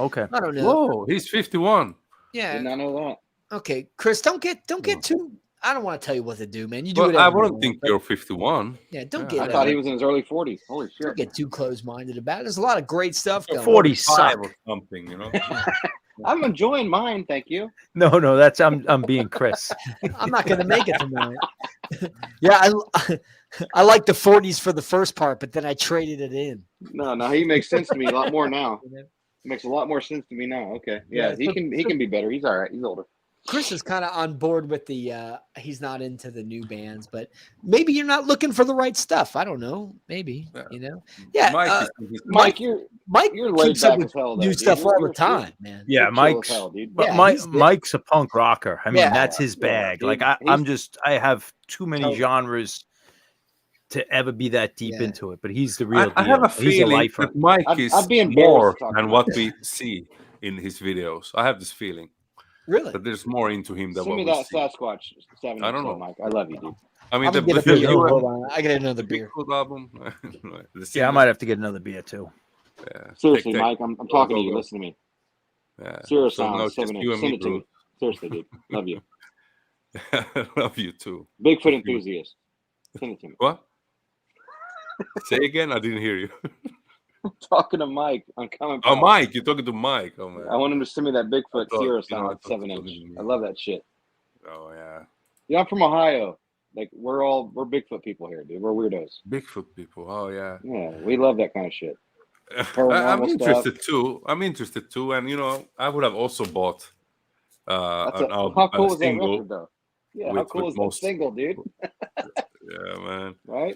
Okay. I don't know. Whoa, he's 51. Yeah. Did not know that. Okay, Chris, don't get too. I don't want to tell you what to do, man. You do whatever. I wouldn't think you're 51. Yeah, don't get. I thought he was in his early 40s. Holy shit! Don't get too close-minded about it. There's a lot of great stuff going. 40 suck or something, I'm enjoying mine, thank you. No, that's I'm being Chris. I'm not going to make it tonight. Yeah, I like the 40s for the first part, but then I traded it in. No, he makes sense to me a lot more now. It makes a lot more sense to me now. Okay, yeah, he can be better. He's all right. He's older. Chris is kind of on board with the he's not into the new bands, but maybe you're not looking for the right stuff. I don't know. Maybe, Yeah. Mike, you're keeps up with new stuff all the time, man. Yeah, Mike's Mike's a punk rocker. I mean, that's his bag. Like I have too many genres to ever be that deep into it, but he's the real deal. I have a feeling that Mike is more than what we see in his videos. I have this feeling. Really? But there's more into him than what we that see. Sasquatch 7. I don't know, Mike. I love you, dude. I mean, I get another beer. Album. I might have to get another beer too. Yeah. Seriously, Mike, I'm talking to you. Listen to me. Yeah. Serious sound. 7 inch. Send it to me. Seriously, dude. Love you. Love you too. Bigfoot enthusiast. Send it to me. What? Say again. I didn't hear you. I'm talking to Mike. I'm coming. Oh, Mike, you're talking to Mike. Oh man. I want him to send me that Bigfoot Sierra sound 7 inch. I love that shit. Oh yeah. Yeah, I'm from Ohio. Like we're Bigfoot people here, dude. We're weirdos. Bigfoot people. Oh yeah. Yeah, we love that kind of shit. I'm interested too. And I would have also bought an album. How cool is that record though? Yeah, how cool is that single, dude? Yeah, man. Right?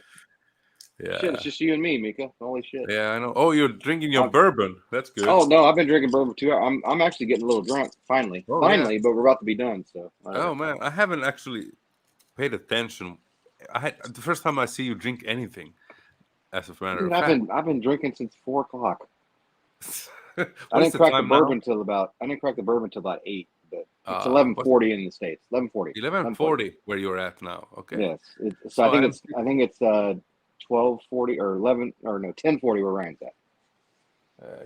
Yeah. Shit, it's just you and me, Mika. Holy shit. Yeah, I know. Oh, you're drinking your bourbon. That's good. Oh no, I've been drinking bourbon too. I'm actually getting a little drunk. Finally, Oh, finally, yeah. but we're about to be done. So. Oh man, I haven't actually paid attention. The first time I see you drink anything. As a matter of fact, I've been drinking since 4 o'clock. I What is didn't crack the time bourbon now? till about 8, but it's What's 11:40 in the States. 11:40. 11:40 where you're at now? Okay. Yes. So I think it's 12:40 or 11 or no 10:40 where Ryan's at.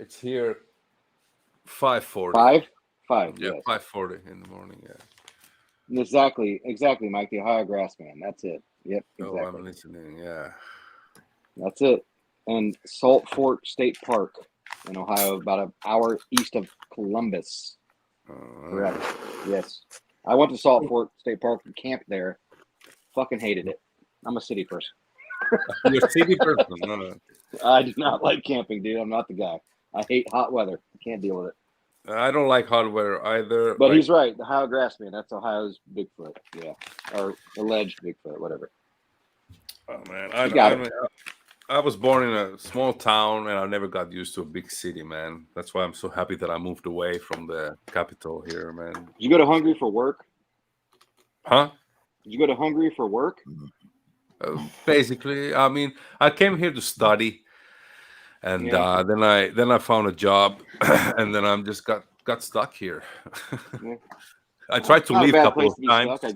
It's here 5:40. 5. Yeah, Yes. 5:40 in the morning. Yeah. Exactly, Mike, the Ohio Grassman. That's it. Yep, exactly. Oh, I'm listening. Yeah. That's it. And Salt Fork State Park in Ohio, about an hour east of Columbus. Correct. Yes. I went to Salt Fork State Park and camped there. Fucking hated it. I'm a city person. You're a city person. No. I do not like camping, dude. I'm not the guy. I hate hot weather. I can't deal with it. I don't like hot weather either. But he's right. The Ohio Grassman. That's Ohio's Bigfoot. Yeah. Or alleged Bigfoot, whatever. Oh, man. I was born in a small town and I never got used to a big city, man. That's why I'm so happy that I moved away from the capital here, man. Did you go to Hungary for work? Huh? Did you go to Hungary for work? Basically, I mean, I came here to study, and then I found a job, and then I'm just got stuck here. I tried to leave a couple of times. I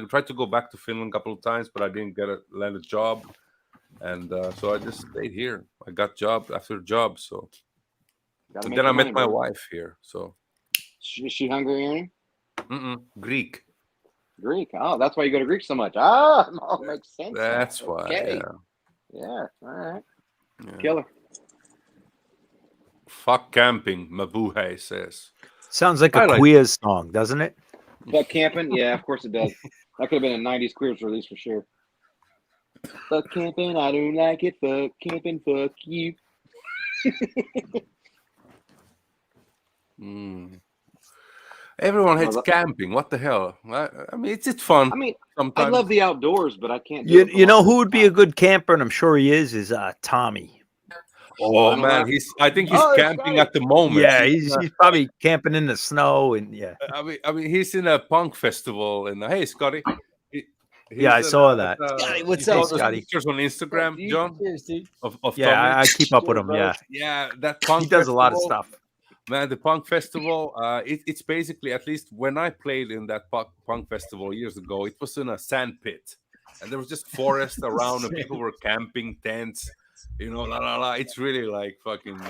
tried to go back to Finland a couple of times, but I didn't land a job, and so I just stayed here. I got job after job, so. And then I met my wife here. So. Is she Hungarian? Greek. Greek. Oh, that's why you go to Greek so much. Ah, it all makes sense. That's why. Okay. Yeah. All right. Yeah. Killer. Fuck camping, Mabuhay says. Sounds like a Queers song, doesn't it? Fuck camping? Yeah, of course it does. That could have been a 90s Queers release for sure. Fuck camping, I don't like it. Fuck camping, fuck you. Everyone hates camping. What the hell? I mean, it's fun. I mean, sometimes. I love the outdoors, but I can't. You know who would be a good camper, and I'm sure he is Tommy. Oh man, I think he's camping at the moment. Yeah, he's probably camping in the snow, and yeah. I mean, he's in a punk festival, and hey, Scotty. Yeah, I saw that. Scotty, what's up, Scotty? Pictures on Instagram, John. Cheers, dude. Of yeah, I keep up with him. Yeah, that punk. He does a lot of stuff. Man, the punk festival, it's basically, at least when I played in that punk festival years ago, it was in a sand pit. And there was just forest around and people were camping tents, It's really like fucking,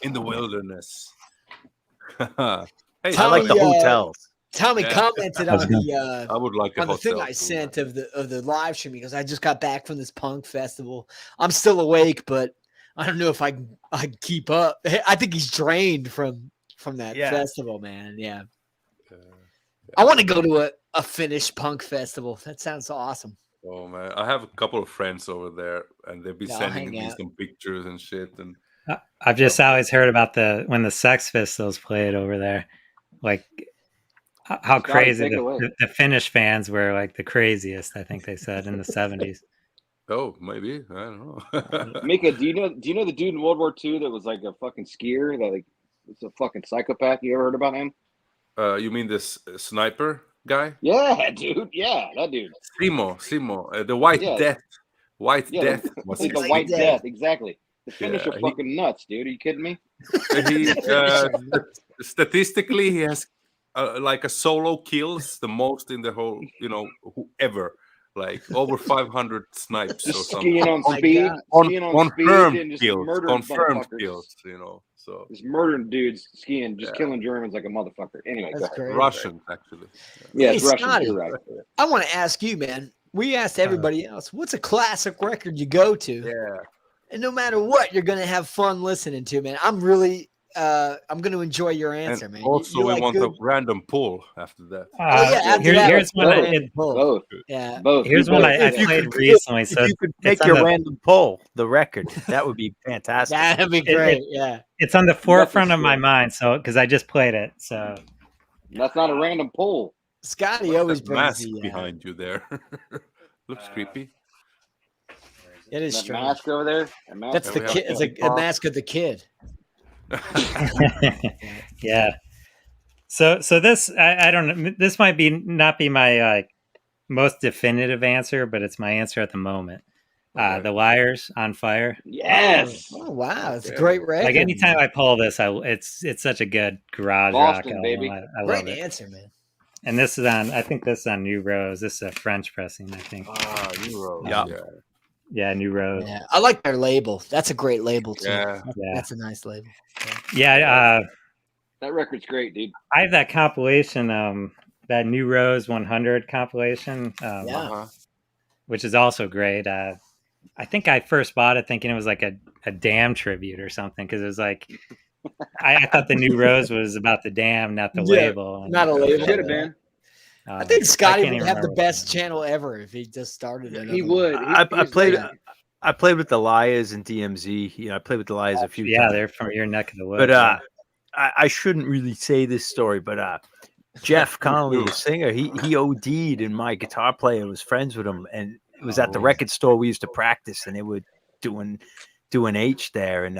in the wilderness. Hey, I like the hotels. Tommy commented on the I would like on the thing I sent of the live stream because I just got back from this punk festival. I'm still awake, but I don't know if I keep up. I think he's drained from that festival, man. Yeah. I want to go to a Finnish punk festival. That sounds awesome. Oh man, I have a couple of friends over there, and they've been sending me some pictures and shit. And I've just always heard about when the Sex Pistols played over there, like how crazy the Finnish fans were, like the craziest. I think they said in the 70s. Oh, maybe. I don't know. Mika, do you know the dude in World War II that was like a fucking skier that was a fucking psychopath? You ever heard about him? You mean this sniper guy? Yeah, dude. Yeah, that dude. Simo, the White Death. Death. What's the White Death? Exactly. The Finnish are fucking nuts, dude. Are you kidding me? Statistically, he has like a solo kills the most in the whole, ever. Like over 500 snipes or something. Skiing on speed. Confirmed kills, So he's murdering dudes skiing, just killing Germans like a motherfucker. Anyway, Russians actually. Yeah, hey, Russians. Scotty, You're right. I want to ask you, man. We asked everybody else, what's a classic record you go to? Yeah. And no matter what, you're gonna have fun listening to, man. I'm really I'm going to enjoy your answer, and man. Also, we want a random pull after that. Here's one I played recently. So if you could make your random pull the record, that would be fantastic. That'd be great. It's on the forefront of my mind. So because I just played it, so that's not a random pull. Scotty always brings mask behind you there. Looks creepy. It is that strange. mask over there. That mask That's the kid. It's a mask of the kid. Yeah. So this I don't know. This might not be my most definitive answer, but it's my answer at the moment. The Liars on Fire. Yes. Oh wow, it's a great record. Like anytime I pull this, it's such a good garage Boston, rock baby. album. I Great love it. answer, man. And this is on. I think this is on New Rose. This is a French pressing. I think. New Rose. Yeah, New Rose. Yeah, I like their label. That's a great label too. Yeah. That's a nice label. Yeah. That record's great, dude. I have that compilation. That New Rose 100 compilation. Which is also great. I think I first bought it thinking it was like a Damn tribute or something, because it was like I thought the New Rose was about the Damn, not the label. Not a label. Should have been. I think Scotty would have the best channel ever if he just started it. He would. I played with the Liars and DMZ. I played with the Liars a few times. Yeah, they're from your neck of the woods. But I shouldn't really say this story, but Jeff Connolly, the singer, he OD'd, and my guitar player was friends with him, and it was at the record store we used to practice, and they were doing H there, and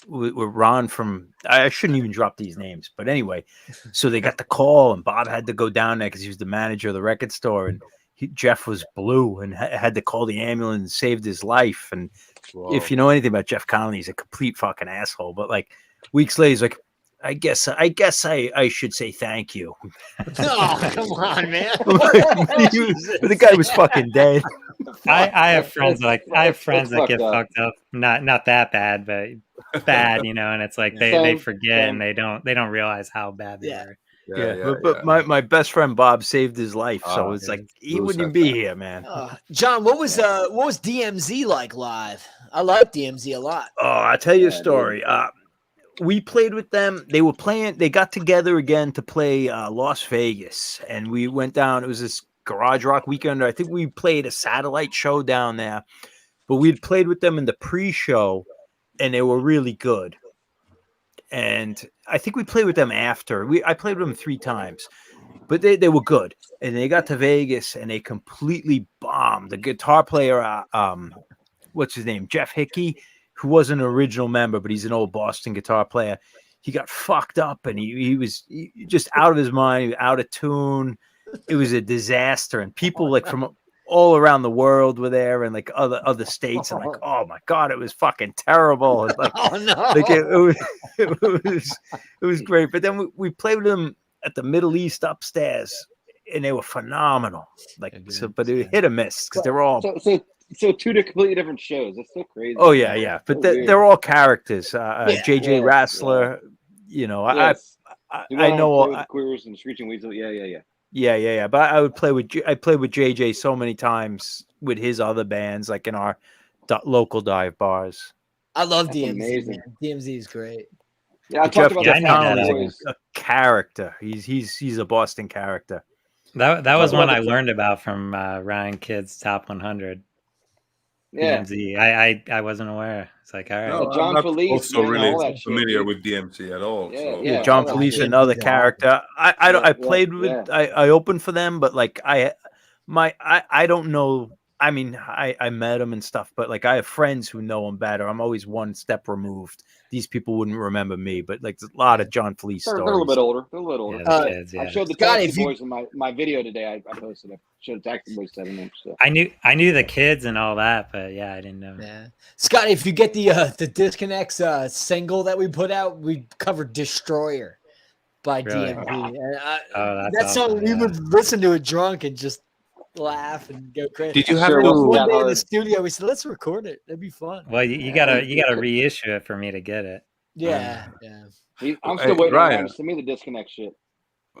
with Ron from, I shouldn't even drop these names, but anyway, so they got the call, and Bob had to go down there because he was the manager of the record store, and Jeff was blue and had to call the ambulance and saved his life. And if you know anything about Jeff Connolly, he's a complete fucking asshole. But like weeks later, he's like, I guess I should say thank you. Oh, come on, man. The guy was fucking dead. I have friends that get fucked up. Not that bad, but bad, and it's like they forget and they don't realize how bad they are. But my best friend Bob saved his life, so it's like he wouldn't even be here, man. John, what was DMZ like live? I like DMZ a lot. Oh, I'll tell you a story. We played with them. They were playing. They got together again to play Las Vegas, and we went down. It was this garage rock weekend. I think we played a satellite show down there, but we'd played with them in the pre-show, and they were really good. And I think we played with them after. I played with them 3 times, but they were good. And they got to Vegas and they completely bombed. The guitar player, what's his name? Jeff Hickey, who was an original member, but he's an old Boston guitar player. He got fucked up and he was just out of his mind, out of tune. It was a disaster. And people like from all around the world were there, and like other states, and like, oh my god, it was fucking terrible. And like, like it was great. But then we played with them at the Middle East upstairs, and they were phenomenal. Like but it hit or miss because they're all so 2 completely different shows. That's so crazy. Oh yeah. But they're all characters. JJ Rassler, I know Queers and Screeching Weasel. Yeah. Yeah. But I played with JJ so many times with his other bands, like in our local dive bars. I love DMZ. Amazing. DMZ is great. Yeah, Jeff Connolly is a character. He's a Boston character. That was one I learned about from Ryan Kidd's Top 100. Yeah. DMZ. I wasn't aware. It's like, all right. No, John I'm Felice, also really familiar shit, with DMZ at all. Yeah, John Felice, another character. I played with. I opened for them, but like I don't know. I mean, I met him and stuff, but like I have friends who know him better. I'm always one step removed. These people wouldn't remember me, but like a lot of John Felice stories. They're a little bit older. Yeah, kids, I showed the Taxi Boys in my video today. I posted. I showed Taxi Boys 7-inch. So. I knew the kids and all that, but yeah, I didn't know. Yeah, Scotty, if you get the Disconnects single that we put out, we covered "Destroyer" by DMV. And that song we would listen to it drunk and just laugh and go crazy. Did you have one day in the studio? We said, let's record it. That'd be fun. Well, you gotta reissue it for me to get it. Yeah. I'm still waiting on him to send me the Disconnect shit.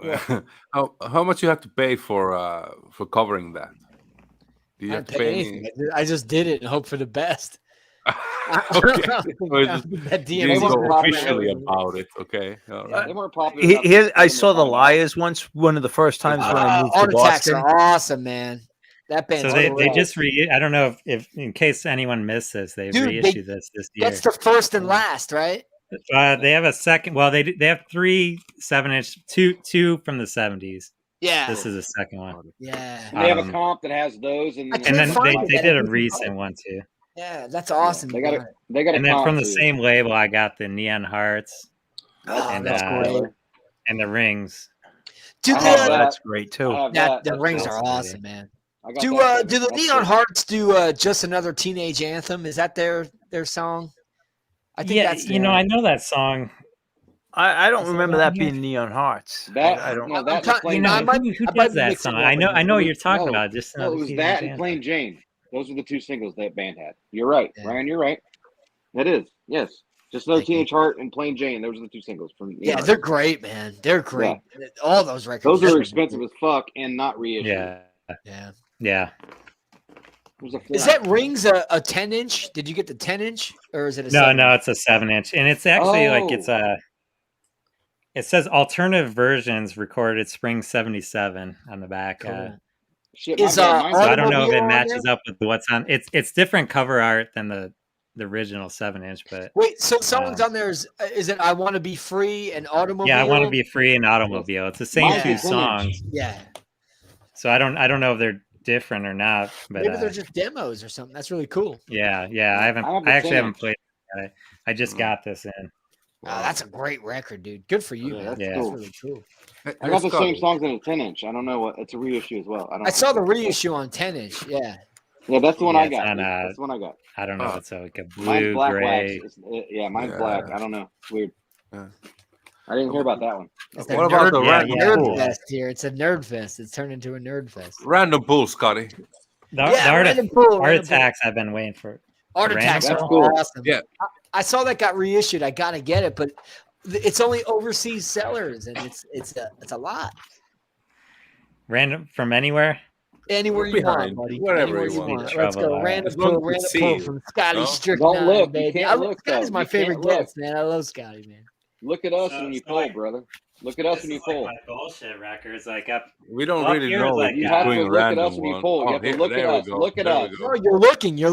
Yeah. How much you have to pay for covering that? Do you have to pay anything? I just did it and hope for the best. Okay. Officially about it. Okay. All right. They weren't popular. Here, I saw the Liars once. One of the first times when I moved to Boston. Are awesome, man. That band. So they just I don't know if in case anyone missed this, they reissued this year. That's the first and last, right? They have a second. Well, they have 3 7-inch, two from the 70s. Yeah, this is the second one. Yeah, they have a comp that has those, and then they did a recent one too. Yeah, that's awesome. They got it. They got. And then from the same label, I got the Neon Hearts Oh, that's great. and the rings. Do that's great too. The rings are awesome, man. Do the Neon Hearts do Just Another Teenage Anthem? Is that their song? I think that's I know that song. I don't remember that being Neon Hearts. I don't know that. Who does that song? I know what you're talking about. Just it was that and Plain Jane. Those were the two singles that band had. You're right, Ryan. You're right. It is. Yes. Just No Teenage Heart and Plain Jane. Those are the two singles from. Yeah, they're great, man. They're great. Yeah. All those records. Those are expensive as fuck and not reissued. Yeah. Is that Rings a 10-inch? Did you get the 10-inch or is it a? No, it's a 7-inch, and it's actually It says alternative versions recorded spring '77 on the back. Cool. So I don't know if it matches up with what's on. It's different cover art than the original 7-inch, but wait, so songs on there is it "I Want to Be Free" and "Automobile"? Yeah, "I Want to Be Free" and "Automobile." It's the same two songs. Yeah. So I don't know if they're different or not, but maybe they're just demos or something. That's really cool. Yeah. I actually haven't played it. I just got this in. Wow, that's a great record, dude. Good for you, man. That's really cool. I got the same songs in a 10-inch. I don't know what it's a reissue as well. I saw the reissue on 10-inch. Yeah. Yeah, that's the one I got. That's the one I got. I don't know. It's like a blue, mine's black, gray. Mine's black. I don't know. It's weird. I didn't hear about that one. What about the nerd fest here? It's a nerd fest. It's turned into a nerd fest. Random pool, Scotty. Art Attacks. I've been waiting for. Art Attacks are awesome. Yeah. I saw that got reissued. I gotta get it, but it's only overseas sellers, and it's a lot. Random from anywhere. Anywhere you want, buddy. Wherever you want. Let's go. Random pull from Scotty Strickland. Don't look. Baby. Scotty's my favorite guest, man. I love Scotty, man. Look at us when you pull, brother. Look at us when you pull. My bullshit records, we don't really know. Like you have to look at us when you pull. You have to look at us. Look at us. No, you're looking. You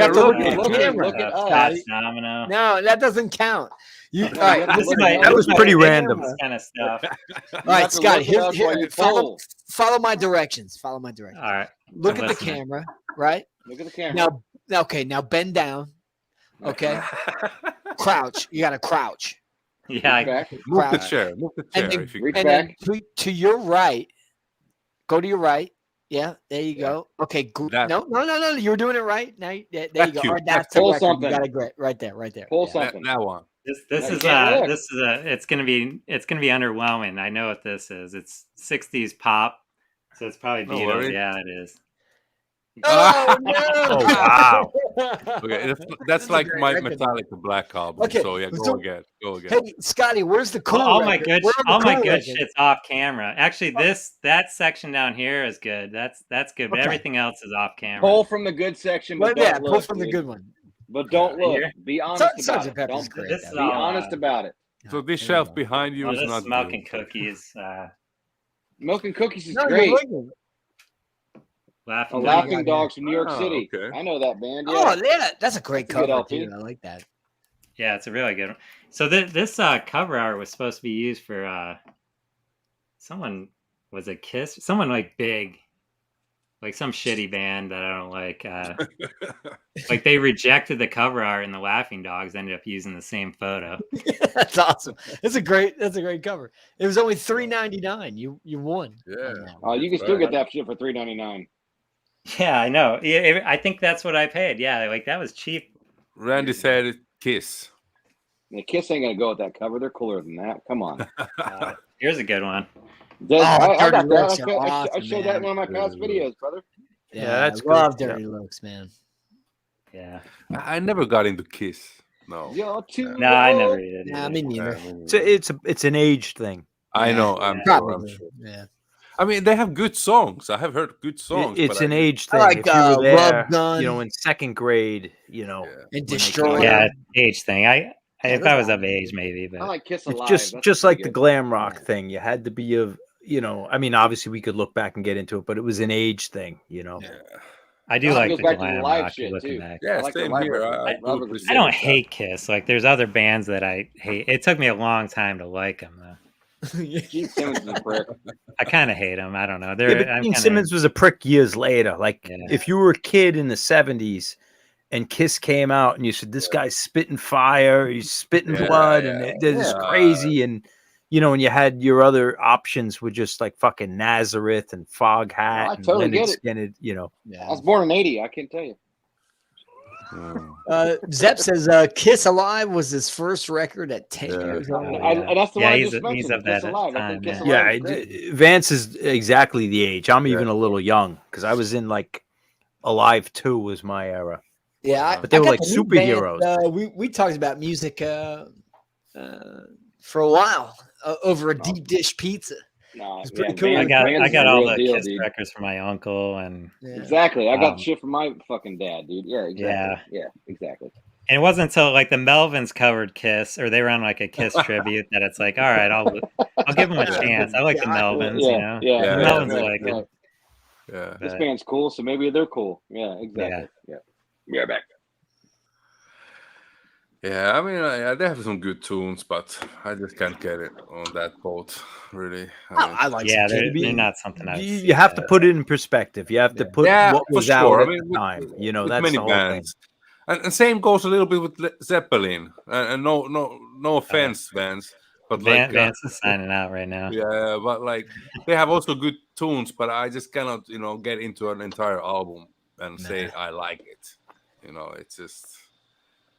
have to look at the camera. Look at us. No, that doesn't count. All right, that was pretty random. Kind of stuff. All right, Scotty. Here, follow my directions. Follow my directions. All right. Look at the camera. Right. Look at the camera. Now bend down. Okay. Crouch. You got to crouch. Yeah. Move the chair. And then, if you reach and back. then to your right. Go to your right. Yeah, there you go. Okay, no. You were doing it right. Now, there you go. Right, that's pull the something. You got it right there. Pull something. That one. It's gonna be underwhelming. I know what this is. It's 60s pop, so it's probably Beatles. Yeah, it is. Oh no! Oh wow! Okay, that's like my Metallica Black Album. Okay, so go again. Hey, Scotty, where's the cool? All my good shit's off camera. Actually, that section down here is good. That's good, but everything else is off camera. Pull from the good section, but don't look, pull from the good one. But don't look. Be honest about it. Be honest about it. So this shelf behind you is not smoking cookies. Milk and Cookies is great. Laughing Dogs from New York City. Okay. I know that band. Yeah. Oh, yeah, that's a great cover, dude. I like that. Yeah, it's a really good one. So this cover art was supposed to be used for someone. Was it Kiss? Someone like big, like some shitty band that I don't like. Like they rejected the cover art, and the Laughing Dogs ended up using the same photo. That's awesome. That's a great cover. It was only $3.99. You won. Yeah. Oh, you can still get that shit for $3.99. Yeah, I know. I think that's what I paid. Yeah, like that was cheap. Randy said Kiss. The Kiss ain't gonna go with that cover. They're cooler than that. Come on. Here's a good one. I got that. I showed that in one of my past videos, brother. Yeah, that's love Dirty Looks, man. Yeah, I never got into Kiss. No. No, I never did. Nah, me neither. It's an age thing. I know. I'm sure. Yeah. I mean, they have good songs. I have heard good songs. It's an age thing. Like if you were there, Love Gun, in second grade, and Destroyer. Yeah, age thing. If I was of age, maybe, but I like Kiss Alive. It's just like the glam rock thing. You had to be of, I mean, obviously we could look back and get into it, but it was an age thing, Yeah. I do like the glam rock. Looking back. Yeah, same here. I don't hate Kiss. Like, there's other bands that I hate. It took me a long time to like them, though. Gene Simmons is a prick. I kind of hate them. I don't know. Gene Simmons was a prick years later. Like, if you were a kid in the 70s and Kiss came out, and you said, "This guy's spitting fire, he's spitting blood, and this is crazy." And and you had your other options with just like fucking Nazareth and Foghat. I and totally get it. I was born in '80. I can tell you. Zepp says Kiss Alive was his first record at 10 years old. And that's the one I he's just mentioned. of that Kiss Alive. I time, think Kiss Yeah, Alive is great. Vance is exactly the age. I'm even a little young because I was in like Alive 2 was my era. Yeah, but they were got like the new superheroes. Band, we talked about music for a while over a deep dish pizza. No, it's pretty cool. I got all the deal, Kiss dude. records from my uncle, and exactly. I got shit from my fucking dad, dude. Yeah, exactly. Yeah, exactly. And it wasn't until like the Melvins covered Kiss, or they were on like a Kiss tribute, that it's like, all right, I'll give them a chance. I like the Melvins, Yeah, the Melvins are like, yeah, this band's cool, so maybe they're cool. Yeah, exactly. Yeah, back. Yeah, I mean, they have some good tunes, but I just can't get it on that boat, really. I like they're not something I You have to put it in perspective. You have to put what was out at the time. That's many the whole bands. Thing. And same goes a little bit with Zeppelin. And no offense, Vance, but Vance is signing out right now. Yeah, but like they have also good tunes, but I just cannot, get into an entire album and say I like it.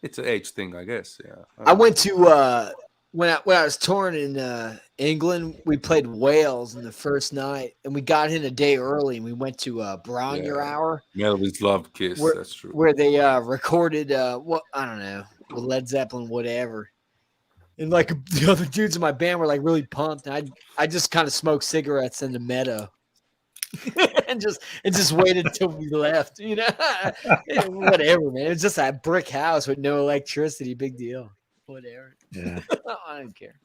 It's an age thing, I guess. Yeah. I went to when I was touring in England. We played Wales in the first night, and we got in a day early, and we went to Brown Your Hour. Melvin's loved Kiss. That's true. Where they recorded what I don't know, with Led Zeppelin, whatever. And like the other dudes in my band were like really pumped, and I just kind of smoked cigarettes in the meadow. and just waited until we left, whatever, man. It was just a brick house with no electricity. Big deal. Whatever. Yeah. I don't care.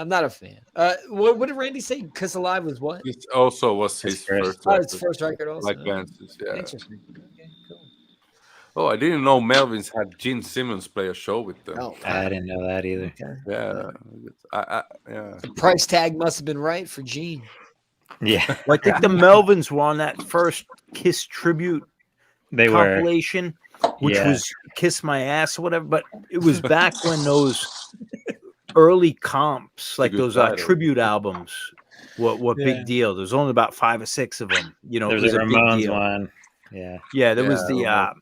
I'm not a fan. What did Randy say? Kiss Alive was what? It also was his first record. His first record also. Like Vance's, yeah. Interesting. Okay, cool. Oh, I didn't know Melvins had Gene Simmons play a show with them. Oh, I didn't know that either. Okay. Yeah. The price tag must have been right for Gene. Yeah. Well, I think the Melvins were on that first Kiss tribute compilation, which was Kiss My Ass or whatever. But it was back when those early comps, like those tribute albums, were big deal. There's only about 5 or 6 of them. There was a Ramones one. Yeah. There was the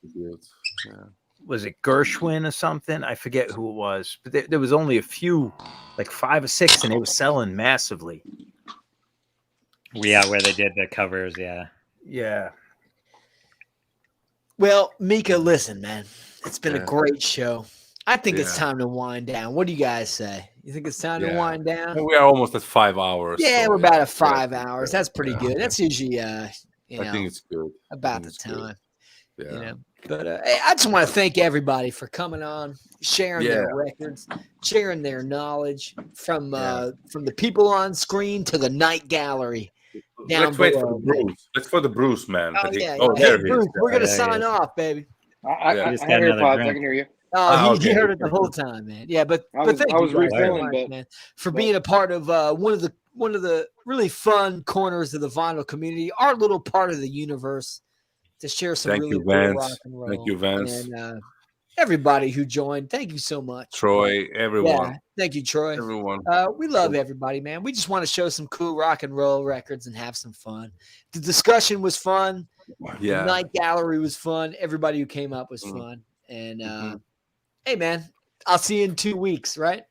was it Gershwin or something? I forget who it was, but there was only a few, like 5 or 6, and they were selling massively. Yeah, where they did the covers. Yeah. Well, Mika, listen, man, it's been a great show. I think it's time to wind down. What do you guys say? You think it's time to wind down? We are almost at 5 hours. Yeah, we're about at 5 hours. That's pretty good. That's usually, I think it's good. About the time. Good. Yeah. But I just want to thank everybody for coming on, sharing their records, sharing their knowledge from the people on screen to the night gallery. Let's wait for the Bruce. Let's for the Bruce, man. There he is. We're gonna sign off, baby. I have AirPods. I can hear you. He heard it the whole time, man. Yeah, but thank you guys, man, for being a part of one of the really fun corners of the vinyl community, our little part of the universe, to share some really cool rock and roll. Thank you, Vance. And everybody who joined, thank you so much. Troy, everyone. Yeah, thank you, Troy. Everyone. We love everybody, man. We just want to show some cool rock and roll records and have some fun. The discussion was fun. Yeah. The night gallery was fun. Everybody who came up was fun. And hey, man, I'll see you in 2 weeks, right?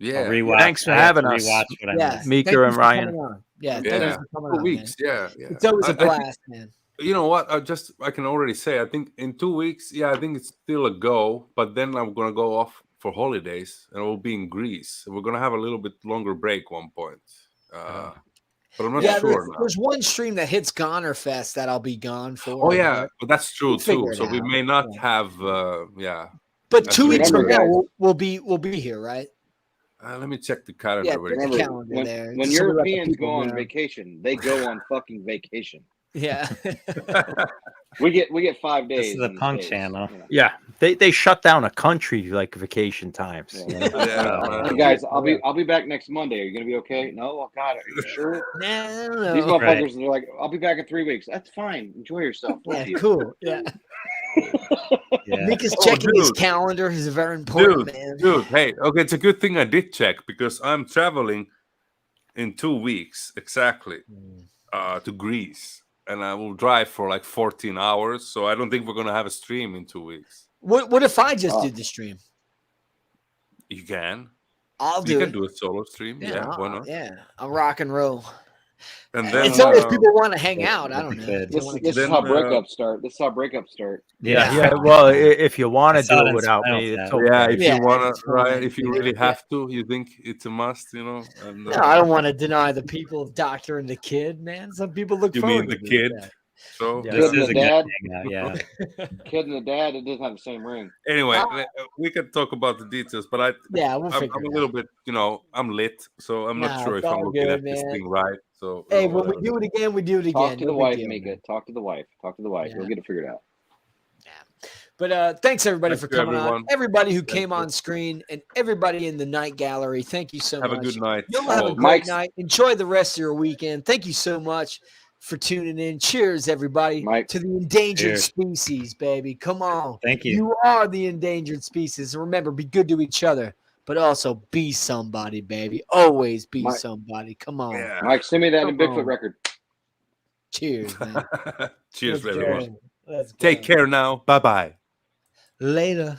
Yeah. Thanks for having us. Mika and Ryan. Yeah. Thanks for coming 2 on, weeks. Man. Yeah. It's always a blast, man. You know what? I can already say, I think in 2 weeks, I think it's still a go, but then I'm going to go off for holidays and we'll be in Greece. We're going to have a little bit longer break one point. But I'm not sure. There's one stream that hits Goner Fest that I'll be gone for. Oh, yeah. But that's true, too. So we may not have, But 2 weeks from now, we'll be here, right? Let me check the calendar. Yeah, the calendar there. When Europeans go on vacation, they go on fucking vacation. Yeah. we get 5 days. This is a punk channel. Yeah. They shut down a country like vacation times. Yeah. Hey guys, I'll be back next Monday. Are you gonna be okay? No, oh God, are you sure? No. These motherfuckers are like, I'll be back in 3 weeks. That's fine. Enjoy yourself. Yeah, cool. Yeah. Yeah. Mika's checking his calendar. He's a very important man. Dude, hey, okay, it's a good thing I did check because I'm traveling in 2 weeks exactly to Greece, and I will drive for like 14 hours. So I don't think we're gonna have a stream in 2 weeks. What if I just do the stream? You can. You can do a solo stream. Yeah, why not? Yeah, I'll rock and roll. And then it's only if people want to hang out. I don't know. This is how breakups start. This is how breakups start. Yeah. Well, if you want to do it without me, it's okay. Yeah, if you want to, right? If you really have to, you think it's a must, you know. And, no, I don't want to deny the people of Doctor and the Kid, man. Some people look. You forward mean the to kid? That. So Kid and the dad. Yeah. Kid and the dad. It doesn't have the same ring. Anyway, we can talk about the details, but I'm a little bit, I'm lit, so I'm not sure if I'm looking at this thing right. So hey, when we do it again, we do it again. Talk to the wife, Mika. Talk to the wife. Talk to the wife. We'll get it figured out. Yeah. But thanks everybody for coming on. Everybody who came on screen and everybody in the night gallery, thank you so much. Have a good night. You'll have a great night. Enjoy the rest of your weekend. Thank you so much for tuning in. Cheers, everybody, to the endangered species, baby. Come on. Thank you. You are the endangered species. Remember, be good to each other, but also be somebody, baby. Always be somebody. Come on. Yeah. Mike, send me that Bigfoot record. Cheers, man. Cheers, Let's everyone. go. Let's go. Take care now. Bye-bye. Later.